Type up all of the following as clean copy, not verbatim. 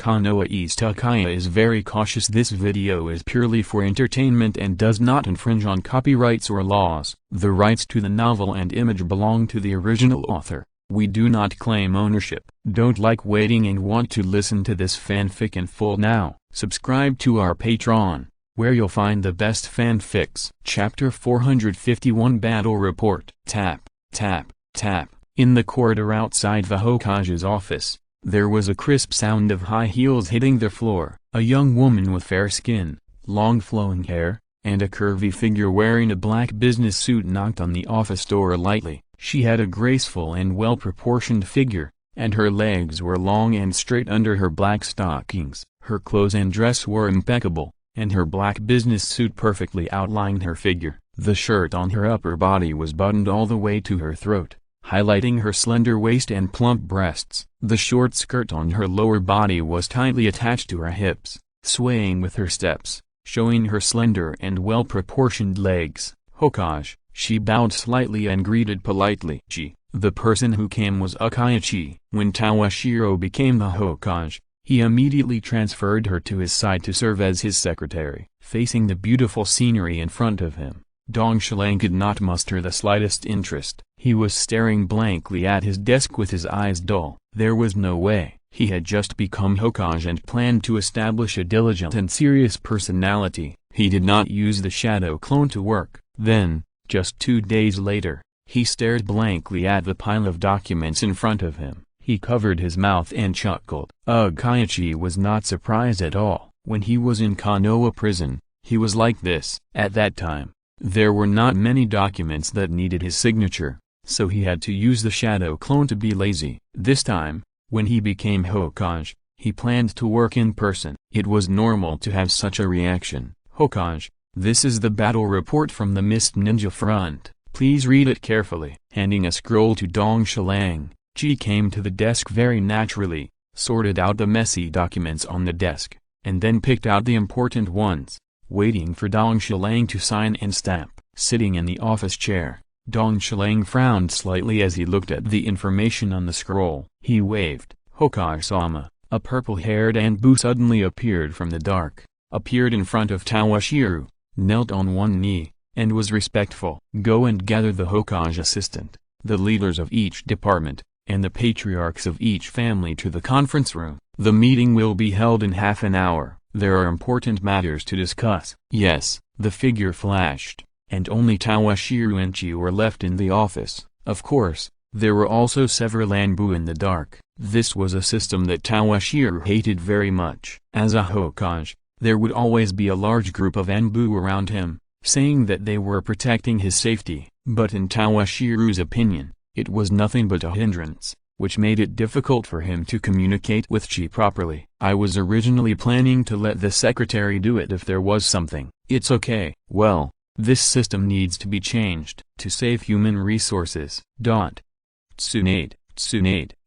Konoha East Uchiha is very cautious. This video is purely for entertainment and does not infringe on copyrights or laws. The rights to the novel and image belong to the original author. We do not claim ownership. Don't like waiting and want to listen to this fanfic in full now? Subscribe to our Patreon, where you'll find the best fanfics. Chapter 451 Battle Report. Tap, tap, tap. In the corridor outside the Hokage's office, there was a crisp sound of high heels hitting the floor. A young woman with fair skin, long flowing hair, and a curvy figure wearing a black business suit knocked on the office door lightly. She had a graceful and well-proportioned figure, and her legs were long and straight under her black stockings. Her clothes and dress were impeccable, and her black business suit perfectly outlined her figure. The shirt on her upper body was buttoned all the way to her throat, highlighting her slender waist and plump breasts. The short skirt on her lower body was tightly attached to her hips, swaying with her steps, showing her slender and well-proportioned legs. Hokage, she bowed slightly and greeted politely. The person who came was Uchiha. When Toshiro became the Hokage, he immediately transferred her to his side to serve as his secretary. Facing the beautiful scenery in front of him, Dongshilang could not muster the slightest interest. He was staring blankly at his desk with his eyes dull. There was no way. He had just become Hokage and planned to establish a diligent and serious personality. He did not use the shadow clone to work. Then, just 2 days later, he stared blankly at the pile of documents in front of him. He covered his mouth and chuckled. Uchiha was not surprised at all. When he was in Konoha prison, he was like this. At that time, there were not many documents that needed his signature, so he had to use the shadow clone to be lazy. This time, when he became Hokage, he planned to work in person. It was normal to have such a reaction. Hokage, this is the battle report from the Mist Ninja front. Please read it carefully. Handing a scroll to Dongshilang, Chi came to the desk very naturally, sorted out the messy documents on the desk, and then picked out the important ones, waiting for Dongshilang to sign and stamp. Sitting in the office chair, Dongshilang frowned slightly as he looked at the information on the scroll. He waved. Hokage-sama, a purple-haired Anbu suddenly appeared from the dark, appeared in front of Toshiro, knelt on one knee, and was respectful. Go and gather the Hokage assistant, the leaders of each department, and the patriarchs of each family to the conference room. The meeting will be held in half an hour. There are important matters to discuss. Yes, the figure flashed, and only Toshiro and Chi were left in the office. Of course, there were also several Anbu in the dark. This was a system that Toshiro hated very much. As a Hokage, there would always be a large group of Anbu around him, saying that they were protecting his safety. But in Toshiro's opinion, it was nothing but a hindrance, which made it difficult for him to communicate with Chi properly. I was originally planning to let the secretary do it if there was something. It's okay. Well, this system needs to be changed to save human resources. Tsunade,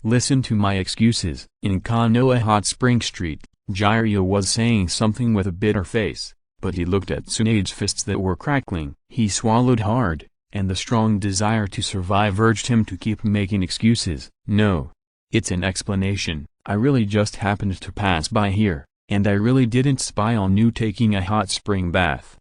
listen to my excuses. In Konoha Hot Spring Street, Jiraiya was saying something with a bitter face, but he looked at Tsunade's fists that were crackling. He swallowed hard, and the strong desire to survive urged him to keep making excuses. No. It's an explanation. I really just happened to pass by here, and I really didn't spy on you taking a hot spring bath.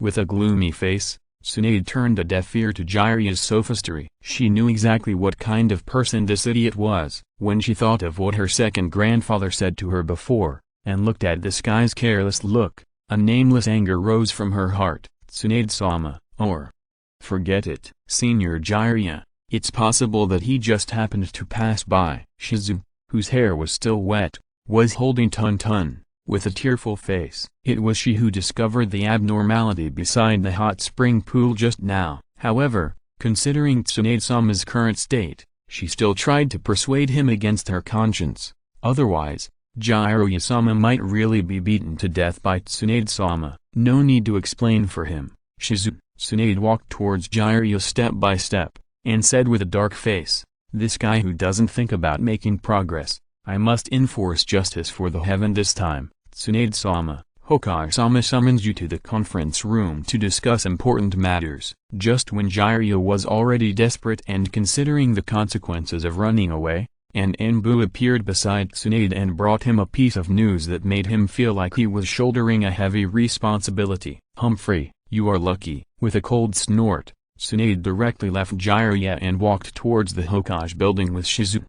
With a gloomy face, Tsunade turned a deaf ear to Jiraiya's sophistry. She knew exactly what kind of person this idiot was. When she thought of what her second grandfather said to her before, and looked at this guy's careless look, a nameless anger rose from her heart. Tsunade-sama, or forget it. Senior Jiraiya, it's possible that he just happened to pass by. Shizu, whose hair was still wet, was holding Tun-Tun, with a tearful face. It was she who discovered the abnormality beside the hot spring pool just now. However, considering Tsunade-sama's current state, she still tried to persuade him against her conscience. Otherwise, Jiraiya-sama might really be beaten to death by Tsunade-sama. No need to explain for him. Tsunade walked towards Jiraiya step by step, and said with a dark face, this guy who doesn't think about making progress, I must enforce justice for the heaven this time. Tsunade-sama, Hokage-sama summons you to the conference room to discuss important matters. Just when Jiraiya was already desperate and considering the consequences of running away, An Enbu appeared beside Tsunade and brought him a piece of news that made him feel like he was shouldering a heavy responsibility. "Humphrey, you are lucky." With a cold snort, Tsunade directly left Jiraiya and walked towards the Hokage building with Shizu.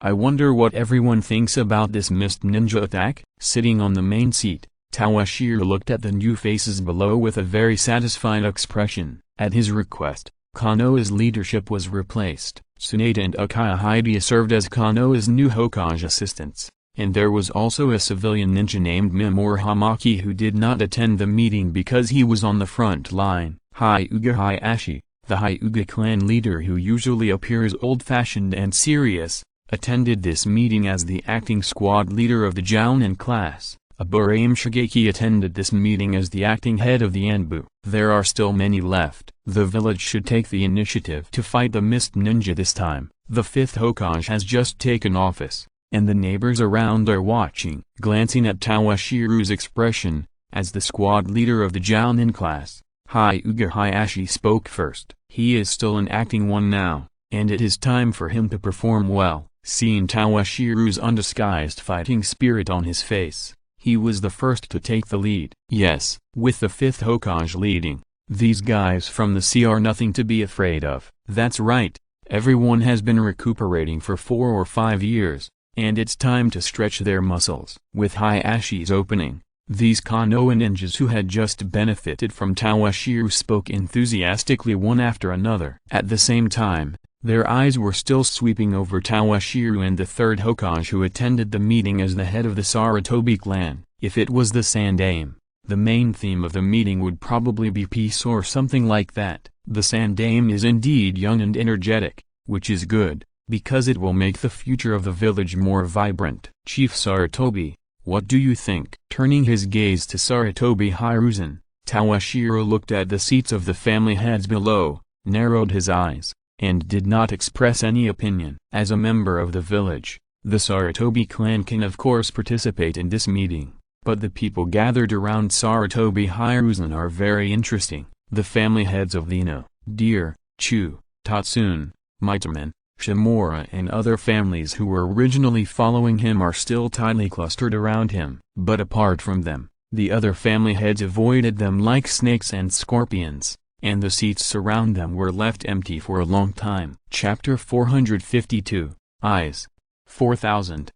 "I wonder what everyone thinks about this mist ninja attack?" Sitting on the main seat, Tawashiro looked at the new faces below with a very satisfied expression. At his request, Konoha's leadership was replaced. Tsunade and Uchiha served as Konoha's new Hokage assistants, and there was also a civilian ninja named Mimura Hamaki who did not attend the meeting because he was on the front line. Hyuga Hayashi, the Hyuga clan leader who usually appears old-fashioned and serious, attended this meeting as the acting squad leader of the Jounin class. Aburame Shigeki attended this meeting as the acting head of the Enbu. There are still many left. The village should take the initiative to fight the Mist Ninja this time. The fifth Hokage has just taken office, and the neighbors around are watching. Glancing at Tawashiro's expression, as the squad leader of the Jounin class, Hyuga Hayashi spoke first. He is still an acting one now, and it is time for him to perform well. Seeing Tawashiro's undisguised fighting spirit on his face, he was the first to take the lead. Yes, with the fifth Hokage leading, these guys from the sea are nothing to be afraid of. That's right, everyone has been recuperating for 4 or 5 years, and it's time to stretch their muscles. With Hayashi's opening, these Konoha ninjas who had just benefited from Tawashiro spoke enthusiastically one after another. At the same time, their eyes were still sweeping over Tawashiro and the third Hokage who attended the meeting as the head of the Sarutobi clan. If it was the Sandaime, the main theme of the meeting would probably be peace or something like that. The Sandaime is indeed young and energetic, which is good, because it will make the future of the village more vibrant. Chief Sarutobi, what do you think? Turning his gaze to Sarutobi Hiruzen, Tawashiro looked at the seats of the family heads below, narrowed his eyes, and did not express any opinion. As a member of the village, the Sarutobi clan can of course participate in this meeting, but the people gathered around Sarutobi Hiruzen are very interesting. The family heads of the Ino, Deer, Chu, Tatsune, Mitaman, Shimura and other families who were originally following him are still tightly clustered around him. But apart from them, the other family heads avoided them like snakes and scorpions, and the seats around them were left empty for a long time. Chapter 452, Eyes. 4000.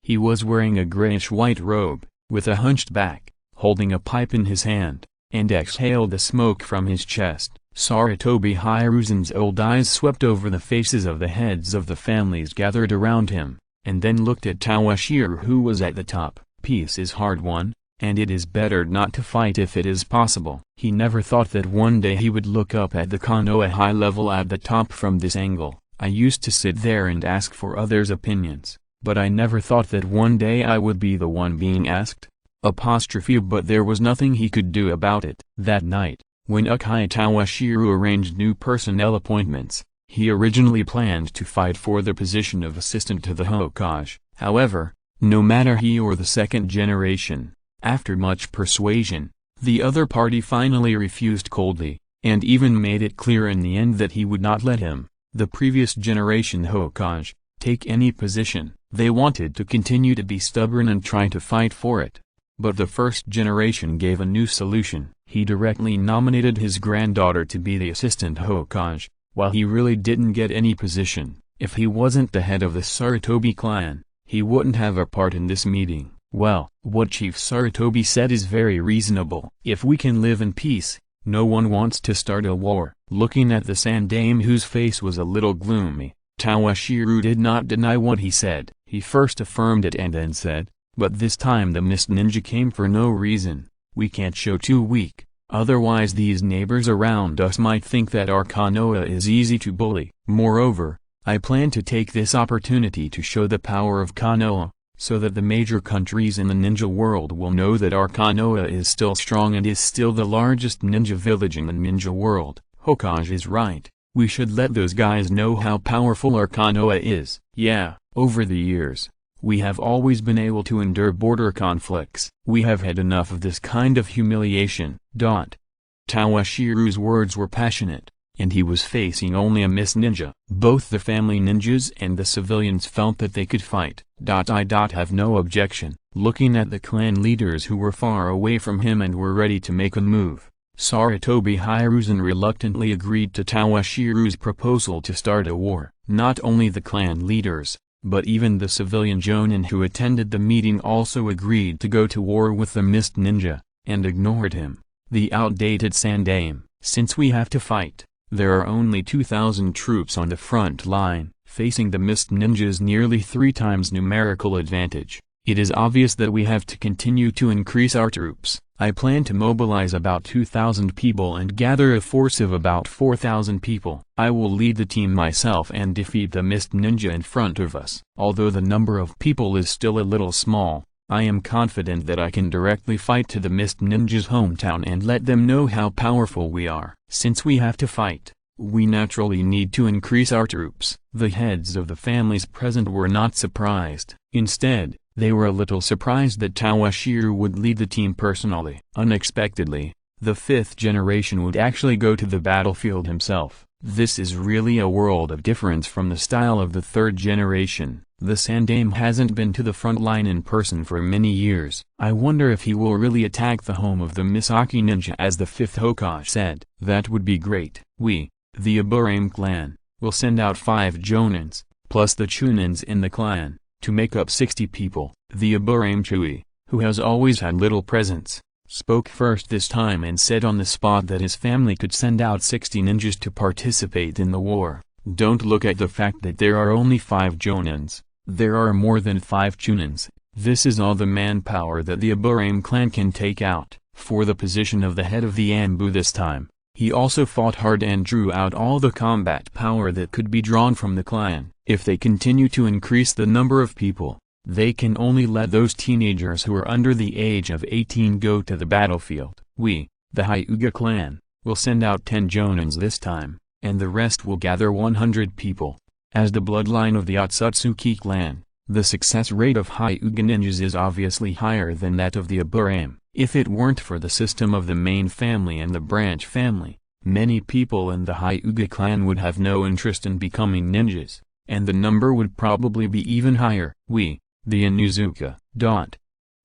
He was wearing a grayish-white robe, with a hunched back, holding a pipe in his hand, and exhaled the smoke from his chest. Sarutobi Hiruzen's old eyes swept over the faces of the heads of the families gathered around him, and then looked at Tawashiro who was at the top. Peace is hard won, and it is better not to fight if it is possible. He never thought that one day he would look up at the Konoha high level at the top from this angle. I used to sit there and ask for others' opinions, but I never thought that one day I would be the one being asked. But there was nothing he could do about it. That night, when Uchiha Tawashiro arranged new personnel appointments, he originally planned to fight for the position of assistant to the Hokage. However, no matter he or the second generation, after much persuasion, the other party finally refused coldly, and even made it clear in the end that he would not let him, the previous generation Hokage, take any position. They wanted to continue to be stubborn and try to fight for it. But the first generation gave a new solution. He directly nominated his granddaughter to be the assistant Hokage, while he really didn't get any position. If he wasn't the head of the Sarutobi clan, he wouldn't have a part in this meeting. Well, what Chief Sarutobi said is very reasonable. If we can live in peace, no one wants to start a war. Looking at the Sandaime whose face was a little gloomy, Tawashiro did not deny what he said. He first affirmed it and then said, but this time the Mist Ninja came for no reason. We can't show too weak, otherwise these neighbors around us might think that our Konoha is easy to bully. Moreover, I plan to take this opportunity to show the power of Konoha, so that the major countries in the ninja world will know that our Konoha is still strong and is still the largest ninja village in the ninja world. Hokage is right, we should let those guys know how powerful our Konoha is. Yeah, over the years, we have always been able to endure border conflicts. We have had enough of this kind of humiliation. Tawashiro's words were passionate, and he was facing only a mist ninja. Both the family ninjas and the civilians felt that they could fight. I have no objection. Looking at the clan leaders who were far away from him and were ready to make a move, Sarutobi Hiruzen reluctantly agreed to Tawashiru's proposal to start a war. Not only the clan leaders, but even the civilian jonin who attended the meeting also agreed to go to war with the mist ninja, and ignored him, the outdated Sandame. Since we have to fight, there are only 2,000 troops on the front line, facing the mist ninjas nearly 3 times numerical advantage. It is obvious that we have to continue to increase our troops. I plan to mobilize about 2,000 people and gather a force of about 4,000 people. I will lead the team myself and defeat the mist ninja in front of us. Although the number of people is still a little small, I am confident that I can directly fight to the mist ninja's hometown and let them know how powerful we are. Since we have to fight, we naturally need to increase our troops. The heads of the families present were not surprised. Instead, they were a little surprised that Tawashiru would lead the team personally. Unexpectedly, the 5th generation would actually go to the battlefield himself. This is really a world of difference from the style of the 3rd generation. The Sandame hasn't been to the front line in person for many years. I wonder if he will really attack the home of the Misaki ninja as the 5th Hokage said. That would be great. We, the Aburame clan, will send out 5 jonins, plus the chunins in the clan, to make up 60 people. The Aburame Chui, who has always had little presence, spoke first this time and said on the spot that his family could send out 60 ninjas to participate in the war. Don't look at the fact that there are only 5 jonins. There are more than 5 chunins. This is all the manpower that the Aburame clan can take out. For the position of the head of the Anbu this time, he also fought hard and drew out all the combat power that could be drawn from the clan. If they continue to increase the number of people, they can only let those teenagers who are under the age of 18 go to the battlefield. We, the Hyuga clan, will send out 10 jonins this time, and the rest will gather 100 people. As the bloodline of the Otsutsuki clan, the success rate of Hyuga ninjas is obviously higher than that of the Aburame. If it weren't for the system of the main family and the branch family, many people in the Hyuga clan would have no interest in becoming ninjas, and the number would probably be even higher. We, the Inuzuka.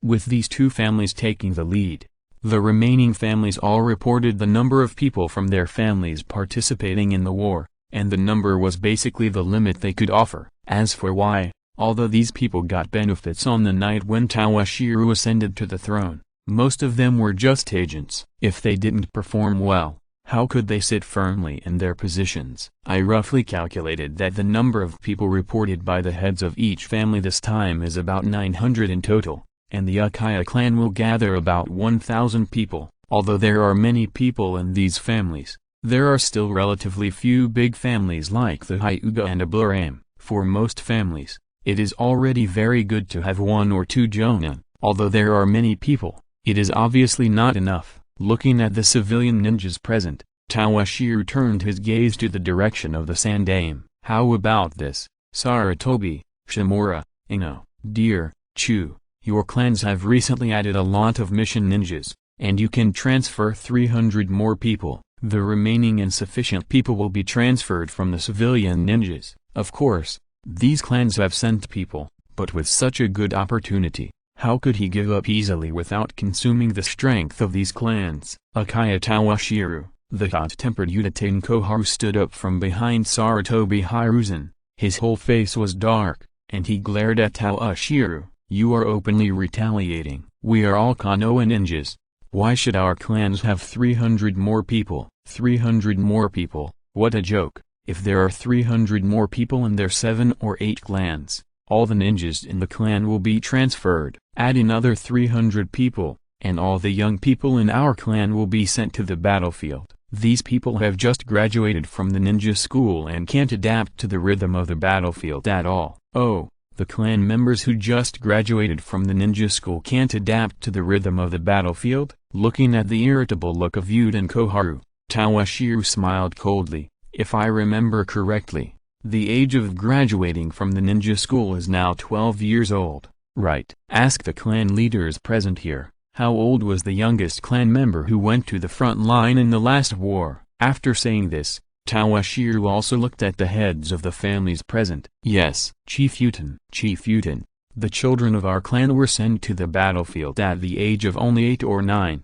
With these 2 families taking the lead, the remaining families all reported the number of people from their families participating in the war, and the number was basically the limit they could offer. As for why, although these people got benefits on the night when Tawashiru ascended to the throne, most of them were just agents. If they didn't perform well, how could they sit firmly in their positions? I roughly calculated that the number of people reported by the heads of each family this time is about 900 in total, and the Uchiha clan will gather about 1,000 people. Although there are many people in these families, there are still relatively few big families like the Hyuga and Aburame. For most families, it is already very good to have 1 or 2 jonin. Although there are many people, it is obviously not enough. Looking at the civilian ninjas present, Tawashiru turned his gaze to the direction of the Sandame. How about this, Sarutobi, Shimura, Ino, Deer, Chu? Your clans have recently added a lot of mission ninjas, and you can transfer 300 more people. The remaining insufficient people will be transferred from the civilian ninjas. Of course, these clans have sent people, but with such a good opportunity, how could he give up easily without consuming the strength of these clans? Uchiha Tawashiru, the hot-tempered Udatain Koharu, stood up from behind Sarutobi Hiruzen. His whole face was dark, and he glared at Tawashiru. You are openly retaliating. We are all Konoha ninjas. Why should our clans have 300 more people? 300 more people, what a joke. If there are 300 more people in their 7 or 8 clans, all the ninjas in the clan will be transferred. Add another 300 people, and all the young people in our clan will be sent to the battlefield. These people have just graduated from the ninja school and can't adapt to the rhythm of the battlefield at all. Oh, the clan members who just graduated from the ninja school can't adapt to the rhythm of the battlefield? Looking at the irritable look of Uden Koharu, Tawashiru smiled coldly. If I remember correctly, the age of graduating from the ninja school is now 12 years old, right? Ask the clan leaders present here, how old was the youngest clan member who went to the front line in the last war? After saying this, Toshiro also looked at the heads of the families present. Yes, Chief Utin, the children of our clan were sent to the battlefield at the age of only 8 or 9.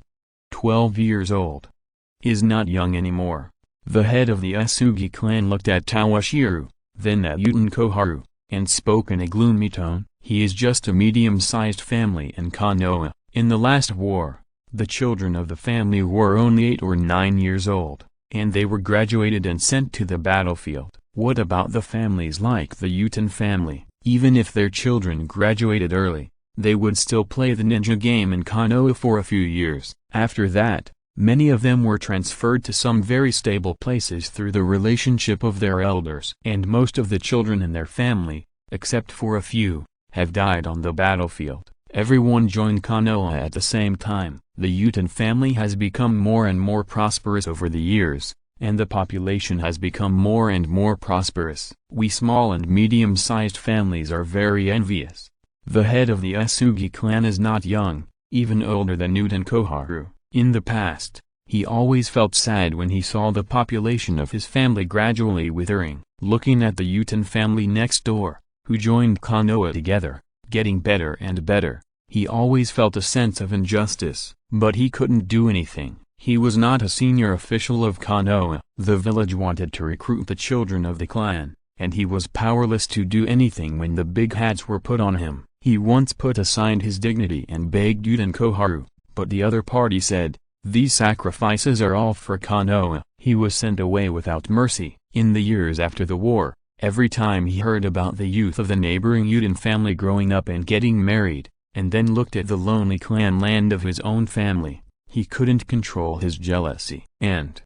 12 years old. Is not young anymore. The head of the Usugi clan looked at Toshiro, then at Utin Koharu, and spoke in a gloomy tone. He is just a medium-sized family in Konoha. In the last war, the children of the family were only 8 or 9 years old, and they were graduated and sent to the battlefield. What about the families like the Utin family? Even if their children graduated early, they would still play the ninja game in Konoha for a few years. After that, many of them were transferred to some very stable places through the relationship of their elders. And most of the children in their family, except for a few, have died on the battlefield. Everyone joined Konoha at the same time. The Utin family has become more and more prosperous over the years, and the population has become more and more prosperous. We small and medium-sized families are very envious. The head of the Usugi clan is not young, even older than Utin Koharu. In the past, he always felt sad when he saw the population of his family gradually withering. Looking at the Utin family next door, who joined Konoha together, getting better and better, he always felt a sense of injustice, but he couldn't do anything. He was not a senior official of Konoha. The village wanted to recruit the children of the clan, and he was powerless to do anything when the big hats were put on him. He once put aside his dignity and begged Utin Koharu, but the other party said, "These sacrifices are all for Konoha." He was sent away without mercy. In the years after the war, every time he heard about the youth of the neighboring Utin family growing up and getting married, and then looked at the lonely clan land of his own family, he couldn't control his jealousy. And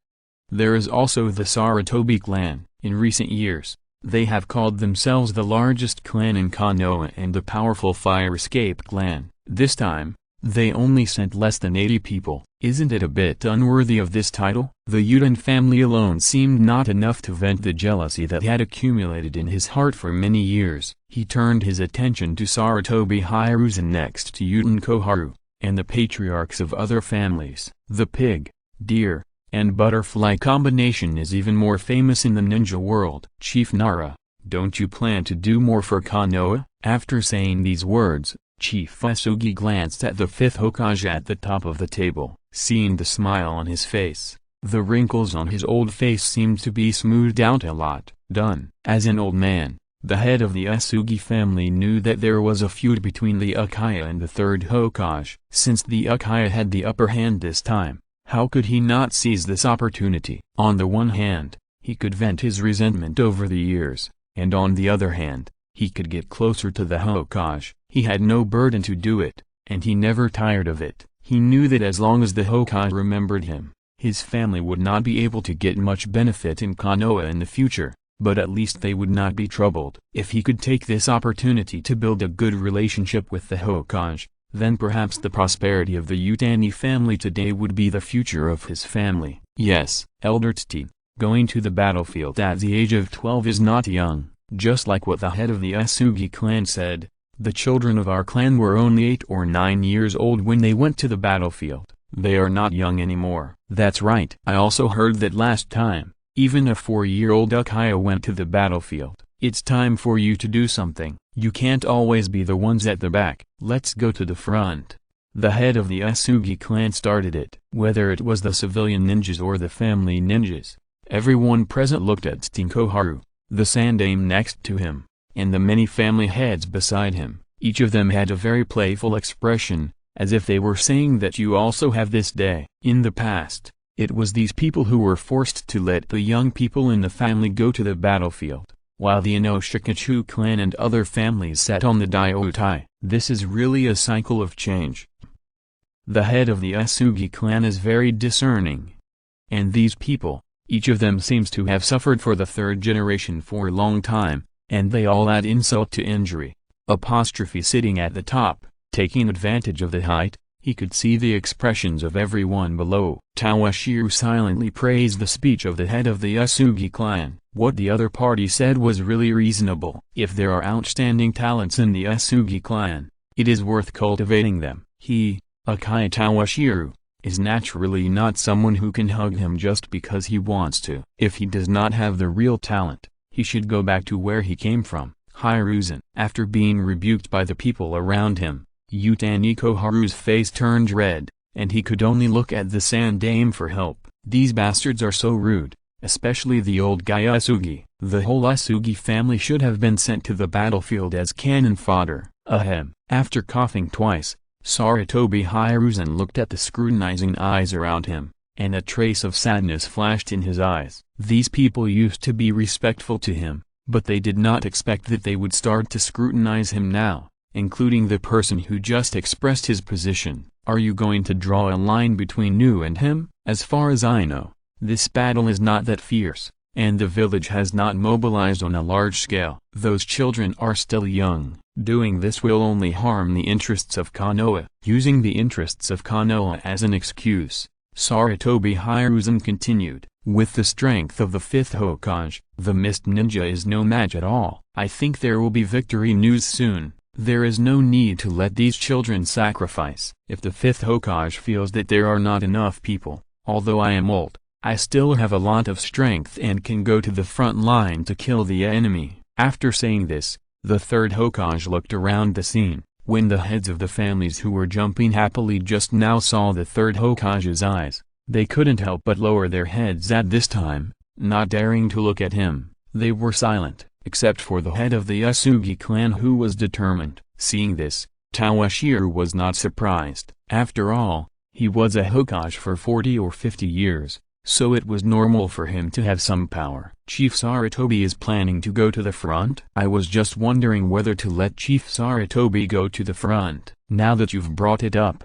there is also the Sarutobi clan. In recent years, they have called themselves the largest clan in Konoha and the powerful fire escape clan. This time, they only sent less than 80 people. Isn't it a bit unworthy of this title? The Utin family alone seemed not enough to vent the jealousy that had accumulated in his heart for many years. He turned his attention to Sarutobi Hiruzen next to Utin Koharu, and the patriarchs of other families. The pig, deer, and butterfly combination is even more famous in the ninja world. Chief Nara, don't you plan to do more for Konoha? After saying these words, Chief Usugi glanced at the 5th Hokage at the top of the table. Seeing the smile on his face, the wrinkles on his old face seemed to be smoothed out a lot. Done. As an old man, the head of the Usugi family knew that there was a feud between the Uchiha and the 3rd Hokage. Since the Uchiha had the upper hand this time, how could he not seize this opportunity? On the one hand, he could vent his resentment over the years, and on the other hand, he could get closer to the Hokage. He had no burden to do it, and he never tired of it. He knew that as long as the Hokage remembered him, his family would not be able to get much benefit in Konoha in the future, but at least they would not be troubled. If he could take this opportunity to build a good relationship with the Hokage, then perhaps the prosperity of the Utani family today would be the future of his family. Yes, Elder Tsuchi, going to the battlefield at the age of 12 is not young. Just like what the head of the Usugi clan said, the children of our clan were only 8 or 9 years old when they went to the battlefield. They are not young anymore. That's right. I also heard that last time, even a 4-year-old Uchiha went to the battlefield. It's time for you to do something. You can't always be the ones at the back. Let's go to the front. The head of the Usugi clan started it. Whether it was the civilian ninjas or the family ninjas, everyone present looked at Utin Koharu, the Sandaime next to him, and the many family heads beside him. Each of them had a very playful expression, as if they were saying that you also have this day. In the past, it was these people who were forced to let the young people in the family go to the battlefield, while the Inoshikachu clan and other families sat on the Daiutai. This is really a cycle of change. The head of the Usugi clan is very discerning. And these people, each of them seems to have suffered for the 3rd generation for a long time, and they all add insult to injury. Sitting at the top, taking advantage of the height, he could see the expressions of everyone below. Toshiro silently praised the speech of the head of the Usugi clan. What the other party said was really reasonable. If there are outstanding talents in the Usugi clan, it is worth cultivating them. He, Uchiha Toshiro, is naturally not someone who can hug him just because he wants to. If he does not have the real talent, he should go back to where he came from. Hiruzen. After being rebuked by the people around him, Utani Koharu's face turned red, and he could only look at the Sandame for help. These bastards are so rude, especially the old guy Asugi. The whole Asugi family should have been sent to the battlefield as cannon fodder. Ahem. After coughing twice, Sarutobi Hiruzen looked at the scrutinizing eyes around him, and a trace of sadness flashed in his eyes. These people used to be respectful to him, but they did not expect that they would start to scrutinize him now, including the person who just expressed his position. Are you going to draw a line between you and him? As far as I know, this battle is not that fierce, and the village has not mobilized on a large scale. Those children are still young. Doing this will only harm the interests of Konoha. Using the interests of Konoha as an excuse, Sarutobi Hiruzen continued. With the strength of the 5th Hokage, the Mist Ninja is no match at all. I think there will be victory news soon. There is no need to let these children sacrifice. If the 5th Hokage feels that there are not enough people, although I am old, I still have a lot of strength and can go to the front line to kill the enemy. After saying this, the 3rd Hokage looked around the scene. When the heads of the families who were jumping happily just now saw the 3rd Hokage's eyes, they couldn't help but lower their heads at this time, not daring to look at him. They were silent, except for the head of the Asugi clan who was determined. Seeing this, Tawashiro was not surprised. After all, he was a Hokage for 40 or 50 years, so it was normal for him to have some power. Chief Sarutobi is planning to go to the front? I was just wondering whether to let Chief Sarutobi go to the front. Now that you've brought it up.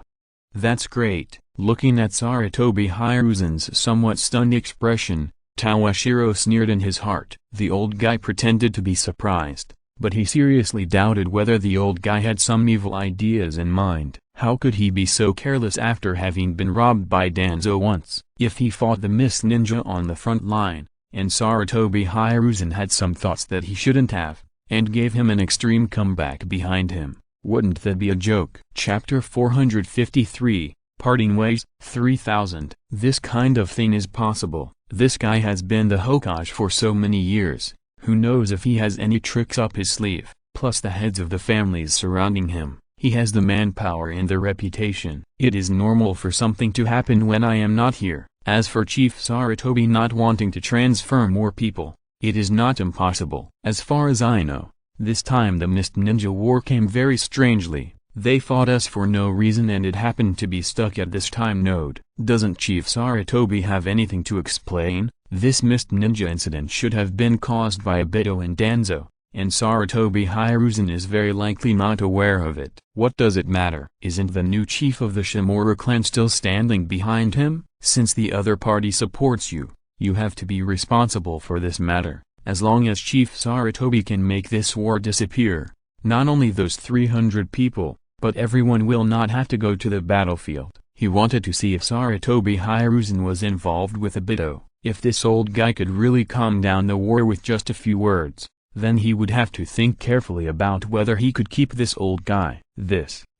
That's great. Looking at Sarutobi Hiruzen's somewhat stunned expression, Tawashiro sneered in his heart. The old guy pretended to be surprised, but he seriously doubted whether the old guy had some evil ideas in mind. How could he be so careless after having been robbed by Danzo once? If he fought the Mist Ninja on the front line, and Sarutobi Hiruzen had some thoughts that he shouldn't have, and gave him an extreme comeback behind him, wouldn't that be a joke? Chapter 453, Parting Ways. 3000. This kind of thing is possible. This guy has been the Hokage for so many years, who knows if he has any tricks up his sleeve, plus the heads of the families surrounding him. He has the manpower and the reputation. It is normal for something to happen when I am not here. As for Chief Sarutobi not wanting to transfer more people, it is not impossible. As far as I know, this time the Mist Ninja War came very strangely. They fought us for no reason and it happened to be stuck at this time node. Doesn't Chief Sarutobi have anything to explain? This Mist Ninja incident should have been caused by Obito and Danzo, and Sarutobi Hiruzen is very likely not aware of it. What does it matter? Isn't the new chief of the Shimura clan still standing behind him? Since the other party supports you, you have to be responsible for this matter. As long as Chief Sarutobi can make this war disappear, not only those 300 people, but everyone will not have to go to the battlefield. He wanted to see if Sarutobi Hiruzen was involved with Obito. If this old guy could really calm down the war with just a few words, then he would have to think carefully about whether he could keep this old guy.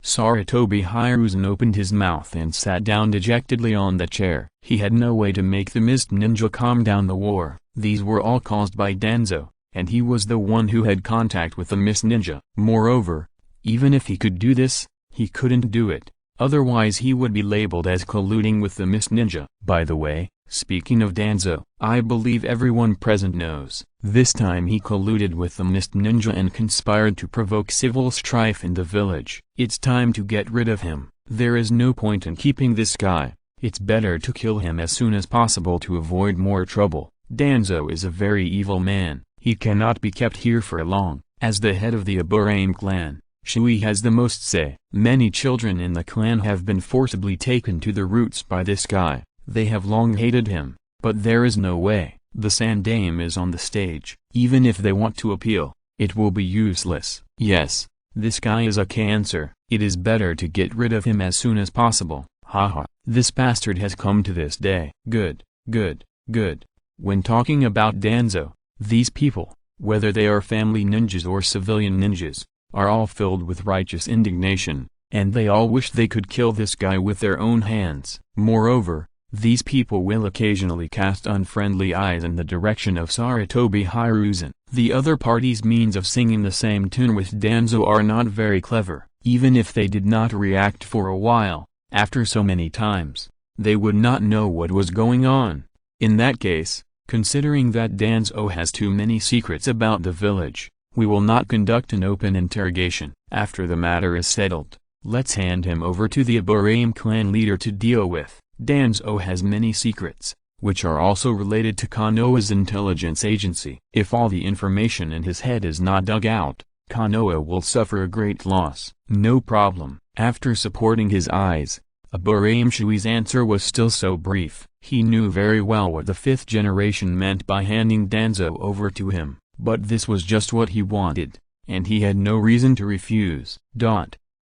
Sarutobi Hiruzen opened his mouth and sat down dejectedly on the chair. He had no way to make the Mist Ninja calm down the war. These were all caused by Danzo, and he was the one who had contact with the Mist Ninja. Moreover, even if he could do this, he couldn't do it. Otherwise he would be labeled as colluding with the Mist Ninja. By the way, speaking of Danzo, I believe everyone present knows. This time he colluded with the Mist Ninja and conspired to provoke civil strife in the village. It's time to get rid of him. There is no point in keeping this guy. It's better to kill him as soon as possible to avoid more trouble. Danzo is a very evil man. He cannot be kept here for long. As the head of the Aburame clan, Shui has the most say. Many children in the clan have been forcibly taken to the roots by this guy. They have long hated him, but there is no way. The Sandame is on the stage. Even if they want to appeal, it will be useless. Yes, this guy is a cancer. It is better to get rid of him as soon as possible. Haha, this bastard has come to this day. Good, good, good. When talking about Danzo, these people, whether they are family ninjas or civilian ninjas, are all filled with righteous indignation. and they all wish they could kill this guy with their own hands. Moreover, these people will occasionally cast unfriendly eyes in the direction of Sarutobi Hiruzen. The other party's means of singing the same tune with Danzo are not very clever. Even if they did not react for a while, after so many times, they would not know what was going on. In that case, considering that Danzo has too many secrets about the village, we will not conduct an open interrogation. After the matter is settled, let's hand him over to the Aburame clan leader to deal with. Danzo has many secrets, which are also related to Konoha's intelligence agency. If all the information in his head is not dug out, Konoha will suffer a great loss. No problem. After supporting his eyes, Aburame Shui's answer was still so brief. He knew very well what the fifth generation meant by handing Danzo over to him, but this was just what he wanted, and he had no reason to refuse.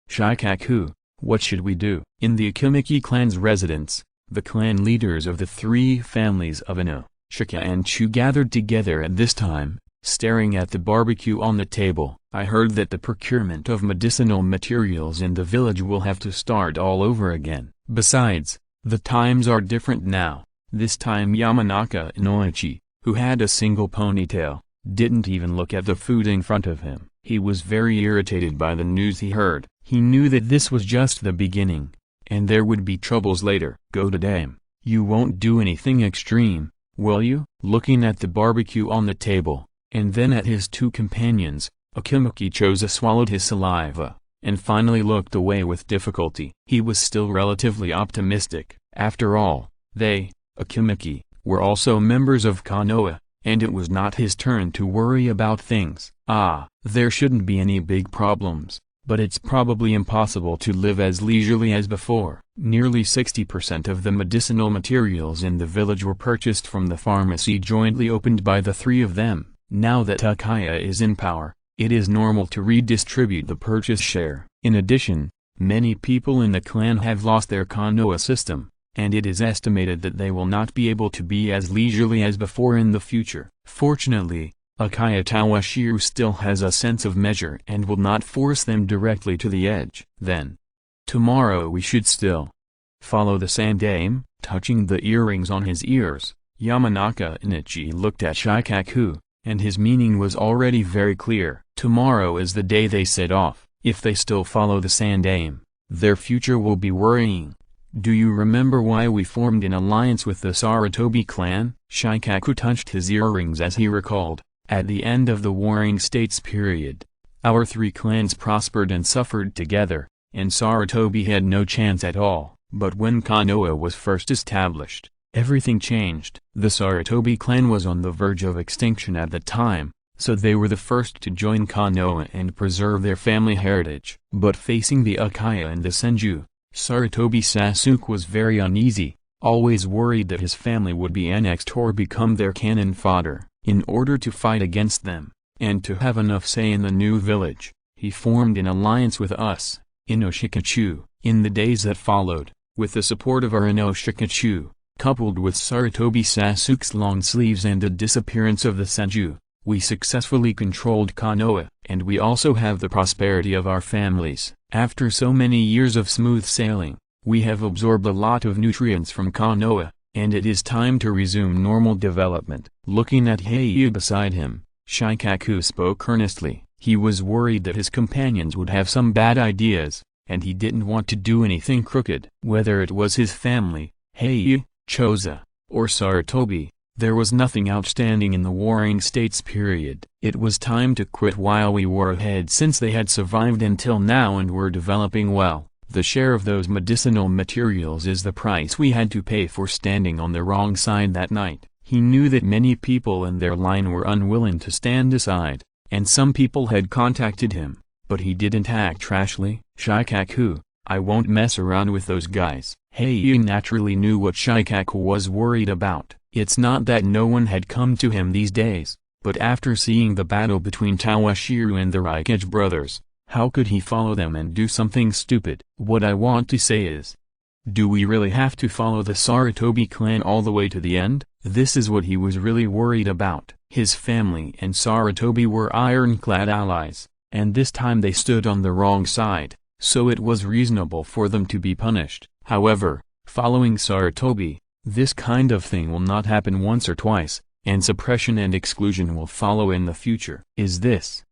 Shikaku, what should we do? In the Akimiki clan's residence, the clan leaders of the three families of Ino, Shika and Chu gathered together at this time, staring at the barbecue on the table. I heard that the procurement of medicinal materials in the village will have to start all over again. Besides, the times are different now. This time Yamanaka Inoichi, who had a single ponytail, didn't even look at the food in front of him. He was very irritated by the news he heard. He knew that this was just the beginning, and there would be troubles later. Go to damn. You won't do anything extreme, will you? Looking at the barbecue on the table, and then at his two companions, Akimiki Choza swallowed his saliva, and finally looked away with difficulty. He was still relatively optimistic. After all, they, Akimiki, were also members of Konoha, and it was not his turn to worry about things. There shouldn't be any big problems, but it's probably impossible to live as leisurely as before. Nearly 60% of the medicinal materials in the village were purchased from the pharmacy jointly opened by the three of them. Now that Takaya is in power, it is normal to redistribute the purchase share. In addition, many people in the clan have lost their Konoha system, and it is estimated that they will not be able to be as leisurely as before in the future. Fortunately, Uchiha Toshiro still has a sense of measure and will not force them directly to the edge. Then, tomorrow we should still follow the sandaime. Touching the earrings on his ears, Yamanaka Inichi looked at Shikaku, and his meaning was already very clear. Tomorrow is the day they set off. If they still follow the sandaime, their future will be worrying. Do you remember why we formed an alliance with the Sarutobi clan? Shikaku touched his earrings as he recalled. At the end of the Warring States period, our three clans prospered and suffered together, and Sarutobi had no chance at all. But when Konoha was first established, everything changed. The Sarutobi clan was on the verge of extinction at the time, so they were the first to join Konoha and preserve their family heritage. But facing the Uchiha and the Senju, Sarutobi Sasuke was very uneasy, always worried that his family would be annexed or become their cannon fodder. In order to fight against them, and to have enough say in the new village, he formed an alliance with us, Inoshikachu. In the days that followed, with the support of our Inoshikachu, coupled with Sarutobi Sasuke's long sleeves and the disappearance of the Senju, we successfully controlled Konoha, and we also have the prosperity of our families. After so many years of smooth sailing, we have absorbed a lot of nutrients from Konoha, and it is time to resume normal development. Looking at Heiyu beside him, Shikaku spoke earnestly. He was worried that his companions would have some bad ideas, and he didn't want to do anything crooked. Whether it was his family, Heiyu, Choza, or Sarutobi, there was nothing outstanding in the Warring States period. It was time to quit while we were ahead, since they had survived until now and were developing well. The share of those medicinal materials is the price we had to pay for standing on the wrong side that night. He knew that many people in their line were unwilling to stand aside, and some people had contacted him, but he didn't act rashly. Shikaku, I won't mess around with those guys. Heiyu naturally knew what Shikaku was worried about. It's not that no one had come to him these days, but after seeing the battle between Toshiro and the Raikage brothers, how could he follow them and do something stupid? What I want to say is, do we really have to follow the Sarutobi clan all the way to the end? This is what he was really worried about. His family and Sarutobi were ironclad allies, and this time they stood on the wrong side. so it was reasonable for them to be punished. However, following Sarutobi, this kind of thing will not happen once or twice, and suppression and exclusion will follow in the future. Is this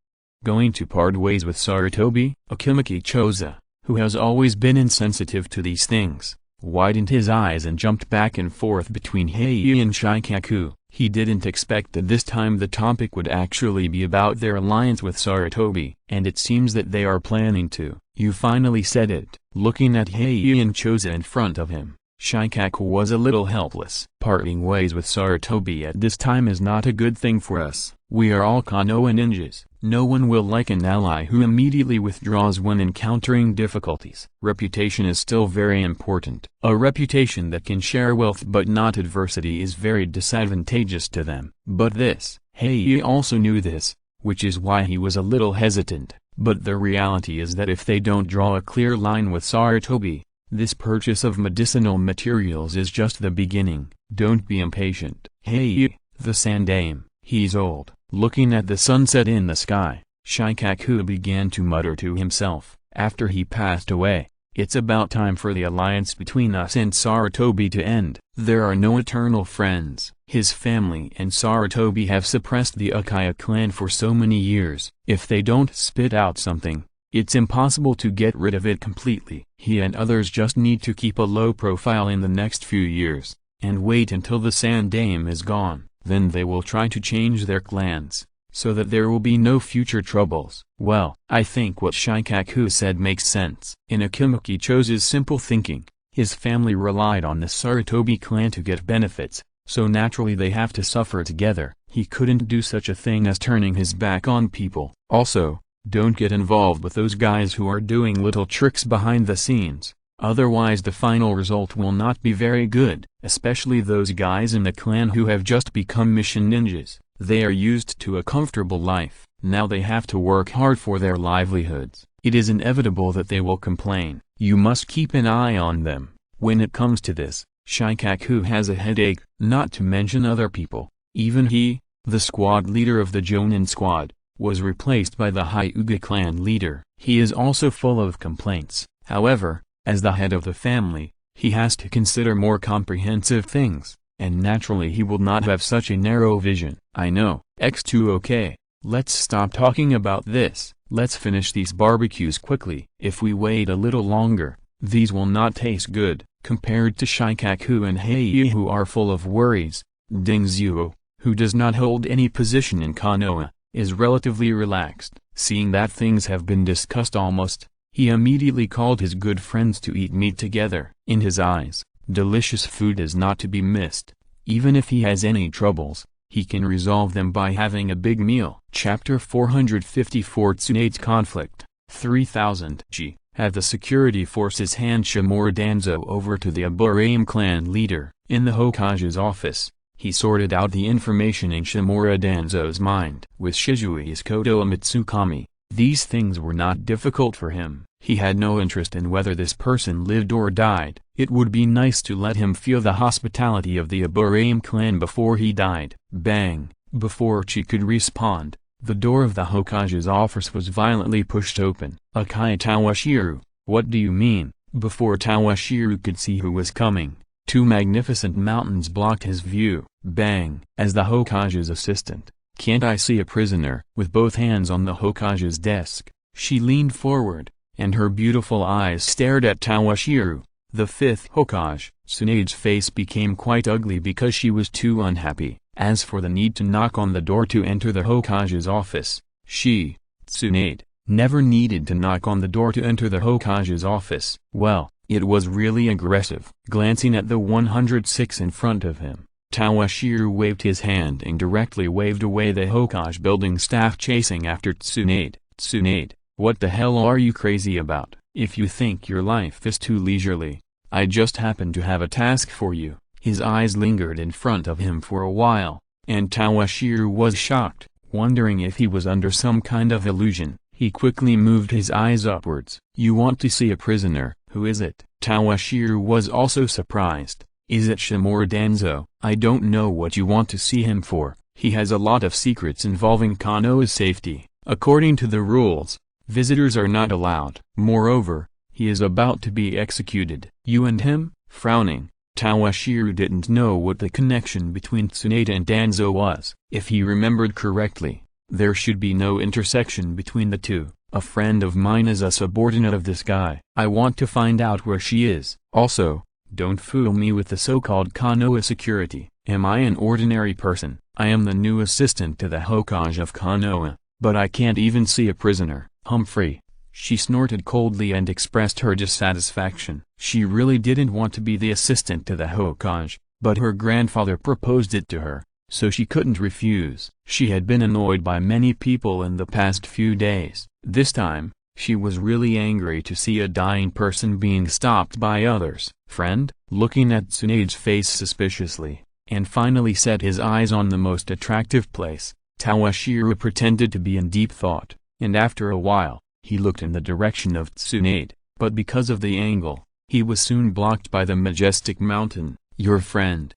going to part ways with Sarutobi? Akimaki Choza, who has always been insensitive to these things, widened his eyes and jumped back and forth between Heiei and Shikaku. He didn't expect that this time the topic would actually be about their alliance with Sarutobi, and it seems that they are planning to. You finally said it. Looking at Heiei and Choza in front of him, Shikaku was a little helpless. Parting ways with Sarutobi at this time is not a good thing for us. We are all Konoha ninjas. No one will like an ally who immediately withdraws when encountering difficulties. Reputation is still very important. A reputation that can share wealth but not adversity is very disadvantageous to them. But Heiei also knew this, which is why he was a little hesitant. But the reality is that if they don't draw a clear line with Sarutobi, this purchase of medicinal materials is just the beginning. Don't be impatient. Heiei, the Sandame, he's old. Looking at the sunset in the sky, Shikaku began to mutter to himself. After he passed away, it's about time for the alliance between us and Sarutobi to end. There are no eternal friends. His family and Sarutobi have suppressed the Uchiha clan for so many years. If they don't spit out something, it's impossible to get rid of it completely. He and others just need to keep a low profile in the next few years, and wait until the Sandame is gone. Then they will try to change their clans, so that there will be no future troubles. Well, I think what Shikaku said makes sense. In Akimaki Choza's simple thinking, his family relied on the Sarutobi clan to get benefits, so naturally they have to suffer together. He couldn't do such a thing as turning his back on people. Also, don't get involved with those guys who are doing little tricks behind the scenes. Otherwise the final result will not be very good, especially those guys in the clan who have just become mission ninjas. They are used to a comfortable life. Now they have to work hard for their livelihoods. It is inevitable that they will complain. You must keep an eye on them. When it comes to this, Shikaku has a headache, not to mention other people. Even he, the squad leader of the Jonin squad, was replaced by the Hyuga clan leader. He is also full of complaints. However, as the head of the family, he has to consider more comprehensive things, and naturally he will not have such a narrow vision. I know. X2 okay. Let's stop talking about this. Let's finish these barbecues quickly. If we wait a little longer, these will not taste good. Compared to Shikaku and Heiei who are full of worries, Dingzuo, who does not hold any position in Konoha, is relatively relaxed. Seeing that things have been discussed almost, he immediately called his good friends to eat meat together. In his eyes, delicious food is not to be missed. Even if he has any troubles, he can resolve them by having a big meal. Chapter 454 Tsunade's Conflict. 3000 G. Had the security forces hand Shimura Danzo over to the Aburame clan leader. In the Hokage's office, he sorted out the information in Shimura Danzo's mind. With Shizui's Kotoa Mitsukami, these things were not difficult for him. He had no interest in whether this person lived or died. It would be nice to let him feel the hospitality of the Aburame clan before he died. Bang! Before she could respond, the door of the Hokage's office was violently pushed open. Uchiha Tawashiru, what do you mean? Before Tawashiru could see who was coming, two magnificent mountains blocked his view. Bang! As the Hokage's assistant, can't I see a prisoner? With both hands on the Hokage's desk, she leaned forward, and her beautiful eyes stared at Tawashiru, the fifth Hokage. Tsunade's face became quite ugly because she was too unhappy. As for the need to knock on the door to enter the Hokage's office, she, Tsunade, never needed to knock on the door to enter the Hokage's office. Well, it was really aggressive. Glancing at the 106 in front of him, Tawashiru waved his hand and directly waved away the Hokage building staff chasing after Tsunade. Tsunade, what the hell are you crazy about? If you think your life is too leisurely, I just happen to have a task for you. His eyes lingered in front of him for a while, and Tawashiru was shocked, wondering if he was under some kind of illusion. He quickly moved his eyes upwards. You want to see a prisoner? Who is it? Tawashiru was also surprised. Is it Shimura Danzo? I don't know what you want to see him for. He has a lot of secrets involving Konoha's safety. According to the rules, Visitors are not allowed. Moreover, he is about to be executed. You and him?" Frowning, Toshiro didn't know what the connection between Tsunade and Danzo was. If he remembered correctly, there should be no intersection between the two. "A friend of mine is a subordinate of this guy. I want to find out where she is. Also, don't fool me with the so-called Konoha security. Am I an ordinary person? I am the new assistant to the Hokage of Konoha, but I can't even see a prisoner." Humphrey. She snorted coldly and expressed her dissatisfaction. She really didn't want to be the assistant to the Hokage, but her grandfather proposed it to her, so she couldn't refuse. She had been annoyed by many people in the past few days. This time, she was really angry to see a dying person being stopped by others. "Friend?" Looking at Tsunade's face suspiciously, and finally set his eyes on the most attractive place, Toshiro pretended to be in deep thought, and after a while, he looked in the direction of Tsunade, but because of the angle, he was soon blocked by the majestic mountain. "Your friend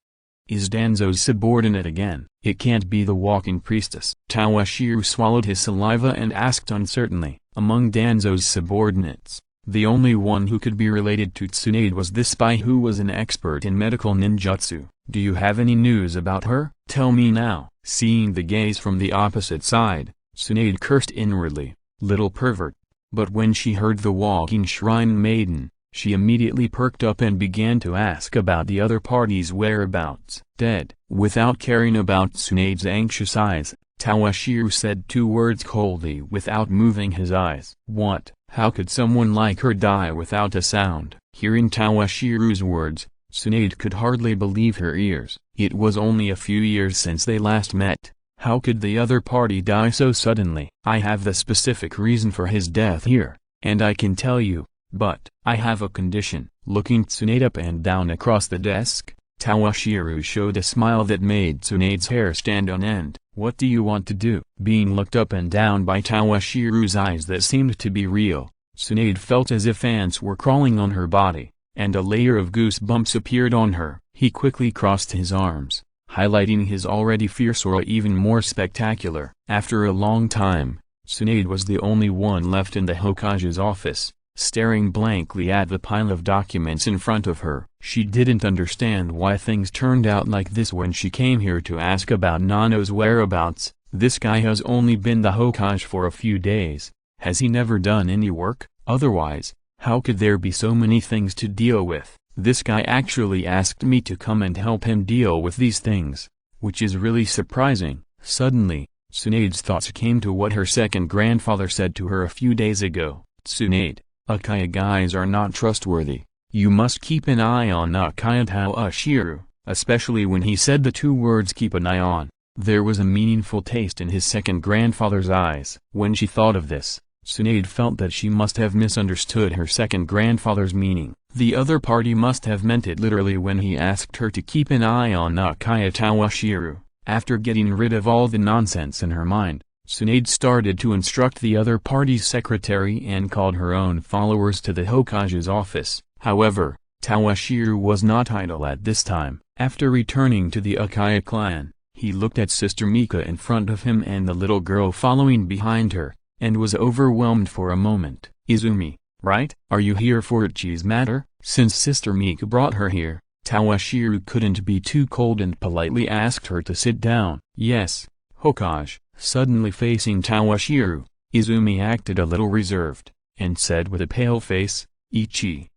is Danzo's subordinate again. It can't be the walking priestess." Toshiro swallowed his saliva and asked uncertainly, "Among Danzo's subordinates, the only one who could be related to Tsunade was this spy who was an expert in medical ninjutsu. Do you have any news about her? Tell me now." Seeing the gaze from the opposite side, Tsunade cursed inwardly, "Little pervert." But when she heard the walking shrine maiden, she immediately perked up and began to ask about the other party's whereabouts. "Dead." Without caring about Tsunade's anxious eyes, Toshiro said two words coldly without moving his eyes. "What? How could someone like her die without a sound?" Hearing Toshiro's words, Tsunade could hardly believe her ears. It was only a few years since they last met. How could the other party die so suddenly? "I have the specific reason for his death here, and I can tell you, but I have a condition." Looking Tsunade up and down across the desk, Toshiro showed a smile that made Tsunade's hair stand on end. "What do you want to do?" Being looked up and down by Toshiro's eyes that seemed to be real, Tsunade felt as if ants were crawling on her body, and a layer of goosebumps appeared on her. He quickly crossed his arms, highlighting his already fierce aura even more spectacular. After a long time, Tsunade was the only one left in the Hokage's office, staring blankly at the pile of documents in front of her. She didn't understand why things turned out like this when she came here to ask about Nano's whereabouts. This guy has only been the Hokage for a few days. Has he never done any work? Otherwise, how could there be so many things to deal with? This guy actually asked me to come and help him deal with these things, which is really surprising. Suddenly, Tsunade's thoughts came to what her second grandfather said to her a few days ago. "Tsunade, Uchiha guys are not trustworthy. You must keep an eye on Uchiha Toshiro," especially when he said the two words "keep an eye on." There was a meaningful taste in his second grandfather's eyes. When she thought of this, Tsunade felt that she must have misunderstood her second grandfather's meaning. The other party must have meant it literally when he asked her to keep an eye on Uchiha Toshiro. After getting rid of all the nonsense in her mind, Tsunade started to instruct the other party's secretary and called her own followers to the Hokage's office. However, Toshiro was not idle at this time. After returning to the Uchiha clan, he looked at Sister Mika in front of him and the little girl following behind her, and was overwhelmed for a moment. "Izumi, right? Are you here for Uchi's matter?" Since Sister Mika brought her here, Toshiro couldn't be too cold and politely asked her to sit down. "Yes, Hokage." Suddenly facing Toshiro, Izumi acted a little reserved, and said with a pale face, "Ichi."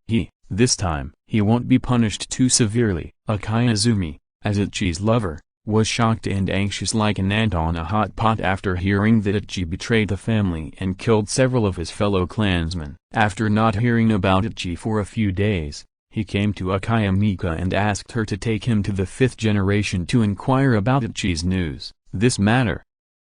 This time, he won't be punished too severely. Uchiha Izumi, as Uchi's lover, was shocked and anxious like an ant on a hot pot after hearing that Uchi betrayed the family and killed several of his fellow clansmen. After not hearing about Uchi for a few days, he came to Uchiha Mika and asked her to take him to the 5th generation to inquire about Uchi's news. This matter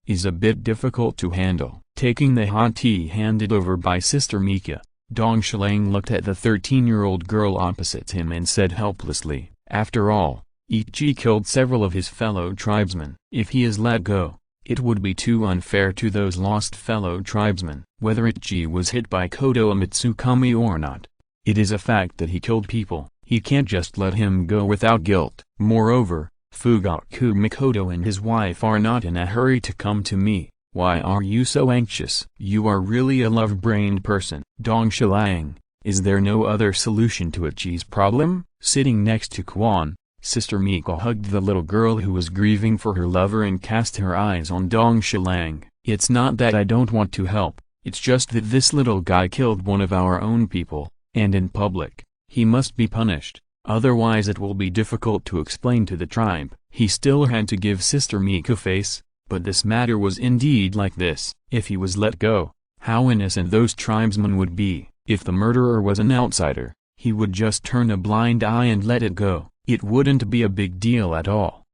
is a bit difficult to handle. Taking the hot tea handed over by Sister Mika, Dong Shilang looked at the 13-year-old girl opposite him and said helplessly, "After all, Ichi killed several of his fellow tribesmen. If he is let go, it would be too unfair to those lost fellow tribesmen. Whether Ichi was hit by Kodoha Mitsukami or not, it is a fact that he killed people. He can't just let him go without guilt. Moreover, Fugaku Mikoto and his wife are not in a hurry to come to me. Why are you so anxious? You are really a love-brained person. Dong Shilang, is there no other solution to Uchi's problem? Sitting next to Quan, Sister Miko hugged the little girl who was grieving for her lover and cast her eyes on Dong Shilang. It's not that I don't want to help, it's just that this little guy killed one of our own people, and in public. He must be punished, otherwise it will be difficult to explain to the tribe. He still had to give Sister Miko face, but this matter was indeed like this. If he was let go, how innocent those tribesmen would be. If the murderer was an outsider, he would just turn a blind eye and let it go. It wouldn't be a big deal at all.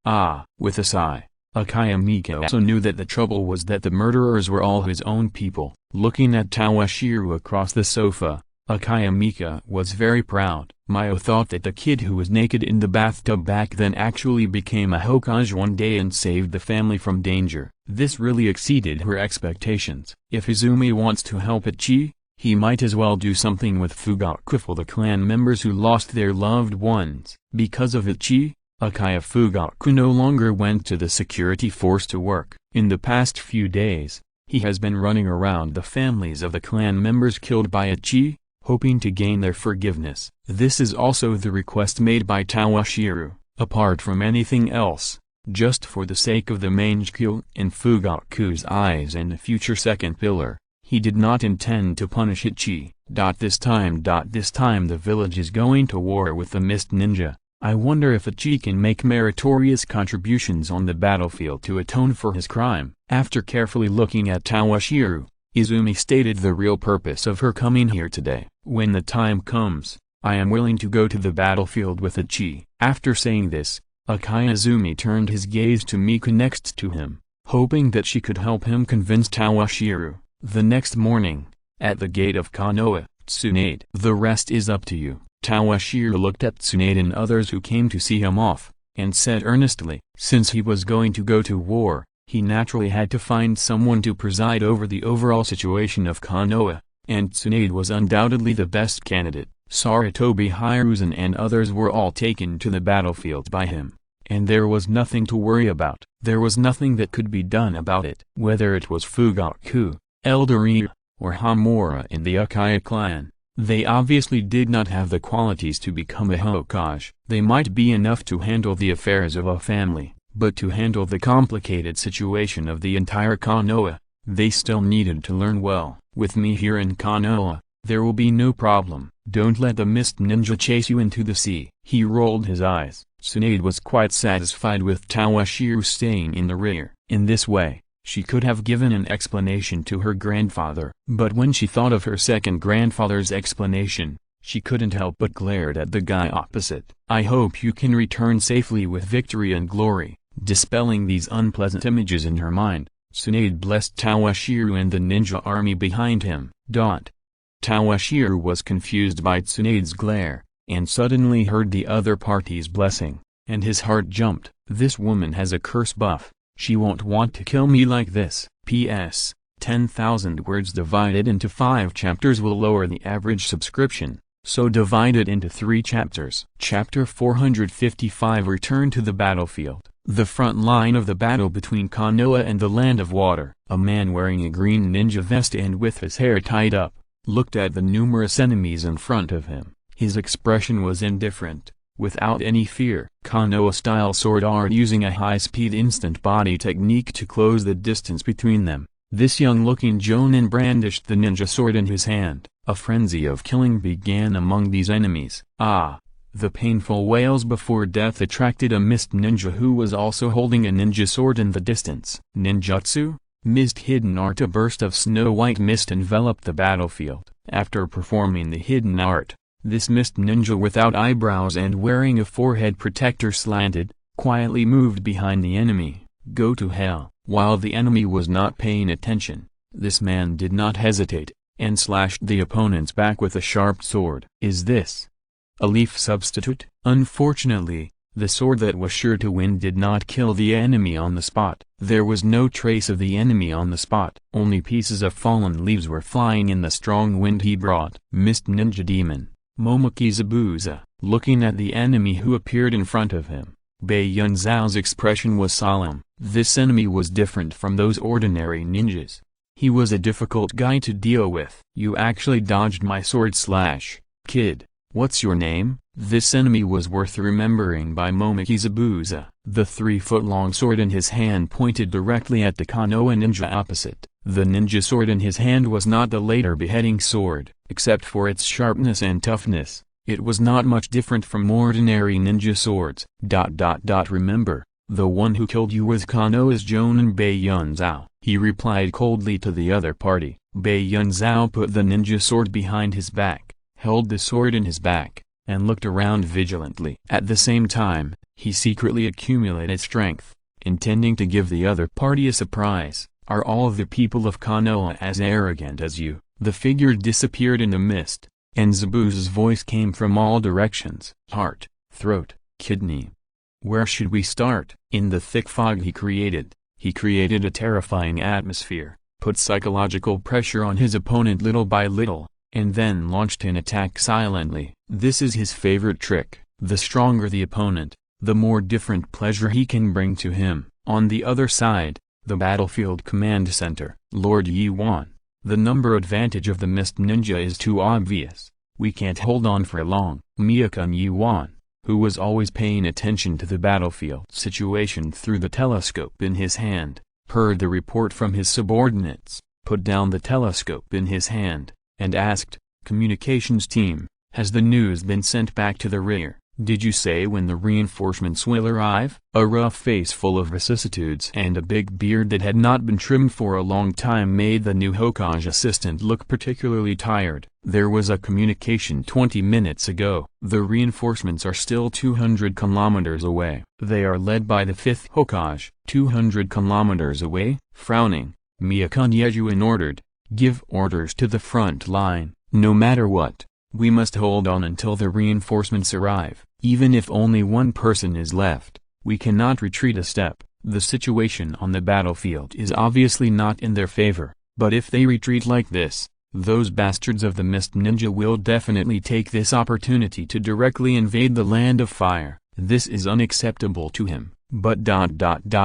With a sigh, Uchiha Miko also knew that the trouble was that the murderers were all his own people. Looking at Toshiro across the sofa, Uchiha Miko was very proud. Mio thought that the kid who was naked in the bathtub back then actually became a Hokage one day and saved the family from danger. This really exceeded her expectations. If Izumi wants to help Uchi, he might as well do something with Fugaku for the clan members who lost their loved ones. Because of Uchi, Uchiha Fugaku no longer went to the security force to work. In the past few days, he has been running around the families of the clan members killed by Uchi, hoping to gain their forgiveness. This is also the request made by Toshiro, apart from anything else, just for the sake of the Meixiang in Fugaku's eyes and the future second pillar. He did not intend to punish Uchi. This time the village is going to war with the Mist Ninja. I wonder if Uchi can make meritorious contributions on the battlefield to atone for his crime. After carefully looking at Toshiro, Izumi stated the real purpose of her coming here today. When the time comes, I am willing to go to the battlefield with Uchi. After saying this, Uchiha Izumi turned his gaze to Miko next to him, hoping that she could help him convince Toshiro. The next morning, at the gate of Konoha, Tsunade. The rest is up to you. Toshiro looked at Tsunade and others who came to see him off, and said earnestly, since he was going to go to war, he naturally had to find someone to preside over the overall situation of Konoha, and Tsunade was undoubtedly the best candidate. Sarutobi Hiruzen and others were all taken to the battlefield by him, and there was nothing to worry about. There was nothing that could be done about it. Whether it was Fugaku, Eldarina, or Hamura in the Uchiha clan, they obviously did not have the qualities to become a Hokage. They might be enough to handle the affairs of a family, but to handle the complicated situation of the entire Konoha, they still needed to learn well. With me here in Konoha, there will be no problem. Don't let the Mist Ninja chase you into the sea. He rolled his eyes. Tsunade was quite satisfied with Toshiro staying in the rear. In this way, she could have given an explanation to her grandfather. But when she thought of her second grandfather's explanation, she couldn't help but glared at the guy opposite. I hope you can return safely with victory and glory. Dispelling these unpleasant images in her mind, Tsunade blessed Toshiro and the ninja army behind him. Toshiro was confused by Tsunade's glare, and suddenly heard the other party's blessing, and his heart jumped. This woman has a curse buff. She won't want to kill me like this. P.S. 10,000 words divided into 5 chapters will lower the average subscription, so divide it into 3 chapters. Chapter 455 Return to the battlefield. The front line of the battle between Konoha and the Land of Water. A man wearing a green ninja vest and with his hair tied up, looked at the numerous enemies in front of him. His expression was indifferent, without any fear. Konoha-style sword art using a high-speed instant body technique to close the distance between them. This young-looking jonin brandished the ninja sword in his hand. A frenzy of killing began among these enemies. The painful wails before death attracted a mist ninja who was also holding a ninja sword in the distance. Ninjutsu? Mist hidden art. A burst of snow-white mist enveloped the battlefield. After performing the hidden art, this mist ninja without eyebrows and wearing a forehead protector slanted, quietly moved behind the enemy. Go to hell. While the enemy was not paying attention, this man did not hesitate, and slashed the opponent's back with a sharp sword. Is this a leaf substitute? Unfortunately, the sword that was sure to win did not kill the enemy on the spot. There was no trace of the enemy on the spot. Only pieces of fallen leaves were flying in the strong wind he brought. Mist Ninja Demon, Momoki Zabuza. Looking at the enemy who appeared in front of him, Bei Yunzao's expression was solemn. This enemy was different from those ordinary ninjas. He was a difficult guy to deal with. "You actually dodged my sword slash, kid. What's your name?" This enemy was worth remembering by Momiki Zabuza. The 3-foot-long sword in his hand pointed directly at the Konoha ninja opposite. The ninja sword in his hand was not the later beheading sword. Except for its sharpness and toughness, it was not much different from ordinary ninja swords. Remember, the one who killed you was Konoha's Jonin Bei Yunzao. He replied coldly to the other party. Bei Yunzao put the ninja sword behind his back, held the sword in his back, and looked around vigilantly. At the same time, he secretly accumulated strength, intending to give the other party a surprise. "Are all of the people of Konoha as arrogant as you?" The figure disappeared in the mist, and Zabuza's voice came from all directions. "Heart, throat, kidney. Where should we start?" In the thick fog he created a terrifying atmosphere, put psychological pressure on his opponent little by little, and then launched an attack silently. This is his favorite trick. The stronger the opponent, the more different pleasure he can bring to him. On the other side, the battlefield command center. "Lord Yuan, the number advantage of the Mist Ninja is too obvious. We can't hold on for long." Meixiang Yuan, who was always paying attention to the battlefield situation through the telescope in his hand, heard the report from his subordinates, put down the telescope in his hand, and asked, "Communications team, has the news been sent back to the rear? Did you say when the reinforcements will arrive?" A rough face full of vicissitudes and a big beard that had not been trimmed for a long time made the new Hokage assistant look particularly tired. "There was a communication 20 minutes ago. The reinforcements are still 200 kilometers away. They are led by the 5th Hokage." 200 kilometers away? Frowning, Meixiang Yejuan ordered, "Give orders to the front line, no matter what. We must hold on until the reinforcements arrive. Even if only one person is left, we cannot retreat a step." The situation on the battlefield is obviously not in their favor, but if they retreat like this, those bastards of the Mist Ninja will definitely take this opportunity to directly invade the Land of Fire. This is unacceptable to him. But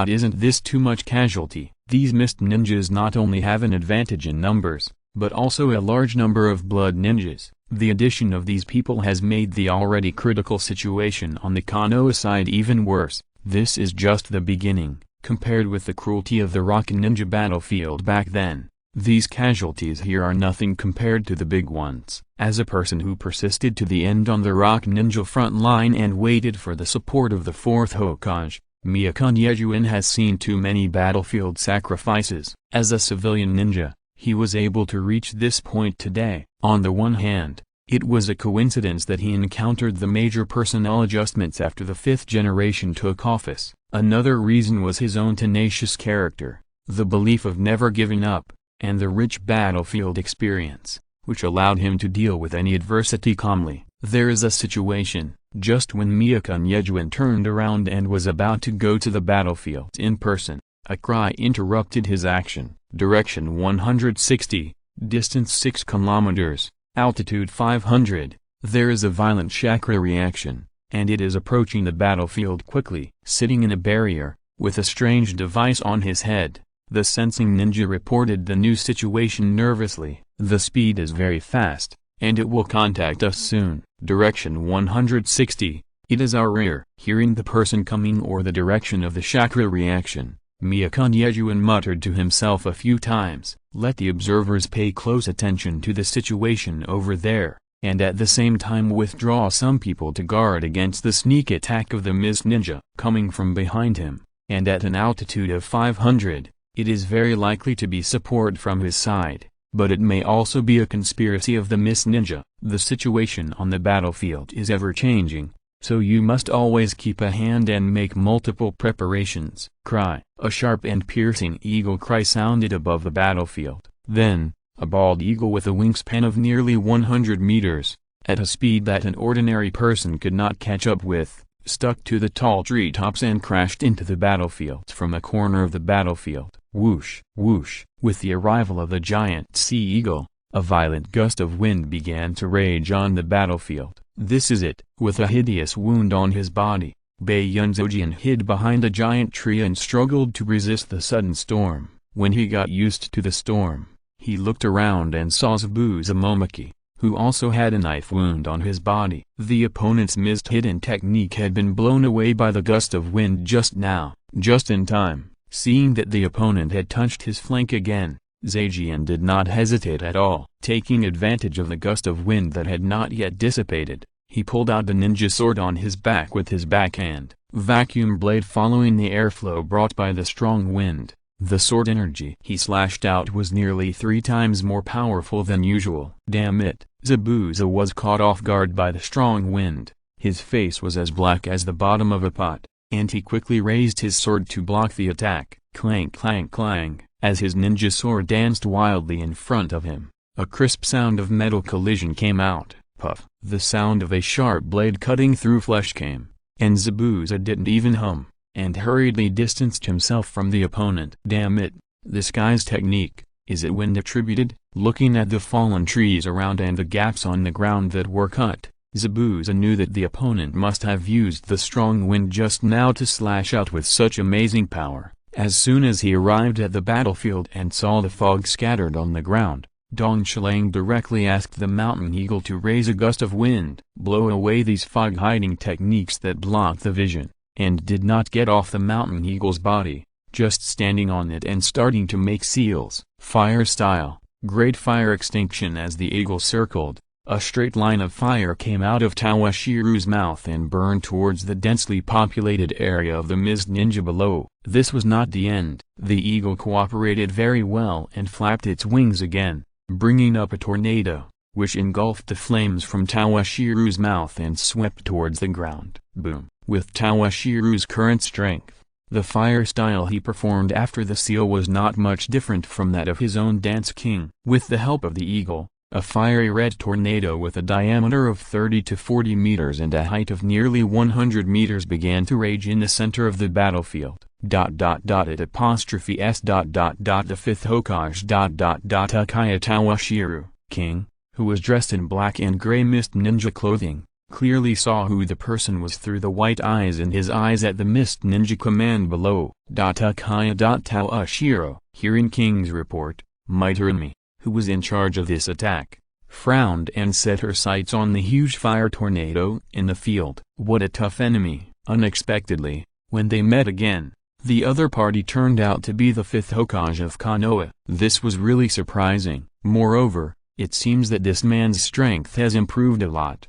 isn't this too much casualty? These Mist Ninjas not only have an advantage in numbers, but also a large number of blood ninjas. The addition of these people has made the already critical situation on the Konoha side even worse. This is just the beginning. Compared with the cruelty of the Rock Ninja battlefield back then, these casualties here are nothing compared to the big ones. As a person who persisted to the end on the Rock Ninja front line and waited for the support of the 4th Hokage, Meixiang Yejuan has seen too many battlefield sacrifices. As a civilian ninja, he was able to reach this point today. On the one hand, it was a coincidence that he encountered the major personnel adjustments after the 5th generation took office. Another reason was his own tenacious character, the belief of never giving up, and the rich battlefield experience, which allowed him to deal with any adversity calmly. There is a situation, just when Meixiang Yejuan turned around and was about to go to the battlefield in person, a cry interrupted his action. Direction 160, distance 6 kilometers, altitude 500. There is a violent chakra reaction, and it is approaching the battlefield quickly. Sitting in a barrier, with a strange device on his head, the sensing ninja reported the new situation nervously. "The speed is very fast, and it will contact us soon." Direction 160, it is our rear. Hearing the person coming or the direction of the chakra reaction, Meixiang Yejuan muttered to himself a few times. Let the observers pay close attention to the situation over there, and at the same time withdraw some people to guard against the sneak attack of the Mist Ninja. Coming from behind him, and at an altitude of 500, it is very likely to be support from his side, but it may also be a conspiracy of the Mist Ninja. The situation on the battlefield is ever-changing, so you must always keep a hand and make multiple preparations. Cry. A sharp and piercing eagle cry sounded above the battlefield. Then, a bald eagle with a wingspan of nearly 100 meters, at a speed that an ordinary person could not catch up with, stuck to the tall treetops and crashed into the battlefield from a corner of the battlefield. Whoosh, whoosh. With the arrival of the giant sea eagle, a violent gust of wind began to rage on the battlefield. This is it. With a hideous wound on his body, Zejian hid behind a giant tree and struggled to resist the sudden storm. When he got used to the storm, he looked around and saw Zabuza Momoki, who also had a knife wound on his body. The opponent's missed hidden technique had been blown away by the gust of wind just now, just in time. Seeing that the opponent had touched his flank again, Zejian did not hesitate at all. Taking advantage of the gust of wind that had not yet dissipated, he pulled out the ninja sword on his back with his backhand vacuum blade following the airflow brought by the strong wind. The sword energy he slashed out was nearly 3 times more powerful than usual. Damn it! Zabuza was caught off guard by the strong wind. His face was as black as the bottom of a pot, and he quickly raised his sword to block the attack. Clank clank clang, as his ninja sword danced wildly in front of him. A crisp sound of metal collision came out. Puff! The sound of a sharp blade cutting through flesh came, and Zabuza didn't even hum, and hurriedly distanced himself from the opponent. Damn it, this guy's technique, is it wind attributed? Looking at the fallen trees around and the gaps on the ground that were cut, Zabuza knew that the opponent must have used the strong wind just now to slash out with such amazing power. As soon as he arrived at the battlefield and saw the fog scattered on the ground, Dong Shilang directly asked the mountain eagle to raise a gust of wind, blow away these fog-hiding techniques that blocked the vision, and did not get off the mountain eagle's body, just standing on it and starting to make seals. Fire style, great fire extinction. As the eagle circled, a straight line of fire came out of Tawashiro's mouth and burned towards the densely populated area of the mist ninja below. This was not the end. The eagle cooperated very well and flapped its wings again, bringing up a tornado, which engulfed the flames from Tawashiro's mouth and swept towards the ground. Boom! With Tawashiro's current strength, the fire style he performed after the seal was not much different from that of his own dance king. With the help of the eagle, a fiery red tornado with a diameter of 30 to 40 meters and a height of nearly 100 meters began to rage in the center of the battlefield. It apostrophe s. The fifth Hokage. Uchiha Tawashiro, king, who was dressed in black and gray mist ninja clothing, clearly saw who the person was through the white eyes in his eyes at the mist ninja command below. Uchiha Tawashiro, hearing King's report, Mighty, who was in charge of this attack, frowned and set her sights on the huge fire tornado in the field. What a tough enemy! Unexpectedly, when they met again, the other party turned out to be the fifth Hokage of Konoha. This was really surprising. Moreover, it seems that this man's strength has improved a lot.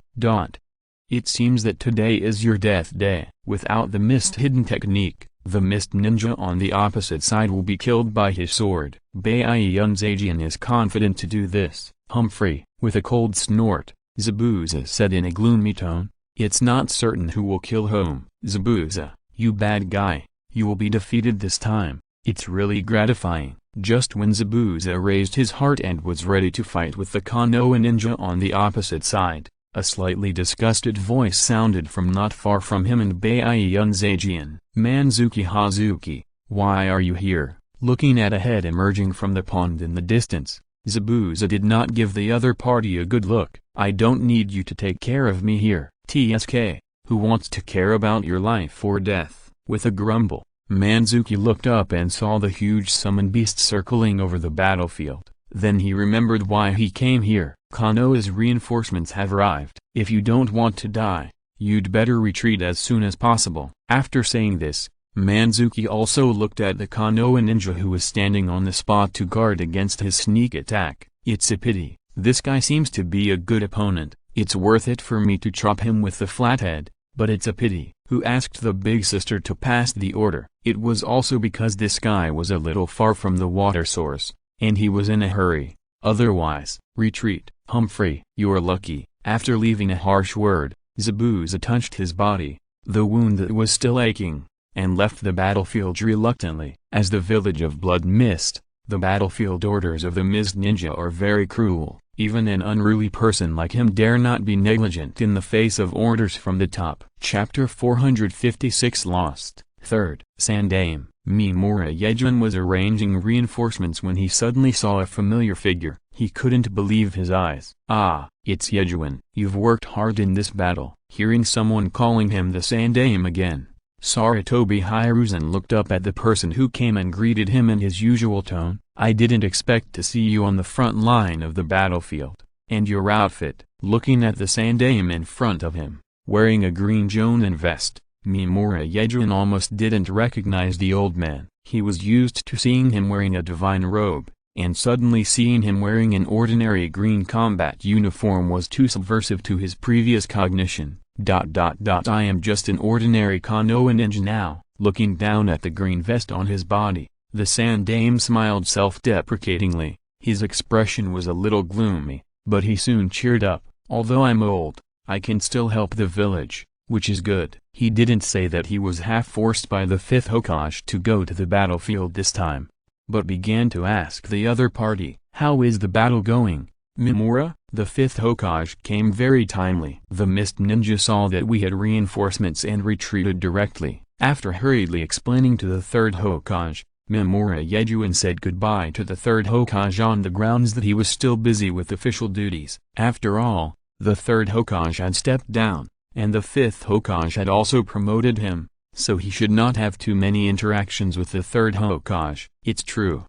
It seems that today is your death day. Without the mist hidden technique, the mist ninja on the opposite side will be killed by his sword. Meixiang Zejian is confident to do this. Humphrey, with a cold snort, Zabuza said in a gloomy tone, "It's not certain who will kill whom." Zabuza, you bad guy, you will be defeated this time. It's really gratifying. Just when Zabuza raised his heart and was ready to fight with the Konoha ninja on the opposite side, a slightly disgusted voice sounded from not far from him and Meixiang Zejian. "Manzuki Hazuki, why are you here?" Looking at a head emerging from the pond in the distance, Zabuza did not give the other party a good look. "I don't need you to take care of me here. TSK, who wants to care about your life or death?" With a grumble, Manzuki looked up and saw the huge summon beast circling over the battlefield. Then he remembered why he came here. Konoha's reinforcements have arrived. If you don't want to die, you'd better retreat as soon as possible. After saying this, Manzuki also looked at the Konoha ninja who was standing on the spot to guard against his sneak attack. "It's a pity, this guy seems to be a good opponent. It's worth it for me to chop him with the flathead, but it's a pity." Who asked the big sister to pass the order? It was also because this guy was a little far from the water source, and he was in a hurry. Otherwise, retreat. Humphrey, you're lucky. After leaving a harsh word, Zabuza touched his body, the wound that was still aching, and left the battlefield reluctantly. As the village of Blood Mist, the battlefield orders of the Mist Ninja are very cruel. Even an unruly person like him dare not be negligent in the face of orders from the top. Chapter 456 Lost. 3rd. Sandaime. Mimura Yejuan was arranging reinforcements when he suddenly saw a familiar figure. He couldn't believe his eyes. "Ah, it's Yejuan. You've worked hard in this battle. Hearing someone calling him the Sandaime again, Sarutobi Hiruzen looked up at the person who came and greeted him in his usual tone. "I didn't expect to see you on the front line of the battlefield. And your outfit." Looking at the Sandaime in front of him, wearing a green jonin vest, Mimura Yejuin almost didn't recognize the old man. He was used to seeing him wearing a divine robe, and suddenly seeing him wearing an ordinary green combat uniform was too subversive to his previous cognition. "I am just an ordinary Konoha ninja now." Looking down at the green vest on his body, the Sandaime smiled self-deprecatingly. His expression was a little gloomy, but he soon cheered up. "Although I'm old, I can still help the village, which is good." He didn't say that he was half forced by the 5th Hokage to go to the battlefield this time, but began to ask the other party, "How is the battle going, Mimura?" The 5th Hokage came very timely. The Mist Ninja saw that we had reinforcements and retreated directly. After hurriedly explaining to the 3rd Hokage, Mimura Yejuin said goodbye to the 3rd Hokage on the grounds that he was still busy with official duties. After all, the 3rd Hokage had stepped down, and the 5th Hokage had also promoted him, so he should not have too many interactions with the 3rd Hokage. It's true.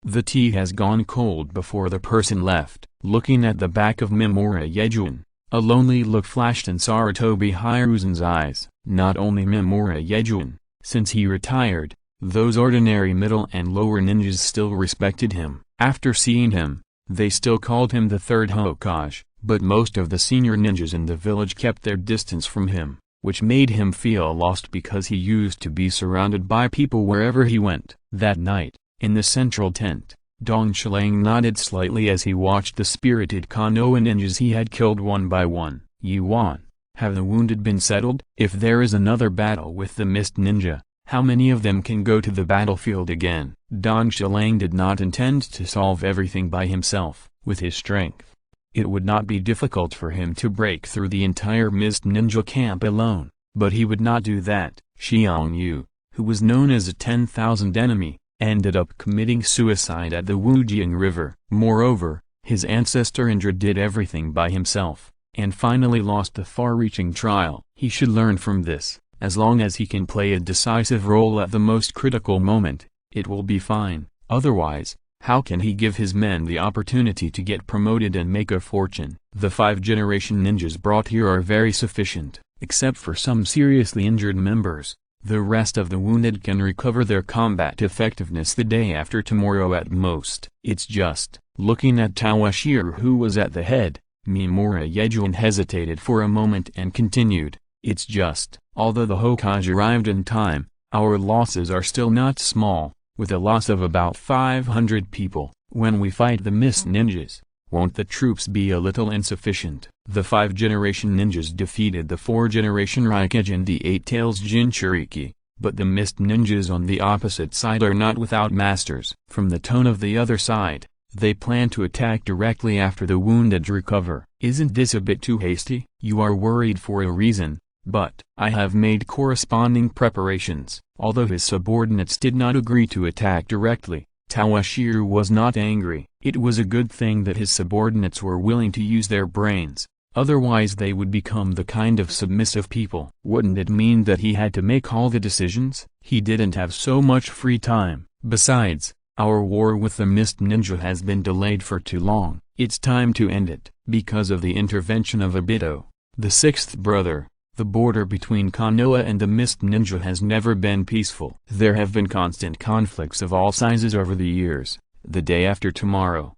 The tea has gone cold before the person left. Looking at the back of Mimura Yejuin, a lonely look flashed in Sarutobi Hiruzen's eyes. Not only Mimura Yejuin, since he retired, those ordinary middle and lower ninjas still respected him. After seeing him, they still called him the 3rd Hokage, but most of the senior ninjas in the village kept their distance from him, which made him feel lost because he used to be surrounded by people wherever he went. That night, in the central tent, Dong Shilang nodded slightly as he watched the spirited Konoha ninjas he had killed one by one. "Yuan, have the wounded been settled? If there is another battle with the Mist Ninja, how many of them can go to the battlefield again?" Dong Shilang did not intend to solve everything by himself. With his strength, it would not be difficult for him to break through the entire Mist Ninja camp alone, but he would not do that. Xiang Yu, who was known as a 10,000 enemy, ended up committing suicide at the Wujiang River. Moreover, his ancestor Indra did everything by himself, and finally lost the far-reaching trial. He should learn from this. As long as he can play a decisive role at the most critical moment, it will be fine. Otherwise, how can he give his men the opportunity to get promoted and make a fortune? The 5-generation ninjas brought here are very sufficient. Except for some seriously injured members, the rest of the wounded can recover their combat effectiveness the day after tomorrow at most. It's just, looking at Toshiro who was at the head, Mimura Yejuin hesitated for a moment and continued, "It's just, although the Hokage arrived in time, our losses are still not small, with a loss of about 500 people. When we fight the Mist Ninjas, won't the troops be a little insufficient?" The 5-generation ninjas defeated the 4-generation Raikage and the 8-tails Jinchuriki, but the Mist Ninjas on the opposite side are not without masters. From the tone of the other side, they plan to attack directly after the wounded recover. "Isn't this a bit too hasty?" "You are worried for a reason, but I have made corresponding preparations." Although his subordinates did not agree to attack directly, Toshiro was not angry. It was a good thing that his subordinates were willing to use their brains, otherwise they would become the kind of submissive people. Wouldn't it mean that he had to make all the decisions? He didn't have so much free time. Besides, our war with the Mist Ninja has been delayed for too long. It's time to end it. Because of the intervention of Obito, the 6th brother, the border between Konoha and the Mist Ninja has never been peaceful. There have been constant conflicts of all sizes over the years. The day after tomorrow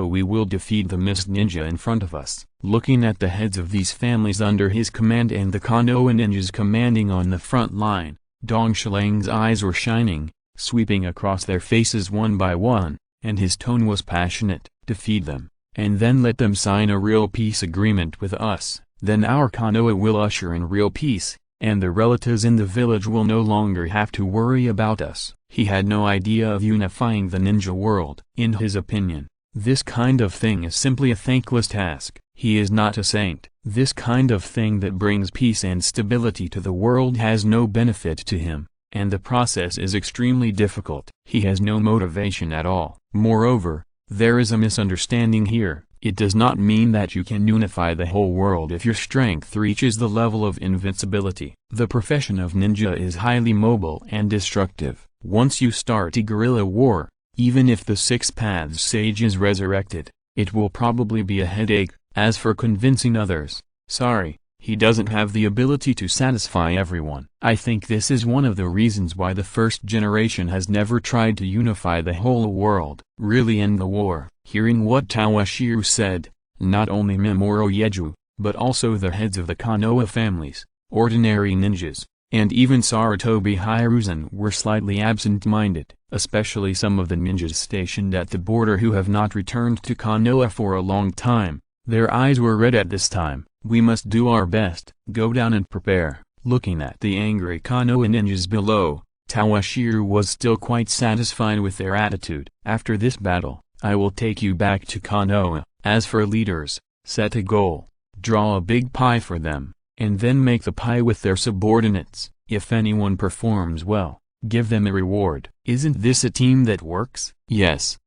we will defeat the Mist Ninja in front of us. Looking at the heads of these families under his command and the Konoha ninjas commanding on the front line, Dong Shilang's eyes were shining, sweeping across their faces one by one, and his tone was passionate. "Defeat them, and then let them sign a real peace agreement with us. Then our Konoha will usher in real peace, and the relatives in the village will no longer have to worry about us." He had no idea of unifying the ninja world. In his opinion, this kind of thing is simply a thankless task. He is not a saint. This kind of thing that brings peace and stability to the world has no benefit to him, and the process is extremely difficult. He has no motivation at all. Moreover, there is a misunderstanding here. It does not mean that you can unify the whole world if your strength reaches the level of invincibility. The profession of ninja is highly mobile and destructive. Once you start a guerrilla war, even if the Six Paths Sage is resurrected, it will probably be a headache. As for convincing others, sorry, he doesn't have the ability to satisfy everyone. I think this is one of the reasons why the first generation has never tried to unify the whole world, really end the war. Hearing what Toshiro said, not only Mamoru Yeju, but also the heads of the Konoha families, ordinary ninjas, and even Sarutobi Hiruzen were slightly absent-minded, especially some of the ninjas stationed at the border who have not returned to Konoha for a long time. Their eyes were red at this time. We must do our best. Go down and prepare. Looking at the angry Konoha ninjas below, Toshiro was still quite satisfied with their attitude. After this battle, I will take you back to Konoha. As for leaders, set a goal, draw a big pie for them, and then make the pie with their subordinates. If anyone performs well, give them a reward. Isn't this a team that works? Yes.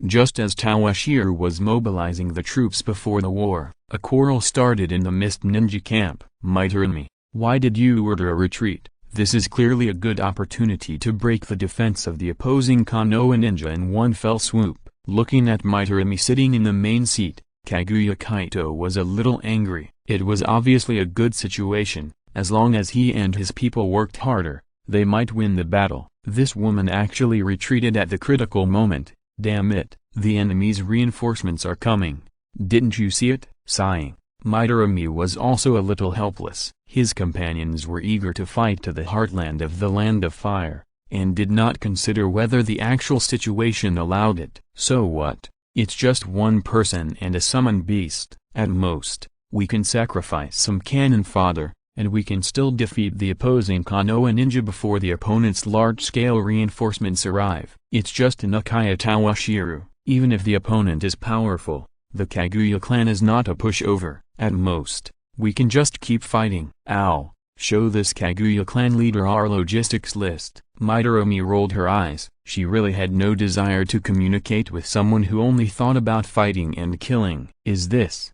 Just as Toshiro was mobilizing the troops before the war, a quarrel started in the Mist Ninja camp. Meixiang, why did you order a retreat? This is clearly a good opportunity to break the defense of the opposing Konoha ninja in one fell swoop. Looking at Meixiang sitting in the main seat, Kaguya Kaito was a little angry. It was obviously a good situation. As long as he and his people worked harder, they might win the battle. This woman actually retreated at the critical moment. Damn it, the enemy's reinforcements are coming. Didn't you see it? Sighing, Meixiang was also a little helpless. His companions were eager to fight to the heartland of the Land of Fire, and did not consider whether the actual situation allowed it. So what? It's just one person and a summoned beast. At most, we can sacrifice some cannon fodder, and we can still defeat the opposing Konoha ninja before the opponent's large-scale reinforcements arrive. It's just an Uchiha Toshiro. Even if the opponent is powerful, the Kaguya clan is not a pushover. At most, we can just keep fighting. Ow! Show this Kaguya clan leader our logistics list. Meixiang rolled her eyes. She really had no desire to communicate with someone who only thought about fighting and killing. Is this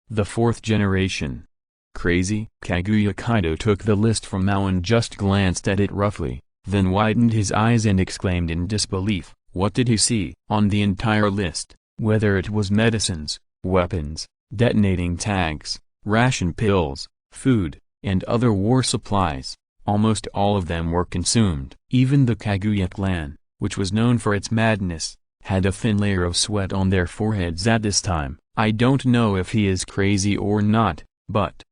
the fourth generation? Crazy? Kaguya Kaito took the list from Mao and just glanced at it roughly, then widened his eyes and exclaimed in disbelief. What did he see? On the entire list, whether it was medicines, weapons, detonating tags, ration pills, food, and other war supplies, almost all of them were consumed. Even the Kaguya clan, which was known for its madness, had a thin layer of sweat on their foreheads at this time. I don't know if he is crazy or not, but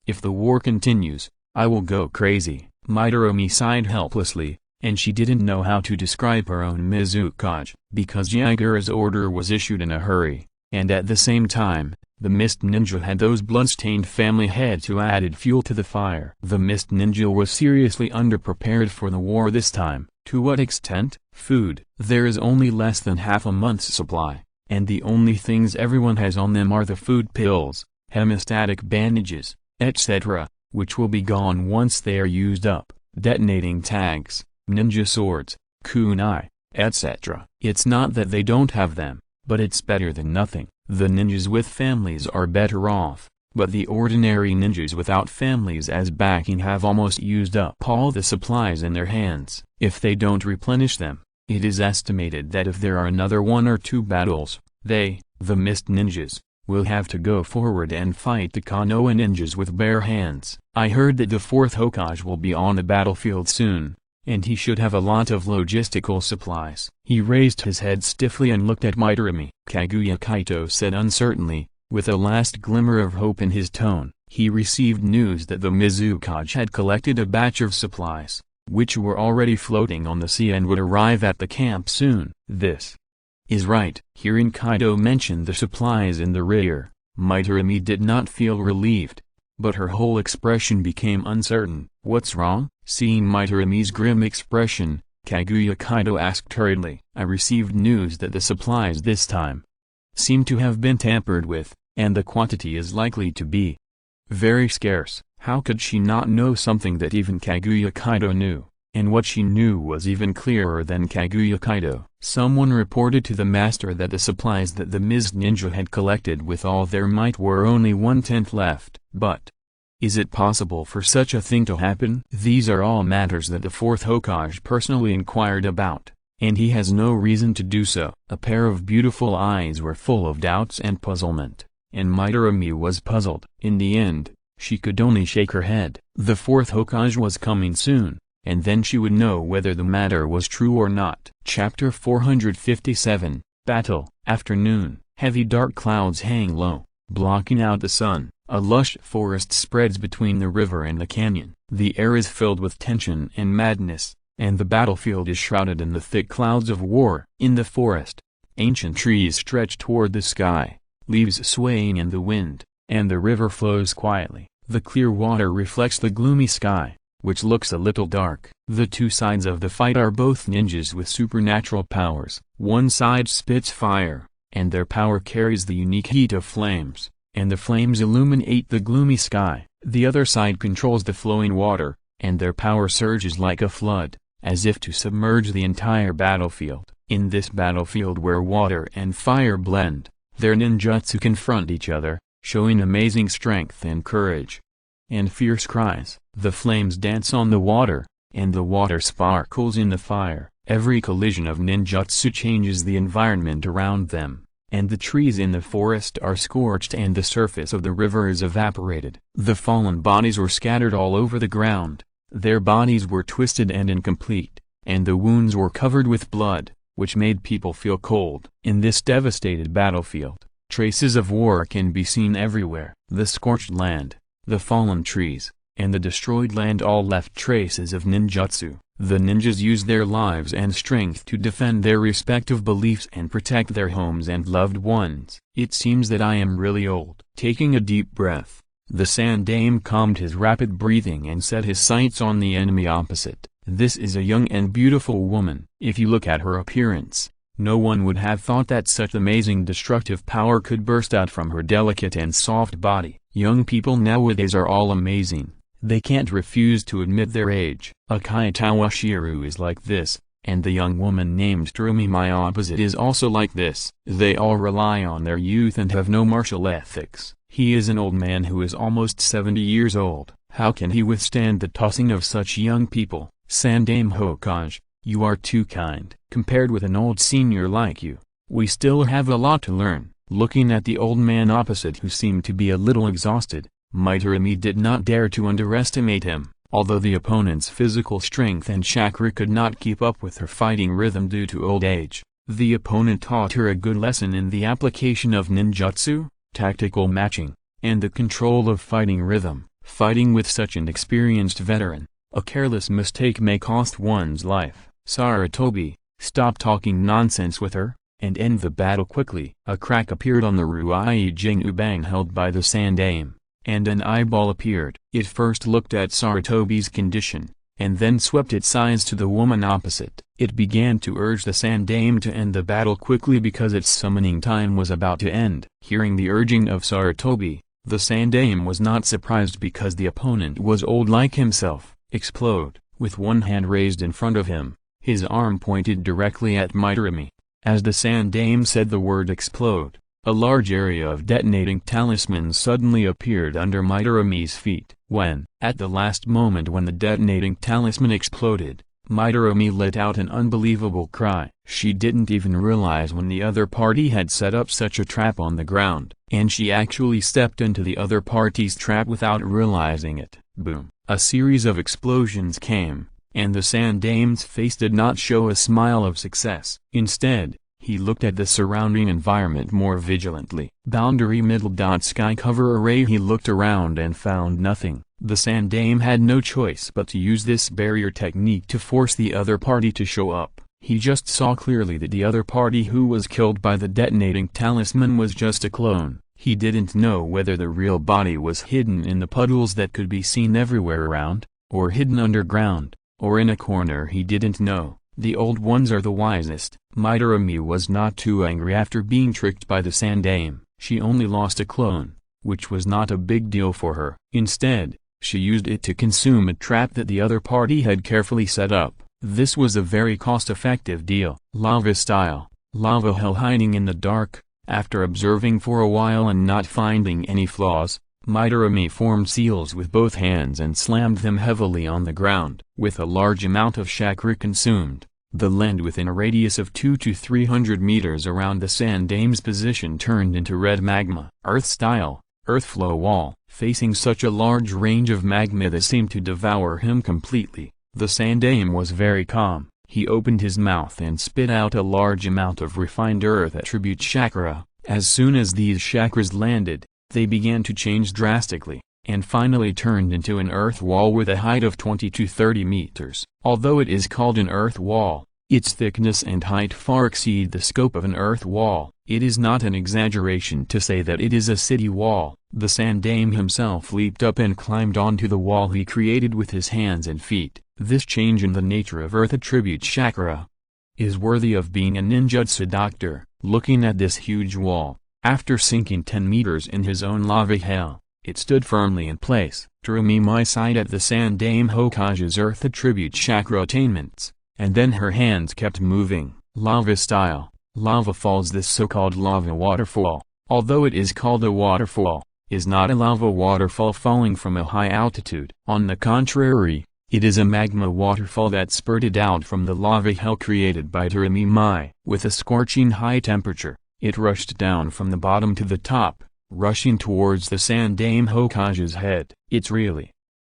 if the war continues, I will go crazy. Meixiang sighed helplessly, and she didn't know how to describe her own Mizukage, because Jaeger's order was issued in a hurry, and at the same time, the Mist Ninja had those blood-stained family heads who added fuel to the fire. The Mist Ninja was seriously underprepared for the war this time. To what extent? Food. There is only less than half a month's supply, and the only things everyone has on them are the food pills, hemostatic bandages, etc., which will be gone once they are used up, detonating tags, ninja swords, kunai, etc. It's not that they don't have them, but it's better than nothing. The ninjas with families are better off, but the ordinary ninjas without families as backing have almost used up all the supplies in their hands. If they don't replenish them, it is estimated that if there are another 1 or 2 battles, they, the Mist Ninjas, will have to go forward and fight the Konoha ninjas with bare hands. I heard that the 4th Hokage will be on the battlefield soon, and he should have a lot of logistical supplies. He raised his head stiffly and looked at Meixiang. Kaguya Kaito said uncertainly, with a last glimmer of hope in his tone. He received news that the Mizukage had collected a batch of supplies, which were already floating on the sea and would arrive at the camp soon. This is right. Hearing Kaito mention the supplies in the rear, Meixiang did not feel relieved, but her whole expression became uncertain. What's wrong? Seeing Meixiang's grim expression, Kaguya Kaito asked hurriedly. I received news that the supplies this time seem to have been tampered with, and the quantity is likely to be very scarce. How could she not know something that even Kaguya Kaito knew? and what she knew was even clearer than Kaguya Kaido. Someone reported to the master that the supplies that the missed ninja had collected with all their might were only 1/10 left. But is it possible for such a thing to happen? These are all matters that the fourth Hokage personally inquired about, and he has no reason to do so. A pair of beautiful eyes were full of doubts and puzzlement, and Midorimi was puzzled. In the end, she could only shake her head. The fourth Hokage was coming soon, and then she would know whether the matter was true or not. Chapter 457, Battle. Afternoon. Heavy dark clouds hang low, blocking out the sun. A lush forest spreads between the river and the canyon. The air is filled with tension and madness, and the battlefield is shrouded in the thick clouds of war. In the forest, ancient trees stretch toward the sky, leaves swaying in the wind, and the river flows quietly. The clear water reflects the gloomy sky, which looks a little dark. The two sides of the fight are both ninjas with supernatural powers. One side spits fire, and their power carries the unique heat of flames, and the flames illuminate the gloomy sky. The other side controls the flowing water, and their power surges like a flood, as if to submerge the entire battlefield. In this battlefield where water and fire blend, their ninjutsu confront each other, showing amazing strength and courage. And fierce cries. The flames dance on the water, and the water sparkles in the fire. Every collision of ninjutsu changes the environment around them, and the trees in the forest are scorched and the surface of the river is evaporated. The fallen bodies were scattered all over the ground. Their bodies were twisted and incomplete, and the wounds were covered with blood, which made people feel cold. In this devastated battlefield, traces of war can be seen everywhere. The scorched land, the fallen trees, and the destroyed land all left traces of ninjutsu. The ninjas use their lives and strength to defend their respective beliefs and protect their homes and loved ones. It seems that I am really old. Taking a deep breath, the Sandame calmed his rapid breathing and set his sights on the enemy opposite. This is a young and beautiful woman. If you look at her appearance, no one would have thought that such amazing destructive power could burst out from her delicate and soft body. Young people nowadays are all amazing. They can't refuse to admit their age. Uchiha Toshiro is like this, and the young woman named Terumi my opposite is also like this. They all rely on their youth and have no martial ethics. He is an old man who is almost 70 years old. How can he withstand the tossing of such young people? Sandame Hokage, you are too kind. Compared with an old senior like you, we still have a lot to learn. Looking at the old man opposite who seemed to be a little exhausted, Midorimi did not dare to underestimate him. Although the opponent's physical strength and chakra could not keep up with her fighting rhythm due to old age, the opponent taught her a good lesson in the application of ninjutsu, tactical matching, and the control of fighting rhythm. Fighting with such an experienced veteran, a careless mistake may cost one's life. Sarutobi, stop talking nonsense with her, and end the battle quickly. A crack appeared on the Ruai Jingubang held by the Sandame, and an eyeball appeared. It first looked at Sarutobi's condition, and then swept its eyes to the woman opposite. It began to urge the Sandame to end the battle quickly because its summoning time was about to end. Hearing the urging of Sarutobi, the Sandame was not surprised because the opponent was old like himself. Explode. With one hand raised in front of him, his arm pointed directly at Midorimi. As the Sandame said the word explode, a large area of detonating talismans suddenly appeared under Midorimi's feet. At the last moment when the detonating talisman exploded, Midorimi let out an unbelievable cry. She didn't even realize when the other party had set up such a trap on the ground, and she actually stepped into the other party's trap without realizing it. Boom. A series of explosions came, and the Sandame's face did not show a smile of success. Instead, he looked at the surrounding environment more vigilantly. Boundary middle dot sky cover array. He looked around and found nothing. The Sandame had no choice but to use this barrier technique to force the other party to show up. He just saw clearly that the other party who was killed by the detonating talisman was just a clone. He didn't know whether the real body was hidden in the puddles that could be seen everywhere around, or hidden underground, or in a corner. He didn't know. The old ones are the wisest. Midorimi was not too angry after being tricked by the Sandame. She only lost a clone, which was not a big deal for her. Instead, She used it to consume a trap that the other party had carefully set up. This was a very cost-effective deal. Lava style, lava hell hiding in the dark. After observing for a while and not finding any flaws, Meixiang formed seals with both hands and slammed them heavily on the ground. With a large amount of chakra consumed, the land within a radius of 200 to 300 meters around the Sandame's position turned into red magma. Earth-style, earth flow wall. Facing such a large range of magma that seemed to devour him completely, the Sandame was very calm. He opened his mouth and spit out a large amount of refined earth attribute chakra. As soon as these chakras landed, they began to change drastically, and finally turned into an earth wall with a height of 20 to 30 meters. Although it is called an earth wall, its thickness and height far exceed the scope of an earth wall. It is not an exaggeration to say that it is a city wall. The Sandame himself leaped up and climbed onto the wall he created with his hands and feet. This change in the nature of earth attribute chakra is worthy of being a ninjutsu doctor. Looking at this huge wall, after sinking 10 meters in his own lava hell, it stood firmly in place. Meixiang sighed at the Sandame Hokage's earth attribute chakra attainments, and then her hands kept moving. Lava style, lava falls. This so-called lava waterfall, although it is called a waterfall, is not a lava waterfall falling from a high altitude. On the contrary, it is a magma waterfall that spurted out from the lava hell created by Meixiang. With a scorching high temperature, it rushed down from the bottom to the top, rushing towards the Sandame Hokage's head. It's really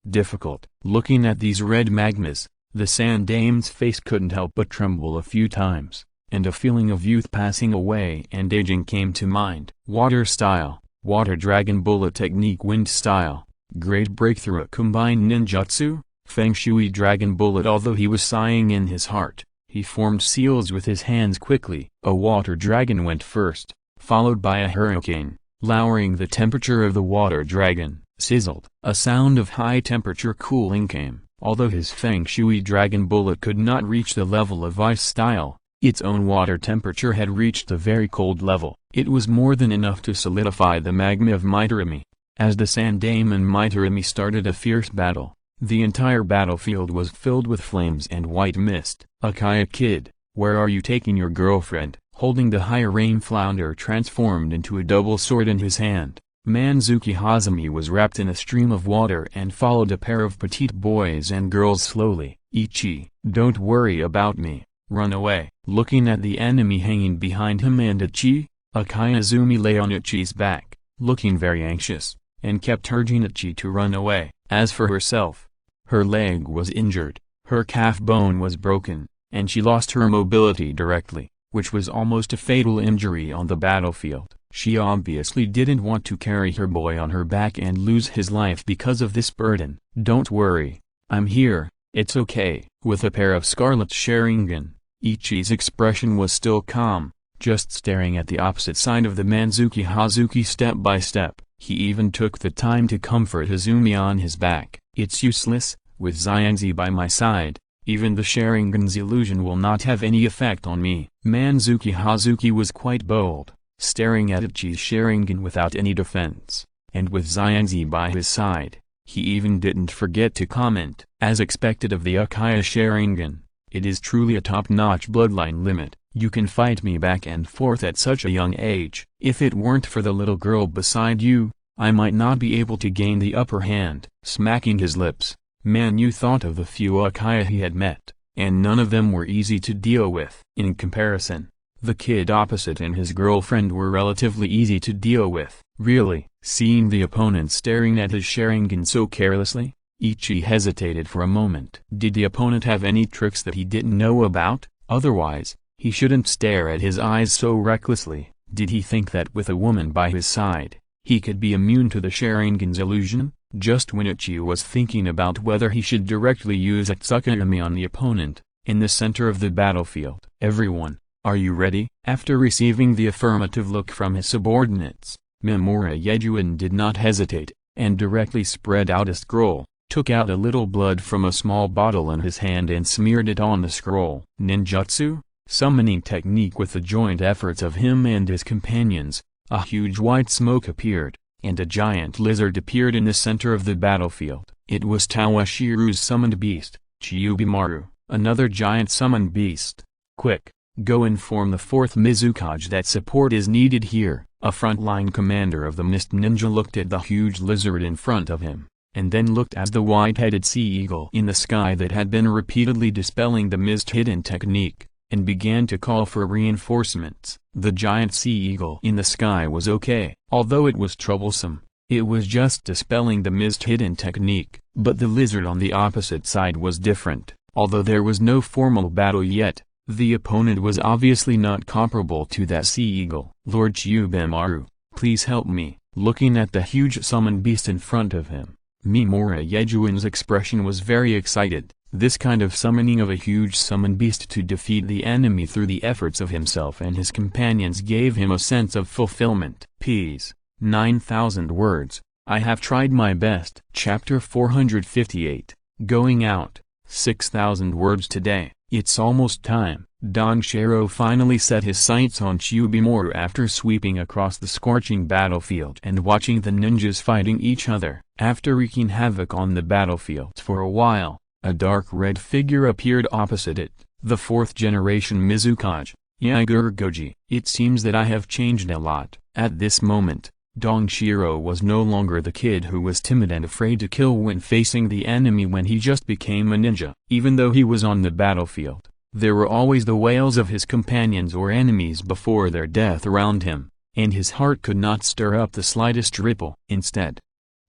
difficult. Looking at these red magmas, the Sandame's face couldn't help but tremble a few times, and a feeling of youth passing away and aging came to mind. Water style, water dragon bullet technique. Wind style, great breakthrough. Combined ninjutsu, feng shui dragon bullet. Although he was sighing in his heart, he formed seals with his hands quickly. A water dragon went first, followed by a hurricane, lowering the temperature of the water dragon. Sizzled. A sound of high temperature cooling came. Although his feng shui dragon bullet could not reach the level of ice style, its own water temperature had reached a very cold level. It was more than enough to solidify the magma of Meixiang. As the Sandame and Meixiang started a fierce battle, the entire battlefield was filled with flames and white mist. Uchiha kid, where are you taking your girlfriend? Holding the high rain flounder transformed into a double sword in his hand, Manzuki Hazumi was wrapped in a stream of water and followed a pair of petite boys and girls slowly. Ichi, don't worry about me, run away. Looking at the enemy hanging behind him and Ichi, Uchiha Hazumi lay on Ichi's back, looking very anxious, and kept urging Ichi to run away. As for herself, her leg was injured, her calf bone was broken, and she lost her mobility directly, which was almost a fatal injury on the battlefield. She obviously didn't want to carry her boy on her back and lose his life because of this burden. Don't worry, I'm here, it's okay. With a pair of scarlet Sharingan, Ichi's expression was still calm, just staring at the opposite side of the Manzuki Hazuki step by step. He even took the time to comfort Hazumi on his back. It's useless, with Xiangzi by my side, even the Sharingan's illusion will not have any effect on me. Manzuki Hazuki was quite bold, staring at Ichi's Sharingan without any defense, and with Xiangzi by his side, he even didn't forget to comment. As expected of the Uchiha Sharingan, it is truly a top-notch bloodline limit. You can fight me back and forth at such a young age. If it weren't for the little girl beside you, I might not be able to gain the upper hand. Smacking his lips, Manu thought of the few Uchiha he had met, and none of them were easy to deal with. In comparison, the kid opposite and his girlfriend were relatively easy to deal with. Really, seeing the opponent staring at his Sharingan so carelessly, Ichi hesitated for a moment. Did the opponent have any tricks that he didn't know about? Otherwise, he shouldn't stare at his eyes so recklessly. Did he think that with a woman by his side, he could be immune to the Sharingan's illusion? Just when Ichi was thinking about whether he should directly use Atsukami on the opponent, in the center of the battlefield, everyone, are you ready? After receiving the affirmative look from his subordinates, Mimura Yejuin did not hesitate, and directly spread out a scroll, took out a little blood from a small bottle in his hand and smeared it on the scroll. Ninjutsu? Summoning technique. With the joint efforts of him and his companions, a huge white smoke appeared, and a giant lizard appeared in the center of the battlefield. It was Tawashiro's summoned beast, Chiubimaru, another giant summoned beast. Quick, go inform the 4th Mizukage that support is needed here. A frontline commander of the Mist Ninja looked at the huge lizard in front of him, and then looked at the white-headed sea eagle in the sky that had been repeatedly dispelling the mist hidden technique, and began to call for reinforcements. The giant sea eagle in the sky was okay, although it was troublesome. It was just dispelling the mist hidden technique, but the lizard on the opposite side was different. Although there was no formal battle yet, the opponent was obviously not comparable to that sea eagle. Lord Chiubimaru, please help me. Looking at the huge summoned beast in front of him, Mimura Yejuin's expression was very excited. This kind of summoning of a huge summoned beast to defeat the enemy through the efforts of himself and his companions gave him a sense of fulfillment. Ps. 9,000 words. I have tried my best. Chapter 458. Going out. 6,000 words today. It's almost time. Danshiro finally set his sights on Chiubimaru after sweeping across the scorching battlefield and watching the ninjas fighting each other. After wreaking havoc on the battlefield for a while, a dark red figure appeared opposite it, the 4th generation Mizukage, Yaguragoji. It seems that I have changed a lot. At this moment, Danshiro was no longer the kid who was timid and afraid to kill when facing the enemy when he just became a ninja. Even though he was on the battlefield, there were always the wails of his companions or enemies before their death around him, and his heart could not stir up the slightest ripple. Instead,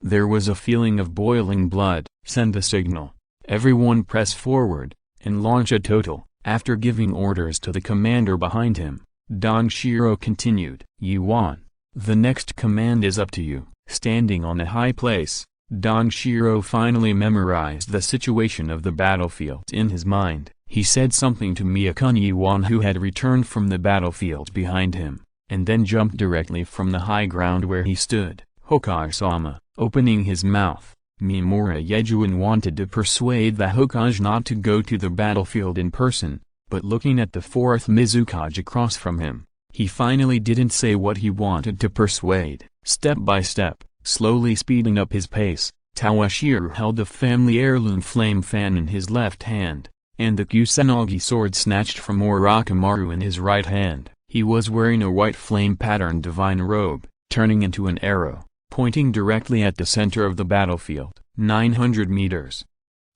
there was a feeling of boiling blood. Send the signal. Everyone press forward, and launch a total. After giving orders to the commander behind him, Danshiro continued. Yuan, the next command is up to you. Standing on a high place, Danshiro finally memorized the situation of the battlefield in his mind. He said something to Miyakun Yuan who had returned from the battlefield behind him, and then jumped directly from the high ground where he stood. Hokage-sama, opening his mouth, Mimura Yejuin wanted to persuade the Hokage not to go to the battlefield in person, but looking at the 4th Mizukage across from him, he finally didn't say what he wanted to persuade. Step by step, slowly speeding up his pace, Tawashiro held the family heirloom flame fan in his left hand, and the Kusanagi sword snatched from Orochimaru in his right hand. He was wearing a white flame-patterned divine robe, turning into an arrow, pointing directly at the center of the battlefield. 900 meters.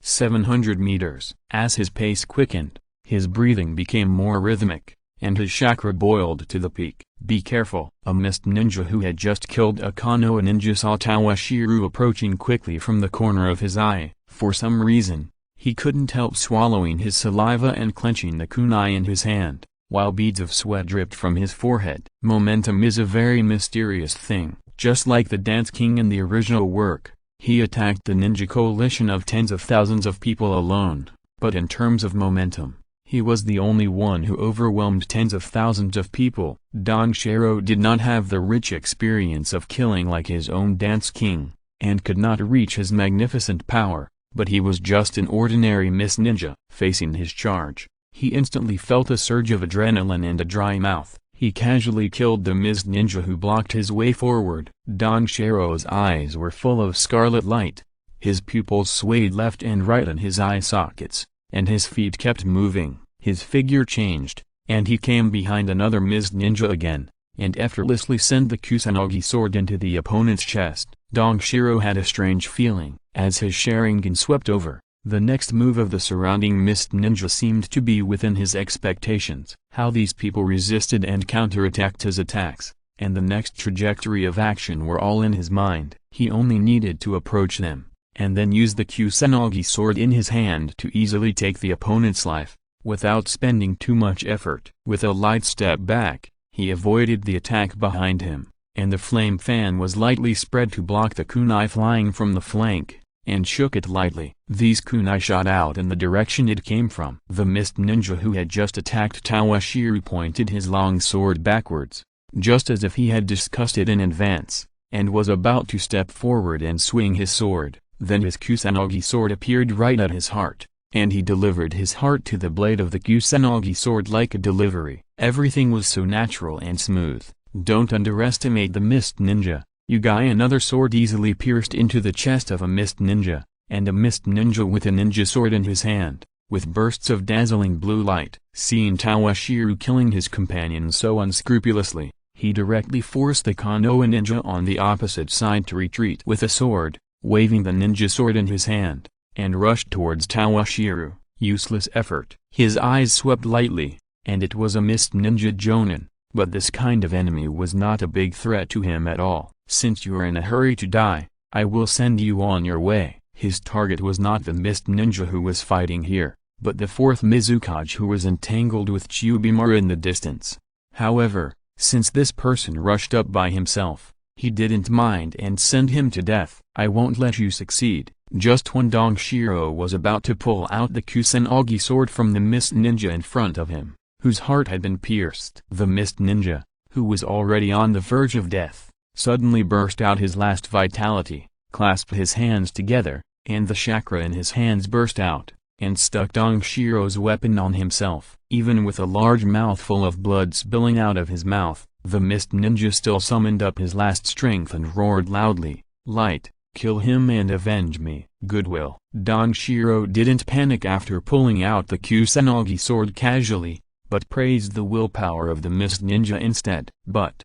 700 meters. As his pace quickened, his breathing became more rhythmic, and his chakra boiled to the peak. Be careful. A mist ninja who had just killed a Konoha ninja saw Tawashiro approaching quickly from the corner of his eye. For some reason, he couldn't help swallowing his saliva and clenching the kunai in his hand, while beads of sweat dripped from his forehead. Momentum is a very mysterious thing. Just like the Dance King in the original work, he attacked the ninja coalition of tens of thousands of people alone, but in terms of momentum, he was the only one who overwhelmed tens of thousands of people. Danshiro did not have the rich experience of killing like his own Dance King, and could not reach his magnificent power, but he was just an ordinary mist ninja. Facing his charge, he instantly felt a surge of adrenaline and a dry mouth. He casually killed the mist ninja who blocked his way forward. Danshiro's eyes were full of scarlet light, his pupils swayed left and right in his eye sockets, and his feet kept moving. His figure changed, and he came behind another mist ninja again, and effortlessly sent the Kusanagi sword into the opponent's chest. Danshiro had a strange feeling, as his Sharingan swept over. The next move of the surrounding mist ninja seemed to be within his expectations. How these people resisted and counterattacked his attacks, and the next trajectory of action were all in his mind. He only needed to approach them, and then use the Kusanagi sword in his hand to easily take the opponent's life, without spending too much effort. With a light step back, he avoided the attack behind him, and the flame fan was lightly spread to block the kunai flying from the flank, and shook it lightly. These kunai shot out in the direction it came from. The mist ninja who had just attacked Tawashiro pointed his long sword backwards, just as if he had discussed it in advance, and was about to step forward and swing his sword. Then his Kusanagi sword appeared right at his heart, and he delivered his heart to the blade of the Kusanagi sword like a delivery. Everything was so natural and smooth. Don't underestimate the mist ninja. Another sword easily pierced into the chest of a mist ninja, and a mist ninja with a ninja sword in his hand, with bursts of dazzling blue light. Seeing Toshiro killing his companion so unscrupulously, he directly forced the Konoha ninja on the opposite side to retreat with a sword, waving the ninja sword in his hand, and rushed towards Toshiro. Useless effort. His eyes swept lightly, and it was a mist ninja jonin, but this kind of enemy was not a big threat to him at all. Since you are in a hurry to die, I will send you on your way. His target was not the mist ninja who was fighting here, but the fourth Mizukage who was entangled with Chibimaru in the distance. However, since this person rushed up by himself, he didn't mind and sent him to death. I won't let you succeed. Just when Toshiro was about to pull out the Kusanagi sword from the mist ninja in front of him, whose heart had been pierced, the mist ninja, who was already on the verge of death, suddenly burst out his last vitality, clasped his hands together, and the chakra in his hands burst out, and stuck Toshiro's weapon on himself. Even with a large mouthful of blood spilling out of his mouth, the mist ninja still summoned up his last strength and roared loudly, "Light! Kill him and avenge me." Goodwill. Toshiro didn't panic after pulling out the Kusanagi sword casually, but praised the willpower of the mist ninja instead. But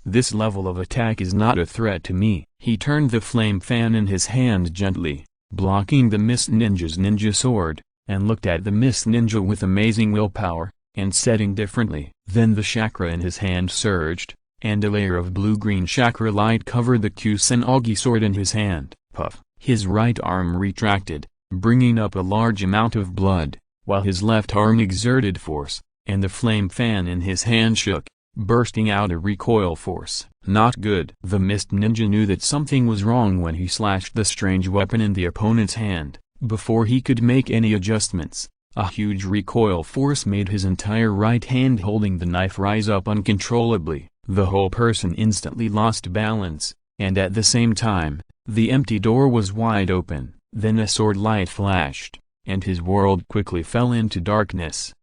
this level of attack is not a threat to me. He turned the flame fan in his hand gently, blocking the mist ninja's ninja sword, and looked at the mist ninja with amazing willpower, and said indifferently. Then the chakra in his hand surged, and a layer of blue-green chakra light covered the Kusanagi sword in his hand. Puff. His right arm retracted, bringing up a large amount of blood, while his left arm exerted force, and the flame fan in his hand shook, bursting out a recoil force. Not good. The mist ninja knew that something was wrong when he slashed the strange weapon in the opponent's hand. Before he could make any adjustments, a huge recoil force made his entire right hand holding the knife rise up uncontrollably. The whole person instantly lost balance, and at the same time, the empty door was wide open. Then a sword light flashed, and his world quickly fell into darkness.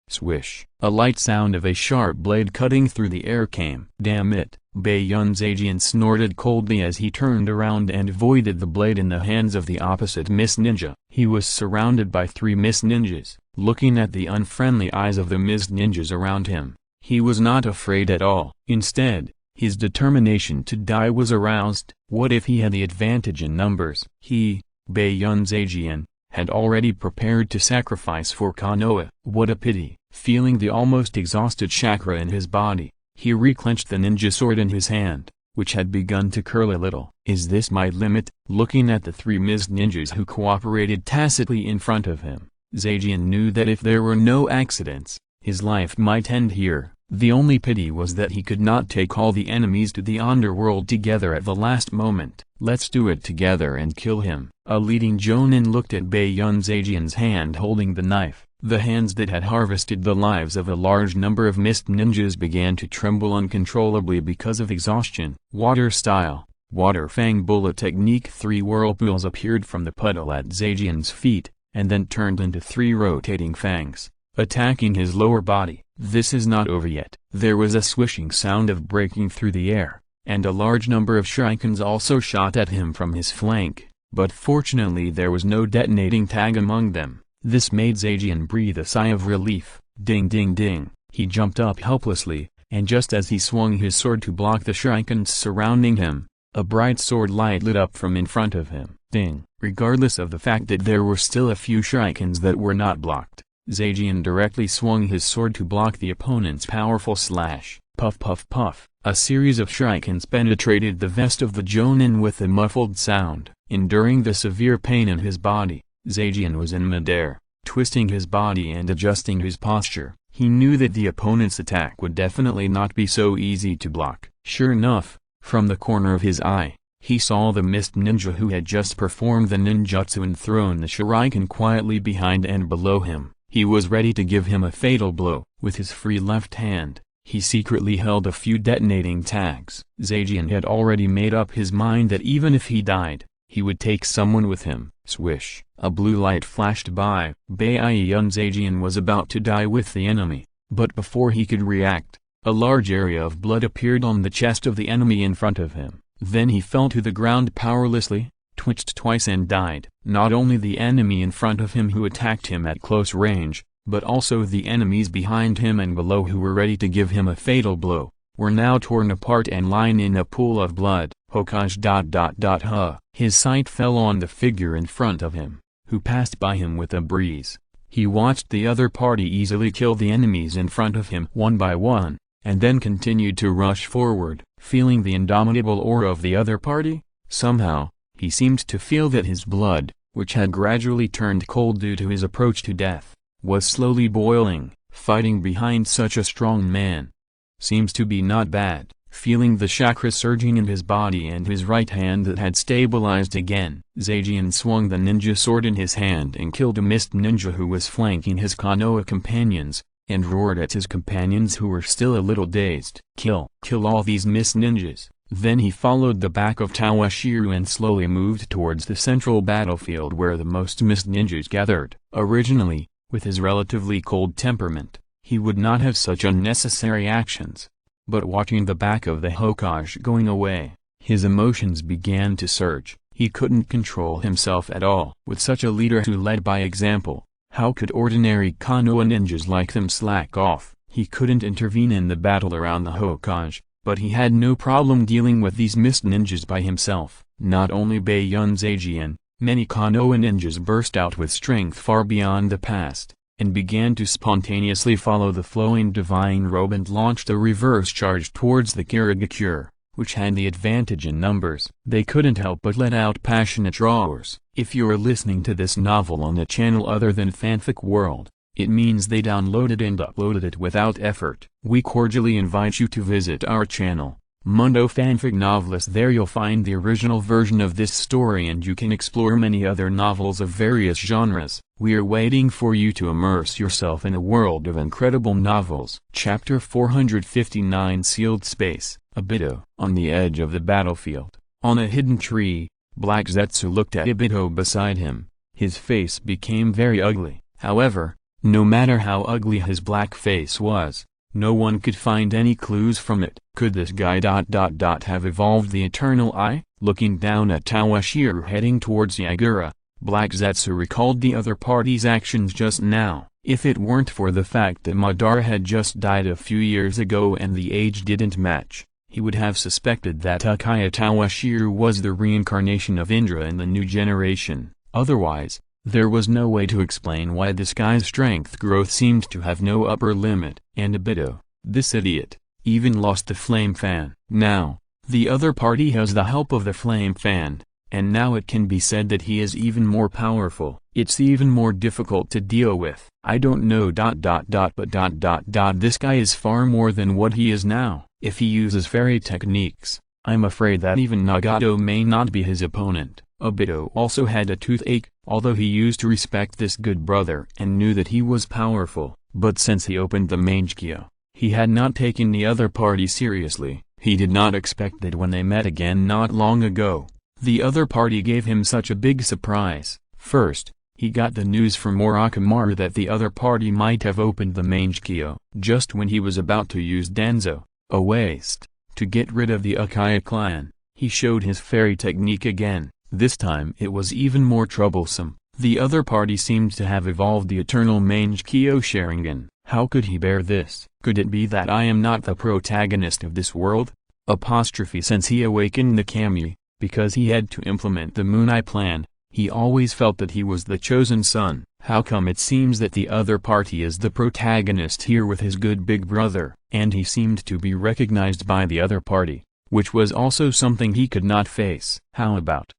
Swish. A light sound of a sharp blade cutting through the air came. Damn it! Bayunzajian snorted coldly as he turned around and avoided the blade in the hands of the opposite mist ninja. He was surrounded by 3 mist ninjas. Looking at the unfriendly eyes of the mist ninjas around him, he was not afraid at all. Instead, his determination to die was aroused. What if he had the advantage in numbers? He, Bayunzajian, had already prepared to sacrifice for Konoha. What a pity. Feeling the almost exhausted chakra in his body, he reclenched the ninja sword in his hand, which had begun to curl a little. Is this my limit? Looking at the 3 mist ninjas who cooperated tacitly in front of him, Zajian knew that if there were no accidents, his life might end here. The only pity was that he could not take all the enemies to the underworld together at the last moment. Let's do it together and kill him. A leading jonin looked at Bayunzajian's hand holding the knife. The hands that had harvested the lives of a large number of mist ninjas began to tremble uncontrollably because of exhaustion. Water style, water fang bullet technique. 3 whirlpools appeared from the puddle at Zajian's feet, and then turned into 3 rotating fangs, attacking his lower body. This is not over yet. There was a swishing sound of breaking through the air, and a large number of shurikens also shot at him from his flank, but fortunately there was no detonating tag among them. This made Zajian breathe a sigh of relief. Ding ding ding. He jumped up helplessly, and just as he swung his sword to block the shurikens surrounding him, a bright sword light lit up from in front of him. Ding. Regardless of the fact that there were still a few shurikens that were not blocked, Zajian directly swung his sword to block the opponent's powerful slash. Puff puff puff. A series of shurikens penetrated the vest of the jonin with a muffled sound. Enduring the severe pain in his body, Zajian was in midair, twisting his body and adjusting his posture. He knew that the opponent's attack would definitely not be so easy to block. Sure enough, from the corner of his eye, he saw the mist ninja who had just performed the ninjutsu and thrown the shuriken quietly behind and below him. He was ready to give him a fatal blow. With his free left hand, he secretly held a few detonating tags. Zajian had already made up his mind that even if he died, he would take someone with him. Swish. A blue light flashed by. Bayunzajian was about to die with the enemy, but before he could react, a large area of blood appeared on the chest of the enemy in front of him. Then he fell to the ground powerlessly, twitched twice and died. Not only the enemy in front of him who attacked him at close range, but also the enemies behind him and below who were ready to give him a fatal blow, were now torn apart and lying in a pool of blood. Hokage ... His sight fell on the figure in front of him, who passed by him with a breeze. He watched the other party easily kill the enemies in front of him one by one, and then continued to rush forward. Feeling the indomitable aura of the other party, somehow, he seemed to feel that his blood, which had gradually turned cold due to his approach to death, was slowly boiling. Fighting behind such a strong man seems to be not bad. Feeling the chakra surging in his body and his right hand that had stabilized again, Zaijian swung the ninja sword in his hand and killed a mist ninja who was flanking his Konoha companions, and roared at his companions who were still a little dazed. Kill all these mist ninjas. Then he followed the back of Toshiro and slowly moved towards the central battlefield where the most mist ninjas gathered. Originally, with his relatively cold temperament, he would not have such unnecessary actions. But watching the back of the Hokage going away, his emotions began to surge. He couldn't control himself at all. With such a leader who led by example, how could ordinary Konoha ninjas like them slack off? He couldn't intervene in the battle around the Hokage, but he had no problem dealing with these mist ninjas by himself. Not only Baiyun Zaijian, many Konoha ninjas burst out with strength far beyond the past, and began to spontaneously follow the flowing divine robe and launched a reverse charge towards the Kirigakure, which had the advantage in numbers. They couldn't help but let out passionate roars. If you are listening to this novel on a channel other than Fanfic World, it means they downloaded and uploaded it without effort. We cordially invite you to visit our channel, Mundo Fanfic Novelist. There you'll find the original version of this story and you can explore many other novels of various genres. We are waiting for you to immerse yourself in a world of incredible novels. Chapter 459 Sealed Space. Obito. On the edge of the battlefield, on a hidden tree, Black Zetsu looked at Obito beside him. His face became very ugly. However, no matter how ugly his black face was, no one could find any clues from it. Could this guy ... have evolved the Eternal Eye? Looking down at Toshiro heading towards Yagura, Black Zetsu recalled the other party's actions just now. If it weren't for the fact that Madara had just died a few years ago and the age didn't match, he would have suspected that Uchiha Toshiro was the reincarnation of Indra in the new generation. Otherwise, there was no way to explain why this guy's strength growth seemed to have no upper limit. And Obito, this idiot, even lost the flame fan. Now, the other party has the help of the flame fan, and now it can be said that he is even more powerful. It's even more difficult to deal with. I don't know ... but ... this guy is far more than what he is now. If he uses fairy techniques, I'm afraid that even Nagato may not be his opponent. Obito also had a toothache, although he used to respect this good brother and knew that he was powerful. But since he opened the Meixiang, he had not taken the other party seriously. He did not expect that when they met again not long ago, the other party gave him such a big surprise. First, he got the news from Orochimaru that the other party might have opened the Meixiang just when he was about to use Danzo, a waste, to get rid of the Uchiha clan. He showed his fairy technique again. This time it was even more troublesome. The other party seemed to have evolved the eternal Meixiang Sharingan. How could he bear this? Could it be that I am not the protagonist of this world? Since he awakened the Kami, because he had to implement the Moon Eye plan, he always felt that he was the chosen son. How come it seems that the other party is the protagonist here with his good big brother? And he seemed to be recognized by the other party, which was also something he could not face. How about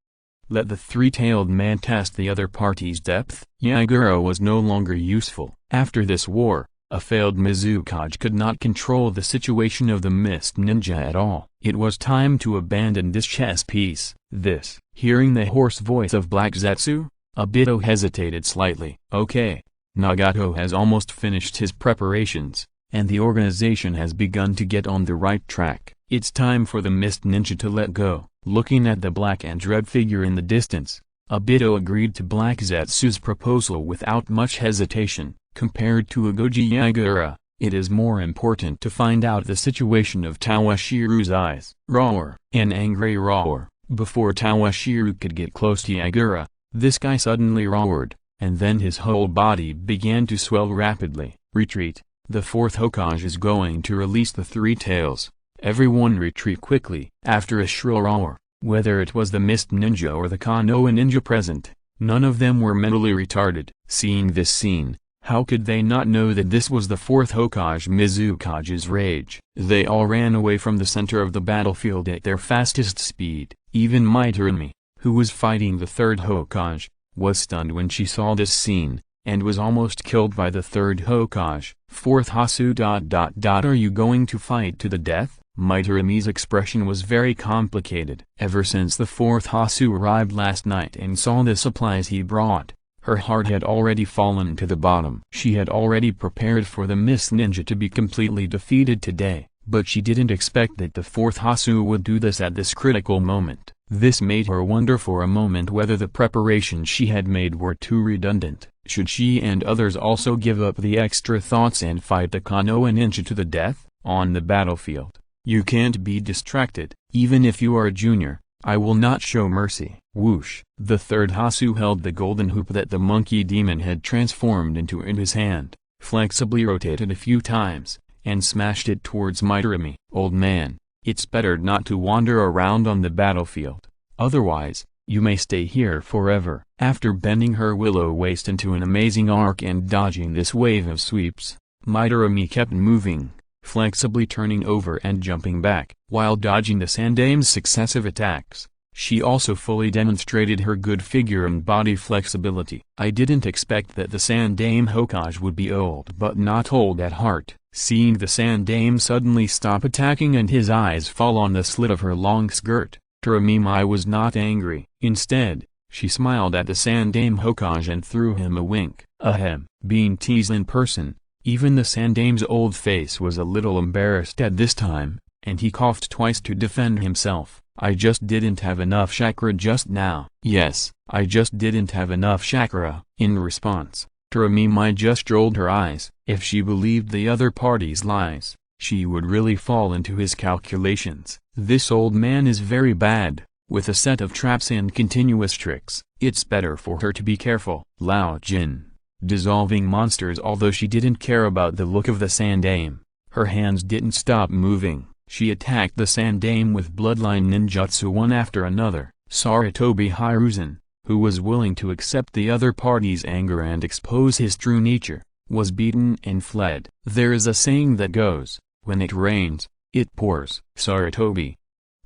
let the three-tailed man test the other party's depth? Yagura was no longer useful. After this war, a failed Mizukage could not control the situation of the Mist Ninja at all. It was time to abandon this chess piece. Hearing the hoarse voice of Black Zetsu, Obito hesitated slightly. Okay, Nagato has almost finished his preparations, and the organization has begun to get on the right track. It's time for the Mist Ninja to let go. Looking at the black and red figure in the distance, Obito agreed to Black Zetsu's proposal without much hesitation. Compared to Ugoji Yagura, it is more important to find out the situation of Toshiro's eyes. Roar! An angry roar, Before Tawashiro could get close to Yagura, this guy suddenly roared, and then his whole body began to swell rapidly. Retreat! The fourth Hokage is going to release the three tails. Everyone retreat quickly. After a shrill roar, whether it was the Mist Ninja or the Konoha Ninja present, none of them were mentally retarded. Seeing this scene, how could they not know that this was the fourth Hokage Mizukage's rage? They all ran away from the center of the battlefield at their fastest speed. Even Meixiang, who was fighting the third Hokage, was stunned when she saw this scene, and was almost killed by the third Hokage. Fourth Hasu. Are you going to fight to the death? Meixiang's expression was very complicated. Ever since the fourth Hasu arrived last night and saw the supplies he brought, her heart had already fallen to the bottom. She had already prepared for the Mist Ninja to be completely defeated today, but she didn't expect that the fourth Hasu would do this at this critical moment. This made her wonder for a moment whether the preparations she had made were too redundant. Should she and others also give up the extra thoughts and fight the Konoha Ninja to the death? On the battlefield, you can't be distracted. Even if you are a junior, I will not show mercy. Whoosh! The third Hasu held the golden hoop that the monkey demon had transformed into in his hand, flexibly rotated a few times, and smashed it towards Meixiang. Old man, it's better not to wander around on the battlefield. Otherwise, you may stay here forever. After bending her willow waist into an amazing arc and dodging this wave of sweeps, Meixiang kept moving, flexibly turning over and jumping back. While dodging the Sandame's successive attacks, she also fully demonstrated her good figure and body flexibility. I didn't expect that the Sandame Hokage would be old but not old at heart. Seeing the Sandame suddenly stop attacking and his eyes fall on the slit of her long skirt, Taramimai was not angry. Instead, she smiled at the Sandame Hokage and threw him a wink. Ahem. Being teased in person, even the Sandame's old face was a little embarrassed at this time, and he coughed twice to defend himself. I just didn't have enough chakra just now. Yes, I just didn't have enough chakra. In response, Taramimai just rolled her eyes. If she believed the other party's lies, she would really fall into his calculations. This old man is very bad, with a set of traps and continuous tricks. It's better for her to be careful. Lao Jin. Dissolving monsters. Although she didn't care about the look of the Sandame, her hands didn't stop moving. She attacked the Sandame with bloodline ninjutsu one after another. Sarutobi Hiruzen, who was willing to accept the other party's anger and expose his true nature, was beaten and fled. There is a saying that goes, when it rains, it pours. Sarutobi.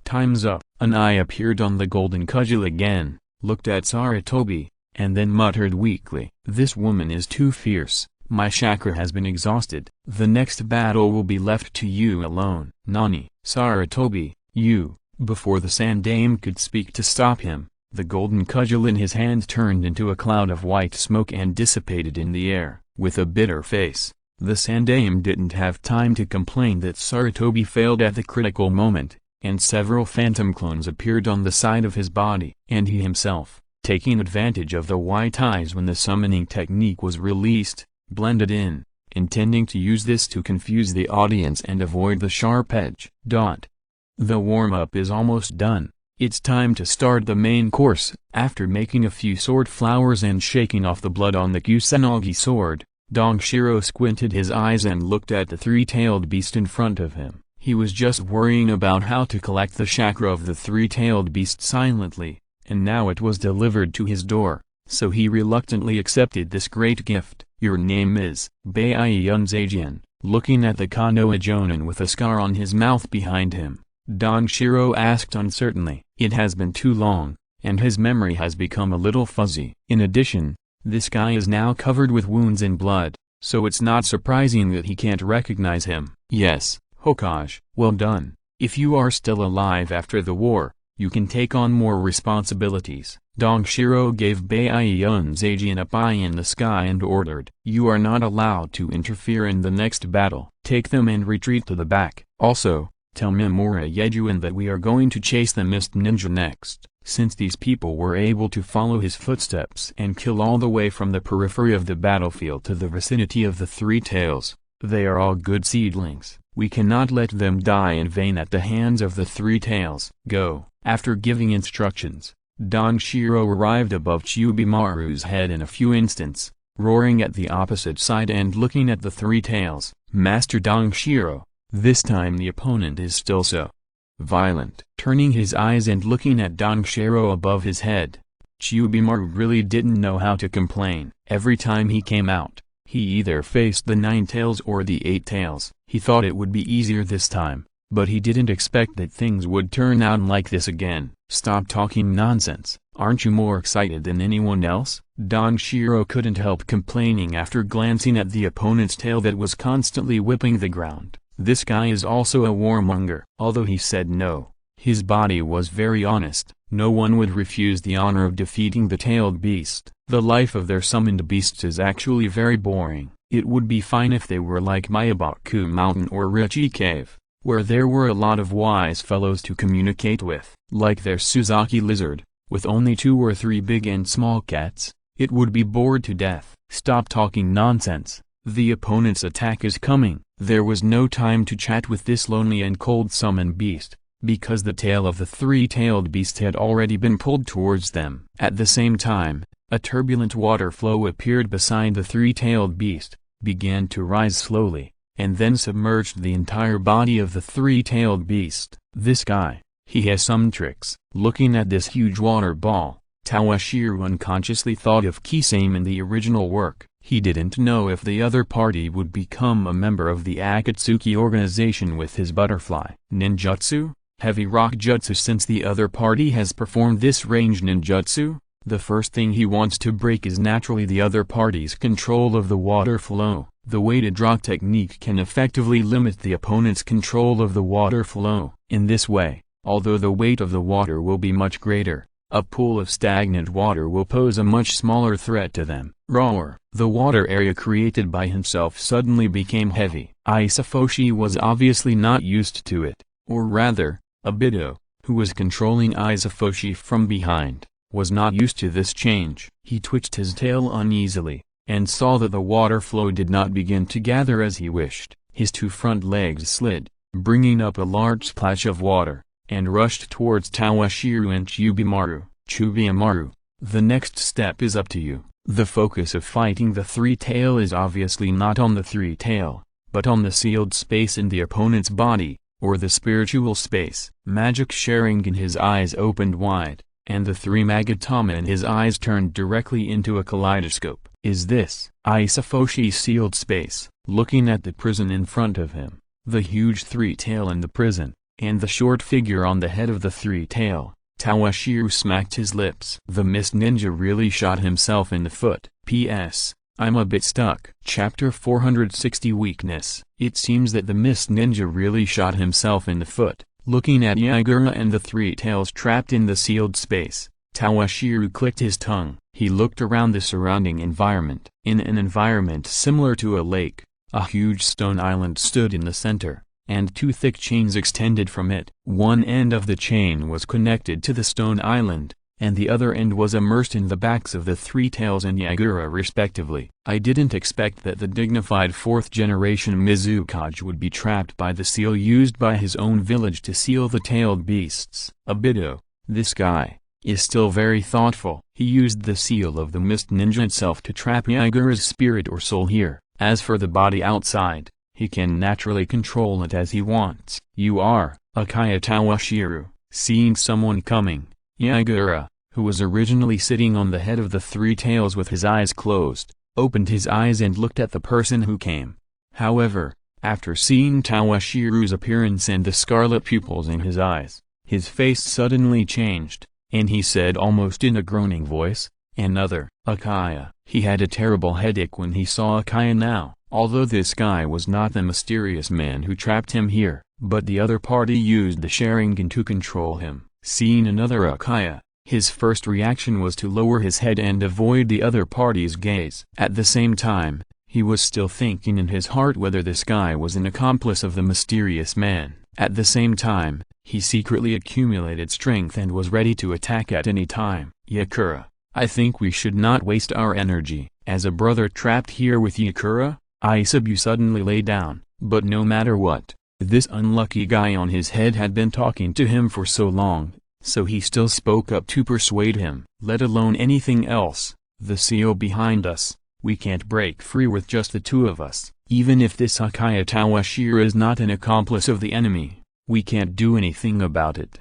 Time's up. An eye appeared on the golden cudgel again, looked at Sarutobi, and then muttered weakly, "This woman is too fierce. My chakra has been exhausted. The next battle will be left to you alone." Nani? Sarutobi, you. Before the Sandame could speak to stop him, the golden cudgel in his hand turned into a cloud of white smoke and dissipated in the air. With a bitter face, the Sandame didn't have time to complain that Sarutobi failed at the critical moment, and several phantom clones appeared on the side of his body. And he himself, taking advantage of the white eyes when the summoning technique was released, blended in, intending to use this to confuse the audience and avoid the sharp edge. The warm-up is almost done. It's time to start the main course. After making a few sword flowers and shaking off the blood on the Kusanagi sword, Dongshiro squinted his eyes and looked at the three-tailed beast in front of him. He was just worrying about how to collect the chakra of the three-tailed beast silently, and now it was delivered to his door, so he reluctantly accepted this great gift. "Your name is?" Baiunzajian, looking at the Konoha Jonin with a scar on his mouth behind him, Dongshiro asked uncertainly. It has been too long, and his memory has become a little fuzzy. In addition, this guy is now covered with wounds and blood, so it's not surprising that he can't recognize him. "Yes, Hokage." "Well done. If you are still alive after the war, you can take on more responsibilities." Dongshiro gave Baiunzajian a pie in the sky and ordered, "You are not allowed to interfere in the next battle. Take them and retreat to the back. Also, tell Mimura Yejuan that we are going to chase the Mist Ninja next." Since these people were able to follow his footsteps and kill all the way from the periphery of the battlefield to the vicinity of the Three Tails, they are all good seedlings. We cannot let them die in vain at the hands of the Three Tails. Go. After giving instructions, Danshiro arrived above Chibimaru's head in a few instants, roaring at the opposite side and looking at the three tails. Master Danshiro, this time the opponent is still so violent. Turning his eyes and looking at Danshiro above his head, Chibimaru really didn't know how to complain. Every time he came out, he either faced the 9 tails or the 8 tails. He thought it would be easier this time, but he didn't expect that things would turn out like this again. Stop talking nonsense, aren't you more excited than anyone else? Danshiro couldn't help complaining after glancing at the opponent's tail that was constantly whipping the ground. This guy is also a warmonger. Although he said no, his body was very honest. No one would refuse the honor of defeating the tailed beast. The life of their summoned beasts is actually very boring. It would be fine if they were like Meibaku Mountain or Richi Cave, where there were a lot of wise fellows to communicate with. Like their Suzaki lizard, with only 2 or 3 big and small cats, it would be bored to death. Stop talking nonsense. The opponent's attack is coming. There was no time to chat with this lonely and cold summoned beast, because the tail of the 3-tailed beast had already been pulled towards them. At the same time, a turbulent water flow appeared beside the 3-tailed beast, began to rise slowly, and then submerged the entire body of the 3-tailed beast. This guy, he has some tricks. Looking at this huge water ball, Tawashiro unconsciously thought of Kisame in the original work. He didn't know if the other party would become a member of the Akatsuki organization with his butterfly ninjutsu, heavy rock jutsu. Since the other party has performed this range ninjutsu, the first thing he wants to break is naturally the other party's control of the water flow. The weighted rock technique can effectively limit the opponent's control of the water flow. In this way, although the weight of the water will be much greater, a pool of stagnant water will pose a much smaller threat to them. Roar! The water area created by himself suddenly became heavy. Isafoshi was obviously not used to it, or rather, Abido, who was controlling Isafoshi from behind, was not used to this change. He twitched his tail uneasily, and saw that the water flow did not begin to gather as he wished. His 2 front legs slid, bringing up a large splash of water, and rushed towards Tawashiro and Chibimaru. Chibimaru, the next step is up to you. The focus of fighting the 3-tail is obviously not on the 3-tail, but on the sealed space in the opponent's body, or the spiritual space. Magic sharing in his eyes opened wide, and the 3 magatama in his eyes turned directly into a kaleidoscope. Is this Isafoshi's sealed space? Looking at the prison in front of him, the huge 3-tail in the prison, and the short figure on the head of the 3-tail, Tawashiro smacked his lips. The mist ninja really shot himself in the foot. P.S. I'm a bit stuck. Chapter 460 Weakness. It seems that the mist ninja really shot himself in the foot. Looking at Yagura and the 3 tails trapped in the sealed space, Tawashiro clicked his tongue. He looked around the surrounding environment. In an environment similar to a lake, a huge stone island stood in the center, and 2 thick chains extended from it. One end of the chain was connected to the stone island, and the other end was immersed in the backs of the 3 tails and Yagura respectively. I didn't expect that the dignified 4th-generation Mizukage would be trapped by the seal used by his own village to seal the tailed beasts. Abido, this guy, is still very thoughtful. He used the seal of the mist ninja itself to trap Yagura's spirit or soul here. As for the body outside, he can naturally control it as he wants. You are, Akaya Tawashiro. Seeing someone coming, Yagura, who was originally sitting on the head of the 3 tails with his eyes closed, opened his eyes and looked at the person who came. However, after seeing Tawashiro's appearance and the scarlet pupils in his eyes, his face suddenly changed, and he said almost in a groaning voice, "Another, Akaya." He had a terrible headache when he saw Akaya now. Although this guy was not the mysterious man who trapped him here, but the other party used the Sharingan to control him. Seeing another Akaya, his first reaction was to lower his head and avoid the other party's gaze. At the same time, he was still thinking in his heart whether this guy was an accomplice of the mysterious man. At the same time, he secretly accumulated strength and was ready to attack at any time. Yakura, I think we should not waste our energy. As a brother trapped here with Yakura, Isabu suddenly lay down. But no matter what, this unlucky guy on his head had been talking to him for so long, so he still spoke up to persuade him. Let alone anything else, the seal behind us, we can't break free with just the two of us. Even if this Uchiha Toshiro is not an accomplice of the enemy, we can't do anything about it.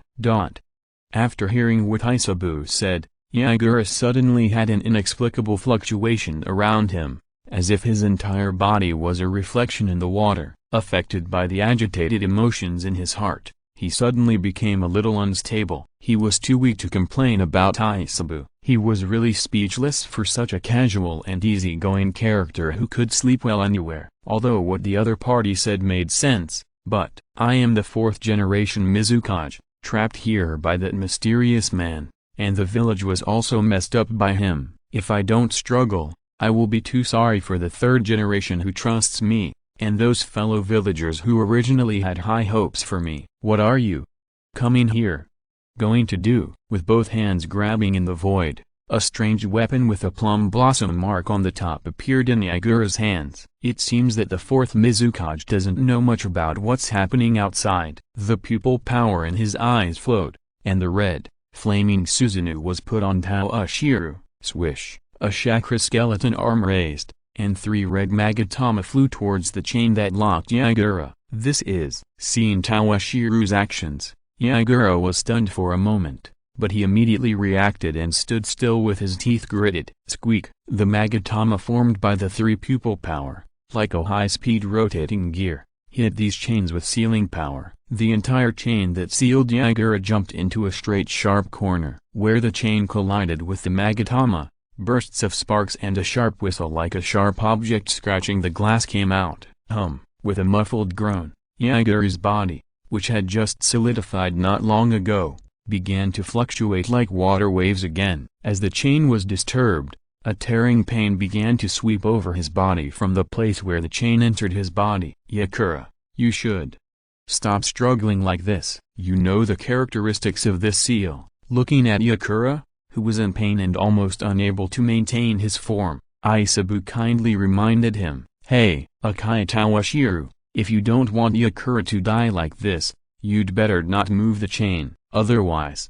After hearing what Isabu said, Yagura suddenly had an inexplicable fluctuation around him, as if his entire body was a reflection in the water. Affected by the agitated emotions in his heart, he suddenly became a little unstable. He was too weak to complain about Isabu. He was really speechless for such a casual and easygoing character who could sleep well anywhere. Although what the other party said made sense, but, I am the 4th generation Mizukage, trapped here by that mysterious man, and the village was also messed up by him. If I don't struggle, I will be too sorry for the 3rd generation who trusts me, and those fellow villagers who originally had high hopes for me. What are you coming here going to do? With both hands grabbing in the void, a strange weapon with a plum blossom mark on the top appeared in Yagura's hands. It seems that the 4th Mizukage doesn't know much about what's happening outside. The pupil power in his eyes flowed, and the red, flaming Susanoo was put on Toshiro. Swish, a chakra skeleton arm raised, and 3 red magatama flew towards the chain that locked Yagura. This is. Seeing Toshiro's actions, Yagura was stunned for a moment, but he immediately reacted and stood still with his teeth gritted. Squeak! The magatama formed by the 3 pupil power, like a high-speed rotating gear, hit these chains with sealing power. The entire chain that sealed Yagura jumped into a straight sharp corner. Where the chain collided with the magatama, bursts of sparks and a sharp whistle like a sharp object scratching the glass came out. With a muffled groan, Yagura's body, which had just solidified not long ago, began to fluctuate like water waves again. As the chain was disturbed, a tearing pain began to sweep over his body from the place where the chain entered his body. Yagura, you should stop struggling like this. You know the characteristics of this seal. Looking at Yagura, who was in pain and almost unable to maintain his form, Isabu kindly reminded him, "Hey, Uchiha Toshiro, if you don't want Yagura to die like this, you'd better not move the chain, otherwise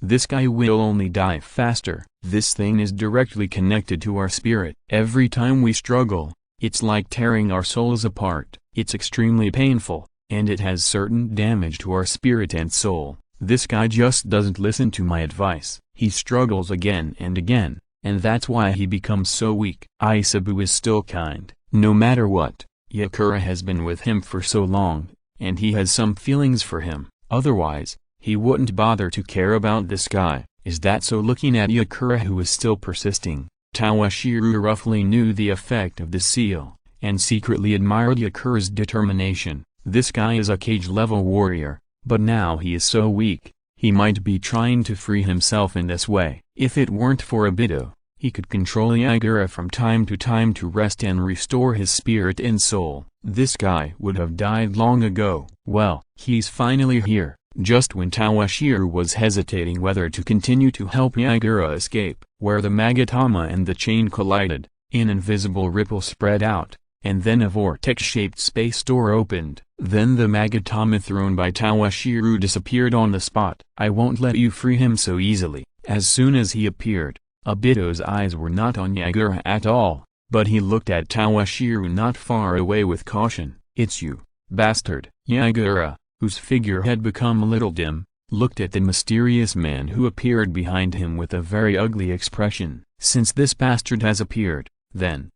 this guy will only die faster." This thing is directly connected to our spirit. Every time we struggle, it's like tearing our souls apart. It's extremely painful, and it has certain damage to our spirit and soul. This guy just doesn't listen to my advice. He struggles again and again, and that's why he becomes so weak. Isabu is still kind, no matter what. Yagura has been with him for so long, and he has some feelings for him. Otherwise, he wouldn't bother to care about this guy. Is that so? Looking at Yagura, who is still persisting, Toshiro roughly knew the effect of the seal, and secretly admired Yagura's determination. This guy is a cage-level warrior, but now he is so weak, he might be trying to free himself in this way. If it weren't for Obito, he could control Yagura from time to time to rest and restore his spirit and soul. This guy would have died long ago. Well, he's finally here. Just when Toshiro was hesitating whether to continue to help Yagura escape, where the magatama and the chain collided, an invisible ripple spread out, and then a vortex-shaped space door opened. Then the magatama thrown by Toshiro disappeared on the spot. I won't let you free him so easily. As soon as he appeared, Obito's eyes were not on Yagura at all, but he looked at Toshiro not far away with caution. It's you, bastard. Yagura, whose figure had become a little dim, looked at the mysterious man who appeared behind him with a very ugly expression. Since this bastard has appeared, then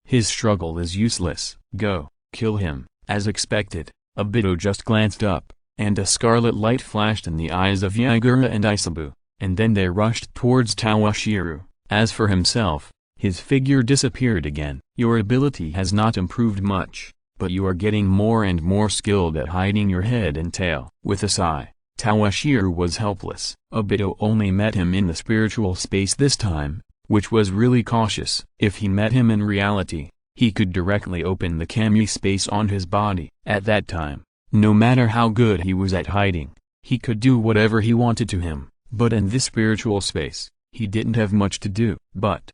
his struggle is useless. Go, kill him. As expected, Obito just glanced up, and a scarlet light flashed in the eyes of Yagura and Isabu, and then they rushed towards Toshiro. As for himself, his figure disappeared again. Your ability has not improved much, but you are getting more and more skilled at hiding your head and tail. With a sigh, Toshiro was helpless. Obito only met him in the spiritual space this time, which was really cautious. If he met him in reality, he could directly open the kami space on his body. At that time, no matter how good he was at hiding, he could do whatever he wanted to him. But in this spiritual space, he didn't have much to do. But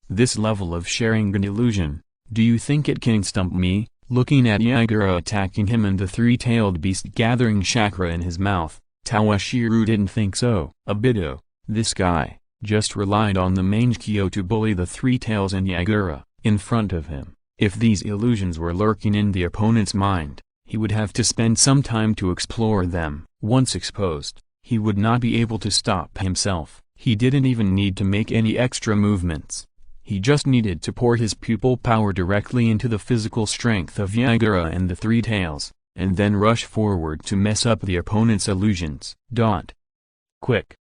this level of sharing an illusion, do you think it can stump me? Looking at Yagura attacking him and the three-tailed beast gathering chakra in his mouth, Toshiro didn't think so. Obito, this guy, just relied on the Meixiang to bully the Three Tails and Yagura in front of him. If these illusions were lurking in the opponent's mind, he would have to spend some time to explore them. Once exposed, he would not be able to stop himself. He didn't even need to make any extra movements. He just needed to pour his pupil power directly into the physical strength of Yagura and the Three Tails, and then rush forward to mess up the opponent's illusions. Quick!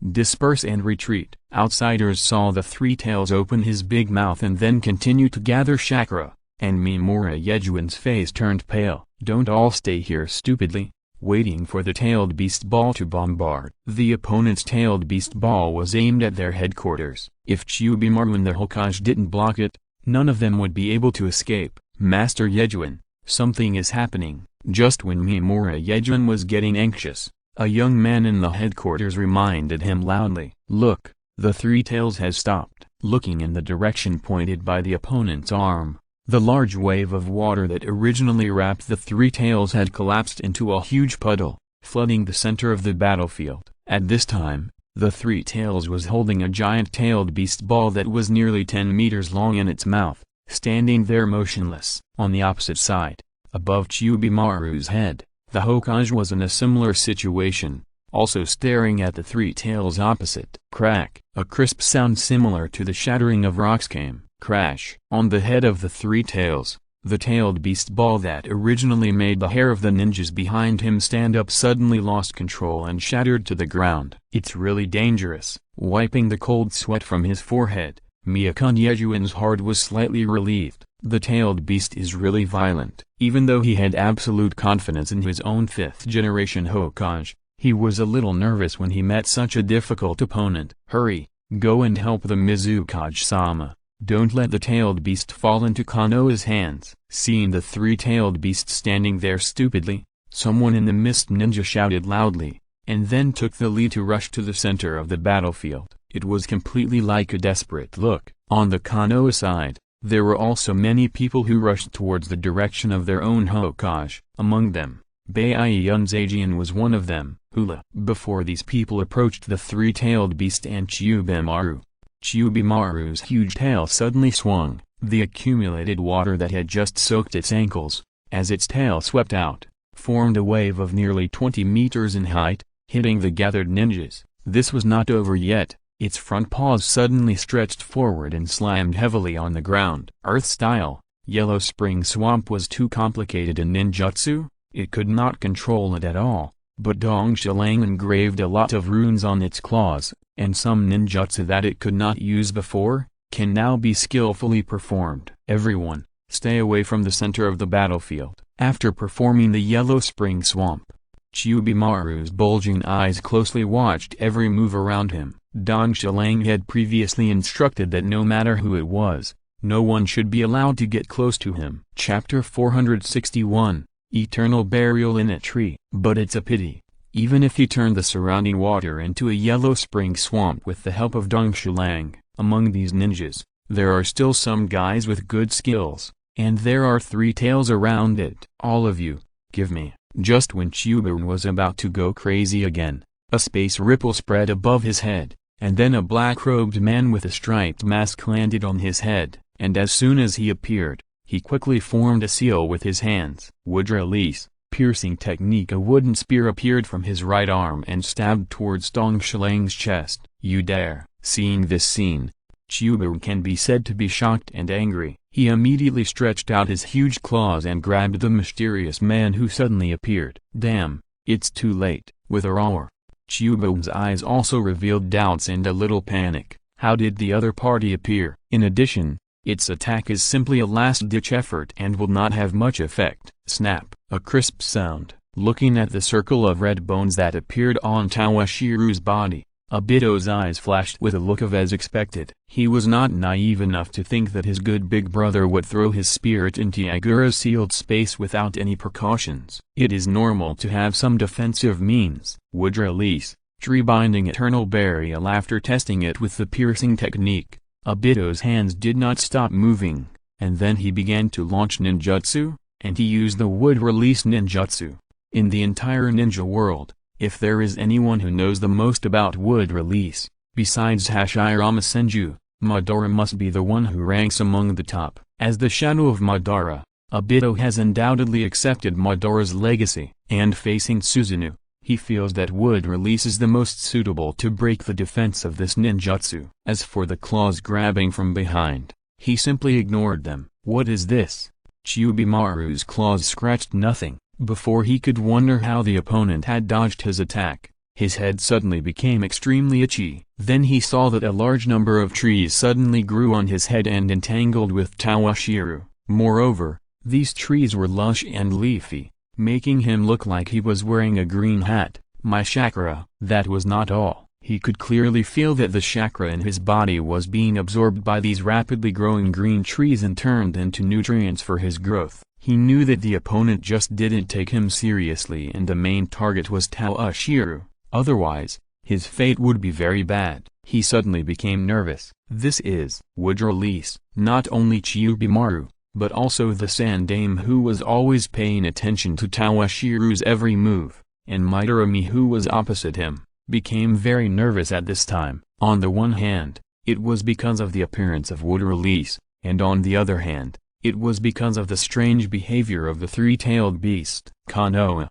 Disperse and retreat. Outsiders saw the Three Tails open his big mouth and then continue to gather chakra, and Mimura Yejuan's face turned pale. Don't all stay here stupidly, waiting for the tailed beast ball to bombard. The opponent's tailed beast ball was aimed at their headquarters. If Chiubimaru and the Hokage didn't block it, none of them would be able to escape. Master Yejuan, something is happening. Just when Mimura Yejuan was getting anxious, a young man in the headquarters reminded him loudly. Look, the Three Tails has stopped. Looking in the direction pointed by the opponent's arm, the large wave of water that originally wrapped the Three Tails had collapsed into a huge puddle, flooding the center of the battlefield. At this time, the Three Tails was holding a giant tailed beast ball that was nearly 10 meters long in its mouth, standing there motionless. On the opposite side, above Chiubimaru's head, the Hokage was in a similar situation, also staring at the Three Tails opposite. Crack! A crisp sound similar to the shattering of rocks came. Crash! On the head of the Three Tails, the tailed beast ball that originally made the hair of the ninjas behind him stand up suddenly lost control and shattered to the ground. It's really dangerous. Wiping the cold sweat from his forehead, Meixiang Yejuan's heart was slightly relieved. The tailed beast is really violent. Even though he had absolute confidence in his own fifth-generation Hokage, he was a little nervous when he met such a difficult opponent. Hurry, go and help the Mizukage-sama. Don't let the tailed beast fall into Konoha's hands. Seeing the three-tailed beast standing there stupidly, someone in the mist ninja shouted loudly, and then took the lead to rush to the center of the battlefield. It was completely like a desperate look. On the Konoha side, there were also many people who rushed towards the direction of their own Hokage. Among them, Byakuya was one of them. Hula. Before these people approached the three-tailed beast and Chiubimaru's huge tail suddenly swung. The accumulated water that had just soaked its ankles, as its tail swept out, formed a wave of nearly 20 meters in height, hitting the gathered ninjas. This was not over yet. Its front paws suddenly stretched forward and slammed heavily on the ground. Earth-style, Yellow Spring Swamp was too complicated in ninjutsu, it could not control it at all, but Dong Shilang engraved a lot of runes on its claws, and some ninjutsu that it could not use before, can now be skillfully performed. Everyone, stay away from the center of the battlefield. After performing the Yellow Spring Swamp, Chiubimaru's bulging eyes closely watched every move around him. Dong Shilang had previously instructed that no matter who it was, no one should be allowed to get close to him. Chapter 461, Eternal Burial in a Tree. But it's a pity. Even if he turned the surrounding water into a Yellow Spring Swamp with the help of Dong Shilang, among these ninjas, there are still some guys with good skills, and there are three tails around it. All of you, give me. Just when Chiubimaru was about to go crazy again, a space ripple spread above his head, and then a black-robed man with a striped mask landed on his head, and as soon as he appeared, he quickly formed a seal with his hands. Wood release, piercing technique. A wooden spear appeared from his right arm and stabbed towards Dong Shilang's chest. You dare! Seeing this scene, Chiubimaru can be said to be shocked and angry. He immediately stretched out his huge claws and grabbed the mysterious man who suddenly appeared. Damn, it's too late. With a roar, Chiubimaru's eyes also revealed doubts and a little panic. How did the other party appear? In addition, its attack is simply a last-ditch effort and will not have much effect. Snap! A crisp sound. Looking at the circle of red bones that appeared on Toshiro's body, Obito's eyes flashed with a look of as expected. He was not naive enough to think that his good big brother would throw his spirit into Yagura's sealed space without any precautions. It is normal to have some defensive means. Wood release, tree binding eternal burial. After testing it with the piercing technique, Obito's hands did not stop moving, and then he began to launch ninjutsu, and he used the wood release ninjutsu. In the entire ninja world, If there is anyone who knows the most about wood release, besides Hashirama Senju, Madara must be the one who ranks among the top. As the shadow of Madara, Obito has undoubtedly accepted Madara's legacy, and facing Susanoo, he feels that wood release is the most suitable to break the defense of this ninjutsu. As for the claws grabbing from behind, he simply ignored them. What is this? Chibimaru's claws scratched nothing. Before he could wonder how the opponent had dodged his attack, his head suddenly became extremely itchy. Then he saw that a large number of trees suddenly grew on his head and entangled with Toshiro. Moreover, these trees were lush and leafy, making him look like he was wearing a green hat. My chakra. That was not all. He could clearly feel that the chakra in his body was being absorbed by these rapidly growing green trees and turned into nutrients for his growth. He knew that the opponent just didn't take him seriously and the main target was Toshiro. Otherwise, his fate would be very bad. He suddenly became nervous. This is wood release. Not only Chibimaru, but also the Sandame, who was always paying attention to Toshiro's every move, and Midorumi, who was opposite him, became very nervous at this time. On the one hand, it was because of the appearance of wood release, and on the other hand, it was because of the strange behavior of the three-tailed beast. Konoha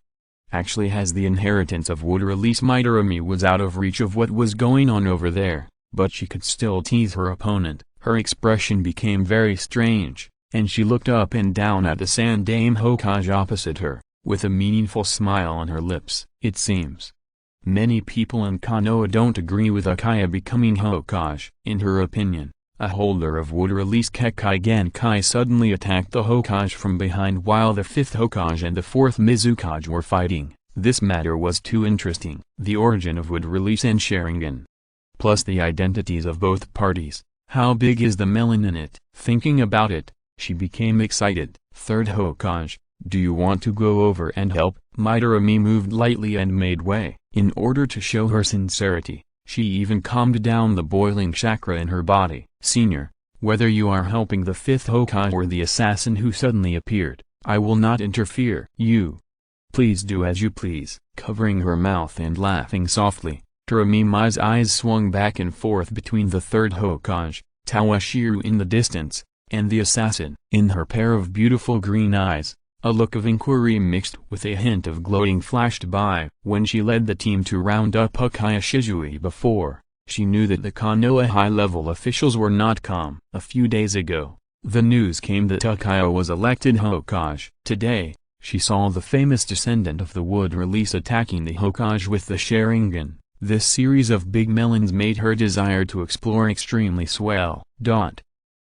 actually has the inheritance of wood release. Midorumi was out of reach of what was going on over there, but she could still tease her opponent. Her expression became very strange, and she looked up and down at the Sandame Hokage opposite her, with a meaningful smile on her lips. It seems many people in Konoha don't agree with Uchiha becoming Hokage. In her opinion, a holder of wood release Kekkai Genkai suddenly attacked the Hokage from behind while the 5th Hokage and the 4th Mizukage were fighting. This matter was too interesting. The origin of wood release and Sharingan, plus the identities of both parties. How big is the melon in it? Thinking about it, she became excited. 3rd Hokage, do you want to go over and help? Midorumi moved lightly and made way. In order to show her sincerity, she even calmed down the boiling chakra in her body. Senior, whether you are helping the 5th Hokage or the assassin who suddenly appeared, I will not interfere. You please do as you please. Covering her mouth and laughing softly, Torumi's eyes swung back and forth between the 3rd Hokage, Toshiro in the distance, and the assassin. In her pair of beautiful green eyes, a look of inquiry mixed with a hint of gloating flashed by. When she led the team to round up Uchiha Shizui before, she knew that the Konoha high-level officials were not calm. A few days ago, the news came that Uchiha was elected Hokage. Today, she saw the famous descendant of the wood release attacking the Hokage with the Sharingan. This series of big melons made her desire to explore extremely swell.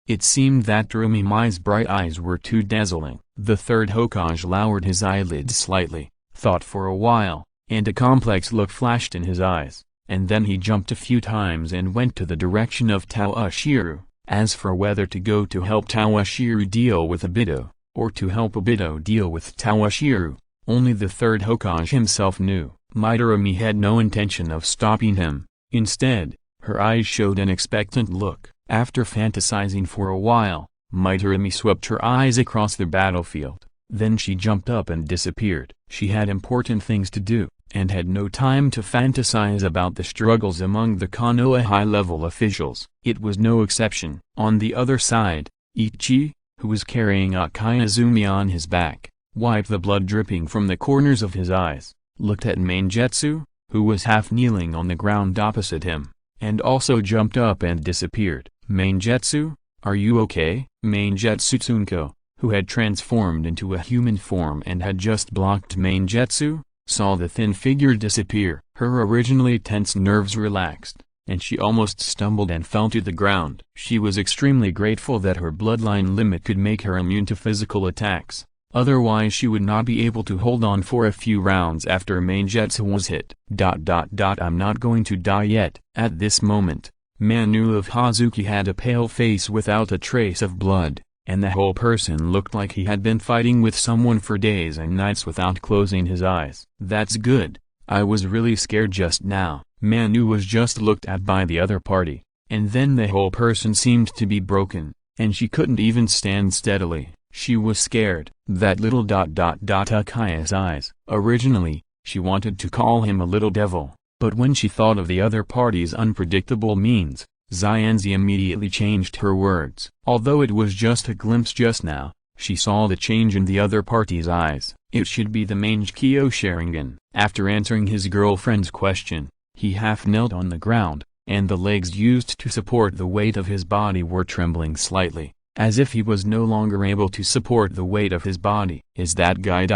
It seemed that Torumi's bright eyes were too dazzling. The 3rd Hokage lowered his eyelids slightly, thought for a while, and a complex look flashed in his eyes, and then he jumped a few times and went to the direction of Toshiro. As for whether to go to help Toshiro deal with Obito, or to help Obito deal with Toshiro, only the 3rd Hokage himself knew. Midorumi had no intention of stopping him. Instead, her eyes showed an expectant look. After fantasizing for a while, Midorumi swept her eyes across the battlefield. Then she jumped up and disappeared. She had important things to do, and had no time to fantasize about the struggles among the Konoha high-level officials. It was no exception. On the other side, Ichi, who was carrying Uchiha Izumi on his back, wiped the blood dripping from the corners of his eyes, looked at Maingetsu, who was half kneeling on the ground opposite him, and also jumped up and disappeared. Maingetsu, are you okay? Maingetsu Tsunko, who had transformed into a human form and had just blocked Maingetsu, saw the thin figure disappear. Her originally tense nerves relaxed, and she almost stumbled and fell to the ground. She was extremely grateful that her bloodline limit could make her immune to physical attacks. Otherwise she would not be able to hold on for a few rounds after Maingetsu was hit. I'm not going to die yet. At this moment, Manu of Hazuki had a pale face without a trace of blood, and the whole person looked like he had been fighting with someone for days and nights without closing his eyes. That's good. I was really scared just now. Manu was just looked at by the other party, and then the whole person seemed to be broken, and she couldn't even stand steadily. She was scared. That little Uchiha's eyes. Originally, She wanted to call him a little devil, but when she thought of the other party's unpredictable means, Xianzi immediately changed her words. Although it was just a glimpse just now, she saw the change in the other party's eyes. It should be the Meixiang Sharingan. After answering his girlfriend's question, he half knelt on the ground, and the legs used to support the weight of his body were trembling slightly, as if he was no longer able to support the weight of his body. Is that guy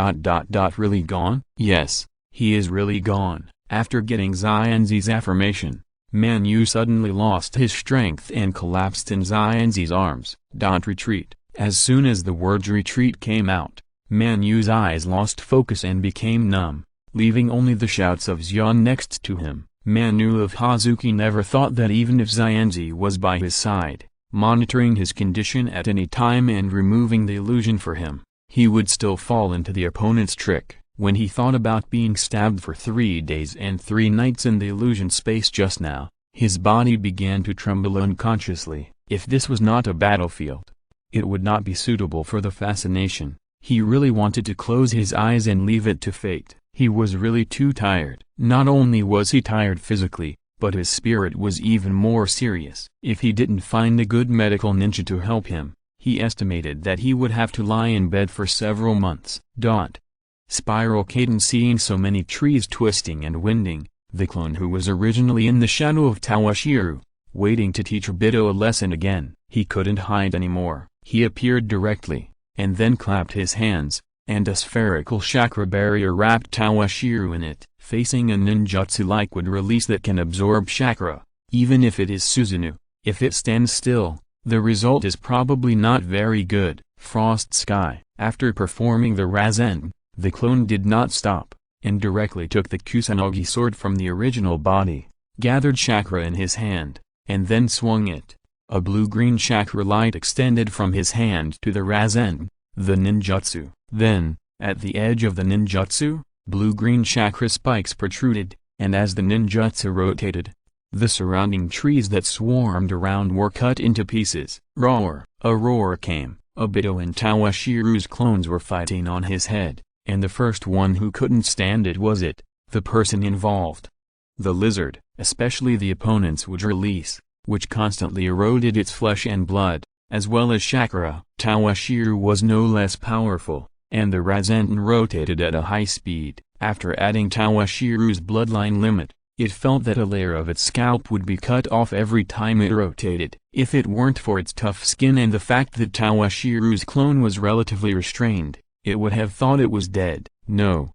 really gone? Yes, he is really gone. After getting Xianzi's affirmation, Man Yu suddenly lost his strength and collapsed in Xianzi's arms. Retreat. As soon as the words retreat came out, Man Yu's eyes lost focus and became numb, leaving only the shouts of Xian next to him. Man Yu of Hazuki never thought that even if Xianzi was by his side, monitoring his condition at any time and removing the illusion for him, he would still fall into the opponent's trick. When he thought about being stabbed for 3 days and 3 nights in the illusion space just now, his body began to tremble unconsciously. If this was not a battlefield, it would not be suitable for the fascination. He really wanted to close his eyes and leave it to fate. He was really too tired. Not only was he tired physically, but his spirit was even more serious. If he didn't find a good medical ninja to help him, he estimated that he would have to lie in bed for several months. Spiral cadence. Seeing so many trees twisting and winding, the clone who was originally in the shadow of Toshiro, waiting to teach Obito a lesson again, he couldn't hide anymore. He appeared directly, and then clapped his hands, and a spherical chakra barrier wrapped Toshiro in it. Facing a ninjutsu liquid release that can absorb chakra, even if it is Susanoo, if it stands still, the result is probably not very good. Frost Sky. After performing the Rasen, the clone did not stop, and directly took the Kusanagi sword from the original body, gathered chakra in his hand, and then swung it. A blue-green chakra light extended from his hand to the Rasen, the ninjutsu. Then, at the edge of the ninjutsu, blue-green chakra spikes protruded, and as the ninjutsu rotated, the surrounding trees that swarmed around were cut into pieces. Roar! A roar came. Obito and Toshiro's clones were fighting on his head, and the first one who couldn't stand it was the person involved. The lizard, especially the opponent's would release, which constantly eroded its flesh and blood, as well as chakra. Toshiro was no less powerful, and the Rasen rotated at a high speed. After adding Toshiro's bloodline limit, it felt that a layer of its scalp would be cut off every time it rotated. If it weren't for its tough skin and the fact that Toshiro's clone was relatively restrained, it would have thought it was dead. No.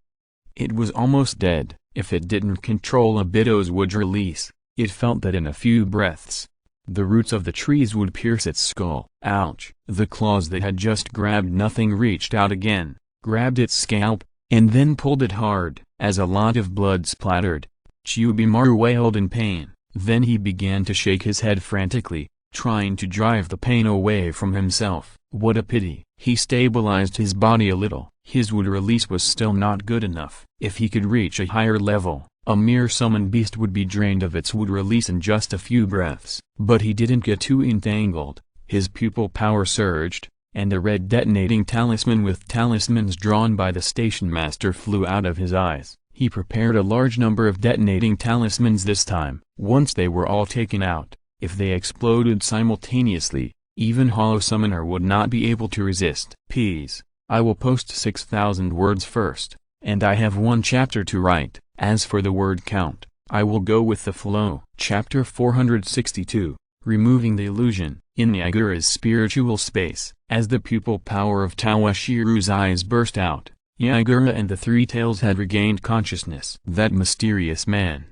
It was almost dead. If it didn't control Obito's would release, it felt that in a few breaths, the roots of the trees would pierce its skull. Ouch! The claws that had just grabbed nothing reached out again, grabbed its scalp, and then pulled it hard. As a lot of blood splattered, Chibimaru wailed in pain. Then he began to shake his head frantically, trying to drive the pain away from himself. What a pity. He stabilized his body a little. His would release was still not good enough. If he could reach a higher level, a mere summoned beast would be drained of its would release in just a few breaths. But he didn't get too entangled. His pupil power surged, and a red detonating talisman with talismans drawn by the station master flew out of his eyes. He prepared a large number of detonating talismans this time. Once they were all taken out, if they exploded simultaneously, even Hollow Summoner would not be able to resist. Please, I will post 6,000 words first, and I have 1 chapter to write. As for the word count, I will go with the flow. Chapter 462, Removing the Illusion. In Yagura's spiritual space, as the pupil power of Toshiro's eyes burst out, Yagura and the Three Tails had regained consciousness. That mysterious man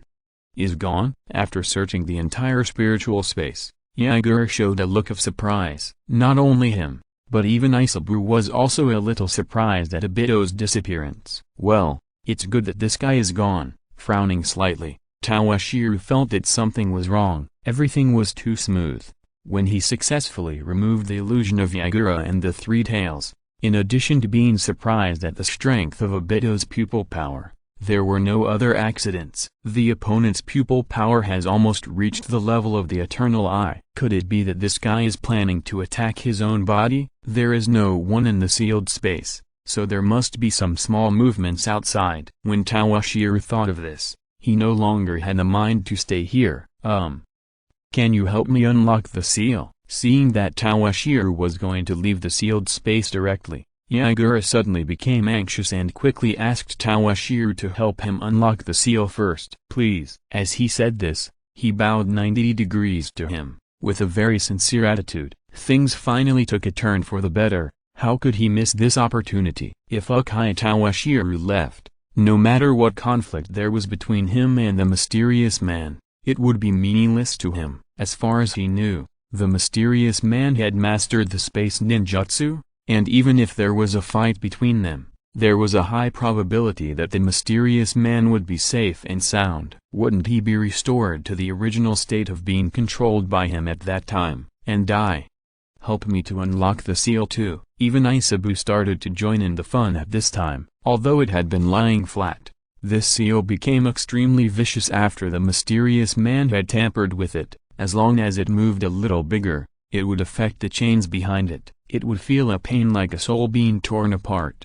is gone? After searching the entire spiritual space, Yagura showed a look of surprise. Not only him, but even Isaburo was also a little surprised at Obito's disappearance. Well, it's good that this guy is gone. Frowning slightly, Toshiro felt that something was wrong. Everything was too smooth. When he successfully removed the illusion of Yagura and the Three Tails, in addition to being surprised at the strength of Obito's pupil power, there were no other accidents. The opponent's pupil power has almost reached the level of the Eternal Eye. Could it be that this guy is planning to attack his own body? There is no one in the sealed space, so there must be some small movements outside. When Toshiro thought of this, he no longer had a mind to stay here. Can you help me unlock the seal? Seeing that Toshiro was going to leave the sealed space directly, Yagura suddenly became anxious and quickly asked Toshiro to help him unlock the seal first. Please. As he said this, he bowed 90 degrees to him, with a very sincere attitude. Things finally took a turn for the better. How could he miss this opportunity? If Uchiha Toshiro left, no matter what conflict there was between him and the mysterious man, it would be meaningless to him. As far as he knew, the mysterious man had mastered the space ninjutsu, and even if there was a fight between them, there was a high probability that the mysterious man would be safe and sound. Wouldn't he be restored to the original state of being controlled by him at that time, and die? Help me to unlock the seal too. Even Isabu started to join in the fun at this time. Although it had been lying flat, this seal became extremely vicious after the mysterious man had tampered with it. As long as it moved a little bigger, it would affect the chains behind it. It would feel a pain like a soul being torn apart.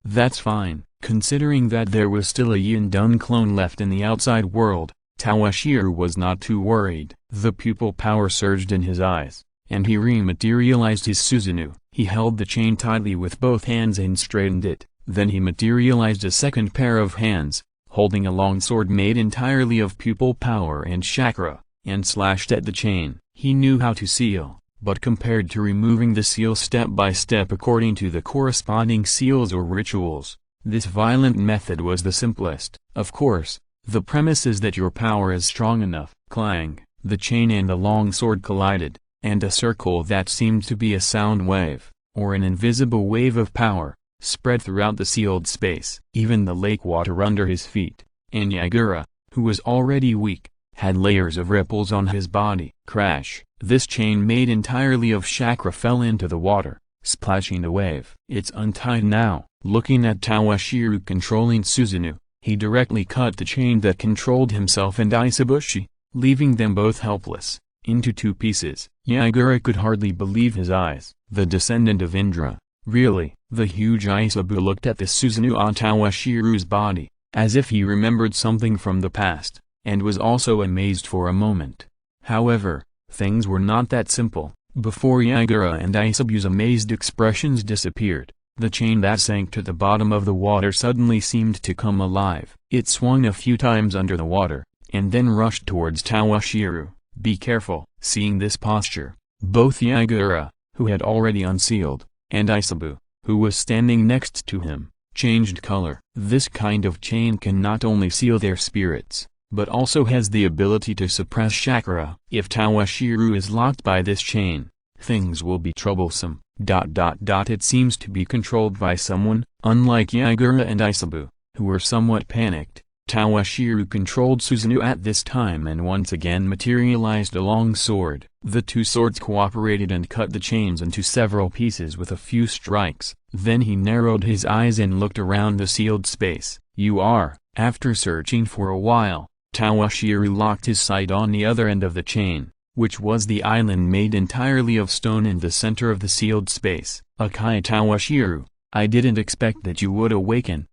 That's fine. Considering that there was still a Yindun clone left in the outside world, Toshiro was not too worried. The pupil power surged in his eyes, and he rematerialized his Susanoo. He held the chain tightly with both hands and straightened it. Then he materialized a second pair of hands, holding a long sword made entirely of pupil power and chakra, and slashed at the chain. He knew how to seal, but compared to removing the seal step by step according to the corresponding seals or rituals, this violent method was the simplest. Of course, the premise is that your power is strong enough. Clang, the chain and the long sword collided, and a circle that seemed to be a sound wave, or an invisible wave of power, spread throughout the sealed space. Even the lake water under his feet, and Yagura, who was already weak, had layers of ripples on his body. Crash! This chain made entirely of chakra fell into the water, splashing the wave. It's untied now. Looking at Toshiro controlling Susanoo, he directly cut the chain that controlled himself and Isabushi, leaving them both helpless, into two pieces. Yagura could hardly believe his eyes. The descendant of Indra. Really? The huge Isabu looked at the Susanoo on Toshiro's body, as if he remembered something from the past, and was also amazed for a moment. However, things were not that simple. Before Yagura and Isabu's amazed expressions disappeared, the chain that sank to the bottom of the water suddenly seemed to come alive. It swung a few times under the water, and then rushed towards Toshiro. Be careful. Seeing this posture, both Yagura, who had already unsealed, and Isabu, who was standing next to him, changed color. This kind of chain can not only seal their spirits, but also has the ability to suppress chakra. If Toshiro is locked by this chain, things will be troublesome. It seems to be controlled by someone. Unlike Yagura and Isabu, who were somewhat panicked, Toshiro controlled Susanoo at this time and once again materialized a long sword. The two swords cooperated and cut the chains into several pieces with a few strikes. Then he narrowed his eyes and looked around the sealed space. You are. After searching for a while, Toshiro locked his sight on the other end of the chain, which was the island made entirely of stone in the center of the sealed space. Uchiha Toshiro, I didn't expect that you would awaken.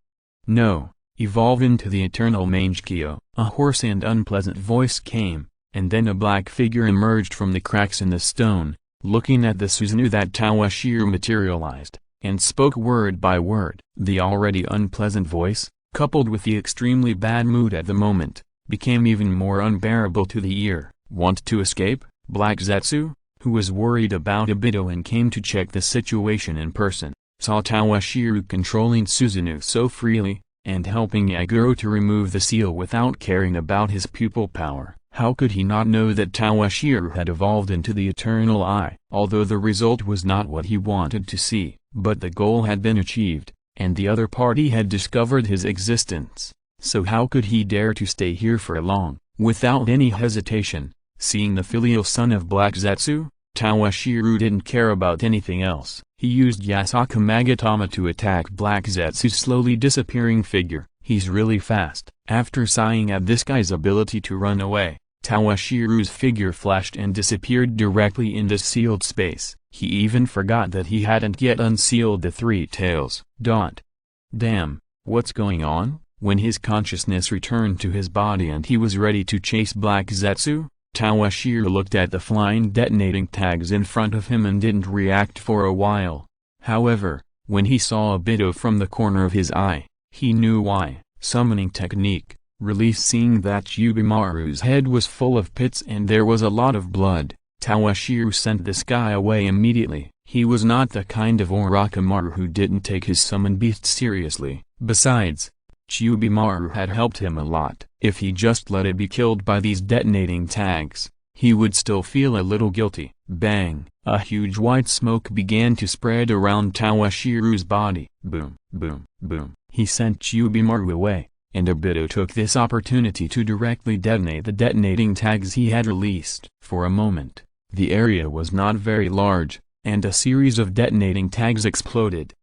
No. Evolve into the eternal Meixiang. A hoarse and unpleasant voice came, and then a black figure emerged from the cracks in the stone, looking at the Susanoo that Toshiro materialized, and spoke word by word. The already unpleasant voice, coupled with the extremely bad mood at the moment, became even more unbearable to the ear. Want to escape? Black Zetsu, who was worried about Obito and came to check the situation in person, saw Toshiro controlling Susanoo so freely, and helping Yagura to remove the seal without caring about his pupil power. How could he not know that Toshiro had evolved into the Eternal Eye? Although the result was not what he wanted to see, but the goal had been achieved, and the other party had discovered his existence. So how could he dare to stay here for long? Without any hesitation, seeing the filial son of Black Zetsu, Toshiro didn't care about anything else. He used Yasaka Magatama to attack Black Zetsu's slowly disappearing figure. He's really fast. After sighing at this guy's ability to run away, Tawashiro's figure flashed and disappeared directly in this sealed space. He even forgot that he hadn't yet unsealed the three tails. Damn, what's going on? When his consciousness returned to his body and he was ready to chase Black Zetsu, Tawashiro looked at the flying detonating tags in front of him and didn't react for a while. However, when he saw Obito from the corner of his eye, he knew why. Summoning technique, release. Seeing that Yubimaru's head was full of pits and there was a lot of blood, Tawashiro sent this guy away immediately. He was not the kind of Orochimaru who didn't take his summoned beast seriously. Besides, Yubimaru had helped him a lot. If he just let it be killed by these detonating tags, he would still feel a little guilty. Bang! A huge white smoke began to spread around Tawashiro's body. Boom, boom, boom. He sent Yubimaru away, and Obito took this opportunity to directly detonate the detonating tags he had released. For a moment, the area was not very large, and a series of detonating tags exploded.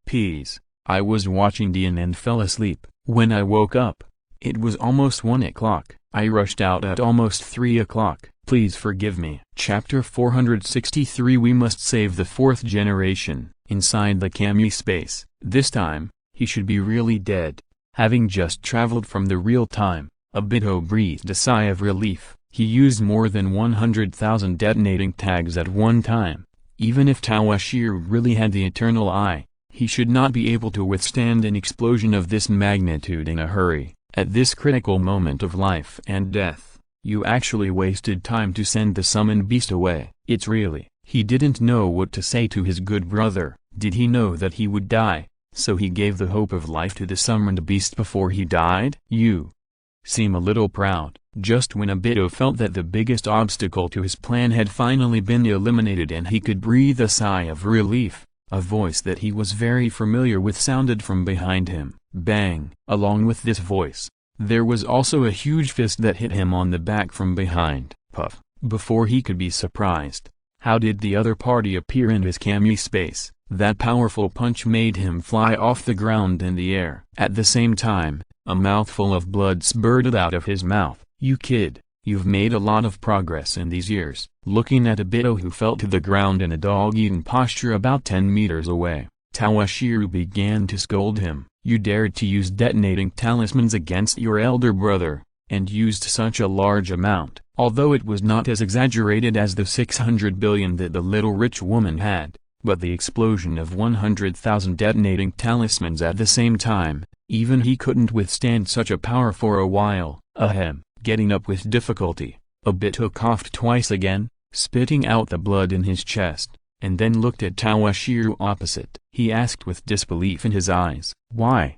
I was watching Dian and fell asleep. When I woke up, it was almost 1 o'clock. I rushed out at almost 3 o'clock. Please forgive me. Chapter 463. We must save the fourth generation. Inside the Kami space. This time, he should be really dead. Having just traveled from the real time, Obito breathed a sigh of relief. He used more than 100,000 detonating tags at one time. Even if Tawashiro really had the Eternal Eye, he should not be able to withstand an explosion of this magnitude in a hurry. At this critical moment of life and death, you actually wasted time to send the summoned beast away. It's really. He didn't know what to say to his good brother. Did he know that he would die, so he gave the hope of life to the summoned beast before he died? You seem a little proud. Just when Obito felt that the biggest obstacle to his plan had finally been eliminated and he could breathe a sigh of relief, a voice that he was very familiar with sounded from behind him. Bang! Along with this voice, there was also a huge fist that hit him on the back from behind. Puff! Before he could be surprised, how did the other party appear in his Kami space? That powerful punch made him fly off the ground in the air. At the same time, a mouthful of blood spurted out of his mouth. You kid, you've made a lot of progress in these years. Looking at Obito, who fell to the ground in a dog-eaten posture about 10 meters away, Tawashiro began to scold him. You dared to use detonating talismans against your elder brother, and used such a large amount. Although it was not as exaggerated as the 600 billion that the little rich woman had, but the explosion of 100,000 detonating talismans at the same time, even he couldn't withstand such a power for a while. Ahem. Getting up with difficulty, Obito coughed twice again, spitting out the blood in his chest, and then looked at Tawashiro opposite. He asked with disbelief in his eyes, "Why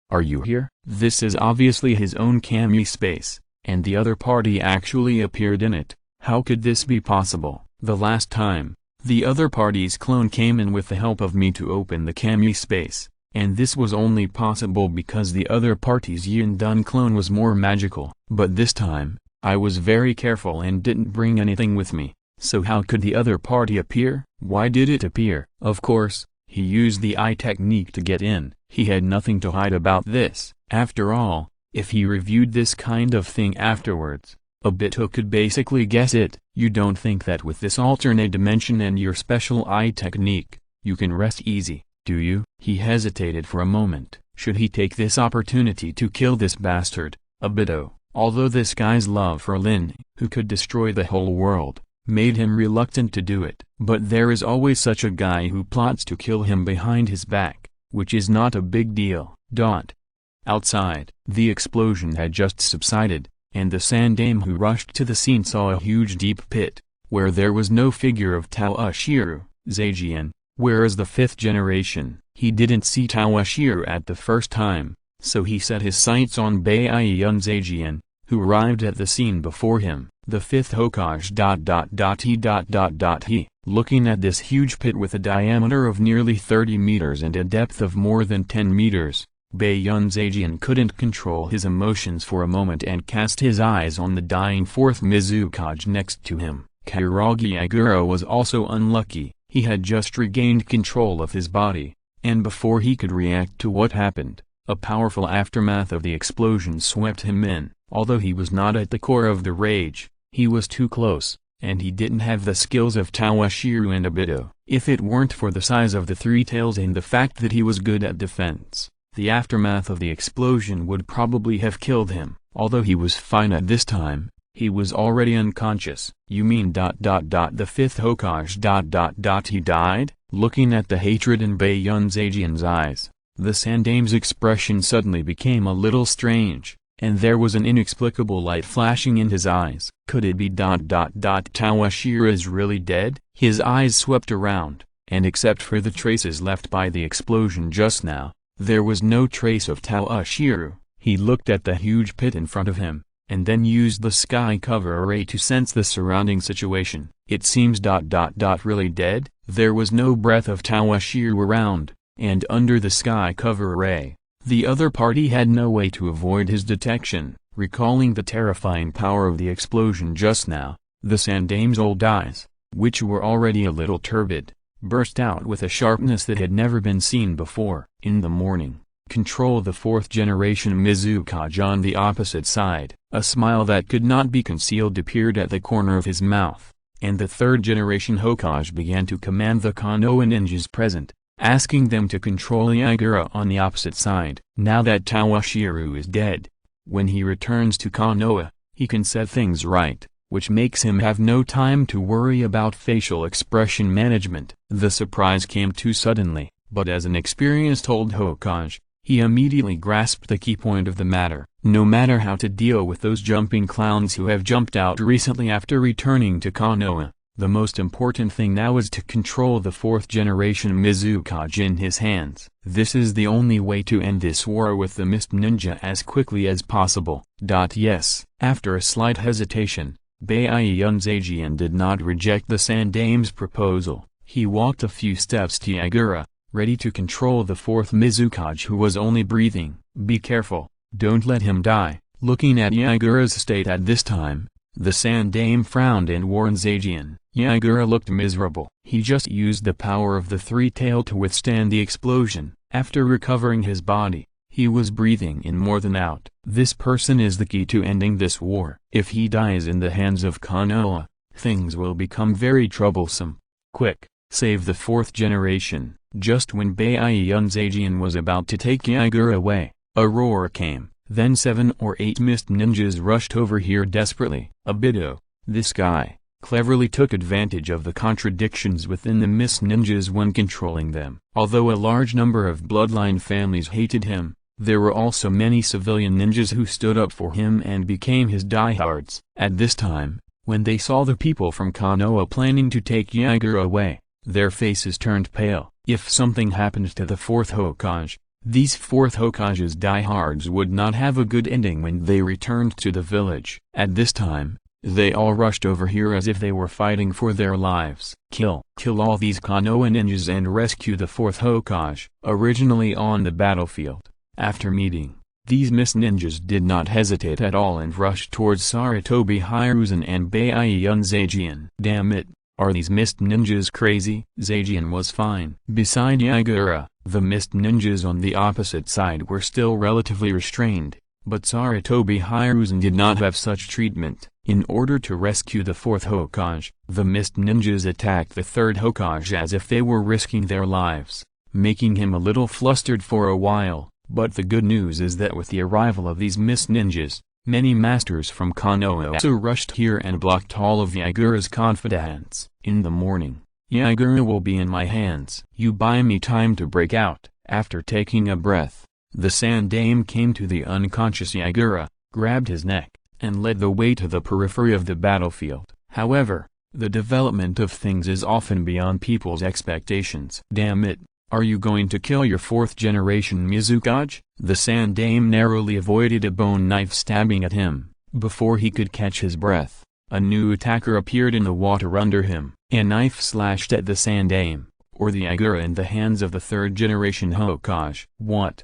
are you here?" This is obviously his own Kami space, and the other party actually appeared in it. How could this be possible? The last time, the other party's clone came in with the help of me to open the Kami space, and this was only possible because the other party's Yindun clone was more magical. But this time, I was very careful and didn't bring anything with me, so how could the other party appear? Why did it appear? Of course, he used the eye technique to get in. He had nothing to hide about this. After all, if he reviewed this kind of thing afterwards, Obito could basically guess it. You don't think that with this alternate dimension and your special eye technique, you can rest easy, do you? He hesitated for a moment. Should he take this opportunity to kill this bastard, Obito? Although this guy's love for Lin, who could destroy the whole world, made him reluctant to do it. But there is always such a guy who plots to kill him behind his back, which is not a big deal. Outside, the explosion had just subsided, and the Sandame who rushed to the scene saw a huge deep pit, where there was no figure of Tawashiro. Zaijian, where is the fifth generation? He didn't see Tawashiro at the first time, so he set his sights on Baiyan Zaijian, who arrived at the scene before him. The fifth Hokage ... He. Looking at this huge pit with a diameter of nearly 30 meters and a depth of more than 10 meters, Baiyan Zaijian couldn't control his emotions for a moment and cast his eyes on the dying fourth Mizukage next to him. Kairagi Aguro was also unlucky. He had just regained control of his body, and before he could react to what happened, a powerful aftermath of the explosion swept him in. Although he was not at the core of the rage, He was too close, and he didn't have the skills of Toshiro and Obito. If it weren't for the size of the three tails and the fact that he was good at defense, the aftermath of the explosion would probably have killed him. Although he was fine at this time, he was already unconscious. You mean the fifth Hokage he died? Looking at the hatred in Meixiang's eyes, the Sandame's expression suddenly became a little strange, and there was an inexplicable light flashing in his eyes. Could it be Toshiro is really dead? His eyes swept around, and except for the traces left by the explosion just now, there was no trace of Toshiro. He looked at the huge pit in front of him, and then used the sky cover array to sense the surrounding situation. It seems really dead. There was no breath of Toshiro around, and under the sky cover array, the other party had no way to avoid his detection. Recalling the terrifying power of the explosion just now, the Sandame's old eyes, which were already a little turbid, burst out with a sharpness that had never been seen before. In the morning, control the fourth generation Mizukage on the opposite side. A smile that could not be concealed appeared at the corner of his mouth, and the third generation Hokage began to command the Konoha ninjas present, asking them to control Yagura on the opposite side. Now that Toshiro is dead, when he returns to Konoha, he can set things right, which makes him have no time to worry about facial expression management. The surprise came too suddenly, but as an experienced old Hokage, he immediately grasped the key point of the matter. No matter how to deal with those jumping clowns who have jumped out recently after returning to Konoha, the most important thing now is to control the fourth generation Mizukage in his hands. This is the only way to end this war with the Mist Ninja as quickly as possible. Yes. After a slight hesitation, Meixiang did not reject the Sandame's proposal. He walked a few steps to Yagura, ready to control the fourth Mizukage who was only breathing. Be careful, don't let him die. Looking at Yagura's state at this time, the Sandame frowned and warned Zaijian. Yagura looked miserable. He just used the power of the three-tail to withstand the explosion. After recovering his body, he was breathing in more than out. This person is the key to ending this war. If he dies in the hands of Konoha, things will become very troublesome. Quick, save the fourth generation. Just when Meixiang was about to take Yagura away, a roar came. Then 7 or 8 mist ninjas rushed over here desperately. Obito, this guy, cleverly took advantage of the contradictions within the mist ninjas when controlling them. Although a large number of bloodline families hated him, there were also many civilian ninjas who stood up for him and became his diehards. At this time, when they saw the people from Konoha planning to take Yagura away, their faces turned pale. If something happened to the fourth Hokage, these fourth Hokage's diehards would not have a good ending when they returned to the village. At this time, they all rushed over here as if they were fighting for their lives. Kill all these Konoha ninjas and rescue the fourth Hokage. Originally on the battlefield, after meeting, these mist ninjas did not hesitate at all and rushed towards Sarutobi Hiruzen and Meixiang. Damn it, are these mist ninjas crazy? Zaijian was fine. Beside Yagura, the mist ninjas on the opposite side were still relatively restrained, but Sarutobi Hiruzen did not have such treatment. In order to rescue the fourth Hokage, the mist ninjas attacked the third Hokage as if they were risking their lives, making him a little flustered for a while. But the good news is that with the arrival of these mist ninjas, many masters from Konoha also rushed here and blocked all of Yagura's confidants. In the morning, Yagura will be in my hands. You buy me time to break out. After taking a breath, the Sandame came to the unconscious Yagura, grabbed his neck, and led the way to the periphery of the battlefield. However, the development of things is often beyond people's expectations. Damn it, are you going to kill your fourth generation Mizukage? The Sandame narrowly avoided a bone knife stabbing at him. Before he could catch his breath, a new attacker appeared in the water under him. A knife slashed at the Sandame, or the Yagura in the hands of the third generation Hokage. What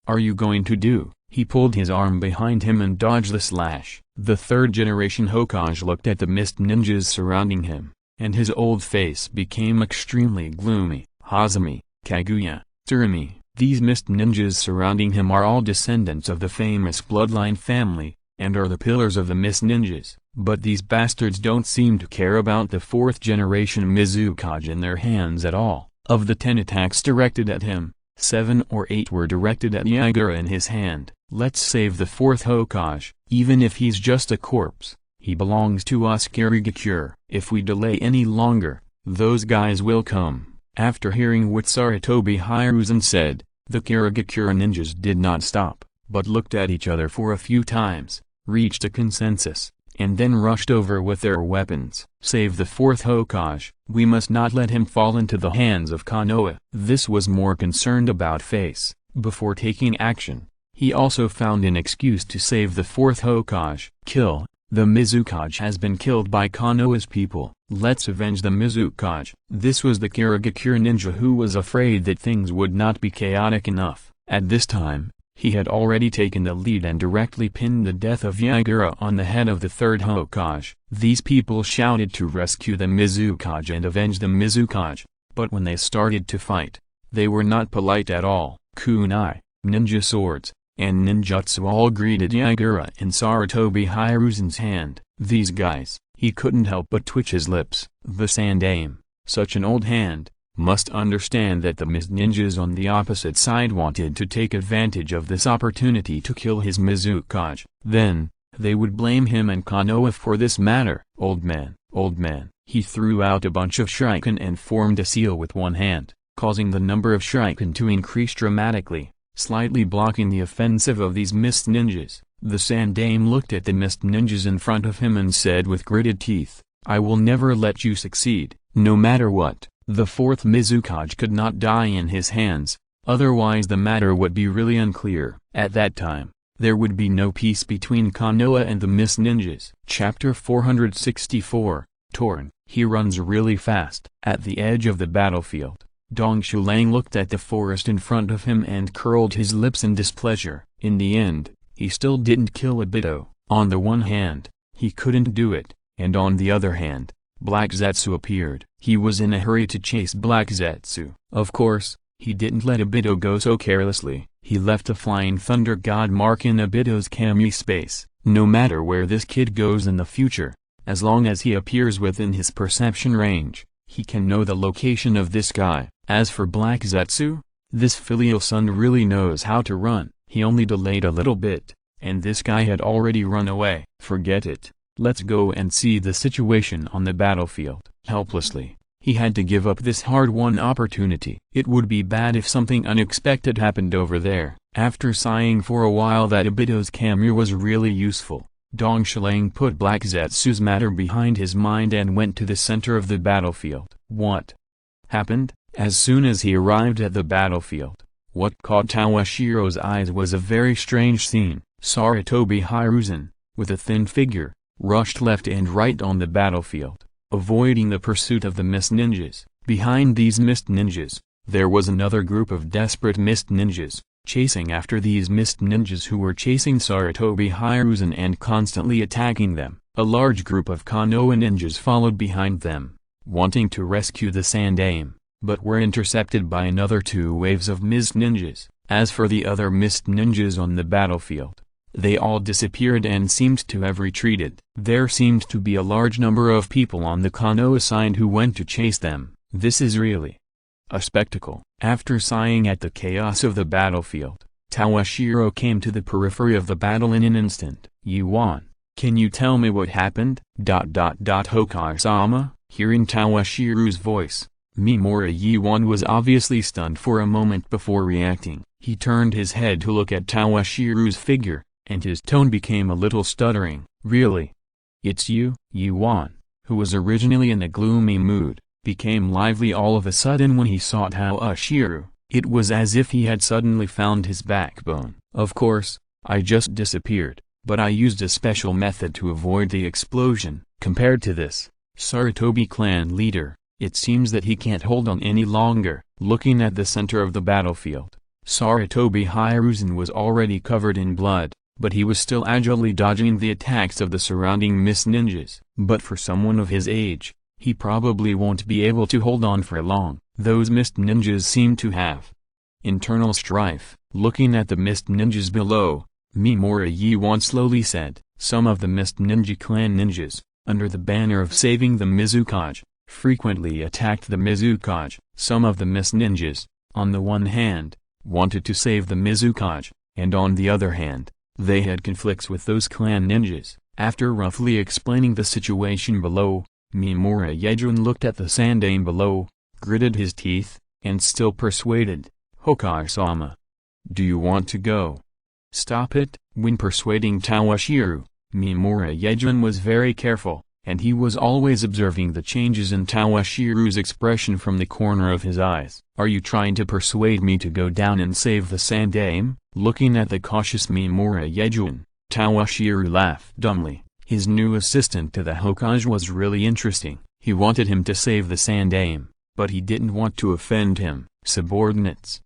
are you going to do? He pulled his arm behind him and dodged the slash. The third generation Hokage looked at the mist ninjas surrounding him, and his old face became extremely gloomy. Hazumi, Kaguya, Tsurumi, these mist ninjas surrounding him are all descendants of the famous bloodline family, and are the pillars of the Mist Ninjas. But these bastards don't seem to care about the 4th generation Mizukage in their hands at all. Of the 10 attacks directed at him, 7 or 8 were directed at Yagura in his hand. Let's save the 4th Hokage, even if he's just a corpse. He belongs to us Kirigakure. If we delay any longer, those guys will come. After hearing what Sarutobi Hiruzen said, the Kirigakure ninjas did not stop, but looked at each other for a few times, reached a consensus, and then rushed over with their weapons. Save the 4th Hokage, we must not let him fall into the hands of Konoha. This was more concerned about face. Before taking action, he also found an excuse to save the 4th Hokage. Kill. The Mizukage has been killed by Konoha's people. Let's avenge the Mizukage. This was the Kirigakure ninja who was afraid that things would not be chaotic enough. At this time, he had already taken the lead and directly pinned the death of Yagura on the head of the 3rd Hokage. These people shouted to rescue the Mizukage and avenge the Mizukage, but when they started to fight, they were not polite at all. Kunai, ninja swords, and ninjutsu all greeted Yagura in Sarutobi Hiruzen's hand. These guys, he couldn't help but twitch his lips. The Sandaime, such an old hand, must understand that the Mist ninjas on the opposite side wanted to take advantage of this opportunity to kill his Mizukage. Then, they would blame him and Konoha for this matter. Old man, he threw out a bunch of shuriken and formed a seal with one hand, causing the number of shuriken to increase dramatically, slightly blocking the offensive of these Mist ninjas. The Sandaime looked at the Mist ninjas in front of him and said with gritted teeth, "I will never let you succeed, no matter what." The 4th Mizukage could not die in his hands, otherwise the matter would be really unclear. At that time, there would be no peace between Konoha and the Mist ninjas. Chapter 464, Torn. He runs really fast. At the edge of the battlefield, Dong Shulang looked at the forest in front of him and curled his lips in displeasure. In the end, he still didn't kill Obito. On the one hand, he couldn't do it, and on the other hand, Black Zetsu appeared. He was in a hurry to chase Black Zetsu. Of course, he didn't let Obito go so carelessly. He left a flying thunder god mark in Obito's kami space. No matter where this kid goes in the future, as long as he appears within his perception range, he can know the location of this guy. As for Black Zetsu, this filial son really knows how to run. He only delayed a little bit, and this guy had already run away. Forget it. Let's go and see the situation on the battlefield. Helplessly, he had to give up this hard-won opportunity. It would be bad if something unexpected happened over there. After sighing for a while that Obito's kami was really useful, Dong Shulang put Black Zetsu's matter behind his mind and went to the center of the battlefield. What happened? As soon as he arrived at the battlefield, what caught Tawashiro's eyes was a very strange scene. Sarutobi Hiruzen, with a thin figure, rushed left and right on the battlefield, avoiding the pursuit of the Mist ninjas. Behind these Mist ninjas, there was another group of desperate Mist ninjas, chasing after these Mist ninjas who were chasing Sarutobi Hiruzen and constantly attacking them. A large group of Konoha ninjas followed behind them, wanting to rescue the Sandaime, but were intercepted by another 2 waves of Mist ninjas. As for the other Mist ninjas on the battlefield, they all disappeared and seemed to have retreated. There seemed to be a large number of people on the Konoha side who went to chase them. This is really a spectacle. After sighing at the chaos of the battlefield, Tawashiro came to the periphery of the battle in an instant. "Yuan, can you tell me what happened?" Hokage-sama, hearing Tawashiro's voice, Mimura Yuan was obviously stunned for a moment before reacting. He turned his head to look at Tawashiro's figure, and his tone became a little stuttering. "Really? It's you?" Yuan, who was originally in a gloomy mood, became lively all of a sudden when he saw Tawashiro. It was as if he had suddenly found his backbone. "Of course, I just disappeared, but I used a special method to avoid the explosion." Compared to this, Sarutobi clan leader, it seems that he can't hold on any longer. Looking at the center of the battlefield, Sarutobi Hiruzen was already covered in blood, but he was still agilely dodging the attacks of the surrounding Mist ninjas. But for someone of his age, he probably won't be able to hold on for long. Those Mist ninjas seem to have internal strife. Looking at the Mist ninjas below, Mimura Yuan slowly said, Some of the Mist Ninja clan ninjas, under the banner of saving the Mizukage, frequently attacked the Mizukage. Some of the Mist Ninjas, on the one hand, wanted to save the Mizukage, and on the other hand, they had conflicts with those clan ninjas. After roughly explaining the situation below, Mimura Yejun looked at the sandaime below, gritted his teeth, and still persuaded, "Hokage-sama, do you want to go?" "Stop it." When persuading Tawashiro, Mimura Yejun was very careful, and he was always observing the changes in Tawashiro's expression from the corner of his eyes. "Are you trying to persuade me to go down and save the sandaime?" Looking at the cautious Mimura Yejun, Tawashiro laughed dumbly. His new assistant to the Hokage was really interesting. He wanted him to save the sandaime, but he didn't want to offend him. Subordinates.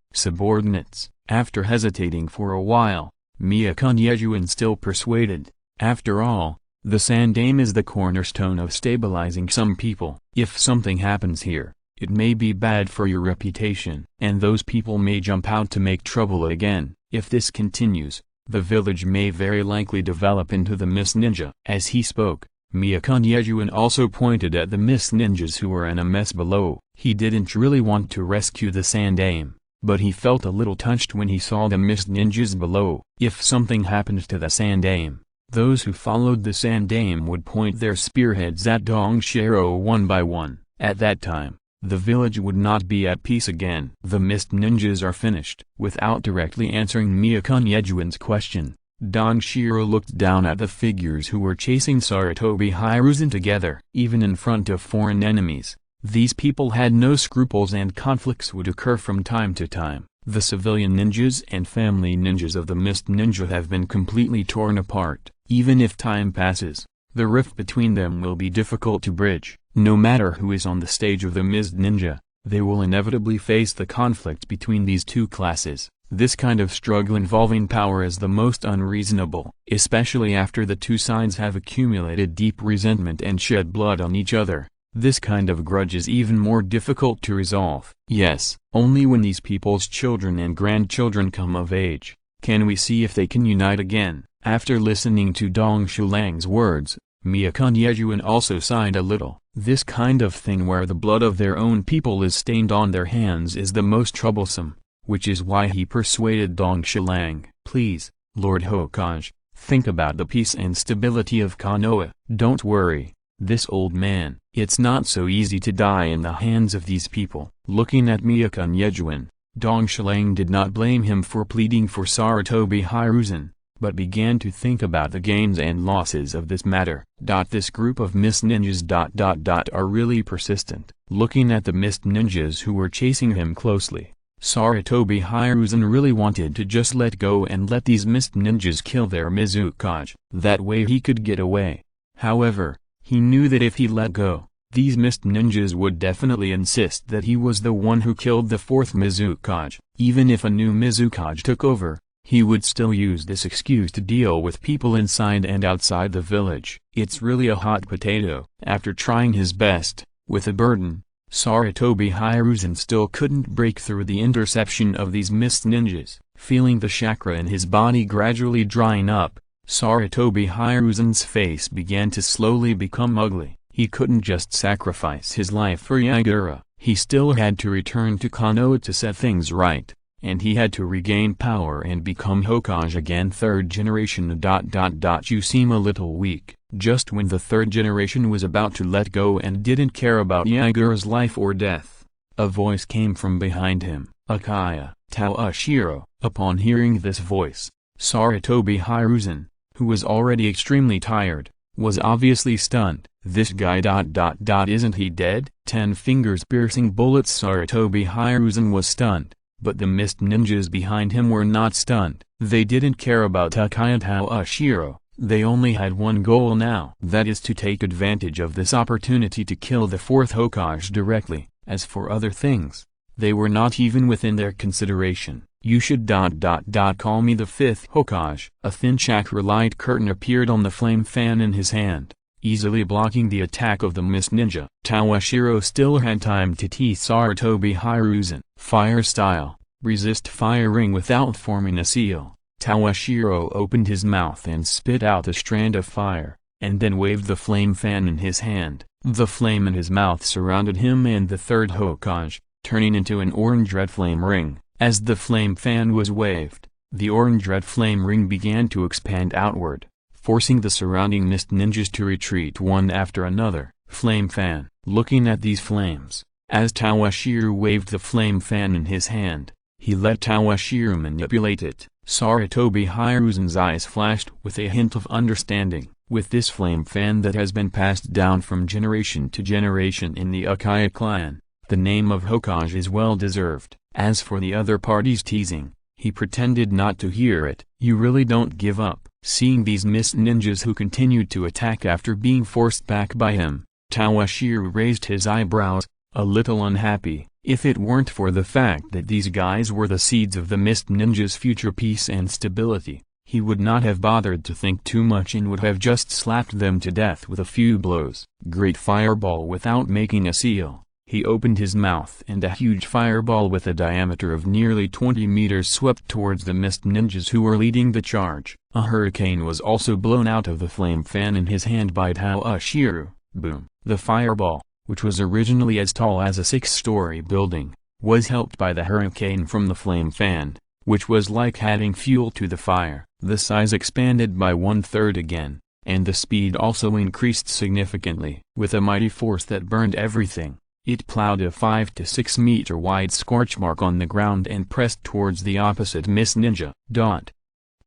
After hesitating for a while, Meixiang Yejun still persuaded. After all, the sandaime is the cornerstone of stabilizing some people. If something happens here, it may be bad for your reputation, and those people may jump out to make trouble again. If this continues, the village may very likely develop into the Mist Ninja. As he spoke, Meixiang Yejun also pointed at the Mist Ninjas who were in a mess below. He didn't really want to rescue the sandaime, but he felt a little touched when he saw the Mist Ninjas below. If something happened to the sandaime, those who followed the sandaime would point their spearheads at Dongshiro one by one. At that time, the village would not be at peace again. "The Mist Ninjas are finished." Without directly answering Meixiang Yejun's question, Dongshiro looked down at the figures who were chasing Sarutobi Hiruzen together. Even in front of foreign enemies, these people had no scruples and conflicts would occur from time to time. The civilian ninjas and family ninjas of the Mist Ninja have been completely torn apart. Even if time passes, the rift between them will be difficult to bridge. No matter who is on the stage of the Mist Ninja, they will inevitably face the conflict between these two classes. This kind of struggle involving power is the most unreasonable, especially after the two sides have accumulated deep resentment and shed blood on each other. This kind of grudge is even more difficult to resolve. Yes, only when these people's children and grandchildren come of age, can we see if they can unite again. After listening to Dong Shulang's words, Meixiang Yejun also sighed a little. This kind of thing where the blood of their own people is stained on their hands is the most troublesome, which is why he persuaded Dong Shulang. "Please, Lord Hokage, think about the peace and stability of Konoha. Don't worry, this old man. It's not so easy to die in the hands of these people." Looking at Meixiang Yejun, Dong Shulang did not blame him for pleading for Sarutobi Hiruzen, but began to think about the gains and losses of this matter. This group of Mist Ninjas are really persistent. Looking at the Mist Ninjas who were chasing him closely, Sarutobi Hiruzen really wanted to just let go and let these Mist Ninjas kill their Mizukage. That way he could get away. However, he knew that if he let go, these Mist Ninjas would definitely insist that he was the one who killed the fourth Mizukage. Even if a new Mizukage took over, he would still use this excuse to deal with people inside and outside the village. It's really a hot potato. After trying his best, with a burden, Sarutobi Hiruzen still couldn't break through the interception of these Mist Ninjas. Feeling the chakra in his body gradually drying up, Sarutobi Hiruzen's face began to slowly become ugly. He couldn't just sacrifice his life for Yagura. He still had to return to Konoha to set things right, and he had to regain power and become Hokage again. Third generation. You seem a little weak. Just when the third generation was about to let go and didn't care about Yagura's life or death, a voice came from behind him. Akaya. Tawashiro. Upon hearing this voice, Sarutobi Hiruzen, who was already extremely tired, was obviously stunned. This guy. Isn't he dead? 10 fingers piercing bullets. Sarutobi Hiruzen was stunned, but the Mist Ninjas behind him were not stunned. They didn't care about Takaya Tawashiro. They only had one goal now. That is to take advantage of this opportunity to kill the fourth Hokage directly. As for other things, they were not even within their consideration. You should call me the fifth Hokage. A thin chakra light curtain appeared on the flame fan in his hand, easily blocking the attack of the Mist Ninja. Tawashiro still had time to tease Sarutobi Hiruzen. Fire style. Resist firing without forming a seal. Toshiro opened his mouth and spit out a strand of fire, and then waved the flame fan in his hand. The flame in his mouth surrounded him and the third Hokage, turning into an orange red flame ring. As the flame fan was waved, the orange red flame ring began to expand outward, forcing the surrounding mist ninjas to retreat one after another. Flame fan. Looking at these flames, as Toshiro waved the flame fan in his hand, he let Toshiro manipulate it. Sarutobi Hiruzen's eyes flashed with a hint of understanding. With this flame fan that has been passed down from generation to generation in the Uchiha clan, the name of Hokage is well deserved. As for the other party's teasing, he pretended not to hear it. You really don't give up. Seeing these mist ninjas who continued to attack after being forced back by him, Toshiro raised his eyebrows, a little unhappy. If it weren't for the fact that these guys were the seeds of the mist ninjas' future peace and stability, he would not have bothered to think too much and would have just slapped them to death with a few blows. Great fireball. Without making a seal, he opened his mouth and a huge fireball with a diameter of nearly 20 meters swept towards the mist ninjas who were leading the charge. A hurricane was also blown out of the flame fan in his hand by Toshiro. Boom. The fireball, which was originally as tall as a 6-story building, was helped by the hurricane from the flame fan, which was like adding fuel to the fire. The size expanded by 1/3 again, and the speed also increased significantly. With a mighty force that burned everything, it plowed a 5 to 6 meter wide scorch mark on the ground and pressed towards the opposite mist ninja.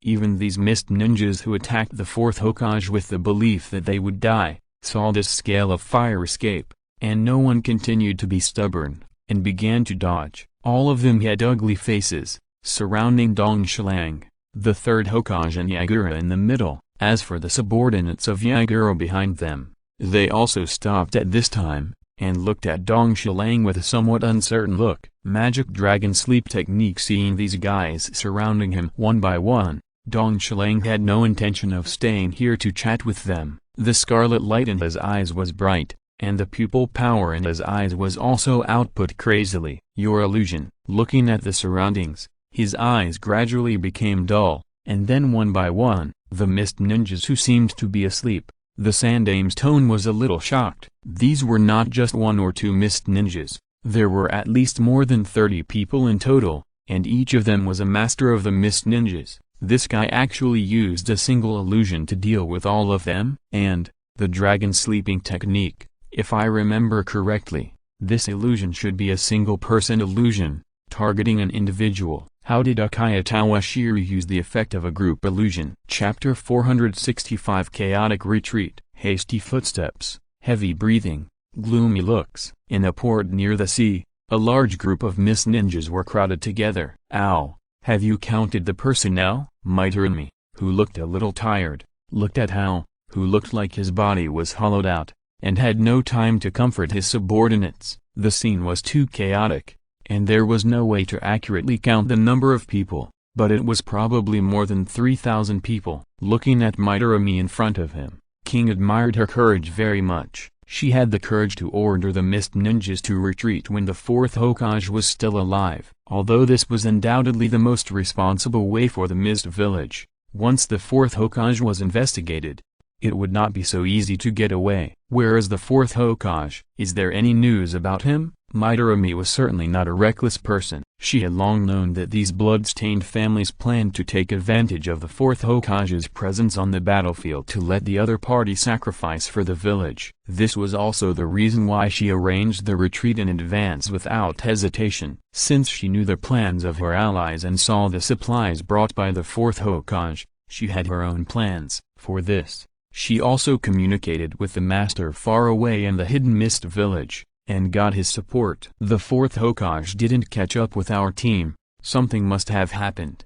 Even these mist ninjas who attacked the 4th Hokage with the belief that they would die, saw this scale of fire escape, and no one continued to be stubborn, and began to dodge. All of them had ugly faces, surrounding Dong Shilang, the 3rd Hokage, and Yagura in the middle. As for the subordinates of Yagura behind them, they also stopped at this time, and looked at Dong Shilang with a somewhat uncertain look. Magic Dragon Sleep Technique. Seeing these guys surrounding him one by one, Dong Shilang had no intention of staying here to chat with them. The scarlet light in his eyes was bright, and the pupil power in his eyes was also output crazily. Your illusion. Looking at the surroundings, his eyes gradually became dull, and then one by one, the mist ninjas who seemed to be asleep. The Sandame's tone was a little shocked. These were not just 1 or 2 mist ninjas, there were at least more than 30 people in total, and each of them was a master of the mist ninjas. This guy actually used a single illusion to deal with all of them? And, the dragon sleeping technique, if I remember correctly, this illusion should be a single-person illusion, targeting an individual. How did Uchiha Toshiro use the effect of a group illusion? Chapter 465. Chaotic Retreat. Hasty footsteps, heavy breathing, gloomy looks. In a port near the sea, a large group of mist ninjas were crowded together. Ow, have you counted the personnel? Meixiang, who looked a little tired, looked at Hao, who looked like his body was hollowed out, and had no time to comfort his subordinates. The scene was too chaotic, and there was no way to accurately count the number of people, but it was probably more than 3,000 people. Looking at Meixiang in front of him, King admired her courage very much. She had the courage to order the mist ninjas to retreat when the 4th Hokage was still alive. Although this was undoubtedly the most responsible way for the mist village, once the 4th Hokage was investigated, it would not be so easy to get away. Where is the 4th Hokage? Is there any news about him? Meixiang was certainly not a reckless person. She had long known that these blood-stained families planned to take advantage of the 4th Hokage's presence on the battlefield to let the other party sacrifice for the village. This was also the reason why she arranged the retreat in advance without hesitation. Since she knew the plans of her allies and saw the supplies brought by the 4th Hokage, she had her own plans. For this, she also communicated with the master far away in the hidden mist village, and got his support. The 4th Hokage didn't catch up with our team. Something must have happened.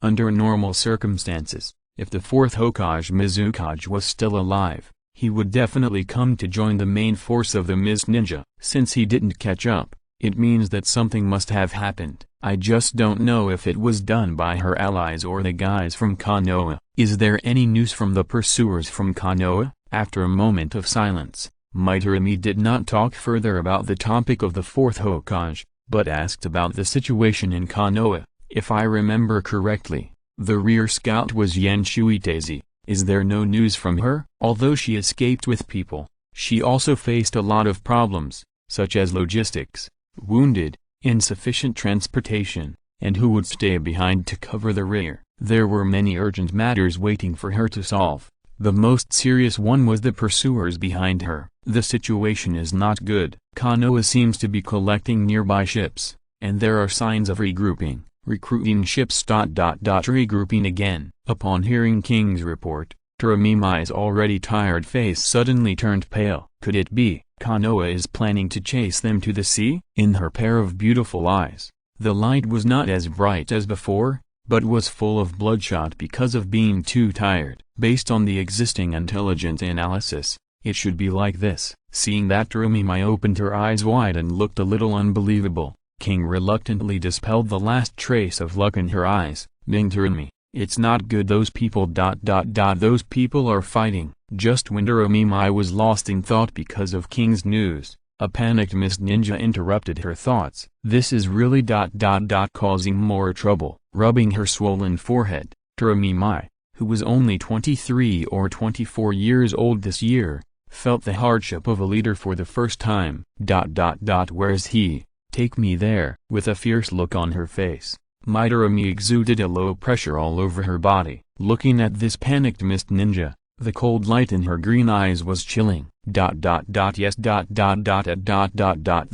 Under normal circumstances, if the 4th Hokage Mizukage was still alive, he would definitely come to join the main force of the mist ninja. Since he didn't catch up, it means that something must have happened. I just don't know if it was done by her allies or the guys from Konoha. Is there any news from the pursuers from Konoha? After a moment of silence, Meixiang did not talk further about the topic of the 4th Hokage, but asked about the situation in Konoha. If I remember correctly, The rear scout was Yan Shuiteze. Is there no news from her? Although she escaped with people, she also faced a lot of problems, such as logistics, wounded, insufficient transportation, and who would stay behind to cover the rear. There were many urgent matters waiting for her to solve. The most serious one was the pursuers behind her. The situation is not good. Konoha seems to be collecting nearby ships, and there are signs of regrouping. Recruiting ships. Regrouping again. Upon hearing King's report, Taramimai's already tired face suddenly turned pale. Could it be Konoha is planning to chase them to the sea? In her pair of beautiful eyes, the light was not as bright as before, but was full of bloodshot because of being too tired. Based on the existing intelligence analysis, it should be like this. Seeing that, Taramimai opened her eyes wide and looked a little unbelievable. King reluctantly dispelled the last trace of luck in her eyes. Taramimai, it's not good. Those people. Those people are fighting. Just when Taramimai was lost in thought because of King's news, a panicked Mist Ninja interrupted her thoughts. This is really causing more trouble. Rubbing her swollen forehead, Taramimai, who was only 23 or 24 years old this year, felt the hardship of a leader for the first time. Where's he? Take me there. With a fierce look on her face, Taramimai exuded a low pressure all over her body. Looking at this panicked Mist Ninja, the cold light in her green eyes was chilling. Yes. The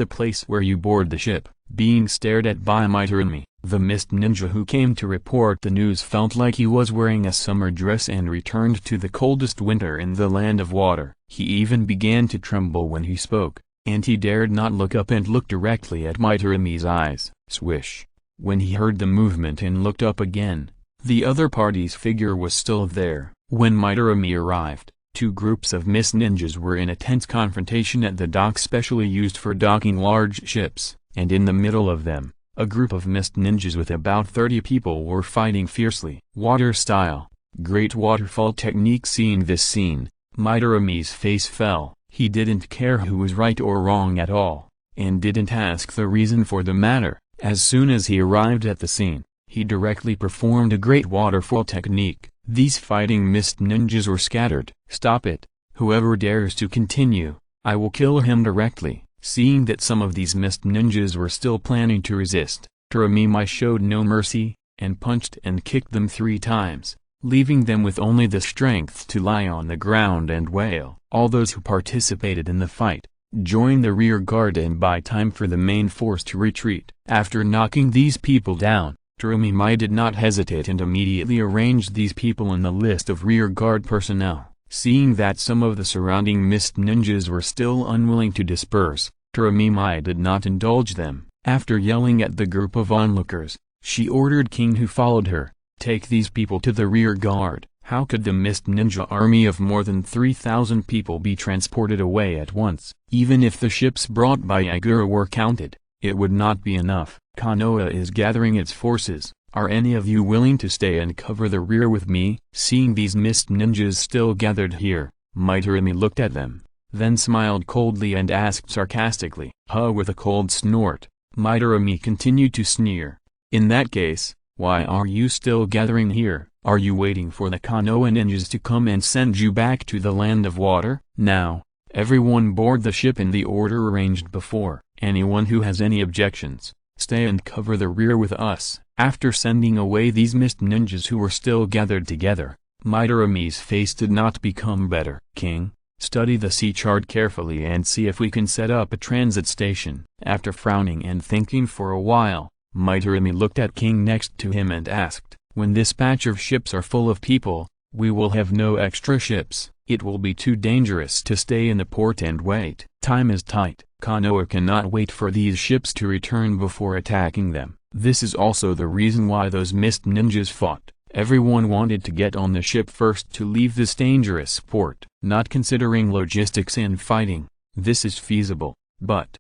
place where you board the ship, being stared at by Taramimai. The Mist Ninja who came to report the news felt like he was wearing a summer dress and returned to the coldest winter in the land of water. He even began to tremble when he spoke, and he dared not look up and look directly at Taramimai's eyes. Swish! When he heard the movement and looked up again, the other party's figure was still there. When Taramimai arrived, two groups of Mist Ninjas were in a tense confrontation at the dock specially used for docking large ships, and in the middle of them, a group of Mist Ninjas with about 30 people were fighting fiercely. Water style, great waterfall technique. Seeing this scene, Taramimai's face fell. He didn't care who was right or wrong at all, and didn't ask the reason for the matter. As soon as he arrived at the scene, he directly performed a great waterfall technique. These fighting Mist Ninjas were scattered. Stop it! Whoever dares to continue, I will kill him directly. Seeing that some of these Mist Ninjas were still planning to resist, Taramimai showed no mercy, and punched and kicked them 3 times, leaving them with only the strength to lie on the ground and wail. All those who participated in the fight joined the rear guard and buy time for the main force to retreat. After knocking these people down, Taramimai did not hesitate and immediately arranged these people in the list of rear guard personnel. Seeing that some of the surrounding Mist Ninjas were still unwilling to disperse, Taramimai did not indulge them. After yelling at the group of onlookers, she ordered King who followed her, take these people to the rear guard. How could the Mist Ninja army of more than 3,000 people be transported away at once? Even if the ships brought by Agura were counted, it would not be enough. Konoha is gathering its forces. Are any of you willing to stay and cover the rear with me? Seeing these Mist Ninjas still gathered here, Taramimai looked at them, then smiled coldly and asked sarcastically. With a cold snort, Taramimai continued to sneer. In that case, why are you still gathering here? Are you waiting for the Konoha ninjas to come and send you back to the land of water? Now, everyone board the ship in the order arranged before. Anyone who has any objections, stay and cover the rear with us. After sending away these Mist Ninjas who were still gathered together, Taramimai's face did not become better. King, study the sea chart carefully and see if we can set up a transit station. After frowning and thinking for a while, Taramimai looked at King next to him and asked, when this batch of ships are full of people, we will have no extra ships. It will be too dangerous to stay in the port and wait. Time is tight. Konoha cannot wait for these ships to return before attacking them. This is also the reason why those Mist Ninjas fought. Everyone wanted to get on the ship first to leave this dangerous port. Not considering logistics and fighting, this is feasible, but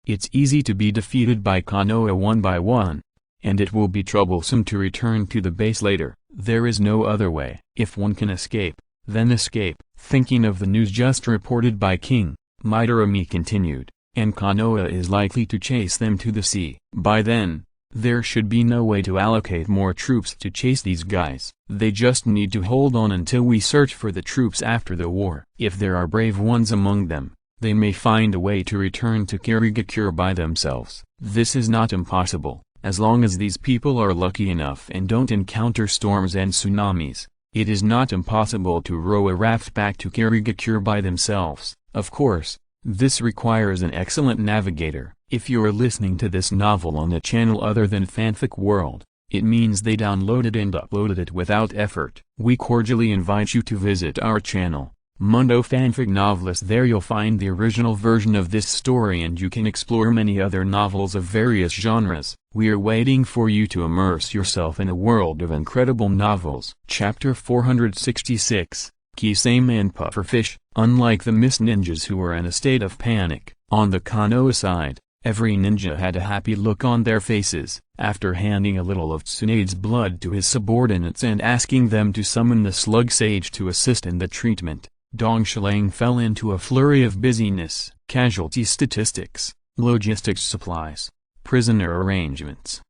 it's easy to be defeated by Konoha one by one, and it will be troublesome to return to the base later. There is no other way. If one can escape, then escape. Thinking of the news just reported by King, Taramimai continued, and Konoha is likely to chase them to the sea. By then, There should be no way to allocate more troops to chase these guys. They just need to hold on until we search for the troops after the war. If there are brave ones among them, they may find a way to return to Kirigakure by themselves. This is not impossible, as long as these people are lucky enough and don't encounter storms and tsunamis. It is not impossible to row a raft back to Kirigakure by themselves. Of course, this requires an excellent navigator. If you are listening to this novel on a channel other than Fanfic World, it means they downloaded and uploaded it without effort. We cordially invite you to visit our channel, Mundo Fanfic Novelist. There you'll find the original version of this story and you can explore many other novels of various genres. We are waiting for you to immerse yourself in a world of incredible novels. Chapter 466, Kisame and Pufferfish. Unlike the mist ninjas who were in a state of panic, on the Konoha side, every ninja had a happy look on their faces. After handing a little of Tsunade's blood to his subordinates and asking them to summon the slug sage to assist in the treatment, Dong Shilang fell into a flurry of busyness. Casualty statistics, logistics, supplies, prisoner arrangements.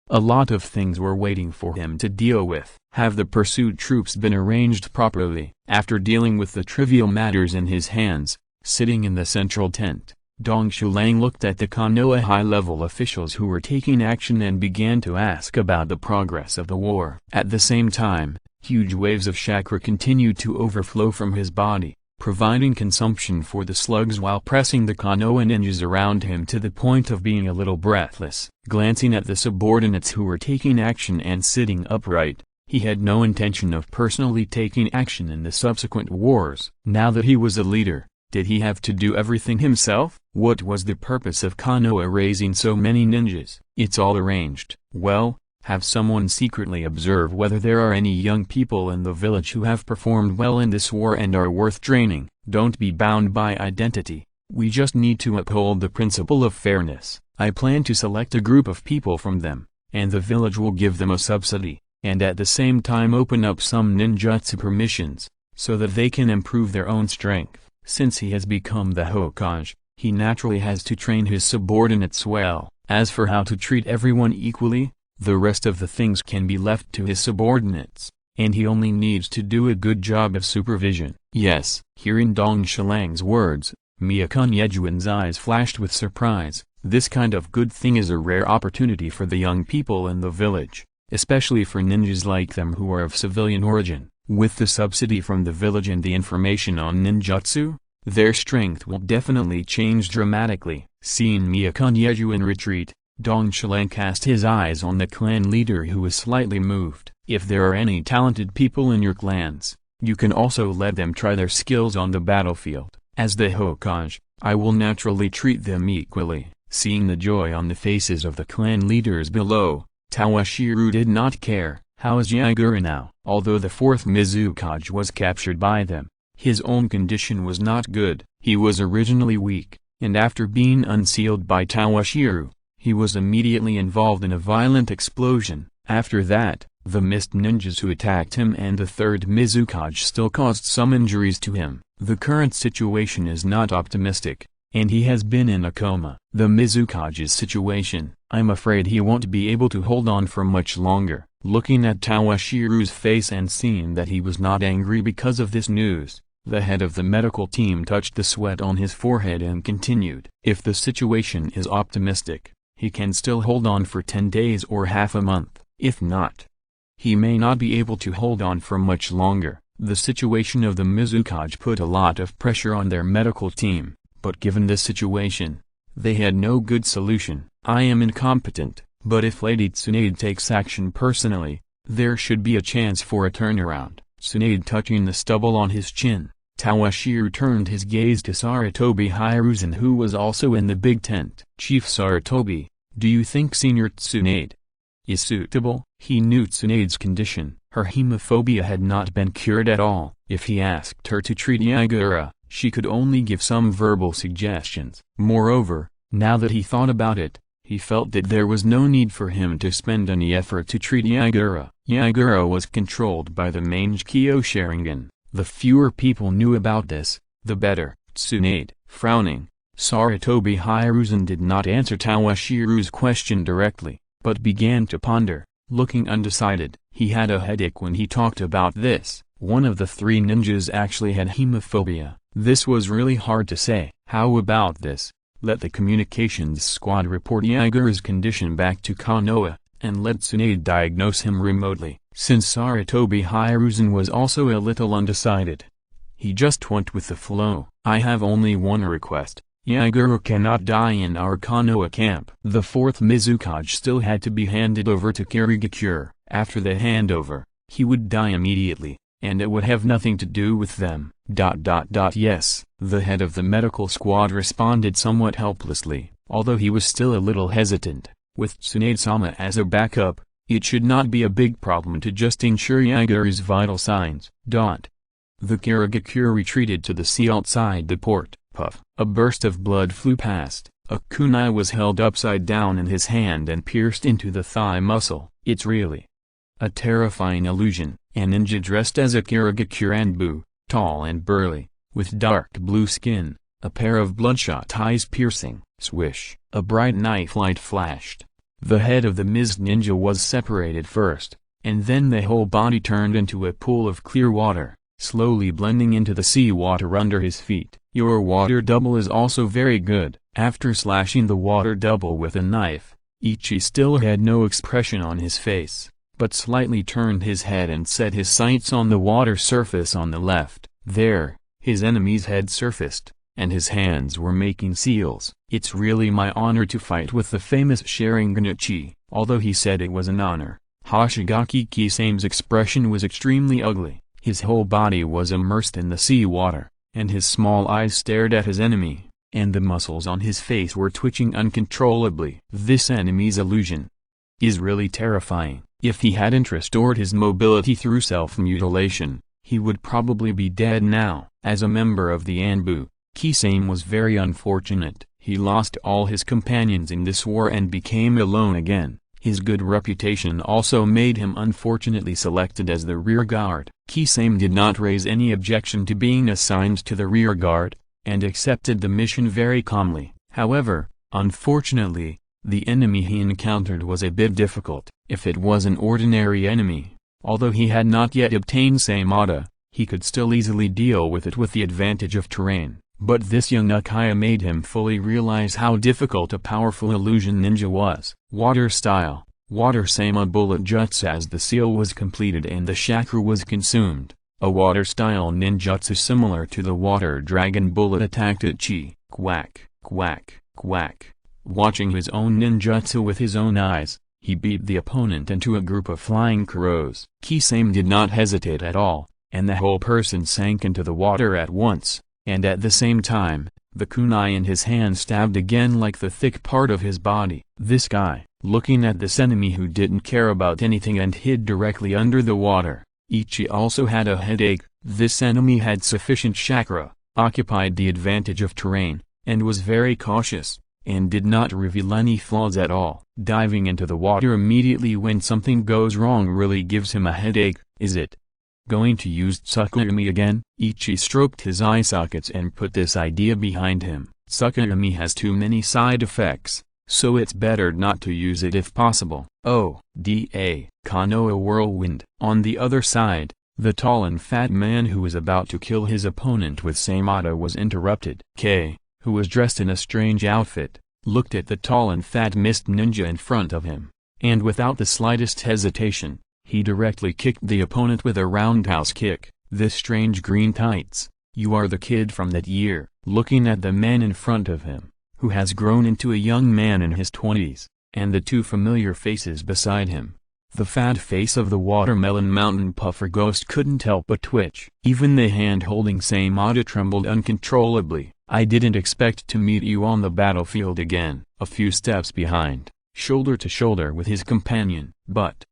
A lot of things were waiting for him to deal with. Have the pursuit troops been arranged properly? After dealing with the trivial matters in his hands, sitting in the central tent, Dong Shilang looked at the Konoha high-level officials who were taking action and began to ask about the progress of the war. At the same time, huge waves of chakra continued to overflow from his body, providing consumption for the slugs while pressing the Konoha ninjas around him to the point of being a little breathless. Glancing at the subordinates who were taking action and sitting upright, he had no intention of personally taking action in the subsequent wars. Now that he was a leader, did he have to do everything himself? What was the purpose of Konoha raising so many ninjas? It's all arranged. Well, have someone secretly observe whether there are any young people in the village who have performed well in this war and are worth training. Don't be bound by identity. We just need to uphold the principle of fairness. I plan to select a group of people from them, and the village will give them a subsidy, and at the same time open up some ninjutsu permissions, so that they can improve their own strength. Since he has become the Hokage, he naturally has to train his subordinates well. As for how to treat everyone equally, the rest of the things can be left to his subordinates, and he only needs to do a good job of supervision. Yes. Hearing Dong Shilang's words, Meixiang Yejuan's eyes flashed with surprise. This kind of good thing is a rare opportunity for the young people in the village, especially for ninjas like them who are of civilian origin. With the subsidy from the village and the information on ninjutsu, their strength will definitely change dramatically. Seeing Meixiang Yejuan retreat, Dong Shilang cast his eyes on the clan leader who was slightly moved. If there are any talented people in your clans, you can also let them try their skills on the battlefield. As the Hokage, I will naturally treat them equally. Seeing the joy on the faces of the clan leaders below, Tawashiro did not care. How is Yagura now? Although the fourth Mizukage was captured by them, his own condition was not good. He was originally weak, and after being unsealed by Tawashiro, he was immediately involved in a violent explosion. After that, the mist ninjas who attacked him and the third Mizukage still caused some injuries to him. The current situation is not optimistic, and he has been in a coma. The Mizukage's situation, I'm afraid he won't be able to hold on for much longer. Looking at Tawashiro's face and seeing that he was not angry because of this news, the head of the medical team touched the sweat on his forehead and continued. If the situation is optimistic, he can still hold on for 10 days or half a month. If not, he may not be able to hold on for much longer. The situation of the Mizukage put a lot of pressure on their medical team, but given this situation, they had no good solution. I am incompetent, but if Lady Tsunade takes action personally, there should be a chance for a turnaround. Tsunade touching the stubble on his chin, Tawashiro turned his gaze to Sarutobi Hiruzen, who was also in the big tent. Chief Sarutobi, do you think Senior Tsunade is suitable? He knew Tsunade's condition. Her hemophobia had not been cured at all. If he asked her to treat Yagura, she could only give some verbal suggestions. Moreover, now that he thought about it, he felt that there was no need for him to spend any effort to treat Yagura. Yagura was controlled by the Meixiang Sharingan. The fewer people knew about this, the better. Tsunade, frowning, Sarutobi Hiruzen did not answer Tawashiro's question directly. but began to ponder, looking undecided. He had a headache when he talked about this. One of the three ninjas actually had hemophobia. This was really hard to say. How about this? Let the communications squad report Jaeger's condition back to Konoha, and let Tsunade diagnose him remotely. Since Sarutobi Hiruzen was also a little undecided, he just went with the flow. I have only one request. Jaeger cannot die in our Konoha camp. The fourth Mizukage still had to be handed over to Kirigakure. After the handover, he would die immediately, and it would have nothing to do with them. Yes. The head of the medical squad responded somewhat helplessly, although he was still a little hesitant. With Tsunade-sama as a backup, it should not be a big problem to just ensure Jaeger's vital signs. The Kirigakure retreated to the sea outside the port. Puff. A burst of blood flew past. A kunai was held upside down in his hand and pierced into the thigh muscle. It's really a terrifying illusion. A ninja dressed as a Kirigakure, tall and burly, with dark blue skin, a pair of bloodshot eyes piercing. Swish. A bright knife light flashed. The head of the mist ninja was separated first, and then the whole body turned into a pool of clear water, slowly blending into the sea water under his feet. Your water double is also very good. After slashing the water double with a knife, Ichi still had no expression on his face, but slightly turned his head and set his sights on the water surface on the left. There, his enemy's head surfaced, and his hands were making seals. It's really my honor to fight with the famous Sharingan. Although he said it was an honor, Hoshigaki Kisame's expression was extremely ugly. His whole body was immersed in the sea water, and his small eyes stared at his enemy, and the muscles on his face were twitching uncontrollably. This enemy's illusion is really terrifying. If he hadn't restored his mobility through self-mutilation, he would probably be dead now. As a member of the Anbu, Kisame was very unfortunate. He lost all his companions in this war and became alone again. His good reputation also made him unfortunately selected as the rear guard. Kisame did not raise any objection to being assigned to the rear guard, and accepted the mission very calmly. However, unfortunately, the enemy he encountered was a bit difficult. If it was an ordinary enemy, although he had not yet obtained Saimata, he could still easily deal with it with the advantage of terrain. But this young Uchiha made him fully realize how difficult a powerful illusion ninja was. Water style. Water Sama bullet jutsu. As the seal was completed and the chakra was consumed, a water style ninjutsu similar to the water dragon bullet attacked Ichi. Quack, quack, quack. Watching his own ninjutsu with his own eyes, he beat the opponent into a group of flying crows. Kisame did not hesitate at all, and the whole person sank into the water at once. And at the same time, the kunai in his hand stabbed again like the thick part of his body. This guy, looking at this enemy who didn't care about anything and hid directly under the water. Ichi also had a headache. This enemy had sufficient chakra, occupied the advantage of terrain, and was very cautious, and did not reveal any flaws at all. Diving into the water immediately when something goes wrong really gives him a headache. Is it going to use Tsukuyomi again? Ichi stroked his eye sockets and put this idea behind him. Tsukuyomi has too many side effects, so it's better not to use it if possible. Konoha whirlwind. On the other side, the tall and fat man who was about to kill his opponent with Saimata was interrupted. K, who was dressed in a strange outfit, looked at the tall and fat mist ninja in front of him, and without the slightest hesitation, he directly kicked the opponent with a roundhouse kick. This strange green tights, you are the kid from that year. Looking at the man in front of him, who has grown into a young man in his 20s, and the two familiar faces beside him, the fat face of the watermelon mountain puffer ghost couldn't help but twitch. Even the hand holding Saimata trembled uncontrollably. I didn't expect to meet you on the battlefield again. A few steps behind, shoulder to shoulder with his companion. But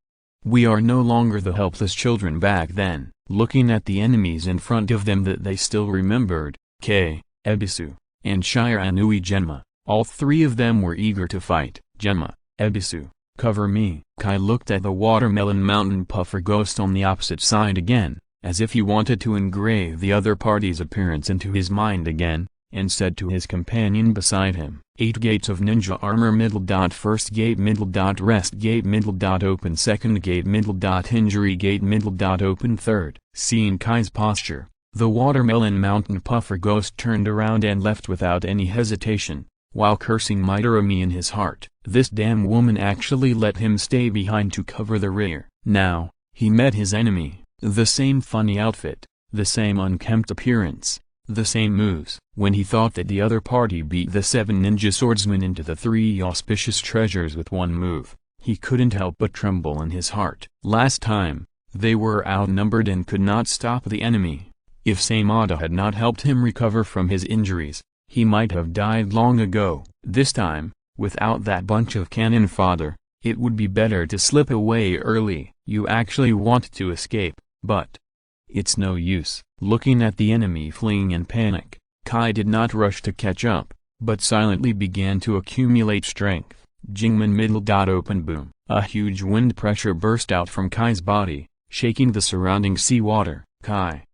we are no longer the helpless children back then. Looking at the enemies in front of them that they still remembered, K, Ebisu, and Shiranui Genma, all three of them were eager to fight. Genma, Ebisu, cover me. Kai looked at the watermelon mountain puffer ghost on the opposite side again, as if he wanted to engrave the other party's appearance into his mind again. and said to his companion beside him, 8 gates of ninja armor middle. First gate middle. Rest gate middle. Open second gate middle. Injury gate middle. Open third. Seeing Kai's posture, the watermelon mountain puffer ghost turned around and left without any hesitation, while cursing Mitorumi in his heart. This damn woman actually let him stay behind to cover the rear. Now, he met his enemy, the same funny outfit, the same unkempt appearance, the same moves. When he thought that the other party beat the 7 ninja swordsmen into the 3 auspicious treasures with one move, he couldn't help but tremble in his heart. Last time, they were outnumbered and could not stop the enemy. If Samada had not helped him recover from his injuries, he might have died long ago. This time, without that bunch of cannon fodder, it would be better to slip away early. You actually want to escape, but it's no use. Looking at the enemy fleeing in panic, Kai did not rush to catch up, but silently began to accumulate strength. Jingmen middle. Open boom. A huge wind pressure burst out from Kai's body, shaking the surrounding seawater. Kai.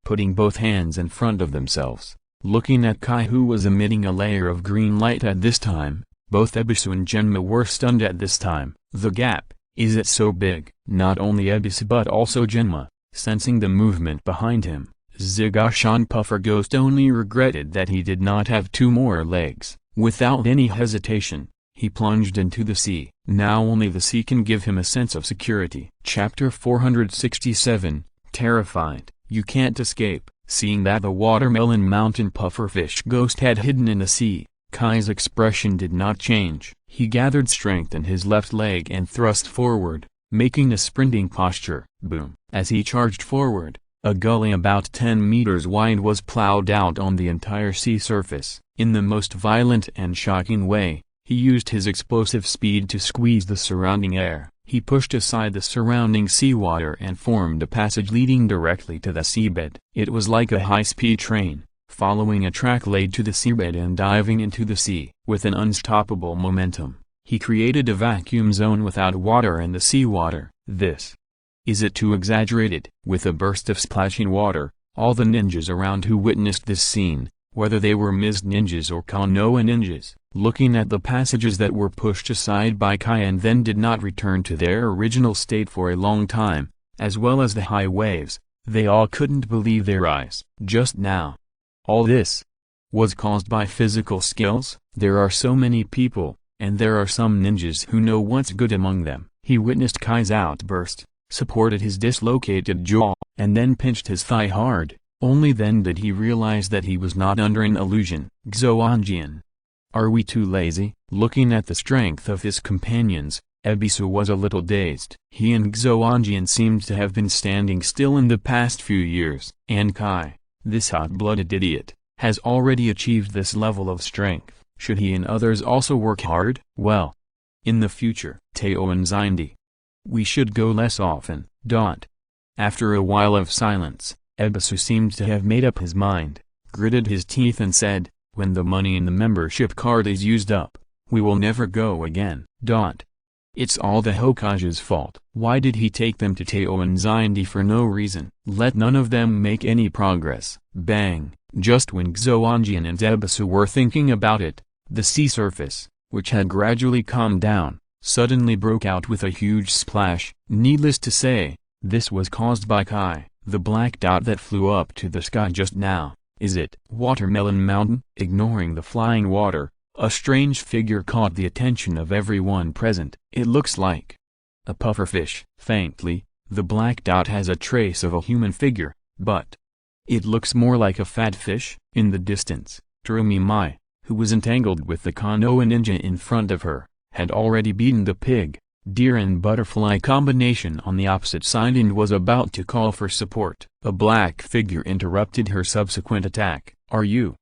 Putting both hands in front of themselves, looking at Kai, who was emitting a layer of green light at this time, both Ebisu and Genma were stunned at this time. The gap, is it so big? Not only Ebisu but also Genma, sensing the movement behind him, Zigashan Puffer Ghost only regretted that he did not have 2 more legs. Without any hesitation, he plunged into the sea. Now only the sea can give him a sense of security. Chapter 467, Terrified. You can't escape. Seeing that the watermelon mountain pufferfish ghost had hidden in the sea, Kai's expression did not change. He gathered strength in his left leg and thrust forward, making a sprinting posture. Boom. As he charged forward, a gully about 10 meters wide was plowed out on the entire sea surface. In the most violent and shocking way, he used his explosive speed to squeeze the surrounding air. He pushed aside the surrounding seawater and formed a passage leading directly to the seabed. It was like a high-speed train, following a track laid to the seabed and diving into the sea. With an unstoppable momentum, he created a vacuum zone without water and the seawater. Is it too exaggerated? With a burst of splashing water, all the ninjas around who witnessed this scene, whether they were Mist ninjas or Konoha ninjas, looking at the passages that were pushed aside by Kai and then did not return to their original state for a long time, as well as the high waves, they all couldn't believe their eyes. Just now, all this was caused by physical skills? There are so many people, and there are some ninjas who know what's good among them. He witnessed Kai's outburst, supported his dislocated jaw, and then pinched his thigh hard. Only then did he realize that he was not under an illusion. Xoanjian. Are we too lazy? Looking at the strength of his companions, Ebisu was a little dazed. He and Xoanjian seemed to have been standing still in the past few years. And Kai, this hot-blooded idiot, has already achieved this level of strength. Should he and others also work hard? Well, in the future. Teo and Zindi. We should go less often. After a while of silence, Ebisu seemed to have made up his mind, gritted his teeth and said, when the money in the membership card is used up, we will never go again. It's all the Hokage's fault. Why did he take them to Teo and Zindi for no reason? Let none of them make any progress. Bang! Just when Xoanjian and Ebisu were thinking about it, the sea surface, which had gradually calmed down, suddenly broke out with a huge splash. Needless to say, this was caused by Kai. The black dot that flew up to the sky just now, is it Watermelon Mountain? Ignoring the flying water, a strange figure caught the attention of everyone present. It looks like a pufferfish. Faintly, the black dot has a trace of a human figure, but it looks more like a fat fish. In the distance, Terumi Mai, who was entangled with the Konoha ninja in front of her, had already beaten the pig, deer and butterfly combination on the opposite side and was about to call for support. A black figure interrupted her subsequent attack. Are you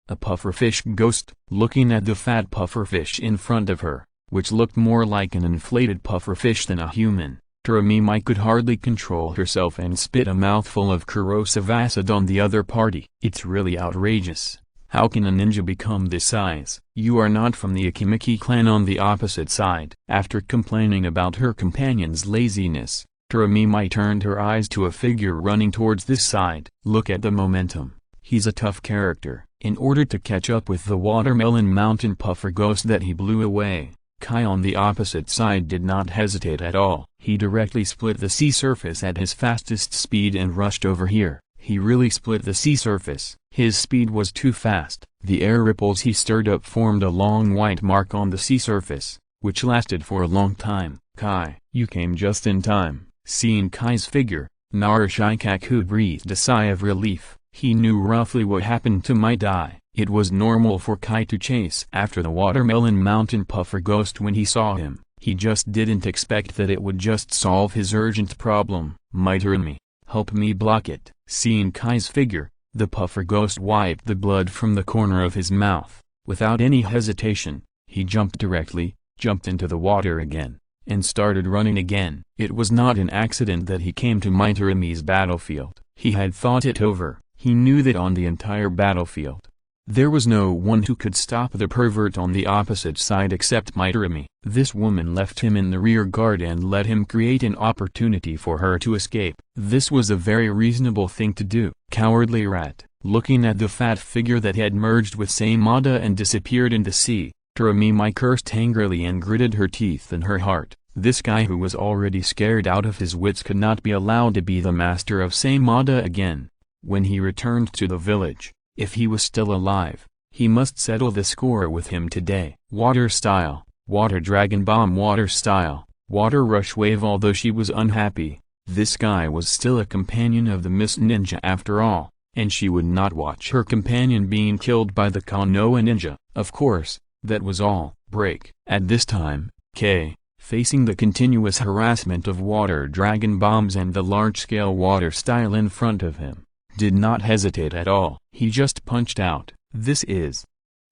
a pufferfish ghost? Looking at the fat pufferfish in front of her, which looked more like an inflated pufferfish than a human, Terumi Mai could hardly control herself and spit a mouthful of corrosive acid on the other party. It's really outrageous. How can a ninja become this size? You are not from the Akimiki clan on the opposite side. After complaining about her companion's laziness, Terumi Mai turned her eyes to a figure running towards this side. Look at the momentum. He's a tough character. In order to catch up with the watermelon mountain puffer ghost that he blew away, Kai on the opposite side did not hesitate at all. He directly split the sea surface at his fastest speed and rushed over here. He really split the sea surface. His speed was too fast. The air ripples he stirred up formed a long white mark on the sea surface, which lasted for a long time. Kai, you came just in time. Seeing Kai's figure, Narashikaku breathed a sigh of relief. He knew roughly what happened to Mai Dai. It was normal for Kai to chase after the watermelon mountain puffer ghost when he saw him. He just didn't expect that it would just solve his urgent problem. Meixiang, help me block it. Seeing Kai's figure, the puffer ghost wiped the blood from the corner of his mouth. Without any hesitation, he jumped into the water again, and started running again. It was not an accident that he came to Meixiang's battlefield. He had thought it over. He knew that on the entire battlefield, there was no one who could stop the pervert on the opposite side except Meixiang. This woman left him in the rear guard and let him create an opportunity for her to escape. This was a very reasonable thing to do. Cowardly rat. Looking at the fat figure that had merged with Samada and disappeared in the sea, Mai cursed angrily and gritted her teeth in her heart. This guy who was already scared out of his wits could not be allowed to be the master of Samada again. When he returned to the village, if he was still alive, he must settle the score with him today. Water style, water dragon bomb, water style, water rush wave. Although she was unhappy, this guy was still a companion of the Miss Ninja after all, and she would not watch her companion being killed by the Konoha ninja. Of course, that was all. Break. At this time, K, facing the continuous harassment of water dragon bombs and the large-scale water style in front of him, did not hesitate at all. He just punched out. This is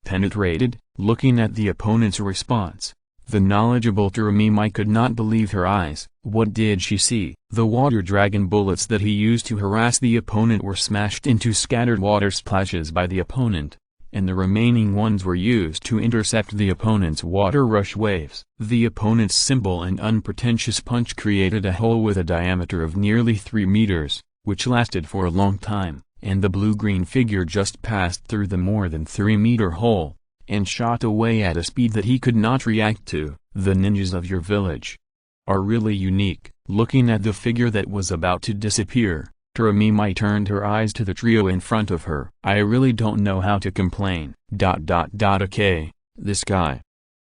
penetrated. Looking at the opponent's response, the knowledgeable Mai could not believe her eyes. What did she see? The water dragon bullets that he used to harass the opponent were smashed into scattered water splashes by the opponent, and the remaining ones were used to intercept the opponent's water rush waves. The opponent's simple and unpretentious punch created a hole with a diameter of nearly 3 meters, which lasted for a long time, and the blue-green figure just passed through the more than 3-meter hole, and shot away at a speed that he could not react to. The ninjas of your village are really unique. Looking at the figure that was about to disappear, Mai turned her eyes to the trio in front of her. I really don't know how to complain. Okay, this guy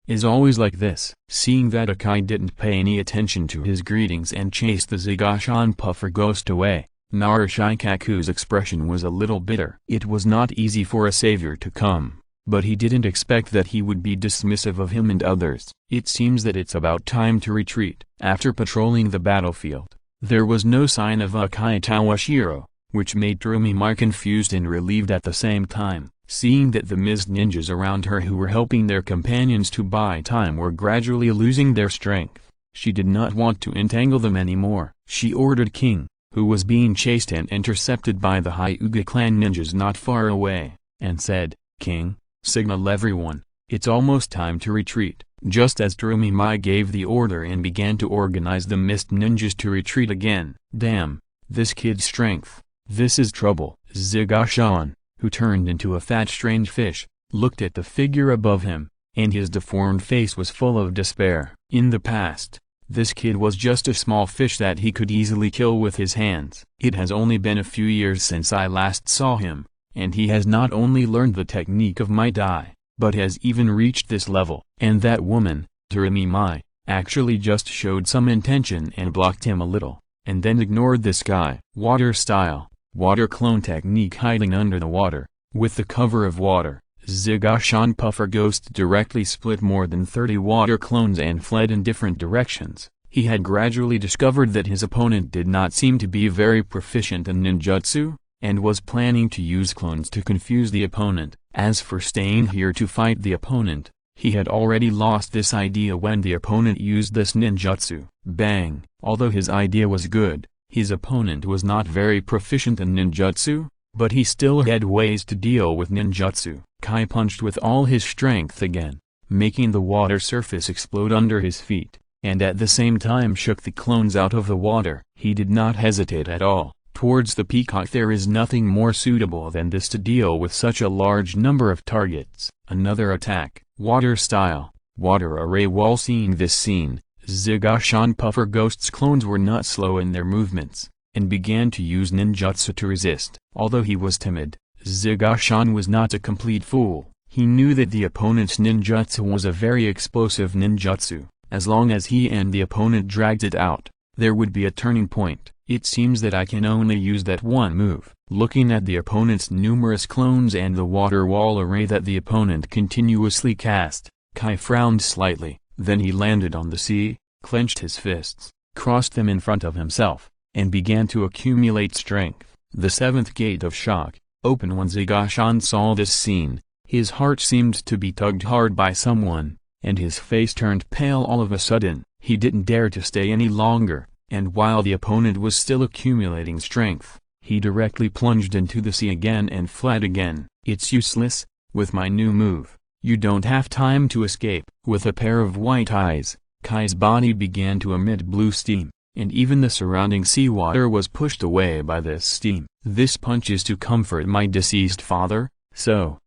is always like this. Seeing that Akai didn't pay any attention to his greetings and chased the Zigashan puffer ghost away, Narashikaku's expression was a little bitter. It was not easy for a savior to come, but he didn't expect that he would be dismissive of him and others. It seems that it's about time to retreat. After patrolling the battlefield, there was no sign of Uchiha Toshiro, which made Mai confused and relieved at the same time. Seeing that the mist ninjas around her who were helping their companions to buy time were gradually losing their strength, she did not want to entangle them anymore. She ordered King, who was being chased and intercepted by the Hyuga clan ninjas not far away, and said, King, signal everyone, it's almost time to retreat. Just as Mai gave the order and began to organize the mist ninjas to retreat again. Damn, this kid's strength. This is trouble. Zigashan, who turned into a fat strange fish, looked at the figure above him, and his deformed face was full of despair. In the past, this kid was just a small fish that he could easily kill with his hands. It has only been a few years since I last saw him, and he has not only learned the technique of Mai Dai, but has even reached this level. And that woman, Mai, actually just showed some intention and blocked him a little, and then ignored this guy. Water style, water clone technique. Hiding under the water, with the cover of water, Zigashan puffer ghost directly split more than 30 water clones and fled in different directions. He had gradually discovered that his opponent did not seem to be very proficient in ninjutsu, and was planning to use clones to confuse the opponent. As for staying here to fight the opponent, he had already lost this idea when the opponent used this ninjutsu. Bang! Although his idea was good, his opponent was not very proficient in ninjutsu, but he still had ways to deal with ninjutsu. Kai punched with all his strength again, making the water surface explode under his feet, and at the same time shook the clones out of the water. He did not hesitate at all. Towards the peacock there is nothing more suitable than this to deal with such a large number of targets. Another attack, water style, water array wall. Seeing this scene, Zigashan Puffer Ghost's clones were not slow in their movements, and began to use ninjutsu to resist. Although he was timid, Zigashan was not a complete fool. He knew that the opponent's ninjutsu was a very explosive ninjutsu. As long as he and the opponent dragged it out, there would be a turning point. It seems that I can only use that one move. Looking at the opponent's numerous clones and the water wall array that the opponent continuously cast, Kai frowned slightly. Then he landed on the sea, clenched his fists, crossed them in front of himself, and began to accumulate strength. The seventh gate of shock, open. When Zigashan saw this scene, his heart seemed to be tugged hard by someone, and his face turned pale all of a sudden. He didn't dare to stay any longer, and while the opponent was still accumulating strength, he directly plunged into the sea again and fled again. It's useless. With my new move, you don't have time to escape. With a pair of white eyes, Kai's body began to emit blue steam, and even the surrounding seawater was pushed away by this steam. This punch is to comfort my deceased father, so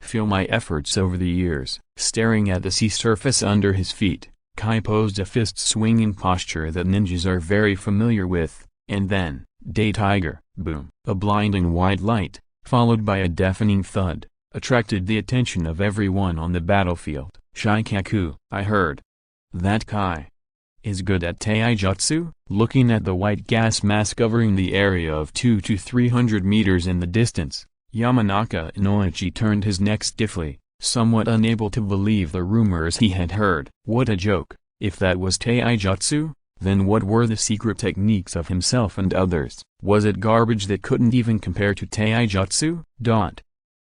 feel my efforts over the years. Staring at the sea surface under his feet, Kai posed a fist-swinging posture that ninjas are very familiar with, and then, Day Tiger, boom. A blinding white light, followed by a deafening thud, attracted the attention of everyone on the battlefield. Shikaku, I heard that Kai is good at taijutsu? Looking at the white gas mass covering the area of 200 to 300 meters in the distance, Yamanaka Inoichi turned his neck stiffly, somewhat unable to believe the rumors he had heard. What a joke! If that was taijutsu, then what were the secret techniques of himself and others? Was it garbage that couldn't even compare to taijutsu?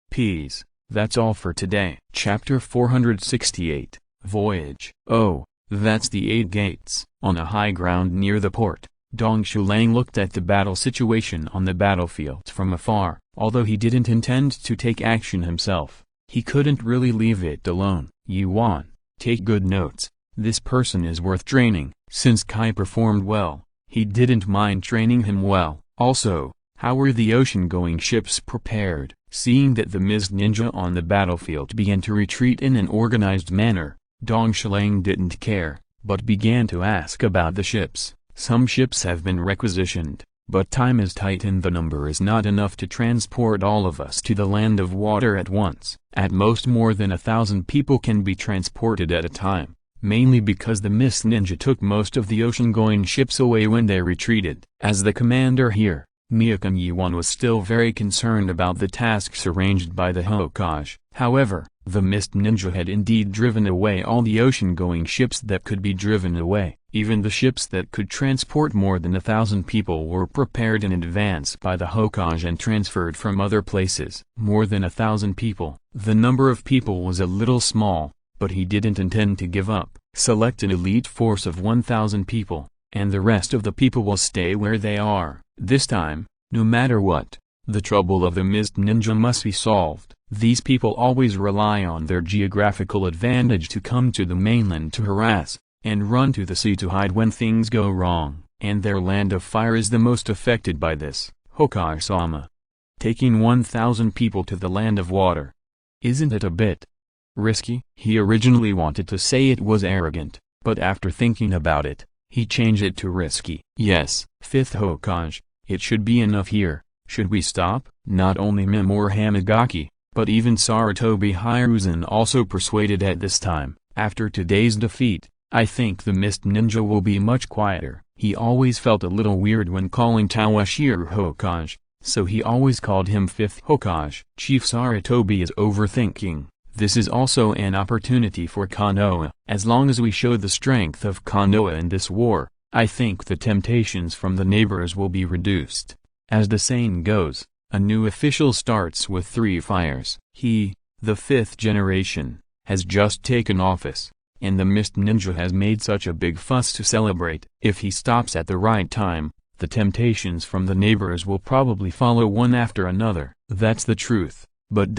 Peace. That's all for today. Chapter 468, Voyage. Oh, that's the 8 gates. On a high ground near the port, Dong Shulang looked at the battle situation on the battlefield from afar. Although he didn't intend to take action himself, he couldn't really leave it alone. Yuan, take good notes. This person is worth training. Since Kai performed well, he didn't mind training him well. Also, how were the ocean-going ships prepared? Seeing that the mist ninja on the battlefield began to retreat in an organized manner, Dong Shulang didn't care, but began to ask about the ships. Some ships have been requisitioned, but time is tight and the number is not enough to transport all of us to the land of water at once. At most more than 1,000 people can be transported at a time, mainly because the mist ninja took most of the ocean-going ships away when they retreated. As the commander here, Meixiang Yuan was still very concerned about the tasks arranged by the Hokage. However, the mist ninja had indeed driven away all the ocean-going ships that could be driven away. Even the ships that could transport more than 1,000 people were prepared in advance by the Hokage and transferred from other places. More than 1,000 people. The number of people was a little small, but he didn't intend to give up. Select an elite force of 1,000 people, and the rest of the people will stay where they are. This time, no matter what, the trouble of the mist ninja must be solved. These people always rely on their geographical advantage to come to the mainland to harass, and run to the sea to hide when things go wrong, and their land of fire is the most affected by this. Hokage-sama, taking 1,000 people to the land of water, isn't it a bit risky? He originally wanted to say it was arrogant, but after thinking about it, he changed it to risky. Yes, 5th Hokage, it should be enough here. Should we stop? Not only Mimura Hamagaki, but even Sarutobi Hiruzen also persuaded at this time. After today's defeat, I think the mist ninja will be much quieter. He always felt a little weird when calling Tawashiro Hokage, so he always called him 5th Hokage. Chief Sarutobi is overthinking. This is also an opportunity for Konoha. As long as we show the strength of Konoha in this war, I think the temptations from the neighbors will be reduced. As the saying goes, a new official starts with 3 fires. He, the 5th generation, has just taken office, and the mist ninja has made such a big fuss to celebrate. If he stops at the right time, the temptations from the neighbors will probably follow one after another. That's the truth. But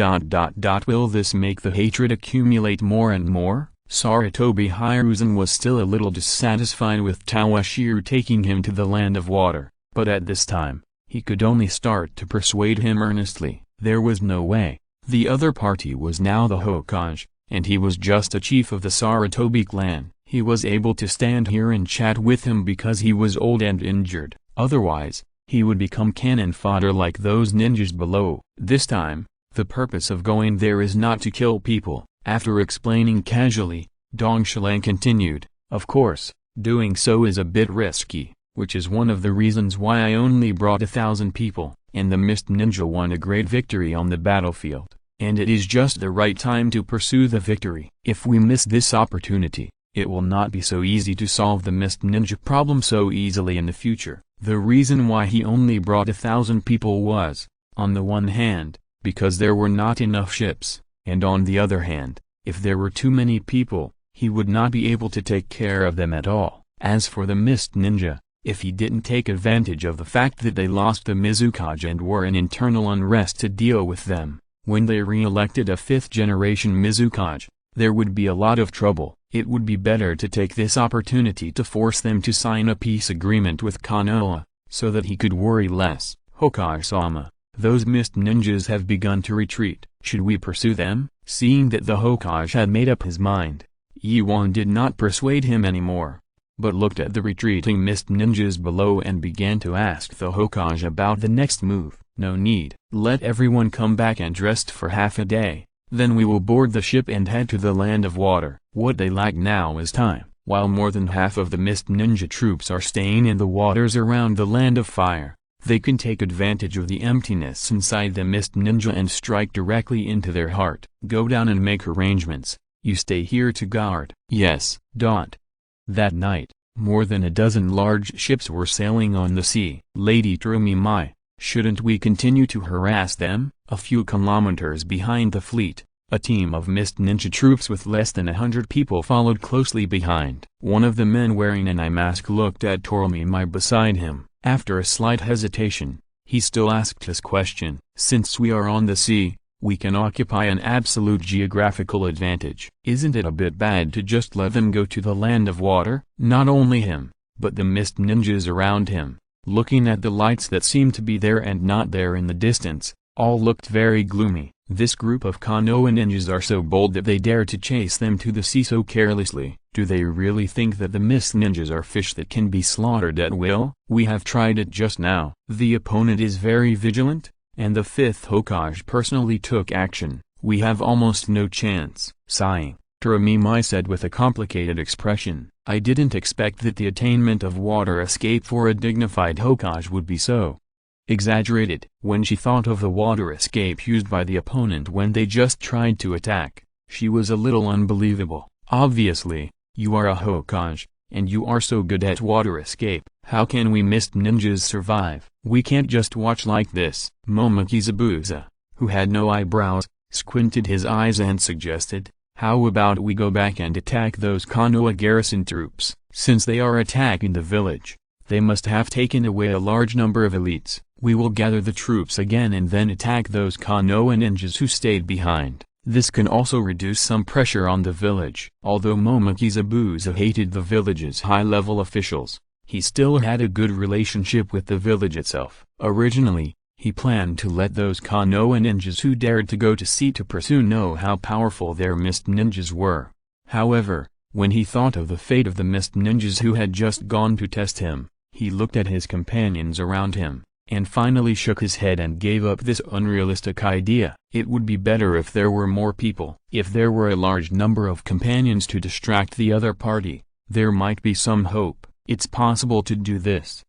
will this make the hatred accumulate more and more? Sarutobi Hiruzen was still a little dissatisfied with Tawashiro taking him to the land of water, but at this time, He could only start to persuade him earnestly. There was no way. The other party was now the Hokage, and he was just a chief of the Sarutobi clan. He was able to stand here and chat with him because he was old and injured. Otherwise, he would become cannon fodder like those ninjas below. This time, the purpose of going there is not to kill people. After explaining casually, Dong Xilang continued, of course, doing so is a bit risky, which is one of the reasons why I only brought 1,000 people, and the Mist Ninja won a great victory on the battlefield, and it is just the right time to pursue the victory. If we miss this opportunity, it will not be so easy to solve the Mist Ninja problem so easily in the future. The reason why he only brought 1,000 people was, on the one hand, because there were not enough ships, and on the other hand, if there were too many people, he would not be able to take care of them at all. As for the Mist Ninja, if he didn't take advantage of the fact that they lost the Mizukage and were in internal unrest to deal with them, when they re-elected a 5th-generation Mizukage, there would be a lot of trouble. It would be better to take this opportunity to force them to sign a peace agreement with Konoha, so that he could worry less. Hokage-sama, those Mist Ninjas have begun to retreat. Should we pursue them? Seeing that the Hokage had made up his mind, Yuan did not persuade him anymore, but looked at the retreating Mist Ninjas below and began to ask the Hokage about the next move. No need. Let everyone come back and rest for half a day. Then we will board the ship and head to the land of water. What they lack now is time. While more than half of the Mist Ninja troops are staying in the waters around the land of fire, they can take advantage of the emptiness inside the Mist Ninja and strike directly into their heart. Go down and make arrangements. You stay here to guard. Yes. That night, more than a dozen large ships were sailing on the sea. Lady Turumi, shouldn't we continue to harass them? A few kilometers behind the fleet, a team of Mist Ninja troops with less than 100 people followed closely behind. One of the men wearing an eye mask looked at Turumi beside him. After a slight hesitation, he still asked his question. Since we are on the sea, we can occupy an absolute geographical advantage. Isn't it a bit bad to just let them go to the land of water? Not only him, but the Mist Ninjas around him, looking at the lights that seemed to be there and not there in the distance, all looked very gloomy. This group of Konoha ninjas are so bold that they dare to chase them to the sea so carelessly. Do they really think that the Mist Ninjas are fish that can be slaughtered at will? We have tried it just now. The opponent is very vigilant, and the 5th Hokage personally took action. We have almost no chance. Sighing, Turumi said with a complicated expression, I didn't expect that the attainment of water escape for a dignified Hokage would be so exaggerated. When she thought of the water escape used by the opponent when they just tried to attack, she was a little unbelievable. Obviously, you are a Hokage, and you are so good at water escape. How can we Mist Ninjas survive? We can't just watch like this. Momoki Zabuza, who had no eyebrows, squinted his eyes and suggested, how about we go back and attack those Konoha garrison troops? Since they are attacking the village, they must have taken away a large number of elites. We will gather the troops again and then attack those Konoha ninjas who stayed behind. This can also reduce some pressure on the village. Although Momoki Zabuza hated the village's high-level officials, he still had a good relationship with the village itself. Originally, he planned to let those Konoha ninjas who dared to go to sea to pursue know how powerful their Mist Ninjas were. However, when he thought of the fate of the Mist Ninjas who had just gone to test him, he looked at his companions around him, and finally shook his head and gave up this unrealistic idea. It would be better if there were more people. If there were a large number of companions to distract the other party, there might be some hope. It's possible to do this.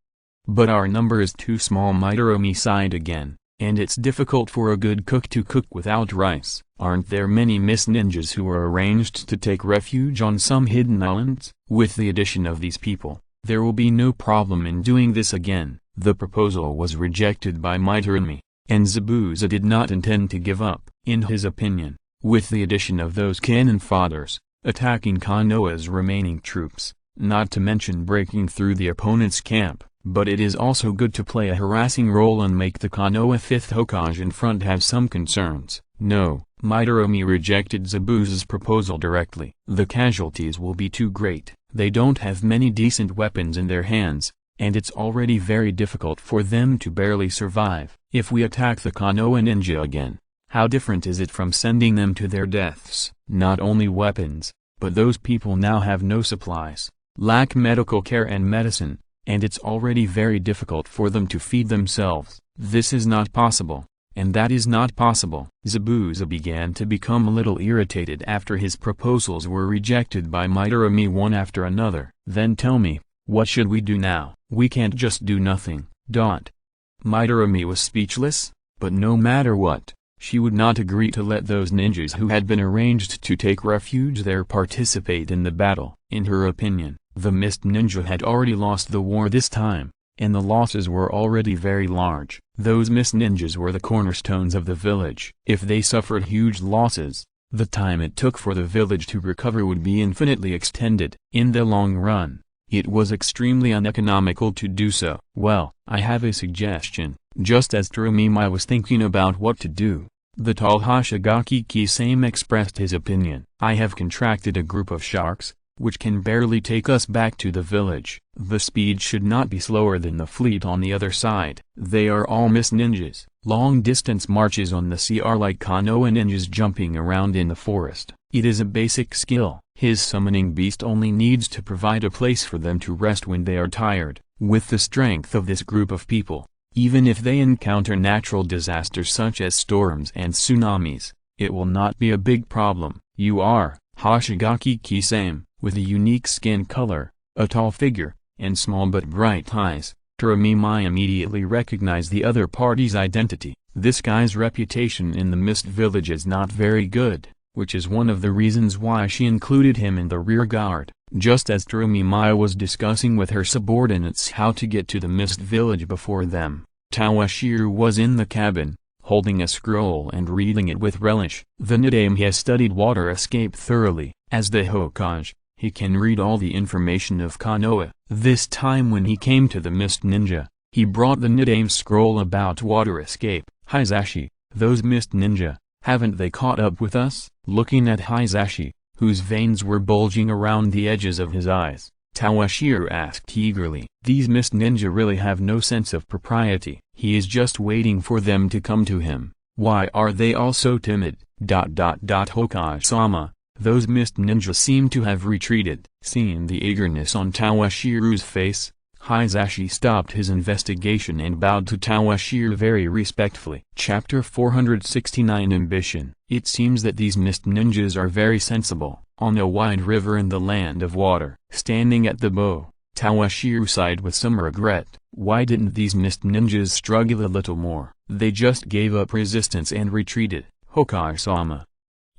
But our number is too small. Turumi sighed again, and it's difficult for a good cook to cook without rice. Aren't there many Mist Ninjas who are arranged to take refuge on some hidden islands? With the addition of these people, there will be no problem in doing this again. The proposal was rejected by Turumi, and Zabuza did not intend to give up. In his opinion, with the addition of those cannon fodders, attacking Konoha's remaining troops, not to mention breaking through the opponent's camp, but it is also good to play a harassing role and make the Konoha 5th Hokage in front have some concerns. No, Turumi rejected Zabuza's proposal directly. The casualties will be too great. They don't have many decent weapons in their hands, and it's already very difficult for them to barely survive. If we attack the Konoha ninja again, how different is it from sending them to their deaths? Not only weapons, but those people now have no supplies, lack medical care and medicine, and it's already very difficult for them to feed themselves. This is not possible, and that is not possible. Zabuza began to become a little irritated after his proposals were rejected by Midorumi one after another. Then tell me, what should we do now? We can't just do nothing. Midorumi was speechless, but no matter what, she would not agree to let those ninjas who had been arranged to take refuge there participate in the battle. In her opinion, the Mist Ninja had already lost the war this time, and the losses were already very large. Those Mist Ninjas were the cornerstones of the village. If they suffered huge losses, the time it took for the village to recover would be infinitely extended. In the long run, it was extremely uneconomical to do so. Well, I have a suggestion. Just as Terumimai was thinking about what to do, the tall Hoshigaki Kisame expressed his opinion. I have contracted a group of sharks, which can barely take us back to the village. The speed should not be slower than the fleet on the other side. They are all Mist Ninjas. Long-distance marches on the sea are like Konoha ninjas jumping around in the forest. It is a basic skill. His summoning beast only needs to provide a place for them to rest when they are tired. With the strength of this group of people, even if they encounter natural disasters such as storms and tsunamis, it will not be a big problem. You are Hoshigaki Kisame, with a unique skin color, a tall figure, and small but bright eyes. Terumimai immediately recognized the other party's identity. This guy's reputation in the Mist Village is not very good, which is one of the reasons why she included him in the rear guard. Just as Terumimai was discussing with her subordinates how to get to the Mist Village before them, Tawashiro was in the cabin, holding a scroll and reading it with relish. The Nidaime has studied water escape thoroughly. As the Hokage, he can read all the information of Konoha. This time when he came to the Mist Ninja, he brought the Nidaime scroll about water escape. Hizashi, those Mist Ninja, haven't they caught up with us? Looking at Hizashi, whose veins were bulging around the edges of his eyes, Tawashiro asked eagerly. These Mist Ninja really have no sense of propriety. He is just waiting for them to come to him. Why are they all so timid? Hokage-sama, those Mist Ninja seem to have retreated. Seeing the eagerness on Tawashiro's face, Hizashi stopped his investigation and bowed to Tawashiro very respectfully. Chapter 469 Ambition. It seems that these Mist Ninjas are very sensible. On a wide river in the land of water, standing at the bow, Tawashiro sighed with some regret. Why didn't these Mist Ninjas struggle a little more? They just gave up resistance and retreated. Hokage-sama,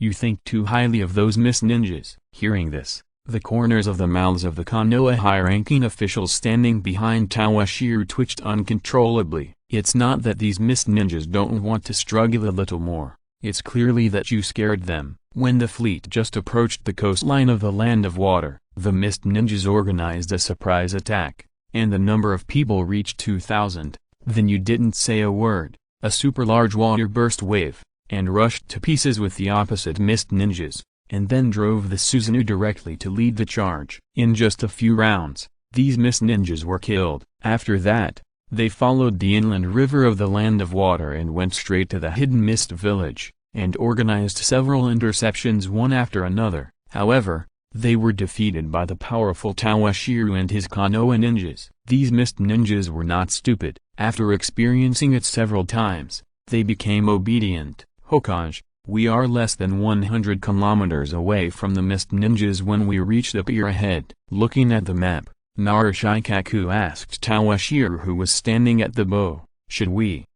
you think too highly of those Mist Ninjas. Hearing this, the corners of the mouths of the Konoha high-ranking officials standing behind Tawashiro twitched uncontrollably. It's not that these Mist Ninjas don't want to struggle a little more. It's clearly that you scared them. When the fleet just approached the coastline of the land of water, the Mist Ninjas organized a surprise attack, and the number of people reached 2,000. Then you didn't say a word. A super large water burst wave, and rushed to pieces with the opposite Mist Ninjas, and then drove the Susanoo directly to lead the charge. In just a few rounds, these Mist Ninjas were killed. After that, they followed the inland river of the land of water and went straight to the hidden Mist Village, and organized several interceptions one after another. However, they were defeated by the powerful Tawashiro and his Konoha ninjas. These Mist Ninjas were not stupid. After experiencing it several times, they became obedient. Hokage, we are less than 100 kilometers away from the Mist Ninjas when we reach the pier ahead. Looking at the map, Narashikaku asked Tawashiro, who was standing at the bow, should we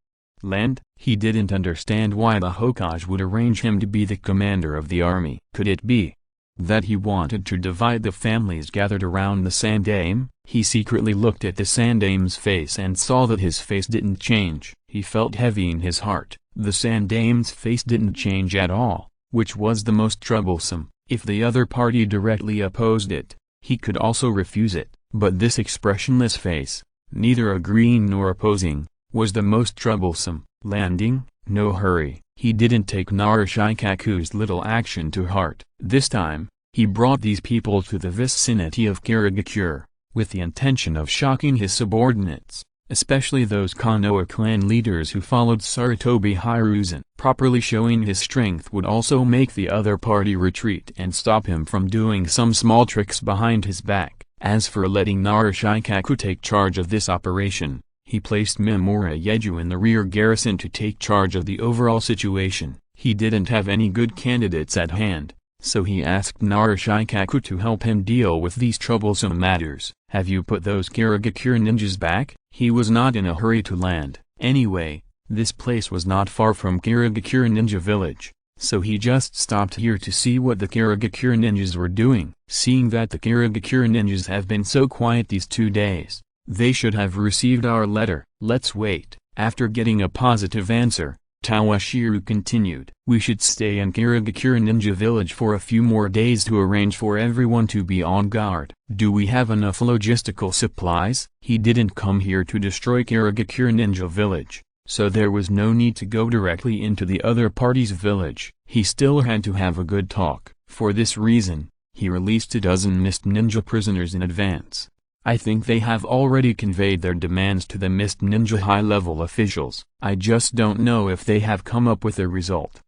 land? He didn't understand why the Hokage would arrange him to be the commander of the army. Could it be that he wanted to divide the families gathered around the Sandaime? He secretly looked at the Sandaime's face and saw that his face didn't change. He felt heavy in his heart. The Sandaime's face didn't change at all, which was the most troublesome. If the other party directly opposed it, he could also refuse it. But this expressionless face, neither agreeing nor opposing, was the most troublesome. Landing, no hurry. He didn't take Narashikaku's little action to heart. This time, he brought these people to the vicinity of Kirigakure, with the intention of shocking his subordinates, especially those Konoha clan leaders who followed Sarutobi Hiruzen. Properly showing his strength would also make the other party retreat and stop him from doing some small tricks behind his back. As for letting Narashikaku take charge of this operation, he placed Mimura Yeju in the rear garrison to take charge of the overall situation. He didn't have any good candidates at hand, so he asked Narashikaku to help him deal with these troublesome matters. "Have you put those Kirigakure ninjas back?" He was not in a hurry to land. Anyway, this place was not far from Kirigakure Ninja Village, so he just stopped here to see what the Kirigakure ninjas were doing. Seeing that the Kirigakure ninjas have been so quiet these 2 days, they should have received our letter. Let's wait. After getting a positive answer, Tawashiro continued. "We should stay in Kirigakure Ninja Village for a few more days to arrange for everyone to be on guard. Do we have enough logistical supplies?" He didn't come here to destroy Kirigakure Ninja Village, so there was no need to go directly into the other party's village. He still had to have a good talk. For this reason, he released a dozen Mist Ninja prisoners in advance. I think they have already conveyed their demands to the Mist Ninja high-level officials. I just don't know if they have come up with a result.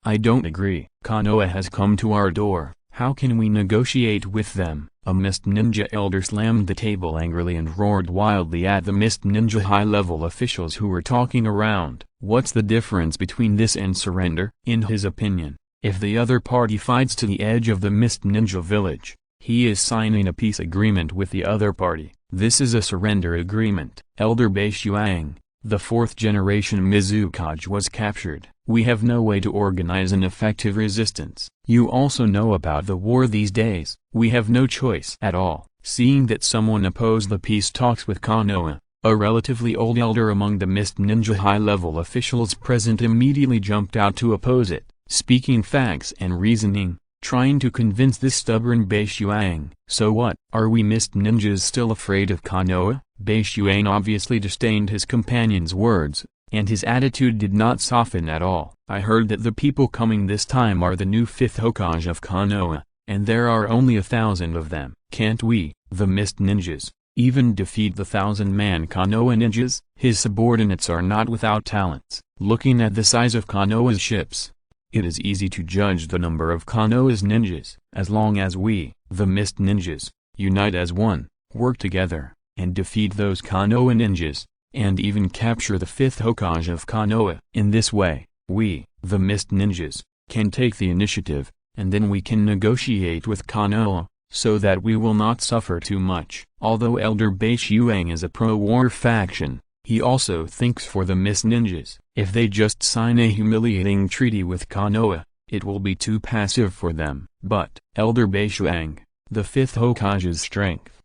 I don't agree. Konoha has come to our door. How can we negotiate with them? A Mist Ninja elder slammed the table angrily and roared wildly at the Mist Ninja high-level officials who were talking around. What's the difference between this and surrender? In his opinion, if the other party fights to the edge of the Mist Ninja village, he is signing a peace agreement with the other party. This is a surrender agreement. Elder Meixiang, the 4th generation Mizukage, was captured. We have no way to organize an effective resistance. You also know about the war these days. We have no choice at all. Seeing that someone opposed the peace talks with Konoha, a relatively old elder among the Mist Ninja high-level officials present immediately jumped out to oppose it, speaking facts and reasoning, trying to convince this stubborn Meixiang. So what, are we Mist Ninjas still afraid of Konoha? Meixiang obviously disdained his companion's words, and his attitude did not soften at all. I heard that the people coming this time are the new 5th Hokage of Konoha, and there are only 1,000 of them. Can't we, the Mist Ninjas, even defeat the 1,000-man Konoha ninjas? His subordinates are not without talents. Looking at the size of Konoha's ships, it is easy to judge the number of Konoha's ninjas. As long as we, the Mist Ninjas, unite as one, work together, and defeat those Konoha ninjas, and even capture the 5th Hokage of Konoha. In this way, we, the Mist Ninjas, can take the initiative, and then we can negotiate with Konoha, so that we will not suffer too much. Although Elder Meixiang is a pro-war faction, he also thinks for the Mist Ninjas. If they just sign a humiliating treaty with Konoha, it will be too passive for them. But Elder Meixiang, the 5th Hokage's strength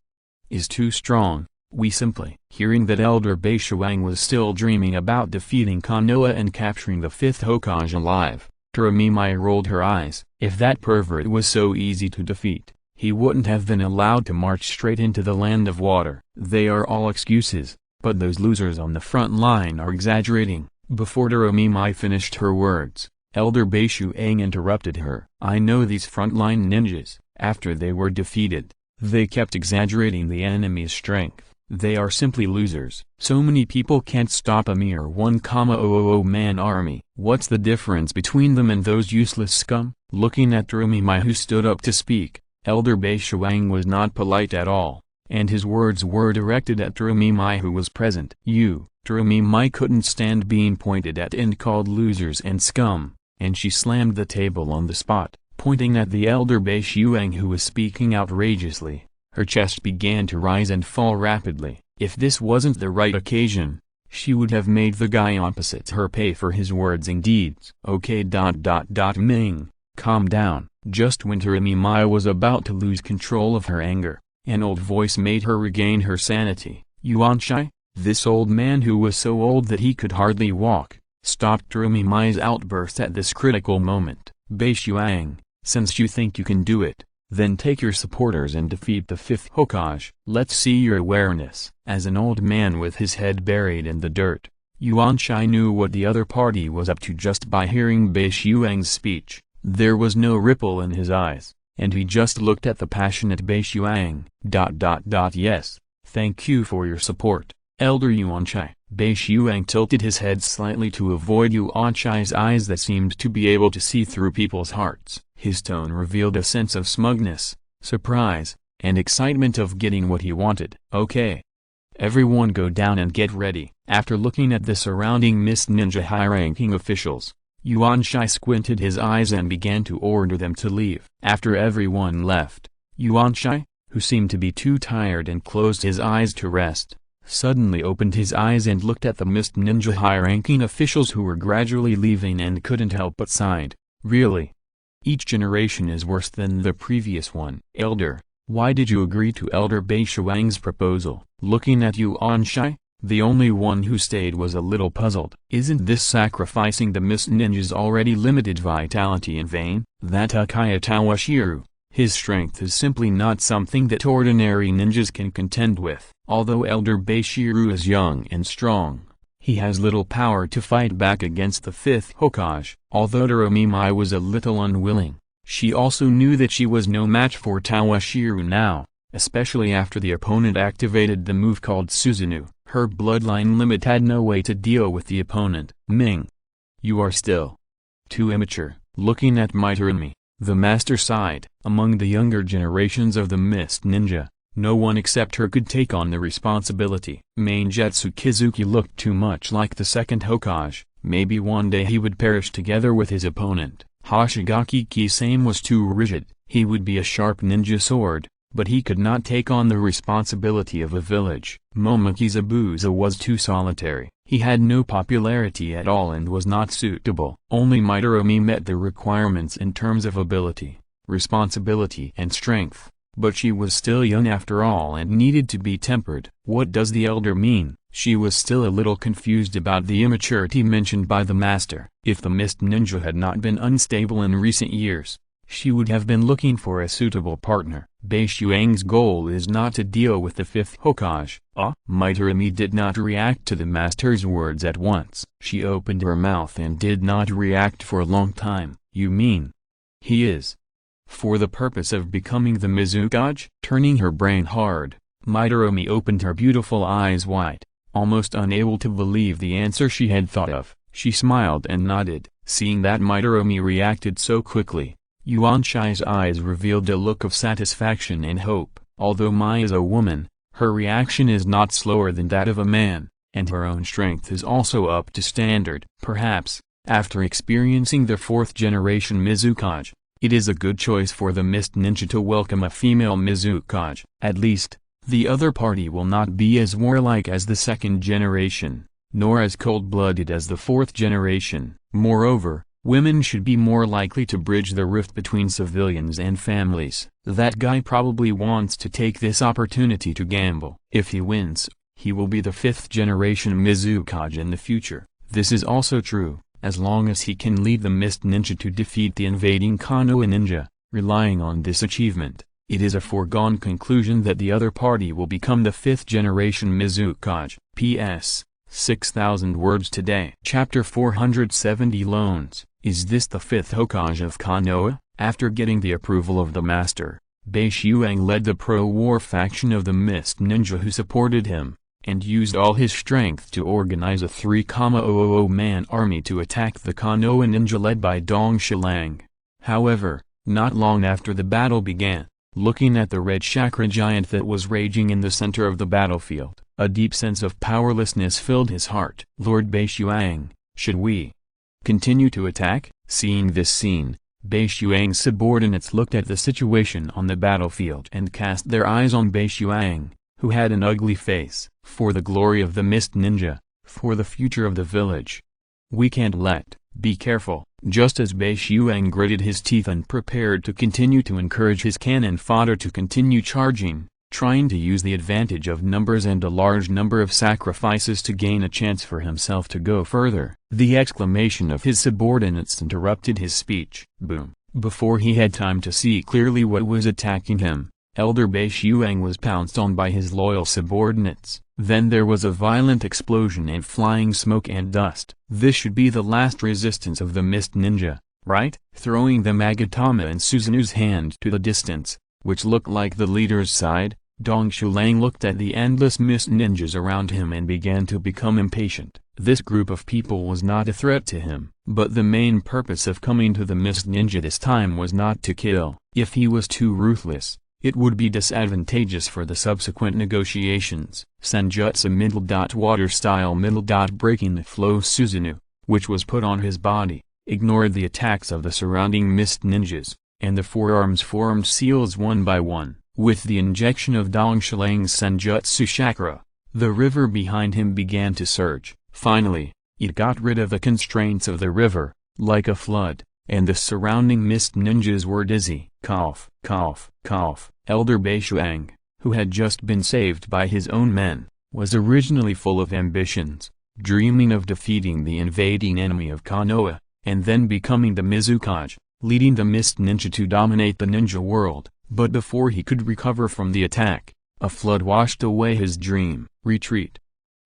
is too strong. We simply. Hearing that Elder Meixiang was still dreaming about defeating Konoha and capturing the 5th Hokage alive, Taramimai rolled her eyes. If that pervert was so easy to defeat, he wouldn't have been allowed to march straight into the land of water. They are all excuses, but those losers on the front line are exaggerating. Before Taramimai finished her words, Elder Meixiang interrupted her. I know these frontline ninjas. After they were defeated, they kept exaggerating the enemy's strength. They are simply losers. So many people can't stop a mere 1,000-man army. What's the difference between them and those useless scum? Looking at Taramimai, who stood up to speak, Elder Meixiang was not polite at all, and his words were directed at Taramimai, who was present. Taramimai couldn't stand being pointed at and called losers and scum, and she slammed the table on the spot, pointing at the Elder Meixiang, who was speaking outrageously. Her chest began to rise and fall rapidly. If this wasn't the right occasion, she would have made the guy opposite her pay for his words and deeds. Okay. Ming, calm down. Just when Taramimai was about to lose control of her anger, an old voice made her regain her sanity. Yuanshai? This old man, who was so old that he could hardly walk, stopped Taramimai's outburst at this critical moment. Meixiang, since you think you can do it, then take your supporters and defeat the 5th Hokage. Let's see your awareness. As an old man with his head buried in the dirt, Yuanshai knew what the other party was up to just by hearing Meixiang's speech. There was no ripple in his eyes, and he just looked at the passionate Meixiang. Yes, thank you for your support, Elder Yuanchai. Meixiang tilted his head slightly to avoid Yuanchai's eyes that seemed to be able to see through people's hearts. His tone revealed a sense of smugness, surprise, and excitement of getting what he wanted. Okay. Everyone go down and get ready. After looking at the surrounding Mist Ninja high-ranking officials, Yuanchai squinted his eyes and began to order them to leave. After everyone left, Yuanchai, who seemed to be too tired and closed his eyes to rest, suddenly opened his eyes and looked at the Mist Ninja high-ranking officials who were gradually leaving and couldn't help but sighed. Really? Each generation is worse than the previous one. Elder, why did you agree to Elder Meixiang's proposal? Looking at Yuanchai, the only one who stayed was a little puzzled. Isn't this sacrificing the Mist Ninja's already limited vitality in vain? That Uchiha Toshiro, his strength is simply not something that ordinary ninjas can contend with. Although Elder Toshiro is young and strong, he has little power to fight back against the 5th Hokage. Although Doromimai was a little unwilling, she also knew that she was no match for Toshiro now, especially after the opponent activated the move called Susanoo. Her bloodline limit had no way to deal with the opponent. Ming, you are still too immature. Looking at Meixiang, the master sighed. Among the younger generations of the Mist Ninja, no one except her could take on the responsibility. Mainjutsu Kizuki looked too much like the 2nd Hokage. Maybe one day he would perish together with his opponent. Hoshigaki Kisame was too rigid. He would be a sharp ninja sword, but he could not take on the responsibility of a village. Momoki Zabuza was too solitary. He had no popularity at all and was not suitable. Only Midoromi met the requirements in terms of ability, responsibility and strength, but she was still young after all and needed to be tempered. What does the elder mean? She was still a little confused about the immaturity mentioned by the master. If the Mist Ninja had not been unstable in recent years, she would have been looking for a suitable partner. Meixiang's goal is not to deal with the 5th Hokage. Midoromi did not react to the master's words at once. She opened her mouth and did not react for a long time. You mean he is for the purpose of becoming the Mizukage? Turning her brain hard, Midoromi opened her beautiful eyes wide, almost unable to believe the answer she had thought of. She smiled and nodded. Seeing that Midoromi reacted so quickly, Yuanchai's eyes revealed a look of satisfaction and hope. Although Mai is a woman, her reaction is not slower than that of a man, and her own strength is also up to standard. Perhaps, after experiencing the 4th generation Mizukage, it is a good choice for the Mist Ninja to welcome a female Mizukage. At least, the other party will not be as warlike as the 2nd generation, nor as cold-blooded as the 4th generation. Moreover, women should be more likely to bridge the rift between civilians and families. That guy probably wants to take this opportunity to gamble. If he wins, he will be the 5th generation Mizukage in the future. This is also true, as long as he can lead the Mist Ninja to defeat the invading Konoha ninja. Relying on this achievement, it is a foregone conclusion that the other party will become the 5th generation Mizukage. P.S. 6,000 words today. Chapter 470 Loans. Is this the 5th Hokage of Konoha? After getting the approval of the master, Meixiang led the pro-war faction of the Mist Ninja who supported him, and used all his strength to organize a 3,000-man army to attack the Konoha ninja led by Dong Shilang. However, not long after the battle began, looking at the red chakra giant that was raging in the center of the battlefield, a deep sense of powerlessness filled his heart. Lord Meixiang, should we continue to attack? Seeing this scene, Meixiang's subordinates looked at the situation on the battlefield and cast their eyes on Meixiang, who had an ugly face. For the glory of the Mist Ninja, for the future of the village, we can't let. Be careful. Just as Meixiang gritted his teeth and prepared to continue to encourage his cannon fodder to continue charging, trying to use the advantage of numbers and a large number of sacrifices to gain a chance for himself to go further, the exclamation of his subordinates interrupted his speech. Boom! Before he had time to see clearly what was attacking him, Elder Meixiang was pounced on by his loyal subordinates. Then there was a violent explosion and flying smoke and dust. This should be the last resistance of the Mist Ninja, right? Throwing the Magatama in Suzunu's hand to the distance, which looked like the leader's side, Dong Shulang looked at the endless mist ninjas around him and began to become impatient. This group of people was not a threat to him. But the main purpose of coming to the mist ninja this time was not to kill. If he was too ruthless, it would be disadvantageous for the subsequent negotiations. Senjutsu water style breaking the flow Suzuno, which was put on his body, ignored the attacks of the surrounding mist ninjas, and the forearms formed seals one by one. With the injection of Dong Shilang's Senjutsu chakra, the river behind him began to surge. Finally, it got rid of the constraints of the river, like a flood, and the surrounding mist ninjas were dizzy. Cough, cough, cough. Elder Meixiang, who had just been saved by his own men, was originally full of ambitions, dreaming of defeating the invading enemy of Konoha, and then becoming the Mizukage, leading the mist ninja to dominate the ninja world. But before he could recover from the attack, a flood washed away his dream. Retreat.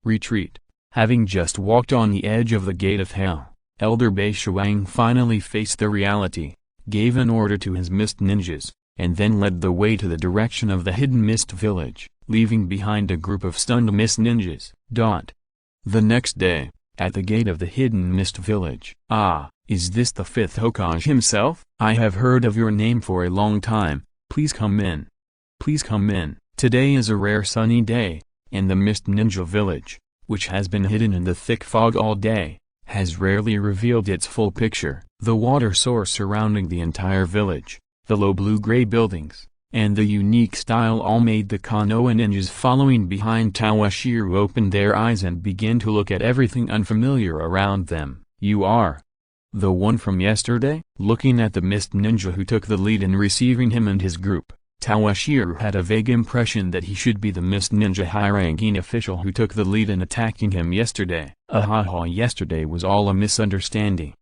Retreat. Having just walked on the edge of the gate of hell, Elder Meixiang finally faced the reality, gave an order to his mist ninjas, and then led the way to the direction of the hidden mist village, leaving behind a group of stunned mist ninjas. The next day, at the gate of the hidden mist village. "Ah, is this the fifth Hokage himself? I have heard of your name for a long time. Please come in. Please come in." Today is a rare sunny day, and the mist ninja village, which has been hidden in the thick fog all day, has rarely revealed its full picture. The water source surrounding the entire village, the low blue-gray buildings, and the unique style all made the Konoha ninjas following behind Toshiro open their eyes and begin to look at everything unfamiliar around them. "You are the one from yesterday?" Looking at the mist ninja who took the lead in receiving him and his group, Toshiro had a vague impression that he should be the mist ninja high-ranking official who took the lead in attacking him yesterday. Yesterday was all a misunderstanding.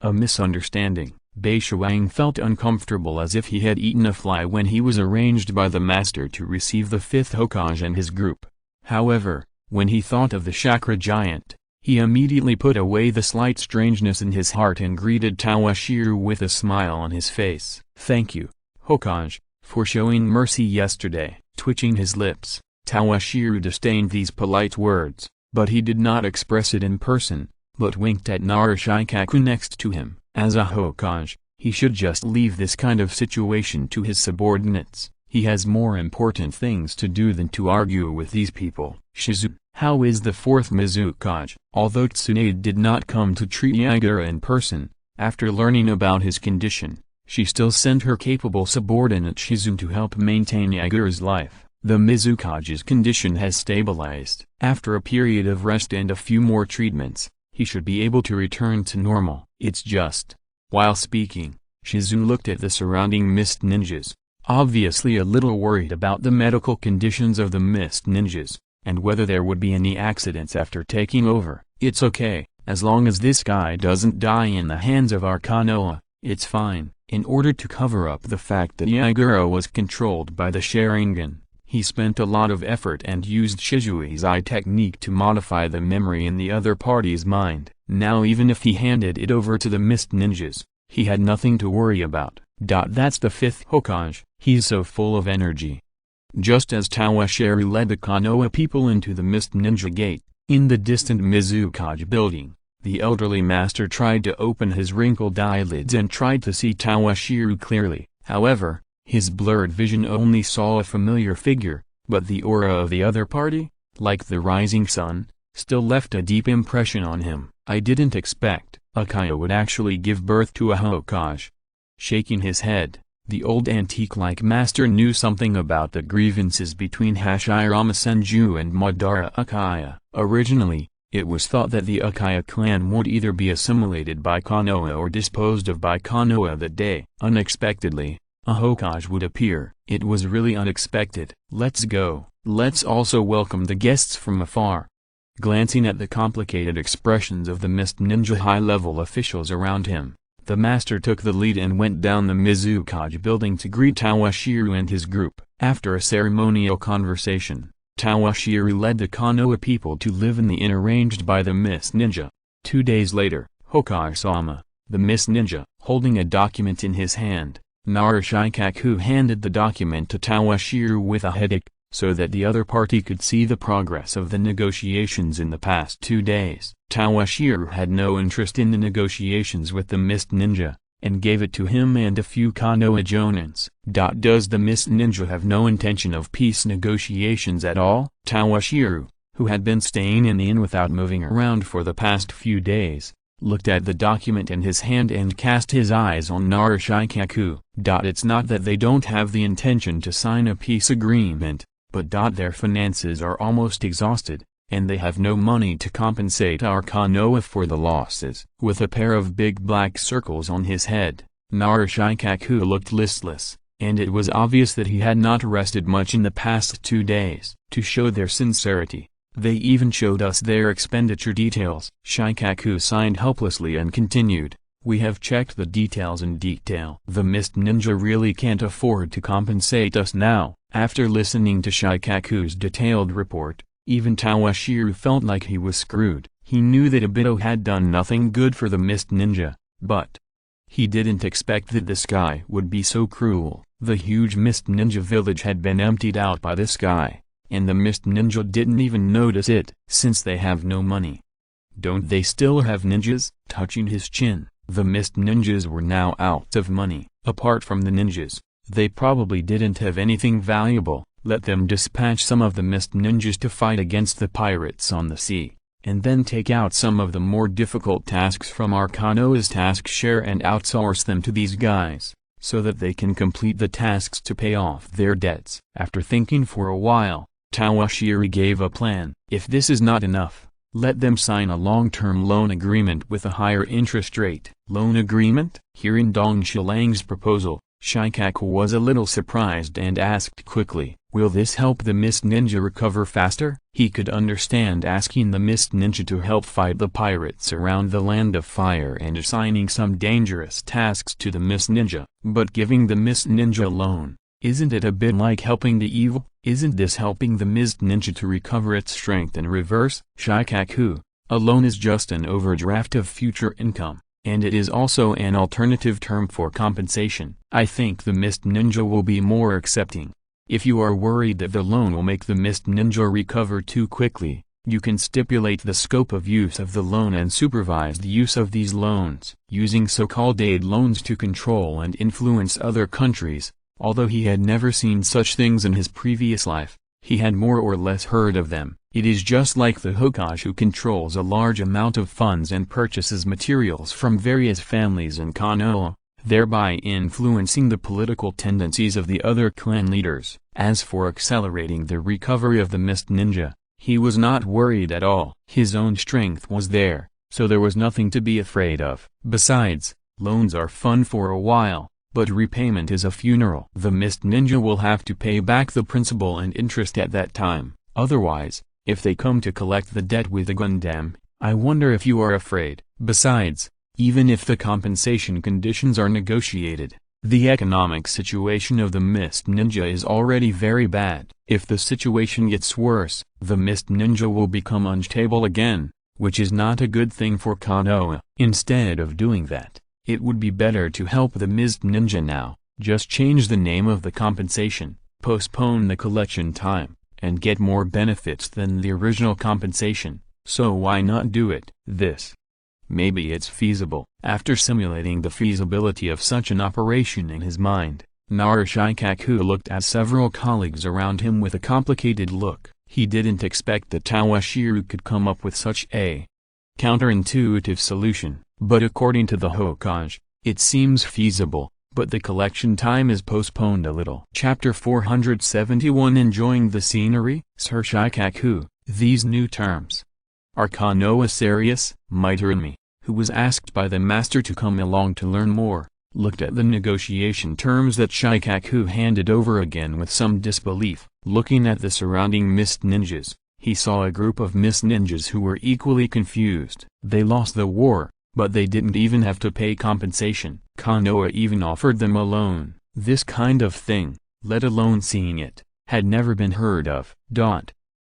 A misunderstanding. Meixiang felt uncomfortable as if he had eaten a fly when he was arranged by the master to receive the fifth Hokage and his group. However, when he thought of the chakra giant, he immediately put away the slight strangeness in his heart and greeted Toshiro with a smile on his face. "Thank you, Hokage, for showing mercy yesterday." Twitching his lips, Toshiro disdained these polite words, but he did not express it in person, but winked at Narashikaku next to him. As a Hokage, he should just leave this kind of situation to his subordinates. He has more important things to do than to argue with these people. "Shizu, how is the fourth Mizukage?" Although Tsunade did not come to treat Yagura in person, after learning about his condition, she still sent her capable subordinate Shizu to help maintain Yagura's life. The Mizukage's condition has stabilized. After a period of rest and a few more treatments, he should be able to return to normal. It's just. While speaking, Shizu looked at the surrounding mist ninjas, obviously a little worried about the medical conditions of the mist ninjas, and whether there would be any accidents after taking over. "It's okay, as long as this guy doesn't die in the hands of our Konoha, it's fine." In order to cover up the fact that Yagura was controlled by the Sharingan, he spent a lot of effort and used Shizui's eye technique to modify the memory in the other party's mind. Now even if he handed it over to the mist ninjas, he had nothing to worry about. That's the fifth Hokage. He's so full of energy. Just as Toshiro led the Konoha people into the mist ninja gate, in the distant Mizukage building, the elderly master tried to open his wrinkled eyelids and tried to see Toshiro clearly. However, his blurred vision only saw a familiar figure, but the aura of the other party, like the rising sun, still left a deep impression on him. "I didn't expect Uchiha would actually give birth to a Hokage." Shaking his head, the old antique-like master knew something about the grievances between Hashirama Senju and Madara Uchiha. Originally, it was thought that the Uchiha clan would either be assimilated by Konoha or disposed of by Konoha that day. Unexpectedly, a Hokage would appear. It was really unexpected. "Let's go. Let's also welcome the guests from afar." Glancing at the complicated expressions of the mist ninja high-level officials around him, the master took the lead and went down the Mizukage building to greet Toshiro and his group. After a ceremonial conversation, Toshiro led the Konoha people to live in the inn arranged by the mist ninja. 2 days later, Hokage-sama, The Mist Ninja, holding a document in his hand, Narashikaku handed the document to Toshiro with a headache, so that the other party could see the progress of the negotiations in the past 2 days. Toshiro had no interest in the negotiations with the Mist Ninja, and gave it to him and a few Konoha jonins. Does the Mist Ninja have no intention of peace negotiations at all? Toshiro, who had been staying in the inn without moving around for the past few days, looked at the document in his hand and cast his eyes on Narashikaku. It's not that they don't have the intention to sign a peace agreement, but their finances are almost exhausted, and they have no money to compensate our Konoha for the losses. With a pair of big black circles on his head, Narashikaku looked listless, and it was obvious that he had not rested much in the past 2 days. To show their sincerity, they even showed us their expenditure details. Shikaku signed helplessly and continued, "We have checked the details in detail. The Mist Ninja really can't afford to compensate us now." After listening to Shikaku's detailed report, even Toshiro felt like he was screwed. He knew that Obito had done nothing good for the Mist Ninja, but he didn't expect that this guy would be so cruel. The huge Mist Ninja village had been emptied out by this guy, and the Mist Ninja didn't even notice it. Since they have no money, don't they still have ninjas? Touching his chin, the Mist Ninjas were now out of money. Apart from the ninjas, they probably didn't have anything valuable. Let them dispatch some of the Mist Ninjas to fight against the pirates on the sea, and then take out some of the more difficult tasks from our Konoha's task share and outsource them to these guys, so that they can complete the tasks to pay off their debts. After thinking for a while, Toshiro gave a plan. If this is not enough, let them sign a long-term loan agreement with a higher interest rate. Loan agreement? Hearing Dong Shilang's proposal, Shikaku was a little surprised and asked quickly, "Will this help the Mist Ninja recover faster?" He could understand asking the Mist Ninja to help fight the pirates around the Land of Fire and assigning some dangerous tasks to the Mist Ninja, but giving the Mist Ninja a loan, isn't it a bit like helping the evil? Isn't this helping the Mist Ninja to recover its strength in reverse? Shikaku, a loan is just an overdraft of future income, and it is also an alternative term for compensation. I think the Mist Ninja will be more accepting. If you are worried that the loan will make the Mist Ninja recover too quickly, you can stipulate the scope of use of the loan and supervise the use of these loans. Using so-called aid loans to control and influence other countries, although he had never seen such things in his previous life, he had more or less heard of them. It is just like the Hokage who controls a large amount of funds and purchases materials from various families in Konoha, thereby influencing the political tendencies of the other clan leaders. As for accelerating the recovery of the Mist Ninja, he was not worried at all. His own strength was there, so there was nothing to be afraid of. Besides, loans are fun for a while, but repayment is a funeral. The Mist Ninja will have to pay back the principal and interest at that time. Otherwise, if they come to collect the debt with a Gundam, I wonder if you are afraid. Besides, even if the compensation conditions are negotiated, the economic situation of the Mist Ninja is already very bad. If the situation gets worse, the Mist Ninja will become unstable again, which is not a good thing for Konoha. Instead of doing that, it would be better to help the Mist Ninja now. Just change the name of the compensation, postpone the collection time, and get more benefits than the original compensation. So why not do it? Maybe it's feasible. After simulating the feasibility of such an operation in his mind, Narashikaku looked at several colleagues around him with a complicated look. He didn't expect that Toshiro could come up with such a counterintuitive solution, but according to the Hokage, it seems feasible, but the collection time is postponed a little. Chapter 471 Enjoying the Scenery? Sir Shikaku, these new terms. Are Konoha serious? Meixiang, who was asked by the master to come along to learn more, looked at the negotiation terms that Shikaku handed over again with some disbelief. Looking at the surrounding Mist Ninjas, he saw a group of Mist Ninjas who were equally confused. They lost the war, but they didn't even have to pay compensation. Konoha even offered them a loan. This kind of thing, let alone seeing it, had never been heard of.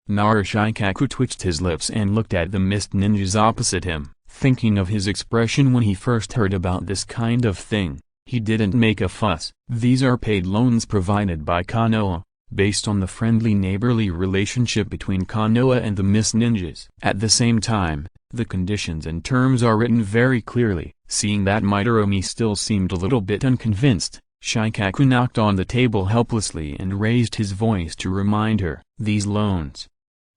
Narashikaku twitched his lips and looked at the Mist Ninjas opposite him. Thinking of his expression when he first heard about this kind of thing, he didn't make a fuss. These are paid loans provided by Konoha, based on the friendly neighborly relationship between Konoha and the Mist Ninjas. At the same time, the conditions and terms are written very clearly. Seeing that Midorumi still seemed a little bit unconvinced, Shikaku knocked on the table helplessly and raised his voice to remind her, these loans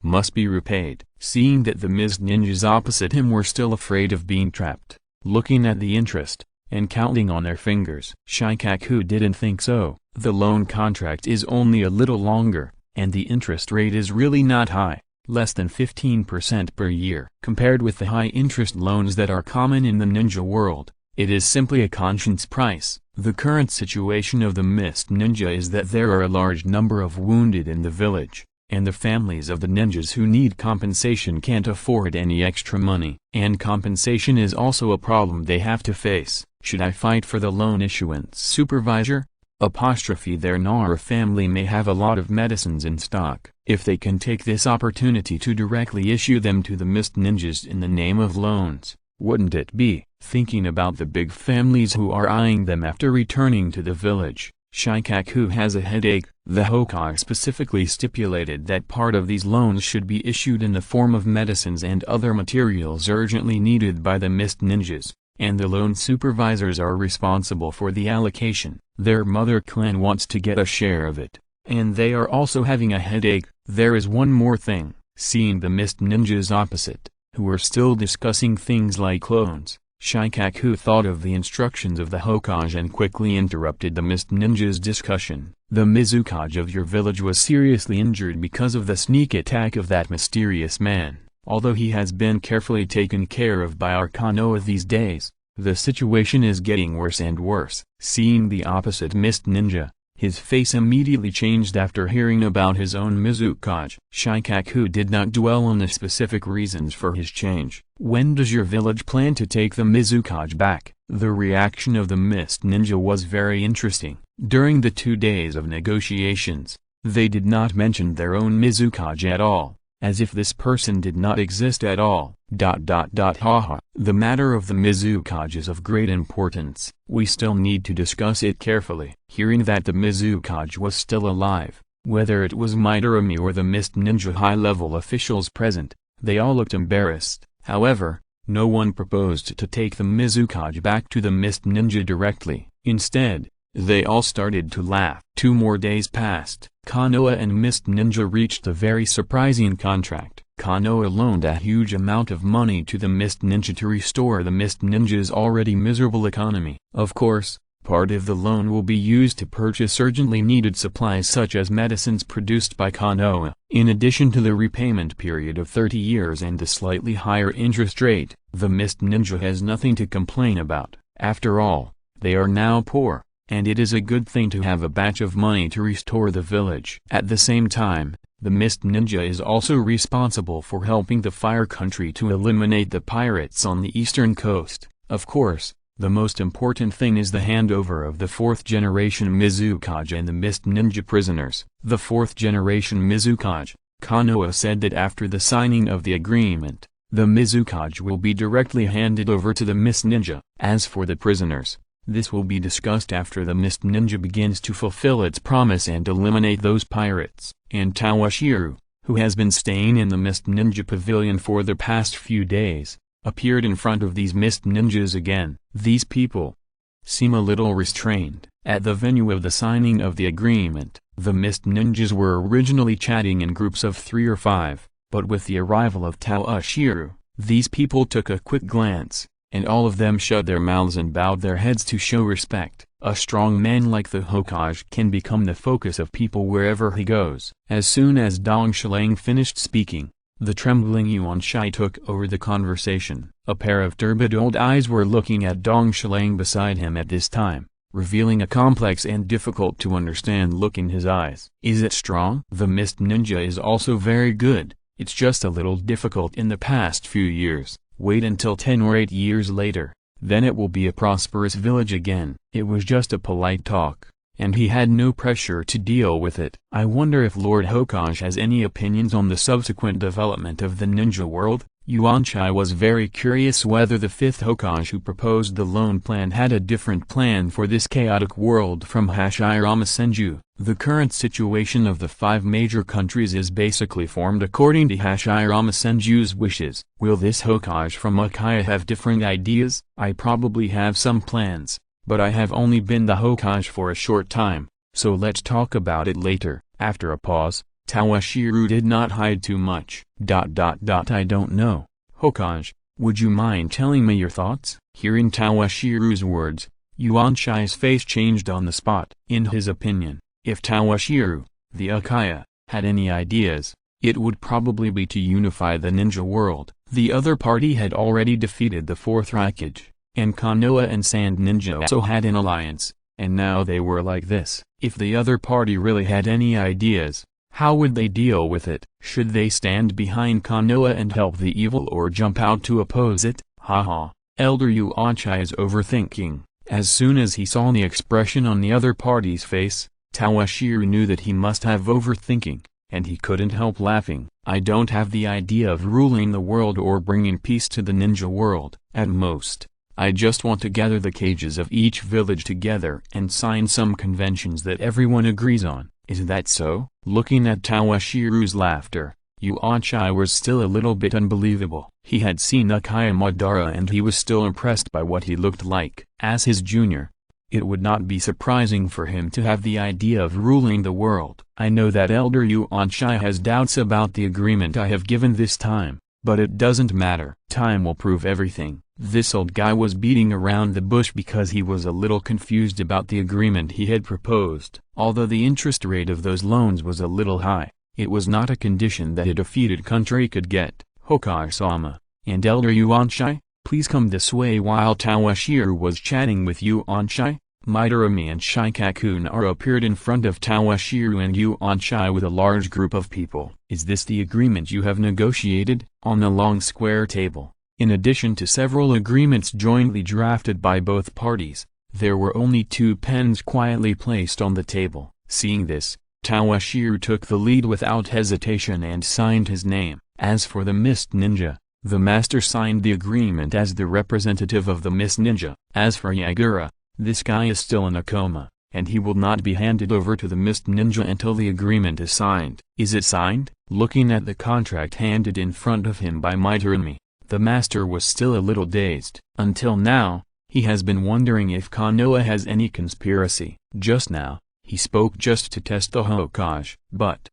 must be repaid. Seeing that the Mist Ninjas opposite him were still afraid of being trapped, looking at the interest, and counting on their fingers. Shikaku didn't think so. The loan contract is only a little longer, and the interest rate is really not high, less than 15% per year. Compared with the high-interest loans that are common in the ninja world, it is simply a conscience price. The current situation of the Mist Ninja is that there are a large number of wounded in the village, and the families of the ninjas who need compensation can't afford any extra money. And compensation is also a problem they have to face. Should I fight for the loan issuance supervisor? Their Nara family may have a lot of medicines in stock. If they can take this opportunity to directly issue them to the Mist Ninjas in the name of loans, wouldn't it be? Thinking about the big families who are eyeing them after returning to the village, Shikaku has a headache. The Hokage specifically stipulated that part of these loans should be issued in the form of medicines and other materials urgently needed by the Mist Ninjas, and the loan supervisors are responsible for the allocation. Their mother clan wants to get a share of it, and they are also having a headache. There is one more thing. Seeing the Mist Ninjas opposite, who were still discussing things like loans, Shikaku thought of the instructions of the Hokage and quickly interrupted the Mist Ninjas' discussion. The Mizukage of your village was seriously injured because of the sneak attack of that mysterious man. Although he has been carefully taken care of by our Konoha these days, the situation is getting worse and worse. Seeing the opposite Mist Ninja, his face immediately changed after hearing about his own Mizukage. Shikaku did not dwell on the specific reasons for his change. When does your village plan to take the Mizukage back? The reaction of the Mist Ninja was very interesting. During the 2 days of negotiations, they did not mention their own Mizukage at all, as if this person did not exist at all. Haha. The matter of the Mizukage is of great importance. We still need to discuss it carefully. Hearing that the Mizukage was still alive, whether it was Midorumi or the Mist Ninja high-level officials present, they all looked embarrassed. However, no one proposed to take the Mizukage back to the Mist Ninja directly. Instead, they all started to laugh. 2 more days passed. Konoha and Mist Ninja reached a very surprising contract. Konoha loaned a huge amount of money to the Mist Ninja to restore the Mist Ninja's already miserable economy. Of course, part of the loan will be used to purchase urgently needed supplies such as medicines produced by Konoha. In addition to the repayment period of 30 years and the slightly higher interest rate, the Mist Ninja has nothing to complain about. After all, they are now poor, and it is a good thing to have a batch of money to restore the village. At the same time, the Mist Ninja is also responsible for helping the Fire Country to eliminate the pirates on the eastern coast. Of course, the most important thing is the handover of the 4th generation Mizukage and the Mist Ninja prisoners. The 4th generation Mizukage, Konoha said that after the signing of the agreement, the Mizukage will be directly handed over to the Mist Ninja. As for the prisoners, this will be discussed after the Mist Ninja begins to fulfill its promise and eliminate those pirates. And Toshiro, who has been staying in the Mist Ninja pavilion for the past few days, appeared in front of these Mist Ninjas again. These people seem a little restrained. At the venue of the signing of the agreement, the Mist Ninjas were originally chatting in groups of 3 or 5, but with the arrival of Toshiro, these people took a quick glance, and all of them shut their mouths and bowed their heads to show respect. A strong man like the Hokage can become the focus of people wherever he goes. As soon as Dong Shilang finished speaking, the trembling Yuan Shai took over the conversation. A pair of turbid old eyes were looking at Dong Shilang beside him at this time, revealing a complex and difficult to understand look in his eyes. Is it strong? The Mist Ninja is also very good, it's just a little difficult in the past few years. Wait until 10 or 8 years later, then it will be a prosperous village again. It was just a polite talk, and he had no pressure to deal with it. I wonder if Lord Hokage has any opinions on the subsequent development of the ninja world? Yuanchai was very curious whether the fifth Hokage who proposed the loan plan had a different plan for this chaotic world from Hashirama Senju. The current situation of the 5 major countries is basically formed according to Hashirama Senju's wishes. Will this Hokage from Uchiha have different ideas? I probably have some plans, but I have only been the Hokage for a short time, so let's talk about it later. After a pause, Tawashiru did not hide too much. I don't know. Hokage, would you mind telling me your thoughts? Hearing Tawashiru's words, Yuanchai's face changed on the spot. In his opinion, if Tawashiru, the Uchiha, had any ideas, it would probably be to unify the ninja world. The other party had already defeated the 4th Raikage, and Konoha and Sand Ninja also had an alliance, and now they were like this. If the other party really had any ideas, how would they deal with it? Should they stand behind Konoha and help the evil or jump out to oppose it? Haha, Elder Yuanchai is overthinking. As soon as he saw the expression on the other party's face, Tawashiru knew that he must have overthinking, and he couldn't help laughing. I don't have the idea of ruling the world or bringing peace to the ninja world. At most, I just want to gather the cages of each village together and sign some conventions that everyone agrees on. Is that so? Looking at Tawashiru's laughter, Yuanchai was still a little bit unbelievable. He had seen Uchiha Madara and he was still impressed by what he looked like. As his junior, it would not be surprising for him to have the idea of ruling the world. I know that Elder Yuanchai has doubts about the agreement I have given this time, but it doesn't matter. Time will prove everything. This old guy was beating around the bush because he was a little confused about the agreement he had proposed. Although the interest rate of those loans was a little high, it was not a condition that a defeated country could get. Hokage-sama, and Elder Yuanchai, please come this way. While Tawashiru was chatting with Yuanchai, Midorumi and Shikaku Nara appeared in front of Tawashiru and Yuanchai with a large group of people. Is this the agreement you have negotiated? On the long square table, in addition to several agreements jointly drafted by both parties, there were only 2 pens quietly placed on the table. Seeing this, Tawashiru took the lead without hesitation and signed his name. As for the Mist Ninja, the master signed the agreement as the representative of the Mist Ninja. As for Yagura, this guy is still in a coma, and he will not be handed over to the Mist Ninja until the agreement is signed. Is it signed? Looking at the contract handed in front of him by Midorumi, the master was still a little dazed. Until now, he has been wondering if Konoha has any conspiracy. Just now, he spoke just to test the Hokage, but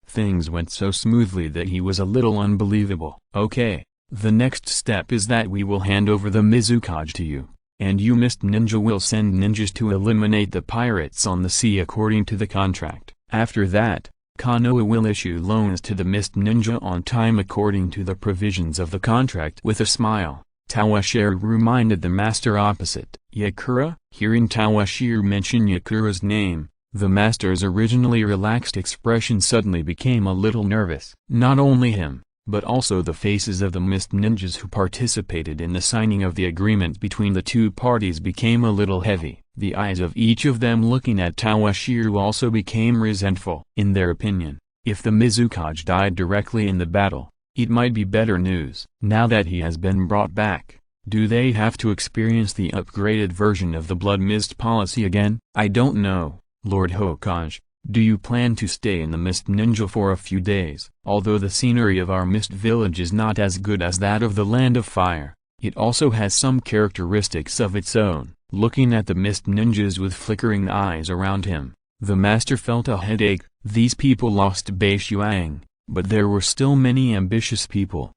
things went so smoothly that he was a little unbelievable. Okay, the next step is that we will hand over the Mizukage to you, and you Mist Ninja will send ninjas to eliminate the pirates on the sea according to the contract. After that, Konoha will issue loans to the Mist Ninja on time according to the provisions of the contract. With a smile, Tawashiru reminded the master opposite. Yakura? Hearing Tawashiru mention Yakura's name, the master's originally relaxed expression suddenly became a little nervous. Not only him, but also the faces of the Mist Ninjas who participated in the signing of the agreement between the 2 parties became a little heavy. The eyes of each of them looking at Tawashiru also became resentful. In their opinion, if the Mizukage died directly in the battle, it might be better news. Now that he has been brought back, do they have to experience the upgraded version of the Blood Mist policy again? I don't know, Lord Hokage. Do you plan to stay in the Mist Ninja for a few days? Although the scenery of our Mist Village is not as good as that of the Land of Fire, it also has some characteristics of its own. Looking at the Mist Ninjas with flickering eyes around him, the master felt a headache. These people lost Meixiang, but there were still many ambitious people.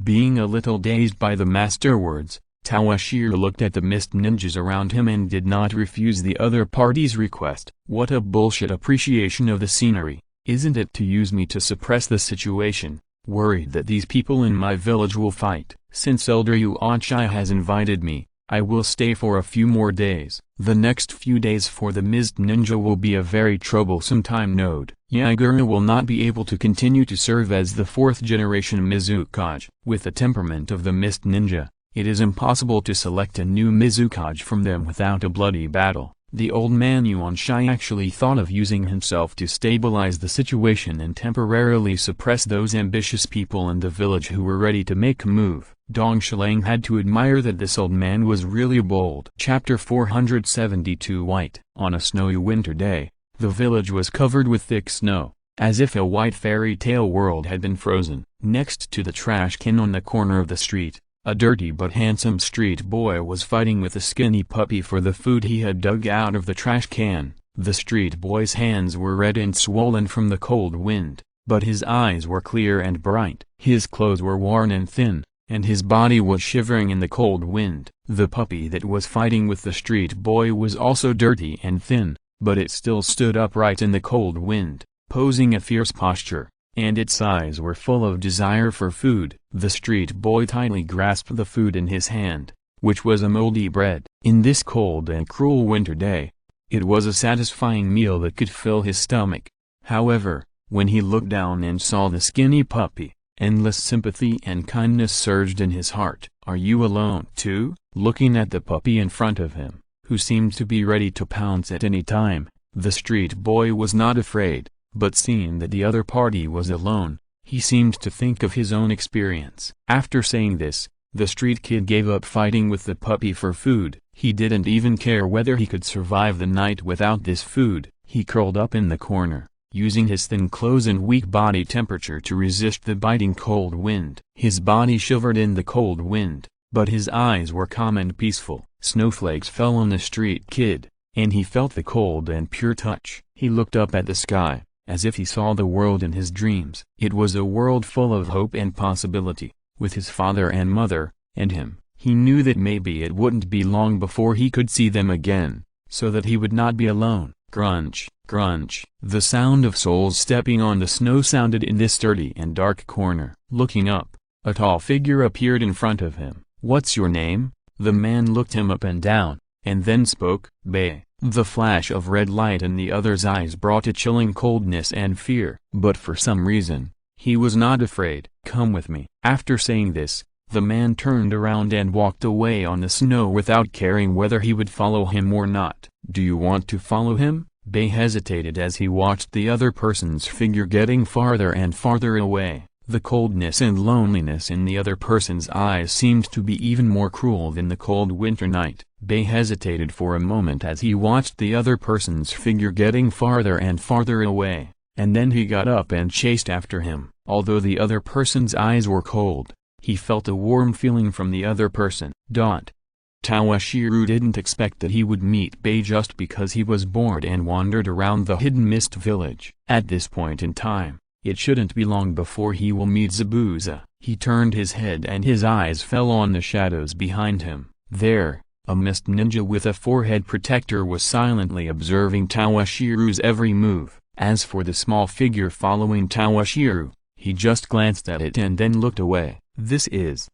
Being a little dazed by the master words, Tawashiru looked at the Mist Ninjas around him and did not refuse the other party's request. What a bullshit appreciation of the scenery, isn't it? To use me to suppress the situation, worried that these people in my village will fight. Since Elder Yuanchai has invited me, I will stay for a few more days. The next few days for the Mist Ninja will be a very troublesome time. Node Yagura will not be able to continue to serve as the 4th generation Mizukage. With the temperament of the Mist Ninja, it is impossible to select a new Mizukage from them without a bloody battle. The old man Yuan Shai actually thought of using himself to stabilize the situation and temporarily suppress those ambitious people in the village who were ready to make a move. Dong Shilang had to admire that this old man was really bold. Chapter 472 White. On a snowy winter day, the village was covered with thick snow, as if a white fairy tale world had been frozen. Next to the trash can on the corner of the street, a dirty but handsome street boy was fighting with a skinny puppy for the food he had dug out of the trash can. The street boy's hands were red and swollen from the cold wind, but his eyes were clear and bright. His clothes were worn and thin, and his body was shivering in the cold wind. The puppy that was fighting with the street boy was also dirty and thin, but it still stood upright in the cold wind, posing a fierce posture, and its eyes were full of desire for food. The street boy tightly grasped the food in his hand, which was a moldy bread. In this cold and cruel winter day, it was a satisfying meal that could fill his stomach. However, when he looked down and saw the skinny puppy, endless sympathy and kindness surged in his heart. "Are you alone too?" Looking at the puppy in front of him, who seemed to be ready to pounce at any time, the street boy was not afraid. But seeing that the other party was alone, he seemed to think of his own experience. After saying this, the street kid gave up fighting with the puppy for food. He didn't even care whether he could survive the night without this food. He curled up in the corner, using his thin clothes and weak body temperature to resist the biting cold wind. His body shivered in the cold wind, but his eyes were calm and peaceful. Snowflakes fell on the street kid, and he felt the cold and pure touch. He looked up at the sky, as if he saw the world in his dreams. It was a world full of hope and possibility, with his father and mother, and him. He knew that maybe it wouldn't be long before he could see them again, so that he would not be alone. Crunch, crunch. The sound of soles stepping on the snow sounded in this dirty and dark corner. Looking up, a tall figure appeared in front of him. "What's your name?" The man looked him up and down, and then spoke. "Bei." The flash of red light in the other's eyes brought a chilling coldness and fear. But for some reason, he was not afraid. "Come with me." After saying this, the man turned around and walked away on the snow without caring whether he would follow him or not. "Do you want to follow him?" Bei hesitated as he watched the other person's figure getting farther and farther away. The coldness and loneliness in the other person's eyes seemed to be even more cruel than the cold winter night. Bei hesitated for a moment as he watched the other person's figure getting farther and farther away, and then he got up and chased after him. Although the other person's eyes were cold, he felt a warm feeling from the other person. Toshiro didn't expect that he would meet Bei just because he was bored and wandered around the hidden mist village. At this point in time, it shouldn't be long before he will meet Zabuza. He turned his head and his eyes fell on the shadows behind him. There, a mist ninja with a forehead protector was silently observing Toshiro's every move. As for the small figure following Toshiro, he just glanced at it and then looked away. "This is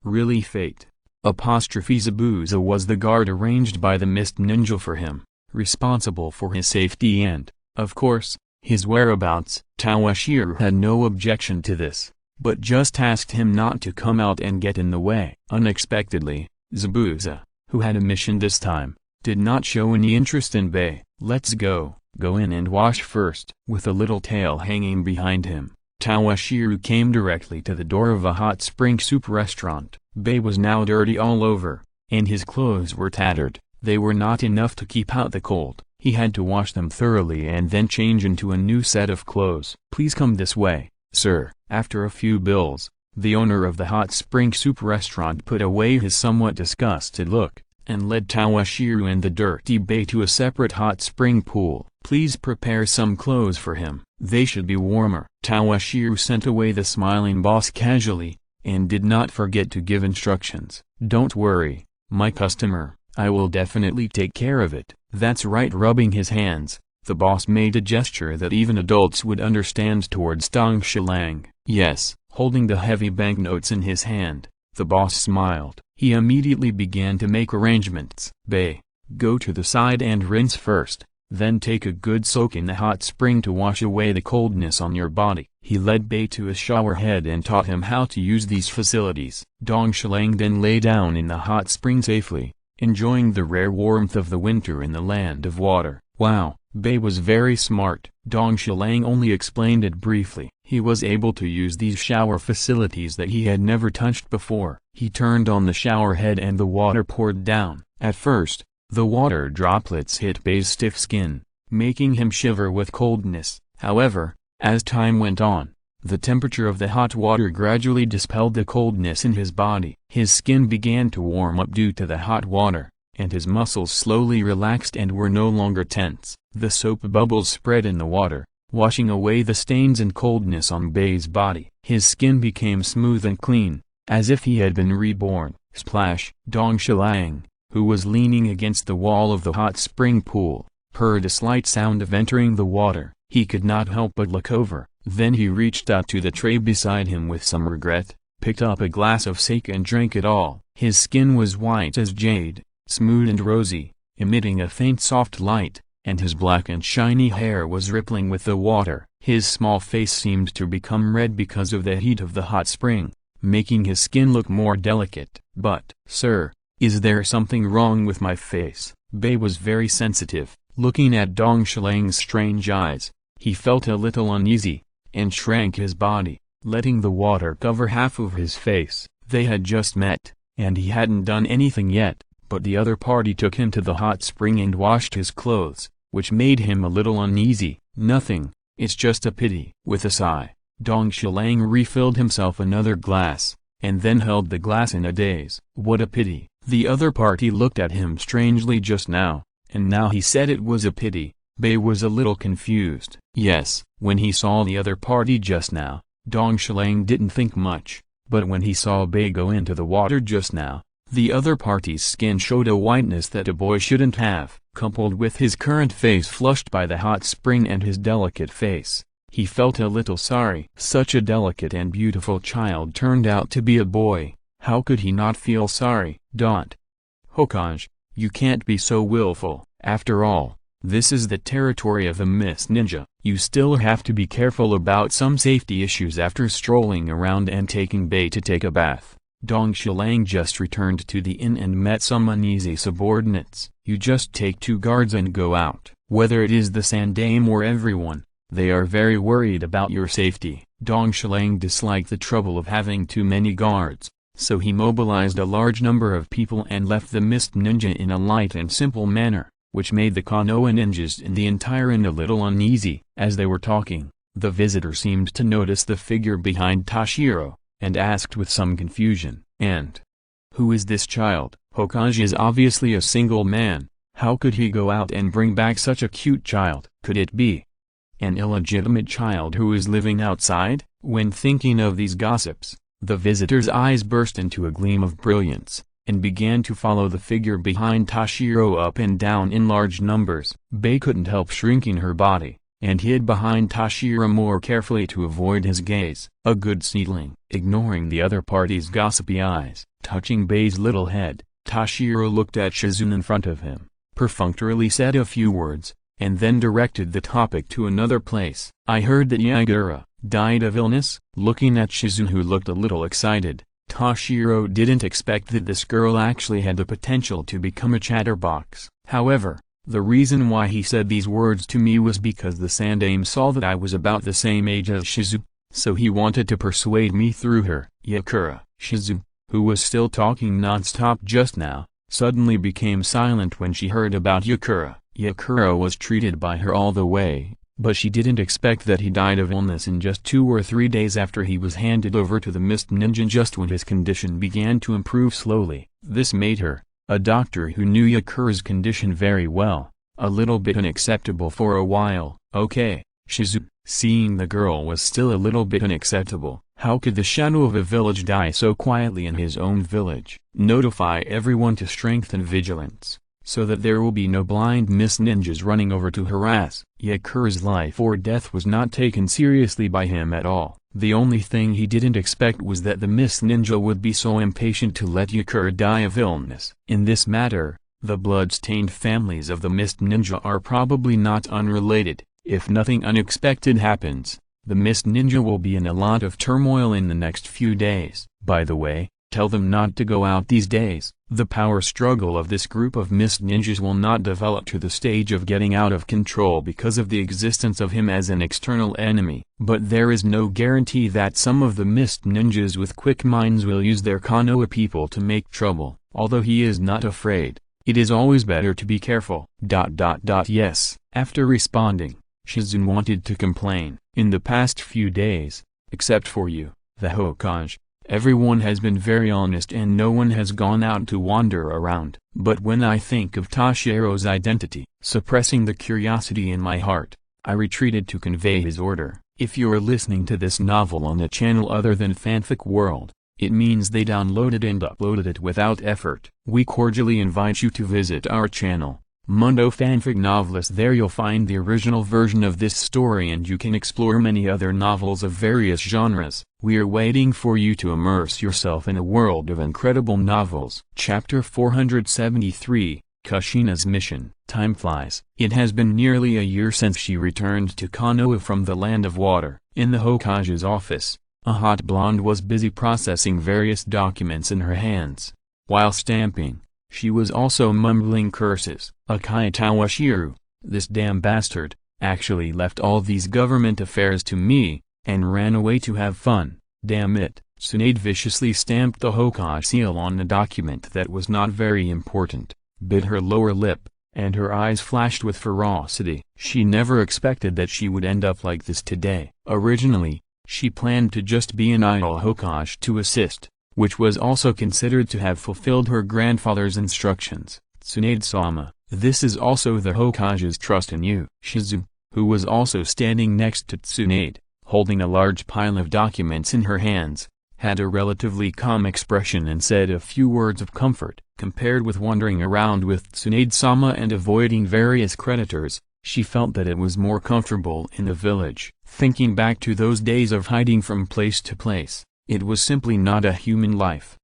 really fate." Zabuza was the guard arranged by the mist ninja for him, responsible for his safety and, of course, his whereabouts. Toshiro had no objection to this, but just asked him not to come out and get in the way. Unexpectedly, Zabuza, who had a mission this time, did not show any interest in Bei. "Let's go in and wash first." With a little tail hanging behind him, Toshiro came directly to the door of a hot spring soup restaurant. Bei was now dirty all over, and his clothes were tattered. They were not enough to keep out the cold. He had to wash them thoroughly and then change into a new set of clothes. "Please come this way, sir." After a few bills, the owner of the hot spring soup restaurant put away his somewhat disgusted look, and led Toshiro and the dirty Bei to a separate hot spring pool. "Please prepare some clothes for him. They should be warmer." Toshiro sent away the smiling boss casually, and did not forget to give instructions. "Don't worry, my customer, I will definitely take care of it." "That's right." Rubbing his hands, the boss made a gesture that even adults would understand towards Dong Shilang. "Yes." Holding the heavy banknotes in his hand, the boss smiled. He immediately began to make arrangements. "Bei, go to the side and rinse first, then take a good soak in the hot spring to wash away the coldness on your body." He led Bei to a shower head and taught him how to use these facilities. Dong Shilang then lay down in the hot spring safely, enjoying the rare warmth of the winter in the land of water. Wow, Bei was very smart. Dong Shilang only explained it briefly. He was able to use these shower facilities that he had never touched before. He turned on the shower head and the water poured down. At first, the water droplets hit Bei's stiff skin, making him shiver with coldness. However, as time went on, the temperature of the hot water gradually dispelled the coldness in his body. His skin began to warm up due to the hot water, and his muscles slowly relaxed and were no longer tense. The soap bubbles spread in the water, washing away the stains and coldness on Bei's body. His skin became smooth and clean, as if he had been reborn. Splash! Dong Shilang, who was leaning against the wall of the hot spring pool, heard a slight sound of entering the water. He could not help but look over. Then he reached out to the tray beside him with some regret, picked up a glass of sake and drank it all. His skin was white as jade, smooth and rosy, emitting a faint soft light, and his black and shiny hair was rippling with the water. His small face seemed to become red because of the heat of the hot spring, making his skin look more delicate. But, sir, is there something wrong with my face? Bei was very sensitive. Looking at Dong Shilang's strange eyes, he felt a little uneasy, and shrank his body, letting the water cover half of his face. They had just met, and he hadn't done anything yet, but the other party took him to the hot spring and washed his clothes, which made him a little uneasy. Nothing, it's just a pity. With a sigh, Dong Shilang refilled himself another glass, and then held the glass in a daze. What a pity. The other party looked at him strangely just now, and now he said it was a pity. Bei was a little confused. Yes, when he saw the other party just now, Dong Shilang didn't think much, but when he saw Bei go into the water just now, the other party's skin showed a whiteness that a boy shouldn't have. Coupled with his current face flushed by the hot spring and his delicate face, he felt a little sorry. Such a delicate and beautiful child turned out to be a boy. How could he not feel sorry? Hokage, you can't be so willful. After all, this is the territory of the Mist Ninja. You still have to be careful about some safety issues after strolling around and taking Bei to take a bath. Dong Shilang just returned to the inn and met some uneasy subordinates. You just take 2 guards and go out. Whether it is the Sandame or everyone, they are very worried about your safety. Dong Shilang disliked the trouble of having too many guards, so he mobilized a large number of people and left the Mist Ninja in a light and simple manner, which made the Konoha ninjas in the entire inn a little uneasy. As they were talking, the visitor seemed to notice the figure behind Toshiro, and asked with some confusion, "And who is this child?" Hokage is obviously a single man. How could he go out and bring back such a cute child? Could it be an illegitimate child who is living outside? When thinking of these gossips, the visitor's eyes burst into a gleam of brilliance, and began to follow the figure behind Toshiro up and down in large numbers. Bei couldn't help shrinking her body, and hid behind Toshiro more carefully to avoid his gaze. A good seedling. Ignoring the other party's gossipy eyes, touching Bei's little head, Toshiro looked at Shizune in front of him, perfunctorily said a few words, and then directed the topic to another place. "I heard that Yagura died of illness?" Looking at Shizune, who looked a little excited, Toshiro didn't expect that this girl actually had the potential to become a chatterbox. However, the reason why he said these words to me was because the Sandame saw that I was about the same age as Shizune, so he wanted to persuade me through her. Yakura. Shizune, who was still talking non-stop just now, suddenly became silent when she heard about Yakura. Yakura was treated by her all the way, but she didn't expect that he died of illness in just 2 or 3 days after he was handed over to the Mist Ninja, just when his condition began to improve slowly. This made her, a doctor who knew Yakura's condition very well, a little bit unacceptable for a while. Okay, Shizune. Seeing the girl was still a little bit unacceptable. How could the shadow of a village die so quietly in his own village? Notify everyone to strengthen vigilance, so that there will be no blind Mist Ninjas running over to harass. Yakura's life or death was not taken seriously by him at all. The only thing he didn't expect was that the Mist Ninja would be so impatient to let Yakura die of illness. In this matter, the blood-stained families of the Mist Ninja are probably not unrelated. If nothing unexpected happens, the Mist Ninja will be in a lot of turmoil in the next few days. By the way, Tell them not to go out these days. The power struggle of this group of mist ninjas will not develop to the stage of getting out of control because of the existence of him as an external enemy. But there is no guarantee that some of the mist ninjas with quick minds will use their Konoha people to make trouble. Although he is not afraid, it is always better to be careful. Yes. After responding, Shizune wanted to complain. In the past few days, except for you, the Hokage, everyone has been very honest and no one has gone out to wander around. But when I think of Toshiro's identity, suppressing the curiosity in my heart, I retreated to convey his order. If you're listening to this novel on a channel other than Fanfic World, it means they downloaded and uploaded it without effort. We cordially invite you to visit our channel, Mundo Fanfic Novelist. There you'll find the original version of this story and you can explore many other novels of various genres. We are waiting for you to immerse yourself in a world of incredible novels. Chapter 473, Kushina's Mission. Time flies. It has been nearly a year since she returned to Konoha from the Land of Water. In the Hokage's office, a hot blonde was busy processing various documents in her hands. While stamping, she was also mumbling curses. Uchiha Toshiro, this damn bastard, actually left all these government affairs to me, and ran away to have fun. Damn it. Tsunade viciously stamped the Hokage seal on a document that was not very important, bit her lower lip, and her eyes flashed with ferocity. She never expected that she would end up like this today. Originally, she planned to just be an idle Hokage to assist, which was also considered to have fulfilled her grandfather's instructions. Tsunade-sama, this is also the Hokage's trust in you. Shizune, who was also standing next to Tsunade, holding a large pile of documents in her hands, had a relatively calm expression and said a few words of comfort. Compared with wandering around with Tsunade-sama and avoiding various creditors, she felt that it was more comfortable in the village. Thinking back to those days of hiding from place to place, it was simply not a human life.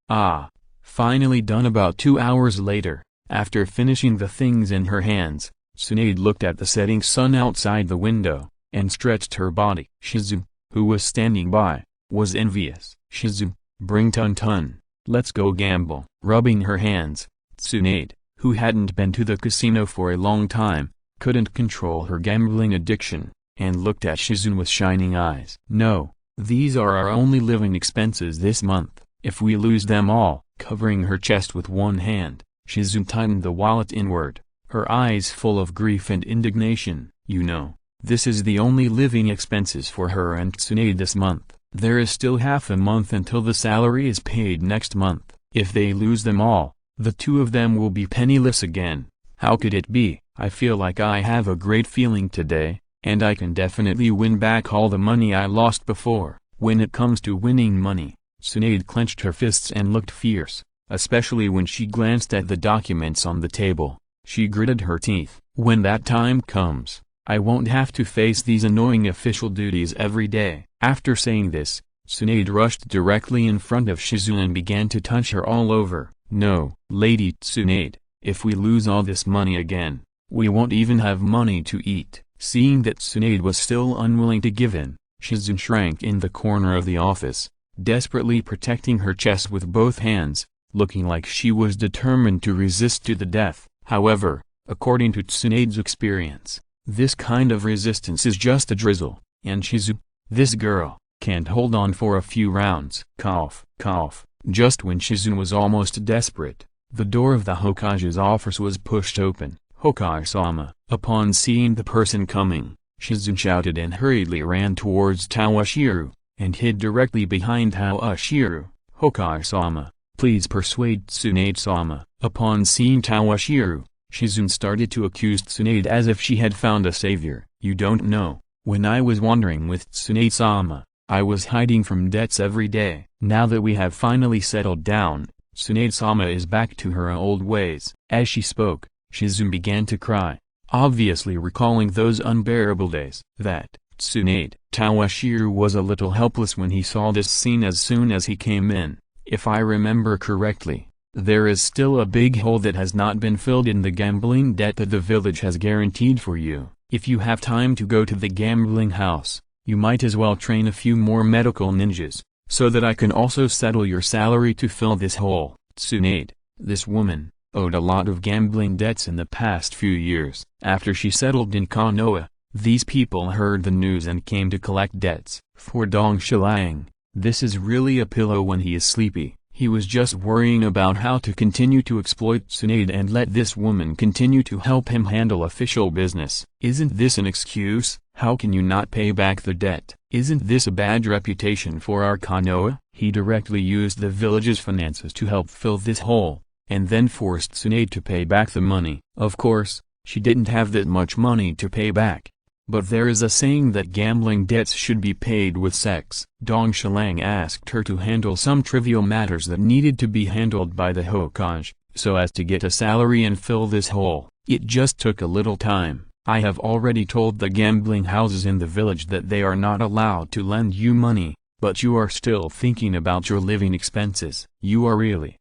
Finally done. About 2 hours later, after finishing the things in her hands, Tsunade looked at the setting sun outside the window, and stretched her body. Shizune, who was standing by, was envious. Shizune, bring Tun-Tun, let's go gamble. Rubbing her hands, Tsunade, who hadn't been to the casino for a long time, couldn't control her gambling addiction, and looked at Shizune with shining eyes. No, these are our only living expenses this month. If we lose them all, covering her chest with one hand, Shizune tightened the wallet inward, her eyes full of grief and indignation. You know, this is the only living expenses for her and Tsunade this month. There is still half a month until the salary is paid next month. If they lose them all, the two of them will be penniless again. How could it be? I feel like I have a great feeling today, and I can definitely win back all the money I lost before. When it comes to winning money, Tsunade clenched her fists and looked fierce, especially when she glanced at the documents on the table. She gritted her teeth. When that time comes, I won't have to face these annoying official duties every day. After saying this, Tsunade rushed directly in front of Shizune and began to touch her all over. No, Lady Tsunade, if we lose all this money again, we won't even have money to eat. Seeing that Tsunade was still unwilling to give in, Shizune shrank in the corner of the office, desperately protecting her chest with both hands, looking like she was determined to resist to the death. However, according to Tsunade's experience, this kind of resistance is just a drizzle, and Shizune, this girl, can't hold on for a few rounds. Cough, cough. Just when Shizune was almost desperate, the door of the Hokage's office was pushed open. Hokage-sama. Upon seeing the person coming, Shizune shouted and hurriedly ran towards Toshiro, and hid directly behind Toshiro. Hokage-sama, please persuade Tsunade-sama. Upon seeing Toshiro, Shizune started to accuse Tsunade as if she had found a savior. You don't know, when I was wandering with Tsunade-sama, I was hiding from debts every day. Now that we have finally settled down, Tsunade-sama is back to her old ways. As she spoke, Shizune began to cry, obviously recalling those unbearable days. That Tsunade. Toshiro was a little helpless when he saw this scene. As soon as he came in, if I remember correctly, there is still a big hole that has not been filled in the gambling debt that the village has guaranteed for you. If you have time to go to the gambling house, you might as well train a few more medical ninjas. so that I can also settle your salary to fill this hole. Tsunade, this woman, owed a lot of gambling debts in the past few years. After she settled in Konoha, these people heard the news and came to collect debts. For Dong Shilang, this is really a pillow when he is sleepy. He was just worrying about how to continue to exploit Tsunade and let this woman continue to help him handle official business. Isn't this an excuse? How can you not pay back the debt? Isn't this a bad reputation for our Konoha? He directly used the village's finances to help fill this hole, and then forced Tsunade to pay back the money. Of course, she didn't have that much money to pay back. But there is a saying that gambling debts should be paid with sex. Dong Shilang asked her to handle some trivial matters that needed to be handled by the Hokage, so as to get a salary and fill this hole. It just took a little time. I have already told the gambling houses in the village that they are not allowed to lend you money, but you are still thinking about your living expenses. You are really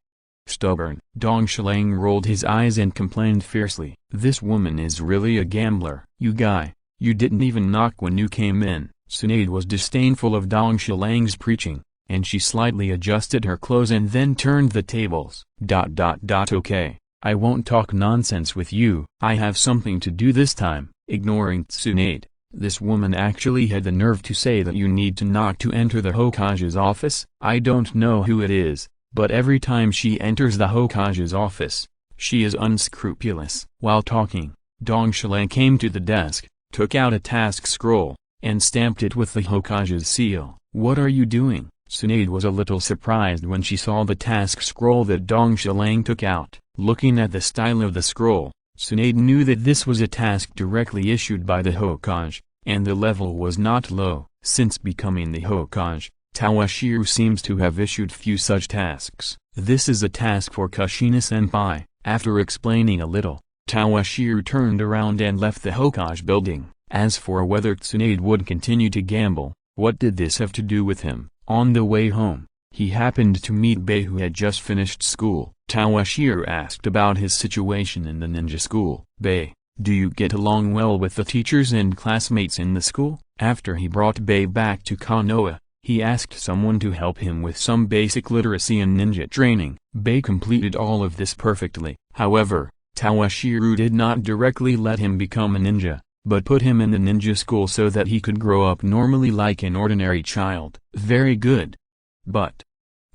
stubborn. Dong Shilang rolled his eyes and complained fiercely. This woman is really a gambler. You guy. You didn't even knock when you came in. Tsunade was disdainful of Dong Shilang's preaching, and she slightly adjusted her clothes and then turned the tables. Okay, I won't talk nonsense with you. I have something to do this time. Ignoring Tsunade, this woman actually had the nerve to say that you need to knock to enter the Hokage's office. I don't know who it is, but every time she enters the Hokage's office, she is unscrupulous. While talking, Dong Shilang came to the desk, took out a task scroll, and stamped it with the Hokage's seal. What are you doing? Tsunade was a little surprised when she saw the task scroll that Dong Shilang took out. Looking at the style of the scroll, Tsunade knew that this was a task directly issued by the Hokage, and the level was not low. Since becoming the Hokage, Toshiro seems to have issued few such tasks. This is a task for Kushina-senpai. After explaining a little, Toshiro turned around and left the Hokage building. As for whether Tsunade would continue to gamble, what did this have to do with him? On the way home, he happened to meet Bei, who had just finished school. Toshiro asked about his situation in the ninja school. Bei, do you get along well with the teachers and classmates in the school? After he brought Bei back to Konoha, he asked someone to help him with some basic literacy and ninja training. Bei completed all of this perfectly. However, Toshiro did not directly let him become a ninja, but put him in the ninja school so that he could grow up normally like an ordinary child. Very good. But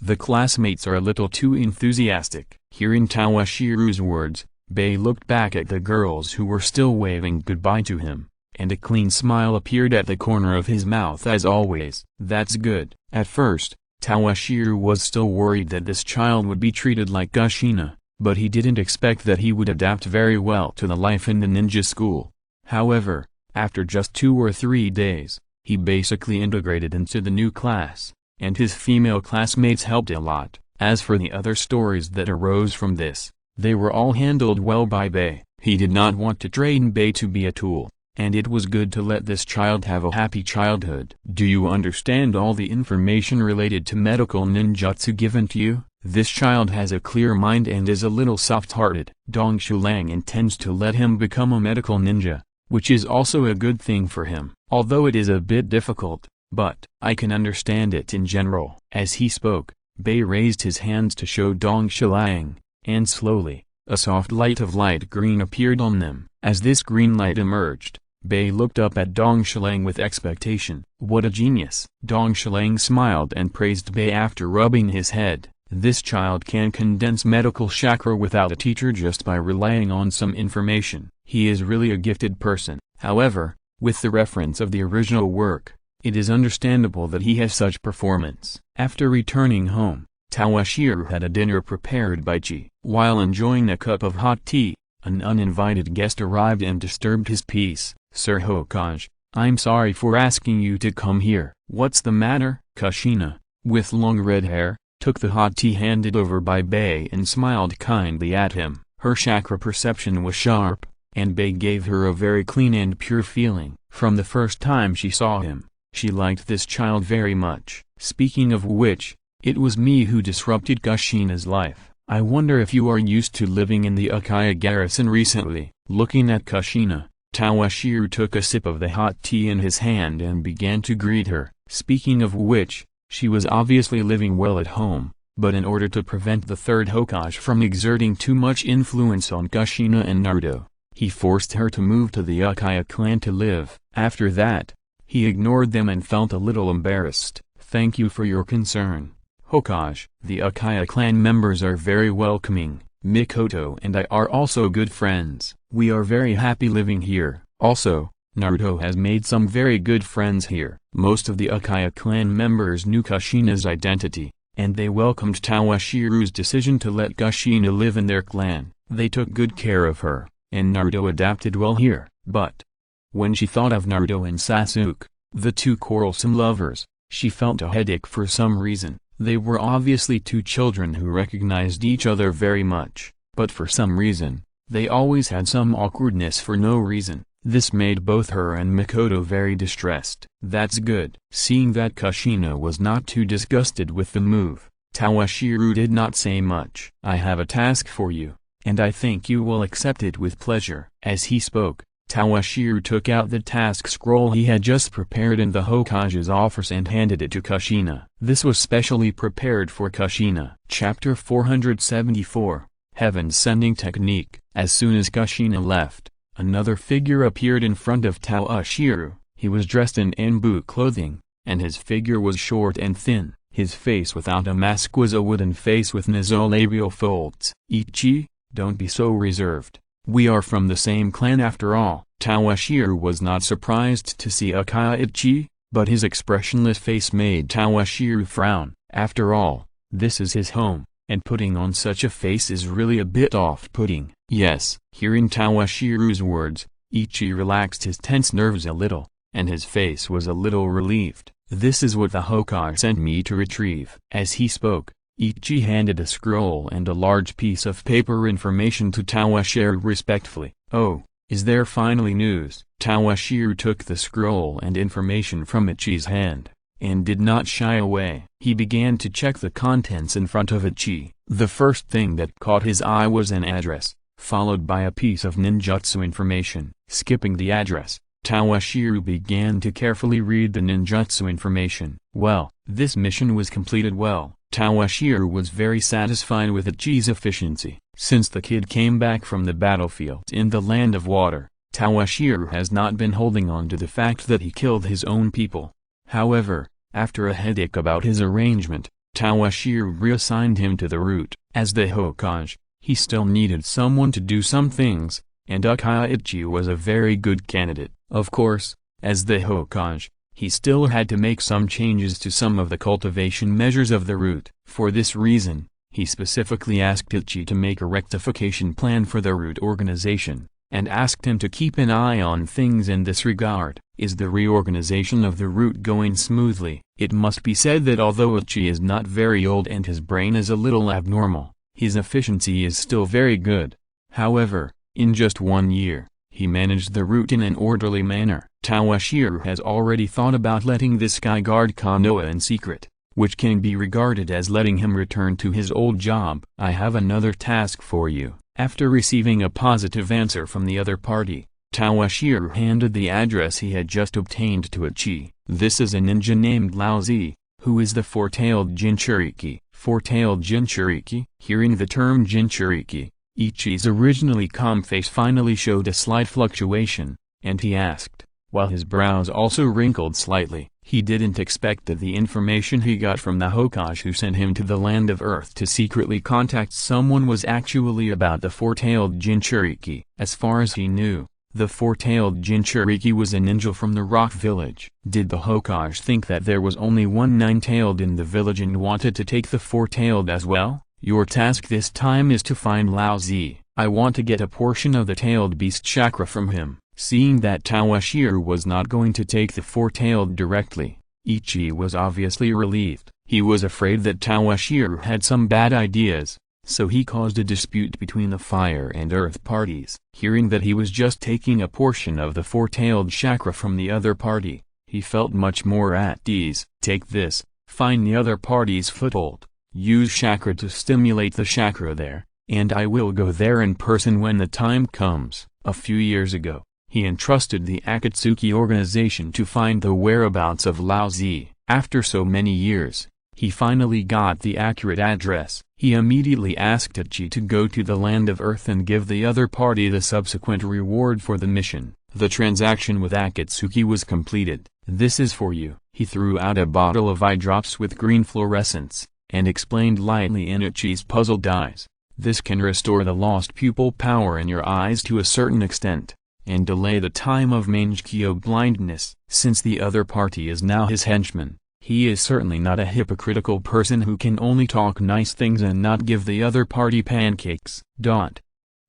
the classmates are a little too enthusiastic. Hearing Toshiro's words, Bei looked back at the girls who were still waving goodbye to him, and a clean smile appeared at the corner of his mouth as always. That's good. At first, Toshiro was still worried that this child would be treated like Kushina, but he didn't expect that he would adapt very well to the life in the ninja school. However, after just 2 or 3 days, he basically integrated into the new class, and his female classmates helped a lot. As for the other stories that arose from this, they were all handled well by Bei. He did not want to train Bei to be a tool, and it was good to let this child have a happy childhood. Do you understand all the information related to medical ninjutsu given to you? This child has a clear mind and is a little soft-hearted. Dong Shilang intends to let him become a medical ninja, which is also a good thing for him, although it is a bit difficult, but I can understand it in general. As he spoke, Bei raised his hands to show Dong Shilang, and slowly, a soft light of light green appeared on them. As this green light emerged, Bei looked up at Dong Shilang with expectation. What a genius! Dong Shilang smiled and praised Bei after rubbing his head. This child can condense medical chakra without a teacher just by relying on some information. He is really a gifted person. However, with the reference of the original work, it is understandable that he has such performance. After returning home, Toshiro had a dinner prepared by Chi. While enjoying a cup of hot tea, an uninvited guest arrived and disturbed his peace. Sir Hokage, I'm sorry for asking you to come here. What's the matter? Kushina, with long red hair, took the hot tea handed over by Bei and smiled kindly at him. Her chakra perception was sharp, and Bei gave her a very clean and pure feeling. From the first time she saw him, she liked this child very much. Speaking of which, it was me who disrupted Kushina's life. I wonder if you are used to living in the Uchiha garrison recently. Looking at Kushina, Toshiro took a sip of the hot tea in his hand and began to greet her. Speaking of which, She was obviously living well at home, but in order to prevent the third Hokage from exerting too much influence on Kushina and Naruto, he forced her to move to the Uchiha clan to live. After that, he ignored them and felt a little embarrassed. "Thank you for your concern, Hokage. The Uchiha clan members are very welcoming. Mikoto and I are also good friends. We are very happy living here. Also, Naruto has made some very good friends here." Most of the Uchiha clan members knew Kushina's identity, and they welcomed Tawashiro's decision to let Kushina live in their clan. They took good care of her, and Naruto adapted well here. But when she thought of Naruto and Sasuke, the two quarrelsome lovers, she felt a headache for some reason. They were obviously two children who recognized each other very much, but for some reason, they always had some awkwardness for no reason. This made both her and Mikoto very distressed. "That's good." Seeing that Kushina was not too disgusted with the move, Tawashiro did not say much. "I have a task for you, and I think you will accept it with pleasure." As he spoke, Tawashiro took out the task scroll he had just prepared in the Hokage's office and handed it to Kushina. This was specially prepared for Kushina. Chapter 474, Heaven Sending Technique. As soon as Kushina left, another figure appeared in front of Tawashiro. He was dressed in Anbu clothing, and his figure was short and thin. His face without a mask was a wooden face with nasolabial folds. "Ichi, don't be so reserved. We are from the same clan after all." Tawashiro was not surprised to see Uchiha Ichi, but his expressionless face made Tawashiro frown. After all, this is his home, and putting on such a face is really a bit off-putting. "Yes." Hearing Tawashiro's words, Ichi relaxed his tense nerves a little, and his face was a little relieved. "This is what the Hokage sent me to retrieve." As he spoke, Ichi handed a scroll and a large piece of paper information to Tawashiro respectfully. "Oh, is there finally news?" Tawashiro took the scroll and information from Ichi's hand, and did not shy away. He began to check the contents in front of Ichi. The first thing that caught his eye was an address, followed by a piece of ninjutsu information. Skipping the address, Tawashiro began to carefully read the ninjutsu information. Well, this mission was completed well. Tawashiro was very satisfied with Ichi's efficiency. Since the kid came back from the battlefield in the Land of Water, Tawashiro has not been holding on to the fact that he killed his own people. However, after a headache about his arrangement, Tawashiro reassigned him to the route. As the Hokage, he still needed someone to do some things, and Uchiha Ichi was a very good candidate. Of course, as the Hokage, he still had to make some changes to some of the cultivation measures of the route. For this reason, he specifically asked Ichi to make a rectification plan for the route organization, and asked him to keep an eye on things in this regard. Is the reorganization of the route going smoothly? It must be said that although Ichi is not very old and his brain is a little abnormal, his efficiency is still very good. However, in just 1 year, he managed the route in an orderly manner. Tawashiro has already thought about letting this guy guard Konoha in secret, which can be regarded as letting him return to his old job. "I have another task for you." After receiving a positive answer from the other party, Tawashiro handed the address he had just obtained to Ichi. "This is a ninja named Laozi, who is the four-tailed Jinchuriki." Four-tailed Jinchuriki? Hearing the term Jinchuriki, Ichi's originally calm face finally showed a slight fluctuation, and he asked, while his brows also wrinkled slightly. He didn't expect that the information he got from the Hokage who sent him to the Land of Earth to secretly contact someone was actually about the four-tailed Jinchuriki. As far as he knew, the four-tailed Jinchuriki was a ninja from the Rock Village. Did the Hokage think that there was only one nine-tailed in the village and wanted to take the four-tailed as well? "Your task this time is to find Laozi. I want to get a portion of the tailed beast chakra from him." Seeing that Tawashiro was not going to take the four-tailed directly, Ichi was obviously relieved. He was afraid that Tawashiro had some bad ideas, so he caused a dispute between the Fire and Earth parties. Hearing that he was just taking a portion of the four-tailed chakra from the other party, he felt much more at ease. "Take this, find the other party's foothold, use chakra to stimulate the chakra there, and I will go there in person when the time comes." A few years ago, he entrusted the Akatsuki organization to find the whereabouts of Laozi. After so many years, he finally got the accurate address. He immediately asked Uchi to go to the land of Earth and give the other party the subsequent reward for the mission. The transaction with Akatsuki was completed. "This is for you." He threw out a bottle of eye drops with green fluorescence, and explained lightly in Uchi's puzzled eyes, "This can restore the lost pupil power in your eyes to a certain extent, and delay the time of Meixiang blindness." Since the other party is now his henchman, he is certainly not a hypocritical person who can only talk nice things and not give the other party pancakes.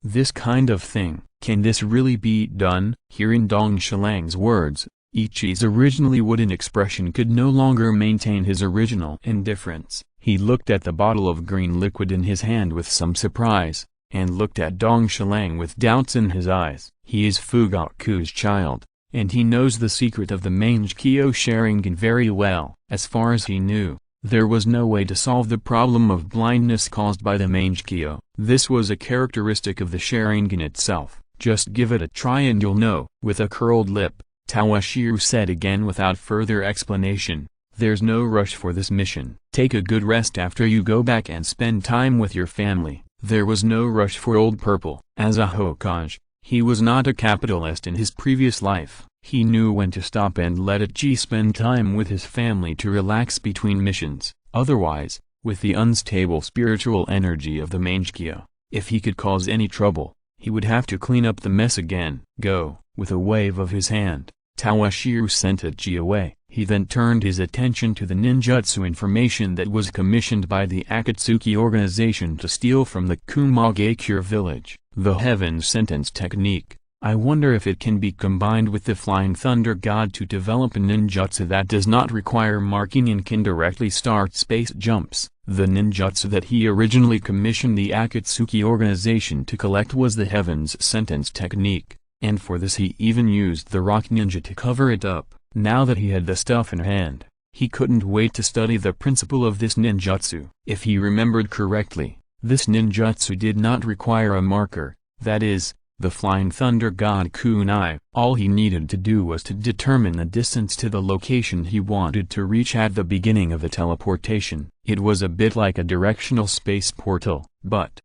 This kind of thing, can this really be done? Hearing Dong Shilang's words, Ichi's originally wooden expression could no longer maintain his original indifference. He looked at the bottle of green liquid in his hand with some surprise, and looked at Dong Shilang with doubts in his eyes. He is Fugaku's child, and he knows the secret of the Meixiang Sharingan very well. As far as he knew, there was no way to solve the problem of blindness caused by the Meixiang. This was a characteristic of the Sharingan itself. "Just give it a try and you'll know." With a curled lip, Toshiro said again without further explanation, "There's no rush for this mission. Take a good rest after you go back and spend time with your family." There was no rush for Old Purple. As a Hokage, he was not a capitalist in his previous life. He knew when to stop and let Uchi spend time with his family to relax between missions. Otherwise, with the unstable spiritual energy of the Meixiang, if he could cause any trouble, he would have to clean up the mess again. "Go." With a wave of his hand, Toshiro sent Uchi away. He then turned his attention to the ninjutsu information that was commissioned by the Akatsuki organization to steal from the Kumagakure village. The Heaven Sentence technique. I wonder if it can be combined with the Flying Thunder God to develop a ninjutsu that does not require marking and can directly start space jumps. The ninjutsu that he originally commissioned the Akatsuki organization to collect was the Heaven's Sentence technique, and for this he even used the rock ninja to cover it up. Now that he had the stuff in hand, he couldn't wait to study the principle of this ninjutsu. If he remembered correctly, this ninjutsu did not require a marker, that is, the Flying Thunder God kunai. All he needed to do was to determine the distance to the location he wanted to reach at the beginning of the teleportation. It was a bit like a directional space portal, but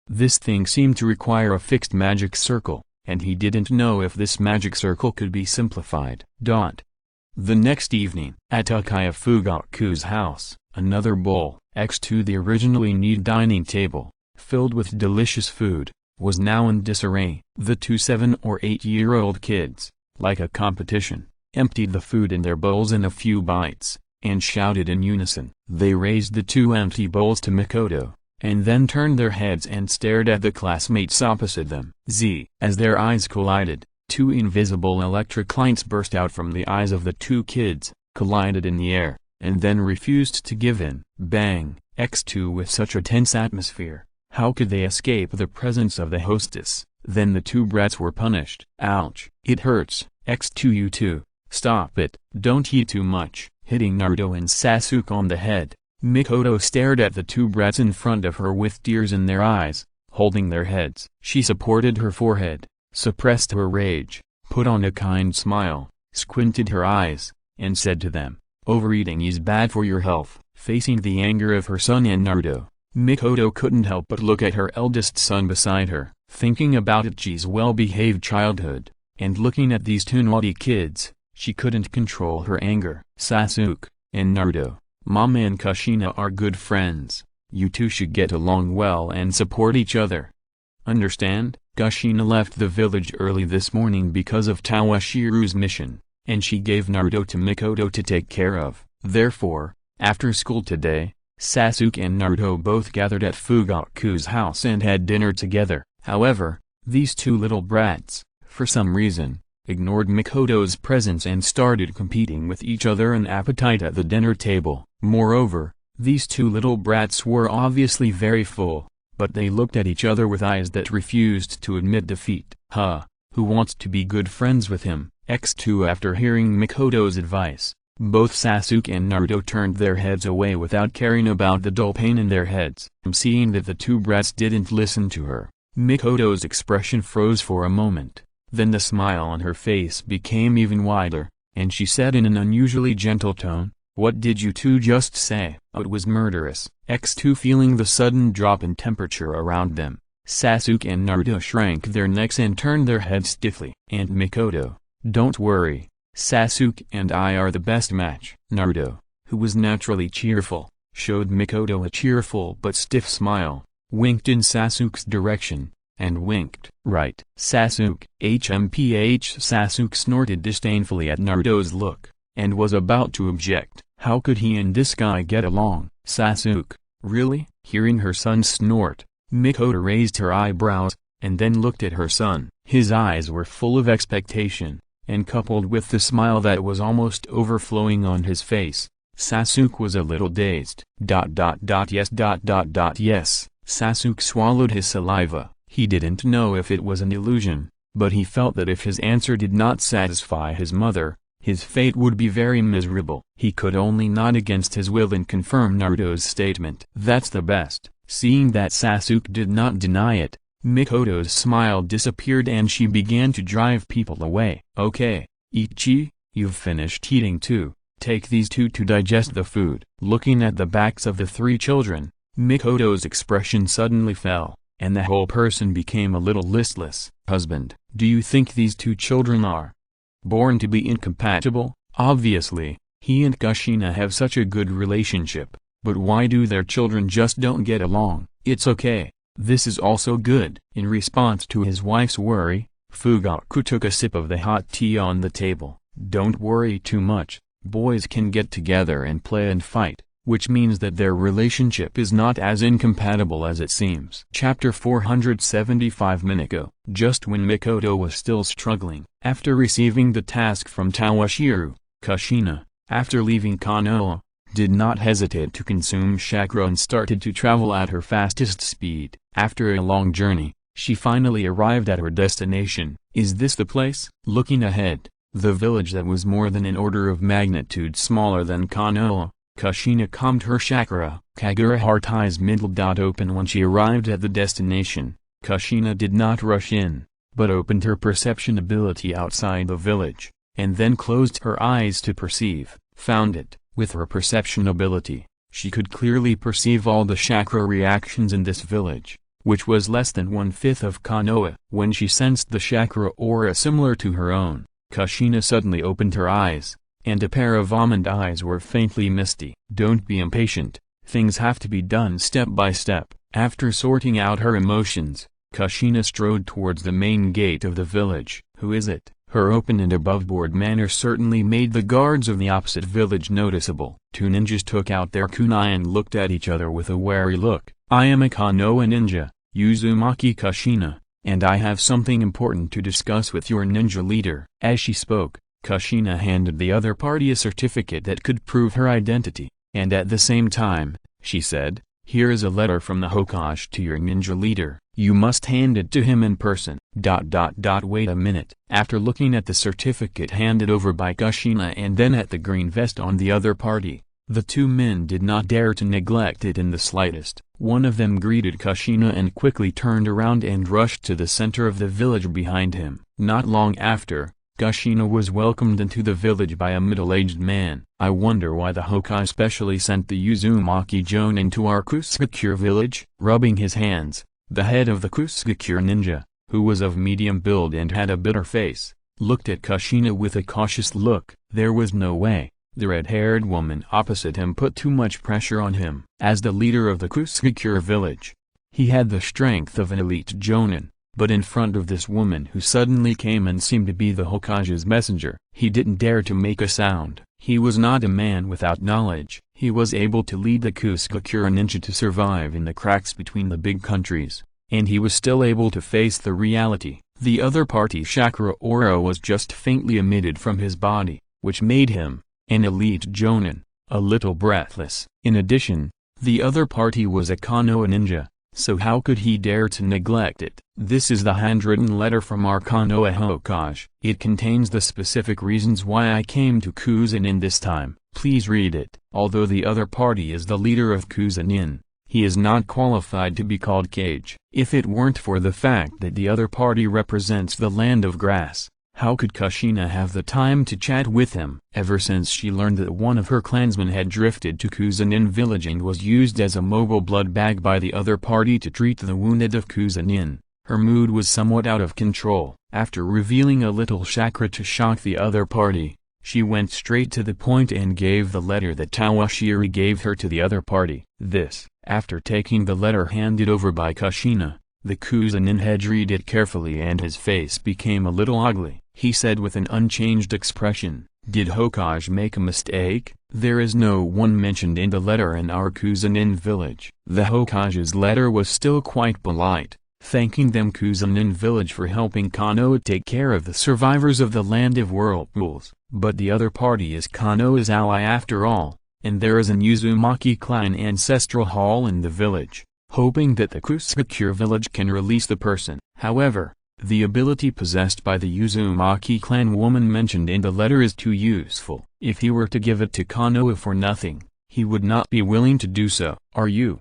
this thing seemed to require a fixed magic circle, and he didn't know if this magic circle could be simplified. The next evening, at Uchiha Fugaku's house, another bowl, next to the originally neat dining table, filled with delicious food, was now in disarray. The two 7 or 8-year-old kids, like a competition, emptied the food in their bowls in a few bites, and shouted in unison. They raised the two empty bowls to Mikoto, and then turned their heads and stared at the classmates opposite them. As their eyes collided, two invisible electric lights burst out from the eyes of the two kids, collided in the air, and then refused to give in. Bang! X2 with such a tense atmosphere. How could they escape the presence of the hostess? Then the two brats were punished. Ouch! It hurts. X2 you two, stop it. Don't eat too much. Hitting Naruto and Sasuke on the head, Mikoto stared at the two brats in front of her with tears in their eyes, holding their heads. She supported her forehead, suppressed her rage, put on a kind smile, squinted her eyes, and said to them, "Overeating is bad for your health." Facing the anger of her son and Naruto, Mikoto couldn't help but look at her eldest son beside her, thinking about Uchi's well-behaved childhood, and looking at these two naughty kids, she couldn't control her anger. "Sasuke and Naruto, Mama and Kushina are good friends. You two should get along well and support each other. Understand?" Kushina left the village early this morning because of Toshiro's mission, and she gave Naruto to Mikoto to take care of. Therefore, after school today, Sasuke and Naruto both gathered at Fugaku's house and had dinner together. However, these two little brats, for some reason, ignored Mikoto's presence and started competing with each other in appetite at the dinner table. Moreover, these two little brats were obviously very full, but they looked at each other with eyes that refused to admit defeat. Who wants to be good friends with him? X2 After hearing Mikoto's advice, both Sasuke and Naruto turned their heads away without caring about the dull pain in their heads. Seeing that the two brats didn't listen to her, Mikoto's expression froze for a moment, then the smile on her face became even wider, and she said in an unusually gentle tone, What did you two just say? It was murderous. X2 feeling the sudden drop in temperature around them, Sasuke and Naruto shrank their necks and turned their heads stiffly. And Mikoto, don't worry, Sasuke and I are the best match. Naruto, who was naturally cheerful, showed Mikoto a cheerful but stiff smile, winked in Sasuke's direction, and winked. Right. Sasuke, HMPH. Sasuke snorted disdainfully at Naruto's look, and was about to object. How could he and this guy get along? Sasuke, really? Hearing her son snort, Mikoto raised her eyebrows, and then looked at her son. His eyes were full of expectation, and coupled with the smile that was almost overflowing on his face, Sasuke was a little dazed. Yes. Yes. Sasuke swallowed his saliva. He didn't know if it was an illusion, but he felt that if his answer did not satisfy his mother, his fate would be very miserable. He could only nod against his will and confirm Naruto's statement. That's the best. Seeing that Sasuke did not deny it, Mikoto's smile disappeared and she began to drive people away. Okay, Ichi, you've finished eating too. Take these two to digest the food. Looking at the backs of the three children, Mikoto's expression suddenly fell, and the whole person became a little listless. Husband, do you think these two children are born to be incompatible? Obviously, he and Kushina have such a good relationship, but why do their children just don't get along? It's okay, this is also good. In response to his wife's worry, Fugaku took a sip of the hot tea on the table. Don't worry too much, boys can get together and play and fight, which means that their relationship is not as incompatible as it seems. Chapter 475. Minako. Just when Mikoto was still struggling, after receiving the task from Tawashiro, Kushina, after leaving Konoha, did not hesitate to consume chakra and started to travel at her fastest speed. After a long journey, she finally arrived at her destination. Is this the place? Looking ahead, the village that was more than an order of magnitude smaller than Konoha, Kushina calmed her chakra. Kagura heart eyes middle open when she arrived at the destination. Kushina did not rush in, but opened her perception ability outside the village, and then closed her eyes to perceive, found it. With her perception ability, she could clearly perceive all the chakra reactions in this village, which was less than 1/5 of Konoha. When she sensed the chakra aura similar to her own, Kushina suddenly opened her eyes, and a pair of almond eyes were faintly misty. Don't be impatient, things have to be done step by step. After sorting out her emotions, Kushina strode towards the main gate of the village. Who is it? Her open and aboveboard manner certainly made the guards of the opposite village noticeable. Two ninjas took out their kunai and looked at each other with a wary look. I am a Konoha ninja, Uzumaki Kushina, and I have something important to discuss with your ninja leader. As she spoke, Kushina handed the other party a certificate that could prove her identity, and at the same time, she said, here is a letter from the Hokage to your ninja leader. You must hand it to him in person. Wait a minute. After looking at the certificate handed over by Kushina and then at the green vest on the other party, the two men did not dare to neglect it in the slightest. One of them greeted Kushina and quickly turned around and rushed to the center of the village behind him. Not long after, Kushina was welcomed into the village by a middle-aged man. I wonder why the Hokage specially sent the Uzumaki Jonin to our Kusagakure village. Rubbing his hands, the head of the Kusagakure ninja, who was of medium build and had a bitter face, looked at Kushina with a cautious look. There was no way the red-haired woman opposite him put too much pressure on him. As the leader of the Kusagakure village, he had the strength of an elite Jonin. But in front of this woman who suddenly came and seemed to be the Hokage's messenger, he didn't dare to make a sound. He was not a man without knowledge. He was able to lead the Kusagakure ninja to survive in the cracks between the big countries, and he was still able to face the reality. The other party's chakra aura was just faintly emitted from his body, which made him, an elite Jonin, a little breathless. In addition, the other party was a Konoha ninja. So how could he dare to neglect it? This is the handwritten letter from our Konoha Hokage. It contains the specific reasons why I came to Kusanin this time. Please read it. Although the other party is the leader of Kusanin, he is not qualified to be called Kage. If it weren't for the fact that the other party represents the land of grass, How could Kushina have the time to chat with him? Ever since she learned that one of her clansmen had drifted to Kuzanin village and was used as a mobile blood bag by the other party to treat the wounded of Kuzanin, her mood was somewhat out of control. After revealing a little chakra to shock the other party, she went straight to the point and gave the letter that Tawashiri gave her to the other party. This, after taking the letter handed over by Kushina, the Kuzanin head read it carefully and his face became a little ugly. He said with an unchanged expression, "Did Hokage make a mistake? There is no one mentioned in the letter in our Kuzanin village." The Hokage's letter was still quite polite, thanking them Kuzanin village for helping Konoha take care of the survivors of the Land of Whirlpools. But the other party is Konoha's ally after all, and there is an Uzumaki clan ancestral hall in the village, hoping that the Kusakura village can release the person. However, the ability possessed by the Uzumaki clan woman mentioned in the letter is too useful. If he were to give it to Konoha for nothing, he would not be willing to do so. "Are you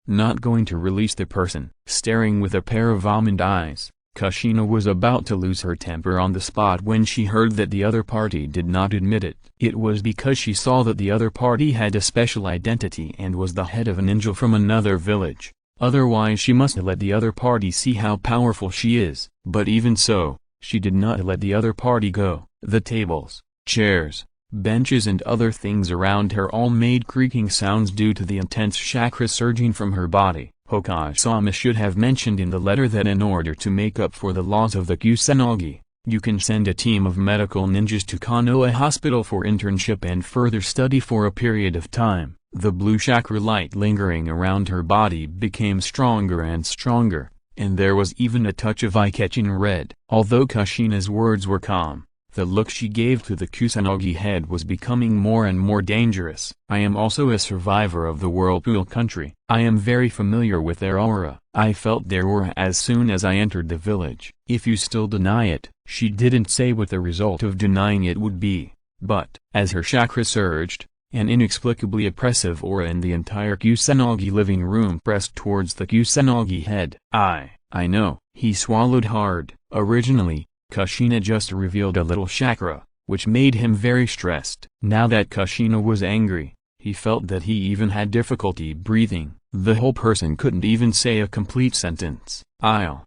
not going to release the person?" Staring with a pair of almond eyes, Kushina was about to lose her temper on the spot when she heard that the other party did not admit it. It was because she saw that the other party had a special identity and was the head of a ninja from another village. Otherwise she must let the other party see how powerful she is. But even so, she did not let the other party go. The tables, chairs, benches and other things around her all made creaking sounds due to the intense chakra surging from her body. Hokage-sama should have mentioned in the letter that in order to make up for the loss of the Kusanagi, you can send a team of medical ninjas to Konoha Hospital for internship and further study for a period of time. The blue chakra light lingering around her body became stronger and stronger, and there was even a touch of eye-catching red. Although Kushina's words were calm, the look she gave to the Kusanagi head was becoming more and more dangerous. "I am also a survivor of the Whirlpool country. I am very familiar with their aura. I felt their aura as soon as I entered the village. If you still deny it," she didn't say what the result of denying it would be, but, as her chakra surged, an inexplicably oppressive aura in the entire Kusanagi living room pressed towards the Kusanagi head. I know." He swallowed hard. Originally, Kushina just revealed a little chakra, which made him very stressed. Now that Kushina was angry, he felt that he even had difficulty breathing. The whole person couldn't even say a complete sentence. "I'll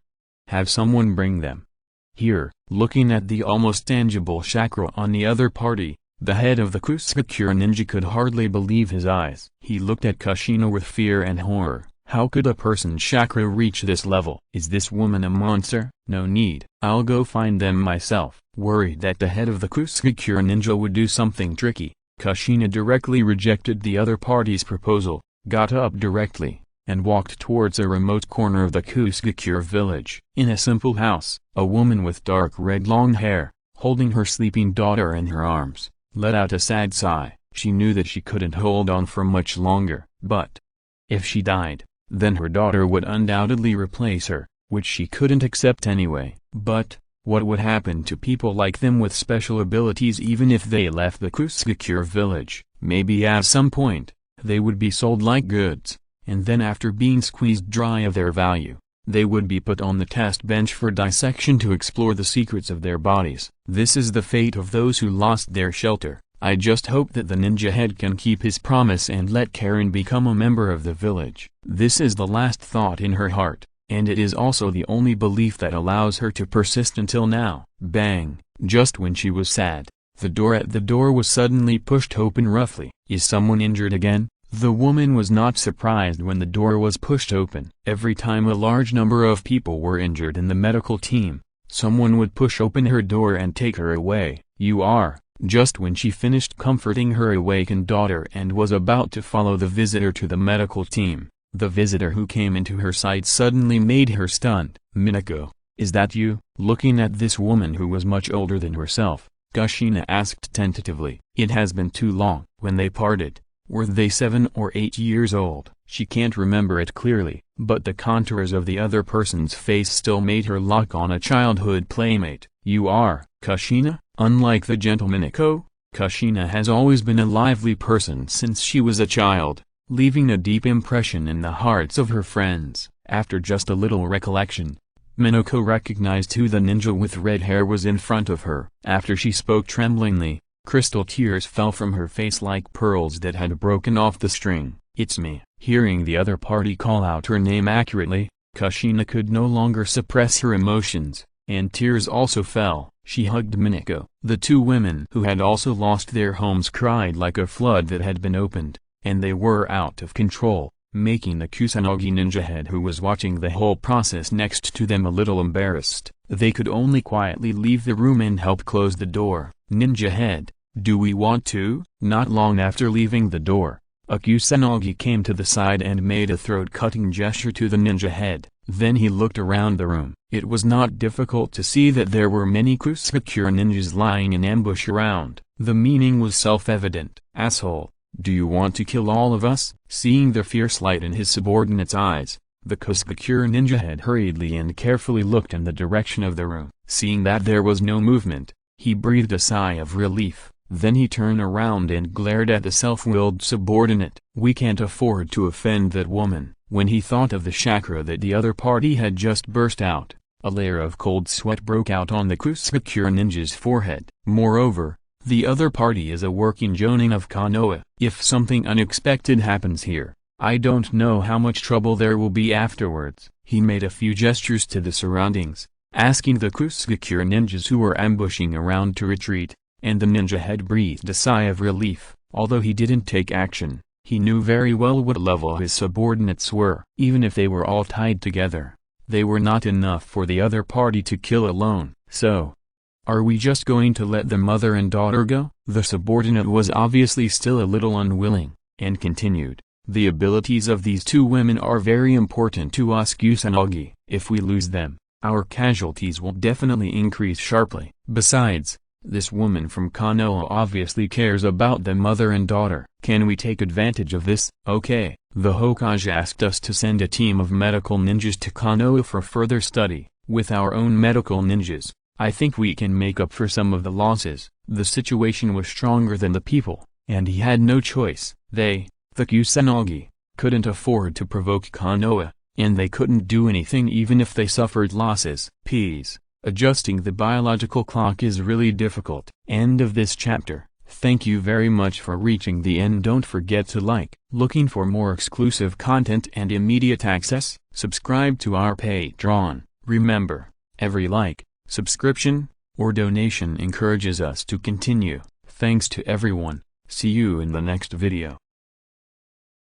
have someone bring them here." Looking at the almost tangible chakra on the other party, the head of the Kusakura ninja could hardly believe his eyes. He looked at Kushina with fear and horror. How could a person's chakra reach this level? Is this woman a monster? No need. I'll go find them myself. Worried that the head of the Kusakura ninja would do something tricky, Kushina directly rejected the other party's proposal, got up directly, and walked towards a remote corner of the Kusakura village. In a simple house, a woman with dark red long hair, holding her sleeping daughter in her arms, let out a sad sigh. She knew that she couldn't hold on for much longer. But if she died, then her daughter would undoubtedly replace her, which she couldn't accept anyway. But what would happen to people like them with special abilities even if they left the Kusakura village? Maybe at some point, they would be sold like goods, and then after being squeezed dry of their value, they would be put on the test bench for dissection to explore the secrets of their bodies. This is the fate of those who lost their shelter. I just hope that the ninja head can keep his promise and let Karen become a member of the village. This is the last thought in her heart, and it is also the only belief that allows her to persist until now. Bang! Just when she was sad, the door at the door was suddenly pushed open roughly. Is someone injured again? The woman was not surprised when the door was pushed open. Every time a large number of people were injured in the medical team, someone would push open her door and take her away. "You are..." Just when she finished comforting her awakened daughter and was about to follow the visitor to the medical team, the visitor who came into her sight suddenly made her stunned. "Minako, is that you?" Looking at this woman who was much older than herself, Kushina asked tentatively. It has been too long. When they parted, were they 7 or 8 years old? She can't remember it clearly, but the contours of the other person's face still made her lock on a childhood playmate. "You are, Kushina?" Unlike the gentleman Minako, Kushina has always been a lively person since she was a child, leaving a deep impression in the hearts of her friends. After just a little recollection, Minako recognized who the ninja with red hair was in front of her. After she spoke tremblingly, crystal tears fell from her face like pearls that had broken off the string. "It's me." Hearing the other party call out her name accurately, Kushina could no longer suppress her emotions, and tears also fell. She hugged Minako. The two women who had also lost their homes cried like a flood that had been opened, and they were out of control, making the Kusanagi ninja head who was watching the whole process next to them a little embarrassed. They could only quietly leave the room and help close the door. "Ninja head, do we want to?" Not long after leaving the door, a Kusanagi came to the side and made a throat-cutting gesture to the ninja head. Then he looked around the room. It was not difficult to see that there were many Kusakura ninjas lying in ambush around. The meaning was self-evident. "Asshole, do you want to kill all of us?" Seeing the fierce light in his subordinate's eyes, the Kusakura ninja head hurriedly and carefully looked in the direction of the room. Seeing that there was no movement, he breathed a sigh of relief. Then he turned around and glared at the self-willed subordinate. "We can't afford to offend that woman." When he thought of the chakra that the other party had just burst out, a layer of cold sweat broke out on the Kusakura ninja's forehead. Moreover, the other party is a working jonin of Konoha. If something unexpected happens here, I don't know how much trouble there will be afterwards. He made a few gestures to the surroundings, asking the Kusakura ninjas who were ambushing around to retreat, and the ninja head breathed a sigh of relief. Although he didn't take action, he knew very well what level his subordinates were. Even if they were all tied together, they were not enough for the other party to kill alone. "So, are we just going to let the mother and daughter go?" The subordinate was obviously still a little unwilling, and continued, "The abilities of these two women are very important to us Kusanagi. If we lose them, our casualties will definitely increase sharply. Besides, this woman from Konoha obviously cares about the mother and daughter. Can we take advantage of this?" "Okay." The Hokage asked us to send a team of medical ninjas to Konoha for further study. With our own medical ninjas, I think we can make up for some of the losses. The situation was stronger than the people, and he had no choice. They, the Kusanagi, couldn't afford to provoke Konoha, and they couldn't do anything even if they suffered losses. Peace. Adjusting the biological clock is really difficult. End of this chapter. Thank you very much for reaching the end. Don't forget to like. Looking for more exclusive content and immediate access? Subscribe to our Patreon. Remember, every like, subscription, or donation encourages us to continue. Thanks to everyone. See you in the next video.